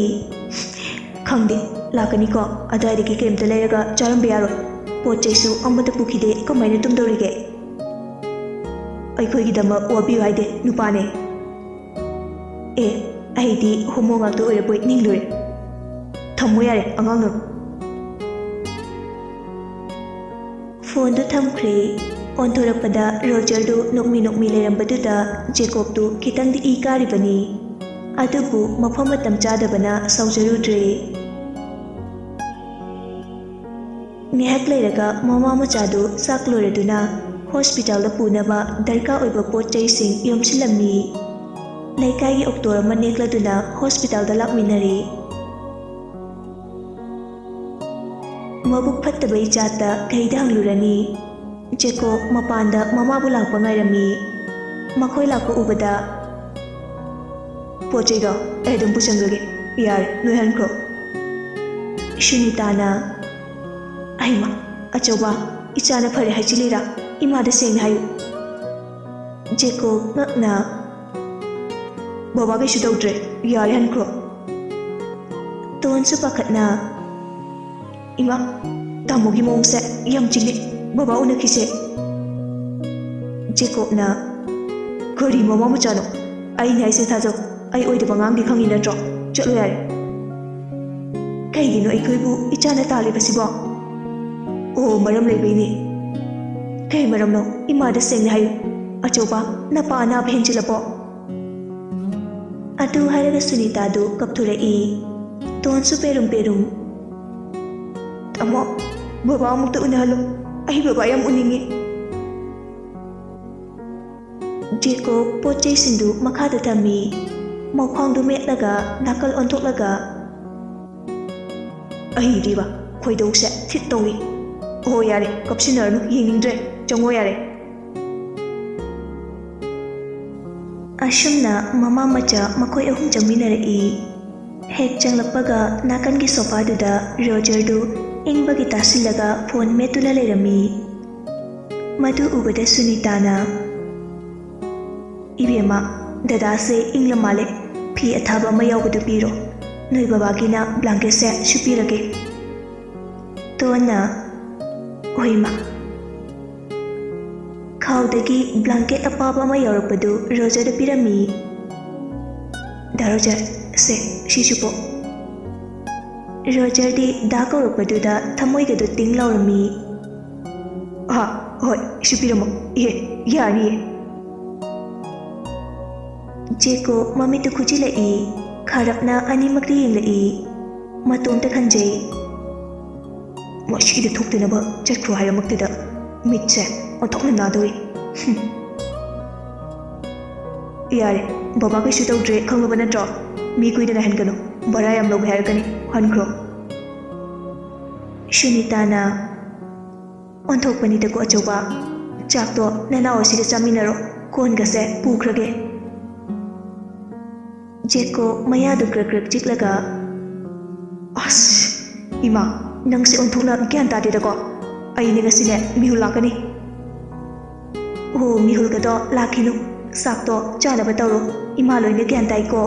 ꯈꯪꯗꯦ, ꯂꯥꯛꯀꯅꯤꯀꯣ. ꯑꯗꯨꯋꯥꯏꯗꯒꯤ ꯀꯔꯤꯝꯇ ꯂꯩꯔꯒ ꯆꯥꯔꯝꯕ ꯌꯥꯔꯣꯏ. ꯄꯣꯠ ꯆꯩꯁꯨ ꯑꯃꯠꯇ ꯄꯨꯈꯤꯗꯦ. ꯀꯃꯥꯏꯅ ꯇꯨꯝꯗꯧꯔꯤꯒꯦ? ꯑꯩꯈꯣꯏꯒꯤꯗꯃꯛ ꯋꯥꯕꯤꯌꯨ ꯍꯥꯏꯗꯦ, ꯅꯨꯄꯥꯅꯦ. ꯑꯦ, ꯑꯩꯗꯤ ꯍꯣꯃꯣ ꯉꯥꯛꯇ ꯑꯣꯏꯔꯕꯣꯏ ꯅꯤꯡꯂꯨꯔꯦ. ꯊꯝꯃꯣ ꯌꯥꯔꯦ, ꯑꯉꯥꯡꯅ. ꯐꯣꯟꯗꯨ ꯊꯝꯈ꯭ꯔꯦ. ꯑꯣꯟꯊꯣꯔꯛꯄꯗ ꯔꯣꯖꯔꯗꯨ ꯅꯣꯛꯃꯤ ꯅꯣꯛꯃꯤ ꯂꯩꯔꯝꯕꯗꯨꯗ ꯖꯦꯀꯣꯕꯇꯨ ꯈꯤꯇꯪꯗꯤ ꯏ ꯀꯥꯔꯤꯕꯅꯤ. ꯑꯗꯨꯕꯨ ꯃꯐꯝ ꯃꯇꯝ ꯆꯥꯗꯕꯅ ꯁꯥꯎꯖꯔꯨꯗ꯭ꯔꯦ. ꯉꯥꯏꯍꯥꯛ ꯂꯩꯔꯒ ꯃꯃꯥ ꯃꯆꯥꯗꯨ ꯆꯥꯛ ꯂꯣꯏꯔꯗꯨꯅ ꯍꯣꯁꯄꯤꯇꯥꯜꯗ ꯄꯨꯅꯕ ꯗꯔꯀꯥꯔ ꯑꯣꯏꯕ ꯄꯣꯠ ꯆꯩꯁꯤꯡ ꯌꯣꯝꯁꯤꯜꯂꯝꯃꯤ. ꯂꯩꯀꯥꯏꯒꯤ ꯑꯣꯛꯇꯣ ꯑꯃ ꯅꯦꯛꯂꯗꯨꯅ ꯍꯣꯁꯄꯤꯇꯥꯜꯗ ꯂꯥꯛꯃꯤꯟꯅꯔꯦ. ꯃꯕꯨꯛ ꯐꯠꯇꯕꯩ ꯖꯥꯠꯇ ꯀꯩꯗ ꯍꯪꯂꯨꯔꯅꯤ. ꯖꯦꯀꯣꯕ ꯃꯄꯥꯟꯗ ꯃꯃꯥꯕꯨ ꯂꯥꯛꯄ ꯉꯥꯏꯔꯝꯃꯤ. ꯃꯈꯣꯏ ꯂꯥꯛꯄ ꯎꯕꯗ ꯄꯣꯠ ꯆꯩꯗꯣ ꯑꯩ ꯑꯗꯨꯝ ꯄꯨꯁꯟꯈ꯭ꯔꯒꯦ. ꯌꯥꯔꯦ, ꯅꯣꯏ ꯍꯟꯈ꯭ꯔꯣ. ꯁꯨꯅꯤꯇꯥꯅ ꯑꯩꯃ, ꯑꯆꯧꯕ, ꯏꯆꯥꯅ ꯐꯔꯦ ꯍꯥꯏꯖꯤꯜꯂꯤꯔꯥ? ꯏꯃꯥꯗ ꯁꯦꯡꯅ ꯍꯥꯏꯌꯨ. ꯖꯦꯀꯣꯕ ꯉꯛꯅ ꯕꯕꯥ ꯀꯩꯁꯨ ꯇꯧꯗ꯭ꯔꯦ. ꯌꯥꯔꯦ, ꯍꯟꯈ꯭ꯔꯣ. ꯇꯣꯟꯁꯨ ꯄꯥꯈꯠꯅ ꯏꯃꯥ, ꯇꯥꯃꯣꯒꯤ ꯃꯑꯣꯡꯁꯦ ꯌꯥꯝ ꯆꯤꯡꯉꯦ. ꯕꯕꯥ ꯎꯅꯈꯤꯁꯦ. ꯖꯦꯀꯣꯕꯅ ꯀꯔꯤ ꯃꯃꯥ ꯃꯆꯥꯅꯣ? ꯑꯩꯅ ꯍꯥꯏꯁꯦ ꯊꯥꯖꯧ. ꯑꯩ ꯑꯣꯏꯗꯕ ꯉꯥꯡꯗꯤ ꯈꯪꯉꯤ ꯅꯠꯇ꯭ꯔꯣ? ꯆꯠꯂꯣ ꯌꯥꯔꯦ. ꯀꯩꯒꯤꯅꯣ ꯑꯩꯈꯣꯏꯕꯨ ꯏꯆꯥꯅ ꯇꯥꯜꯂꯤꯕꯁꯤꯕꯣ? ꯑꯣ, ꯃꯔꯝ ꯂꯩꯕꯩꯅꯤ. ꯀꯩ ꯃꯔꯝꯅꯣ? ꯏꯃꯥꯗ ꯁꯦꯡꯅ ꯍꯥꯏꯌꯨ. ꯑꯆꯧꯕ, ꯅꯄꯥ ꯑꯅꯥꯕ ꯍꯦꯟꯖꯤꯜꯂꯕꯣ? ꯑꯗꯨ ꯍꯥꯏꯔꯒ ꯁꯨꯅꯤꯇꯥꯗꯨ ꯀꯞꯊꯣꯔꯛꯏ. ꯇꯣꯟꯁꯨ ꯄꯦꯔꯨꯝ ꯄꯦꯔꯨꯝ ꯇꯥꯃꯣ, ꯕꯕꯥ ꯑꯃꯨꯛꯇ ꯎꯅꯍꯜꯂꯨ. ꯑꯩ ꯕꯕꯥ ꯌꯥꯝ ꯎꯅꯤꯡꯉꯤ. ꯖꯦꯀꯣꯕ ꯄꯣꯠ ꯆꯩꯁꯤꯡꯗꯨ ꯃꯈꯥꯗ ꯊꯝꯃꯤ. ꯃꯈ꯭ꯋꯥꯡꯗꯨ ꯃꯦꯠꯂꯒ ꯅꯥꯀꯜ ꯑꯣꯟꯊꯣꯛꯂꯒ ꯑꯩꯗꯤꯕ ꯈꯣꯏꯗꯧꯁꯦ ꯊꯤꯠ ꯇꯧꯏ. ꯑꯣ ꯌꯥꯔꯦ, ꯀꯞꯁꯤꯟꯅꯔꯅꯨ. ꯌꯦꯡꯅꯤꯡꯗ꯭ꯔꯦ. ꯆꯪꯉꯣ ꯌꯥꯔꯦ. ꯑꯁꯨꯝꯅ ꯃꯃꯥ ꯃꯆꯥ ꯃꯈꯣꯏ ꯑꯍꯨꯝ ꯆꯪꯃꯤꯟꯅꯔꯛꯏ. ꯍꯦꯛ ꯆꯪꯂꯛꯄꯒ ꯅꯥꯀꯟꯒꯤ ꯁꯣꯐꯥꯗꯨꯗ ꯔꯣꯖꯔꯗꯨ ꯏꯪꯕꯒꯤ ꯇꯥꯁꯤꯜꯂꯒ ꯐꯣꯟ ꯃꯦꯠꯇꯨꯅ ꯂꯩꯔꯝꯃꯤ. ꯃꯗꯨ ꯎꯕꯗ ꯁꯨꯅꯤꯇꯥꯅ ꯏꯕꯦꯝꯃ, ꯗꯗꯥꯁꯦ ꯏꯪꯂ ꯃꯥꯜꯂꯦ. ꯐꯤ ꯑꯊꯥꯕ ꯑꯃ ꯌꯥꯎꯕꯗꯨ ꯄꯤꯔꯣ. ꯅꯣꯏ ꯕꯕꯥꯒꯤꯅ ꯕ꯭ꯂꯥꯡꯀꯦꯠꯁꯦ ꯁꯨꯄꯤꯔꯒꯦ. ꯇꯣꯟꯅ ꯍꯣꯏꯃ. ꯈꯥꯎꯗꯒꯤ ꯕ꯭ꯂꯥꯡꯀꯦꯠ ꯑꯄꯥꯕ ꯑꯃ ꯌꯥꯎꯔꯛꯄꯗꯨ ꯔꯣꯖꯔꯗ ꯄꯤꯔꯝꯃꯤ. ꯗꯥ ꯔꯣꯖꯔ, ꯁꯦ, ꯁꯤꯁꯨ ꯄꯣ. ꯔꯣꯖꯔꯗꯤ ꯗꯥ ꯀꯧꯔꯛꯄꯗꯨꯗ ꯊꯃꯣꯏꯒꯗꯨ ꯇꯤꯡ ꯂꯥꯎꯔꯝꯃꯤ. ꯍꯣꯏ ꯁꯨꯄꯤꯔꯝꯃꯣ ꯌꯥꯔꯅꯤꯌꯦ ꯖꯦꯀꯣ ꯃꯃꯤꯠꯇꯨ ꯈꯨꯖꯤꯜꯂꯛꯏ ꯈꯥꯔꯞꯅ ꯑꯅꯤꯃꯛꯇ ꯌꯦꯡꯂꯛꯏ ꯃꯇꯣꯝꯇ ꯈꯟꯖꯩ ꯃꯁꯤꯗ ꯊꯣꯛꯇꯅꯕ ꯆꯠꯈ꯭ꯔꯣ ꯍꯥꯏꯔꯃꯛꯇꯗ ꯃꯤꯠꯁꯦ ꯑꯣꯟꯊꯣꯛꯅ ꯅꯥꯗꯧꯔꯤ ꯌꯥꯔꯦ ꯕꯕꯥ ꯀꯩꯁꯨ ꯇꯧꯗ꯭ꯔꯦ ꯈꯪꯂꯕ ꯅꯠꯇ꯭ꯔꯣ ꯃꯤ ꯀꯨꯏꯅ ꯉꯥꯏꯍꯟꯒꯅꯨ ꯚꯔꯥ ꯌꯥꯝ ꯂꯧꯒꯦ ꯍꯥꯏꯔꯛꯀꯅꯤ ꯍꯟꯈ꯭ꯔꯣ ꯁꯨꯅꯤꯇꯥꯅ ꯑꯣꯟꯊꯣꯛꯄꯅꯤꯗꯀꯣ ꯑꯆꯧꯕ ꯆꯥꯛꯇꯣ ꯅꯅꯥꯎ ꯑꯁꯤꯗ ꯆꯥꯃꯤꯟꯅꯔꯣ ꯀꯣꯟꯒꯁꯦ ꯄꯨꯈ꯭ꯔꯒꯦ ꯖꯦꯀꯣ ꯃꯌꯥꯗꯨ ꯀ꯭ꯔꯛ ꯀ꯭ꯔꯛ ꯆꯤꯛꯂꯒ ꯑꯁ ꯏꯃꯥ ꯅꯪꯁꯦ ꯑꯣꯟꯊꯣꯛꯅ ꯒ꯭ꯌꯥꯟ ꯇꯥꯗꯦꯗꯀꯣ ꯑꯩꯅꯦ ꯉꯁꯤꯅꯦ ꯃꯤꯍꯨꯜ ꯂꯥꯛꯀꯅꯤ ꯑꯣ ꯃꯤꯍꯨꯜꯒꯗꯣ ꯂꯥꯛꯈꯤꯅꯨ ꯆꯥꯛꯇꯣ ꯆꯥꯅꯕ ꯇꯧꯔꯣ ꯏꯃꯥ ꯂꯣꯏꯅ ꯒ꯭ꯌꯥꯟ ꯇꯥꯏꯀꯣ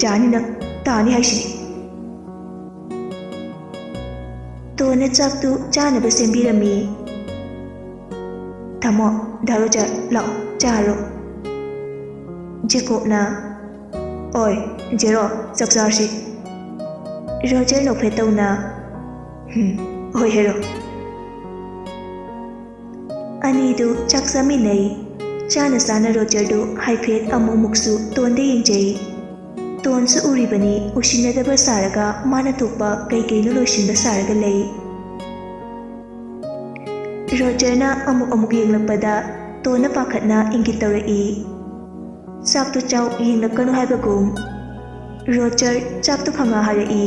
ꯆꯥꯅꯤ ꯅꯪ ꯇꯥꯅꯤ ꯍꯥꯏꯁꯤꯅꯤ ꯇꯣꯟꯅ ꯆꯥꯛꯇꯨ ꯆꯥꯅꯕ ꯁꯦꯝꯕꯤꯔꯝꯃꯤ ꯊꯝꯃꯣ ꯗꯥꯔꯣꯖꯥ ꯂꯥꯛꯑꯣ ꯆꯥꯔꯣ ꯖꯦꯀꯣꯕꯅ ꯑꯣꯏ ꯖꯦꯔꯣ ꯆꯥꯛ ꯆꯥꯔꯁꯤ ꯔꯣꯖꯔ ꯅꯣꯛꯐꯦꯠ ꯇꯧꯅ ꯍꯣꯏ ꯍꯦꯔꯣ ꯑꯅꯤꯗꯨ ꯆꯥꯛ ꯆꯥꯃꯤꯟꯅꯩ ꯆꯥꯅ ꯆꯥꯅ ꯔꯣꯖꯔꯗꯨ ꯍꯥꯏꯐꯦꯠ ꯑꯃꯨꯛꯃꯨꯛꯁꯨ ꯇꯣꯟꯗ ꯌꯦꯡꯖꯩ ꯇꯣꯟꯁꯨ ꯎꯔꯤꯕꯅꯤ ꯎꯁꯤꯟꯅꯗꯕ ꯁꯥꯔꯒ ꯃꯥꯅ ꯊꯣꯛꯄ ꯀꯩꯀꯩꯅꯣ ꯂꯣꯏꯁꯤꯟꯕ ꯁꯥꯔꯒ ꯂꯩ ꯔꯣꯖꯔꯅ ꯑꯃꯨꯛ ꯌꯦꯡꯂꯛꯄꯗ ꯇꯣꯟꯅ ꯄꯥꯈꯠꯅ ꯏꯪꯒꯤꯠ ꯇꯧꯔꯛꯏ ꯆꯥꯛꯇꯨ ꯆꯥꯎ ꯌꯦꯡꯂꯛꯀꯅꯨ ꯍꯥꯏꯕꯒꯨꯝ ꯔꯣꯖꯔ ꯆꯥꯛꯇꯨ ꯈꯪꯉ ꯍꯥꯏꯔꯛꯏ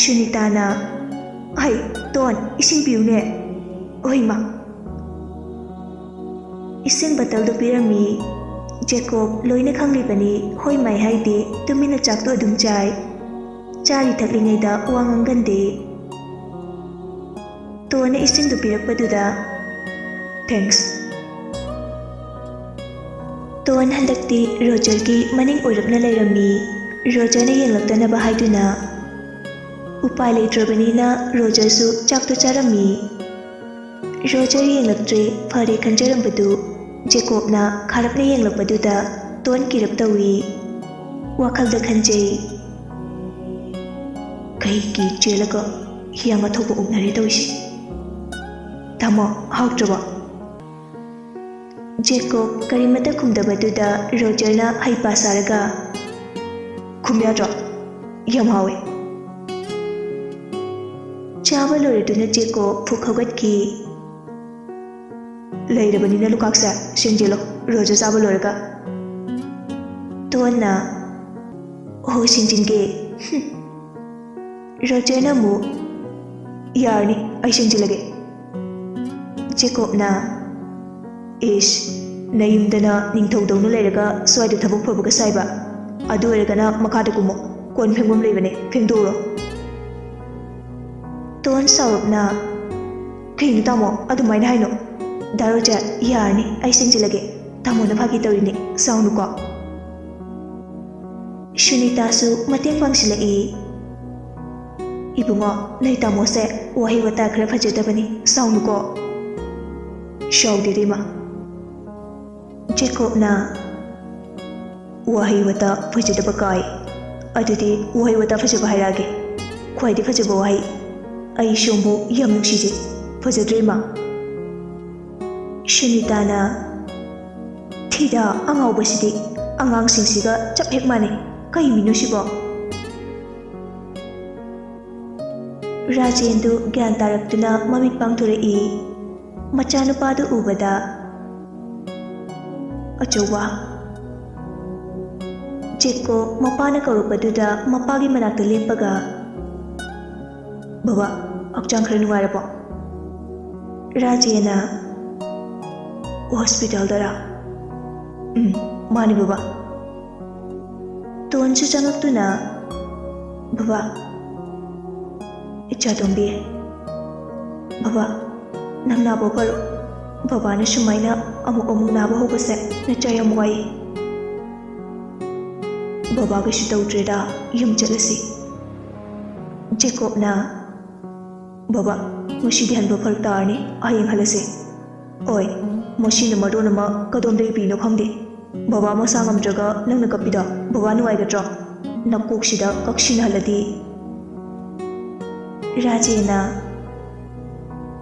ꯁꯨꯅꯤꯇꯥꯅ ꯍꯩ ꯇꯣꯟ ꯏꯁꯤꯡ ꯄꯤꯌꯨꯅꯦ ꯍꯣꯏ ꯃꯥ ꯏꯁꯤꯡ ꯕꯇꯜꯗꯨ ꯄꯤꯔꯝꯃꯤ ꯖꯦꯀꯣꯕ ꯂꯣꯏꯅ ꯈꯪꯂꯤꯕꯅꯤ ꯍꯣꯏ ꯃꯥꯏ ꯍꯥꯏꯗꯦ ꯇꯨꯃꯤꯟꯅ ꯆꯥꯛꯇꯨ ꯑꯗꯨꯝ ꯆꯥꯏ ꯆꯥꯔꯤ ꯊꯛꯂꯤꯉꯩꯗ ꯋꯥ ꯉꯥꯡꯒꯟꯗꯦ ꯇꯣꯟꯅ ꯏꯁꯤꯡꯗꯨ ꯄꯤꯔꯛꯄꯗꯨꯗ ꯊꯦꯡꯛꯁ ꯇꯣꯟ ꯍꯟꯗꯛꯇꯤ ꯔꯣꯖꯔꯒꯤ ꯃꯅꯤꯡ ꯑꯣꯏꯔꯞꯅ ꯂꯩꯔꯝꯃꯤ ꯔꯣꯖꯔꯅ ꯌꯦꯡꯂꯛꯇꯅꯕ ꯍꯥꯏꯗꯨꯅ ꯎꯄꯥꯏ ꯂꯩꯇ꯭ꯔꯕꯅꯤꯅ ꯔꯣꯖꯔꯁꯨ ꯆꯥꯛꯇꯨ ꯆꯥꯔꯝꯃꯤ ꯔꯣꯖꯔ ꯌꯦꯡꯂꯛꯇ꯭ꯔꯦ ꯐꯔꯦ ꯈꯟꯖꯔꯝꯕꯗꯨ ꯖꯦꯀꯣꯕꯅ ꯈꯥꯔꯞꯅ ꯌꯦꯡꯂꯛꯄꯗꯨꯗ ꯇꯣꯟ ꯀꯤꯔꯞ ꯇꯧꯏ ꯋꯥꯈꯜꯗ ꯈꯟꯖꯩ ꯀꯩꯒꯤ ꯆꯦꯜꯂꯒ ꯍꯤꯌꯥꯡ ꯑꯊꯧꯕ ꯎꯞꯅꯔꯦ ꯇꯧꯔꯤꯁꯦ ꯊꯝꯃꯣ ꯍꯥꯎꯇ꯭ꯔꯕꯣ ꯖꯦꯀꯣꯕ ꯀꯔꯤꯃꯠꯇ ꯈꯨꯝꯗꯕꯗꯨꯗ ꯔꯣꯖꯔꯅ ꯍꯩꯄꯥ ꯁꯥꯔꯒ ꯈꯨꯝ ꯌꯥꯗ꯭ꯔꯣ ꯌꯥꯝ ꯍꯥꯎꯋꯦ ꯆꯥꯕ ꯂꯣꯏꯔꯗꯨꯅ ꯖꯦꯀꯣꯕ ꯐꯨꯛ ꯍꯧꯒꯠꯈꯤ ꯂꯩꯔꯕꯅꯤꯅ ꯂꯨꯀꯥꯛꯁꯦ ꯁꯦꯡꯖꯤꯜꯂꯣ ꯔꯣꯖꯔ ꯆꯥꯕ ꯂꯣꯏꯔꯒ ꯇꯣꯟꯅ ꯍꯣꯏ ꯁꯦꯡꯖꯤꯟꯒꯦ ꯔꯣꯖꯔꯅ ꯑꯃꯨꯛ ꯌꯥꯔꯅꯤ ꯑꯩ ꯁꯦꯡꯖꯤꯜꯂꯒꯦ ꯖꯦꯀꯣꯕꯅ ꯏꯁ ꯅꯌꯨꯝꯗꯅ ꯅꯤꯡꯊꯧꯗꯧꯅ ꯂꯩꯔꯒ ꯁ꯭ꯋꯥꯏꯗ ꯊꯕꯛ ꯐꯕꯒ ꯁꯥꯏꯕ ꯑꯗꯨ ꯑꯣꯏꯔꯒꯅ ꯃꯈꯥꯗ ꯀꯨꯝꯃꯣ ꯀꯣꯟ ꯐꯦꯡꯐꯝ ꯂꯩꯕꯅꯦ ꯐꯦꯡꯗꯣꯛꯎꯔꯣ ꯇꯣꯟ ꯁꯥꯎꯔꯞꯅ ꯀꯩꯅꯣ ꯇꯥꯃꯣ ꯑꯗꯨꯃꯥꯏꯅ ꯍꯥꯏꯅꯣ ꯗꯥꯔꯣꯖꯥ ꯌꯥꯔꯅꯤ ꯑꯩ ꯁꯦꯡꯖꯤꯜꯂꯒꯦ ꯇꯥꯃꯣꯅ ꯐꯥꯒꯤ ꯇꯧꯔꯤꯅꯦ ꯁꯥꯎꯅꯨꯀꯣ ꯁꯨꯅꯤꯇꯥꯁꯨ ꯃꯇꯦꯡ ꯄꯥꯡꯁꯤꯜꯂꯛꯏ ꯏꯕꯨꯡꯉꯣ ꯅꯣꯏ ꯇꯥꯃꯣꯁꯦ ꯋꯥꯍꯩ ꯋꯥꯇꯥ ꯈꯔ ꯐꯖꯗꯕꯅꯤ ꯁꯥꯎꯅꯨꯀꯣ ꯁꯥꯎꯗꯦꯗ ꯏꯃꯥ ꯖꯦꯀꯣꯕꯅ ꯋꯥꯍꯩ ꯋꯥꯇꯥ ꯐꯖꯗꯕ ꯀꯥꯏ ꯑꯗꯨꯗꯤ ꯋꯥꯍꯩ ꯋꯥꯇꯥ ꯐꯖꯕ ꯍꯥꯏꯔꯛꯑꯒꯦ ꯈ꯭ꯋꯥꯏꯗꯒꯤ ꯐꯖꯕ ꯋꯥꯍꯩ ꯑꯩ ꯁꯣꯝꯕꯨ ꯌꯥꯝ ꯅꯨꯡꯁꯤꯖꯩ ꯐꯖꯗ꯭ꯔꯦ ꯏꯃꯥ ꯁꯨꯅꯤꯇꯥꯅ ꯊꯤꯗ ꯑꯉꯥꯎꯕꯁꯤꯗꯤ ꯑꯉꯥꯡꯁꯤꯡꯁꯤꯒ ꯆꯞ ꯍꯦꯛ ꯃꯥꯟꯅꯩ ꯀꯩ ꯃꯤꯅꯣ ꯁꯤꯕꯣ ꯔꯥꯖꯦꯟꯗꯨ ꯒ꯭ꯌꯥꯟ ꯇꯥꯔꯛꯇꯨꯅ ꯃꯃꯤꯠ ꯄꯥꯡꯊꯣꯔꯛꯏ ꯃꯆꯥꯅꯨꯄꯥꯗꯨ ꯎꯕꯗ ꯑꯆꯧꯕ ꯖꯦꯀꯣꯕ ꯃꯄꯥꯅ ꯀꯧꯔꯛꯄꯗꯨꯗ ꯃꯄꯥꯒꯤ ꯃꯅꯥꯛꯇ ꯂꯦꯞꯄꯒ ꯕꯕꯥ ꯍꯛꯆꯥꯡ ꯈꯔ ꯅꯨꯡꯉꯥꯏꯔꯕꯣ ꯔꯥꯖꯦꯟꯅ ꯍꯣꯁꯄꯤꯇꯥꯜꯗꯔꯥ ꯃꯥꯅꯤ ꯕꯕꯥ ꯇꯣꯟꯁꯨ ꯆꯪꯉꯛꯇꯨꯅ ꯕꯕꯥ ꯏꯆꯥꯇꯣꯝꯕꯤ ꯕꯕꯥ ꯅꯪ ꯅꯥꯕ ꯐꯔꯣ ꯕꯕꯥꯅ ꯁꯨꯃꯥꯏꯅ ꯑꯃꯨꯛ ꯅꯥꯕ ꯍꯧꯕꯁꯦ ꯅꯆꯥ ꯌꯥꯝ ꯋꯥꯏ ꯕꯕꯥ ꯀꯩꯁꯨ ꯇꯧꯗ꯭ꯔꯦꯗ ꯌꯨꯝ ꯆꯠꯂꯁꯤ ꯖꯦꯀꯣꯕꯅ ꯕꯕꯥ ꯉꯁꯤꯗꯤ ꯍꯟꯕ ꯐꯔꯛ ꯇꯥꯔꯅꯤ ꯍꯌꯦꯡ ꯍꯜꯂꯁꯤ ꯍꯣꯏ ꯃꯁꯤꯅ ꯃꯔꯣꯟ ꯑꯃ ꯀꯗꯣꯝꯗꯒꯤ ꯄꯤꯅꯣ ꯈꯪꯗꯦ ꯕꯕꯥ ꯃꯁꯥ ꯉꯝꯗ꯭ꯔꯒ ꯅꯪꯅ ꯀꯞꯄꯤꯗꯣ ꯕꯕꯥ ꯅꯨꯡꯉꯥꯏꯒꯗ꯭ꯔꯣ ꯅꯀꯣꯛꯁꯤꯗ ꯀꯛꯁꯤꯟꯅꯍꯜꯂꯗꯤ ꯔꯥꯖꯦꯟꯅ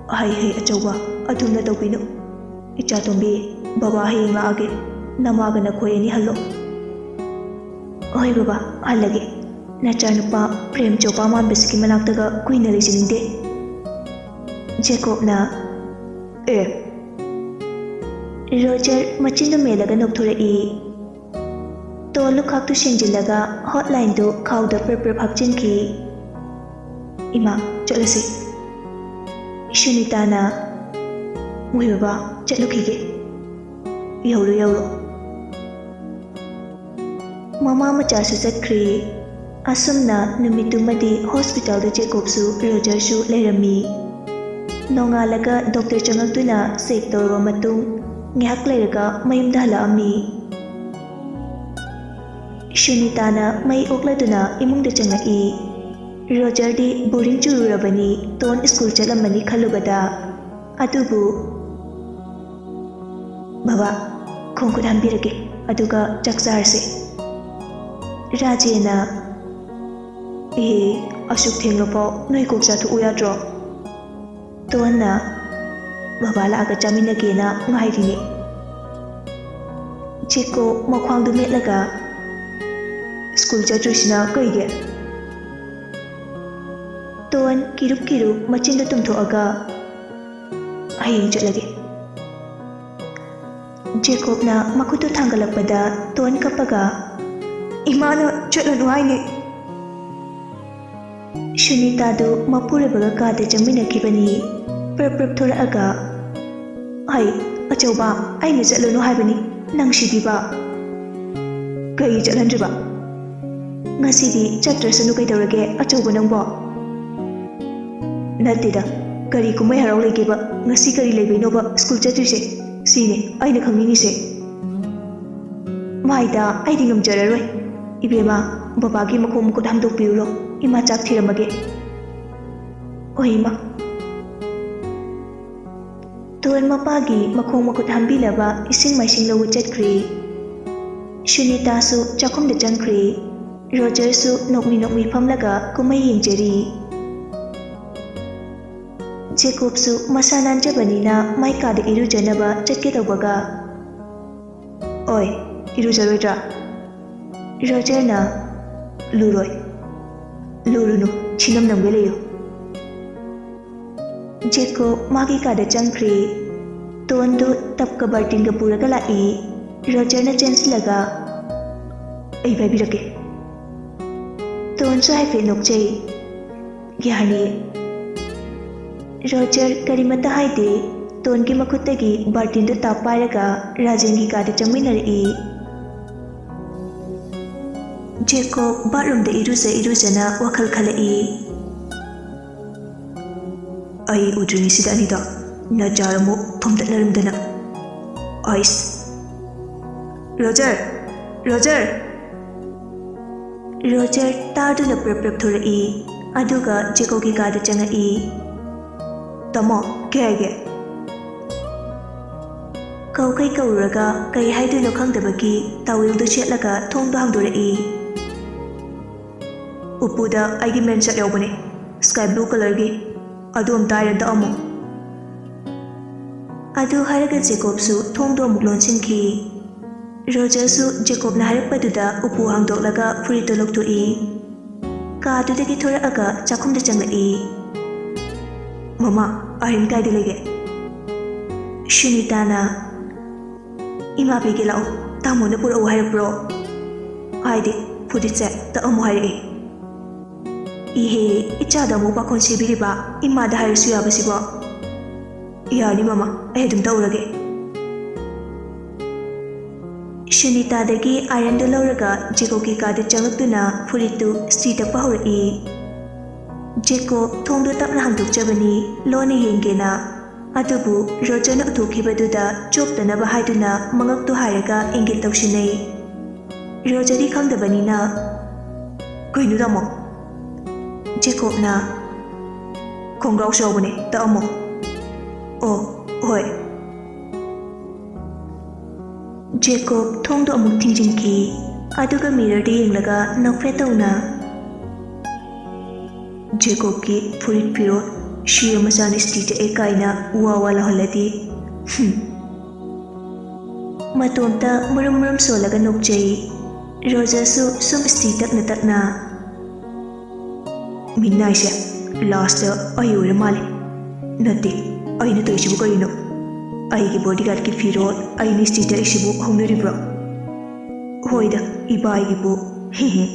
Hai achauba aduna tawbino. Icha tombi baba hayeng laage namaga na khoi ani hallo. Oi baba halage. Nacha nupa prem chopa man biski manaktaga kuina lesininde. Jacob na Roger machindu melaga nokthorei. Tolu khaktu shenjilaga hotline do khawda per hapchinki. Ima cholasi. Shunita na Mui baba chatlukige. Yawlo. Mama machasu chatkri. Asumna numitumadi hospital da Jacob su Roger su lerami. Nongalaga doctor changaktuna sek torwa matung ngihak lerga mayumda halaami. Shunita na may okladuna imungda changai. Roger di boring chururabani ton school chalamani khalubada. Adubu Baba khongkut hambirage aduga chakcharse. Rajena asuk thenglopo noi kok cha thu yadro. Tona baba la aga chamina gena ngairi. Chiko makhwangdu metlaga school chatrusina kaige. Ton kirup machinda tumthoaga hayeng chatlage. Jacob na makutu thangalakpada ton kapaga imana chatlanu haine. Shunita do mapurabaga kada chaminakibani perp thoraaga ai achauba aina chatlanu haibani nang sibiba kai chatlandriba ngasidi chatrasanu kaidorage achauba nangbo natida kari kumai harau legeba ngasi kari lebainoba school chatrise sine aina khangingise maida aidi ngamjararoi ibema babagi makhom ko dhamdok piulo ima chak thiramage oima ton mapagi makhom makut hambinaba ising maising lawu chatkri. Shunita su chakhum da changkri. Roger su nokmi phamlaga kumai yengjari. Jacob su masanan jabanina maika da irujanaba chatke tawbaga oi irujaroidra. Roger na lurunu chinam namgeleyo. Jacob magi kada changkri. Tondu tapka bartinga puraga lai. Roger na chensilaga ai babirake. Ton su haife nokchei gyani. Roger karimata haide tonki makhutagi bartindu tapairaga rajengi kada chaminari. Jacob bathroom da irujana wakhal khalai. Ai udrini sida anida na jaramu thomdatlarumdana. Ice Roger tarduna prep thorai aduga Jacob ki kada changai. Tamo kege kai kauraga kai haiduno khangdabagi tawil du chetlaga thongdo hangdorai. Upuda aigi mensa yawbane sky blue color gi adum tayran da amu adu haraga Jacob su thongdo amuk lonsinki. Roger su Jacob na harakpaduda upu hangdoklaga furito loktoi. Kadudagi thoraaga chakhumda changai. Mama ahin kai dilege. Shunita na ima bege lao tamo na pura uhay bro. Haide puditse ta amu hai. Ihe ichada mo pakon sibiriba ima da hari suya basibo. Yani mama dum taurage. Shunita dagi iron do lauraga Jacob ki kada changaktuna furitu street pa horai. Jacob thongdo tapna hangdokjabani loni yengena adubu Roger na uthokibaduda choptanaba haiduna mangaktu hairaga engit tawsinai. Roger di khangdabani na koinu damo. Jacob na khongrau shawbane ta amo. Oh hoi. Jacob thongdo amuk thingjinki aduga mirror di yenglaga nakfe tawna. Jacob ki furit piro ꯁꯤ ꯃꯆꯥꯅ ꯁ꯭ꯇꯤ ꯇꯛꯑꯦ ꯀꯥꯏꯅ ꯋꯥ ꯂꯥꯎꯍꯜꯂꯗꯤ ꯃꯇꯣꯝꯇ ꯃꯔꯨꯝ ꯁꯣꯜꯂꯒ ꯅꯣꯛꯆꯩ꯫ ꯔꯣꯖꯔꯁꯨ ꯁꯨꯝ ꯁ꯭ꯇꯤ ꯇꯛꯅ ꯃꯤꯅꯥꯏꯁꯦ ꯂꯥꯁꯇ ꯑꯩ ꯑꯣꯏꯔ ꯃꯥꯜꯂꯦ꯫ ꯅꯠꯇꯦ, ꯑꯩꯅ ꯇꯧꯔꯤꯁꯤꯕꯨ ꯀꯔꯤꯅꯣ? ꯑꯩꯒꯤ ꯕꯣꯗꯤꯒꯥꯔꯗꯀꯤ ꯐꯤꯔꯣꯜ ꯑꯩꯅ ꯁ꯭ꯇꯤ ꯇꯛꯏꯁꯤꯕꯨ ꯍꯧꯅꯔꯤꯕ꯭ꯔꯣ? ꯍꯣꯏꯗ ꯏꯕꯥꯏꯒꯤꯕꯨ ꯍꯦꯍꯦ꯫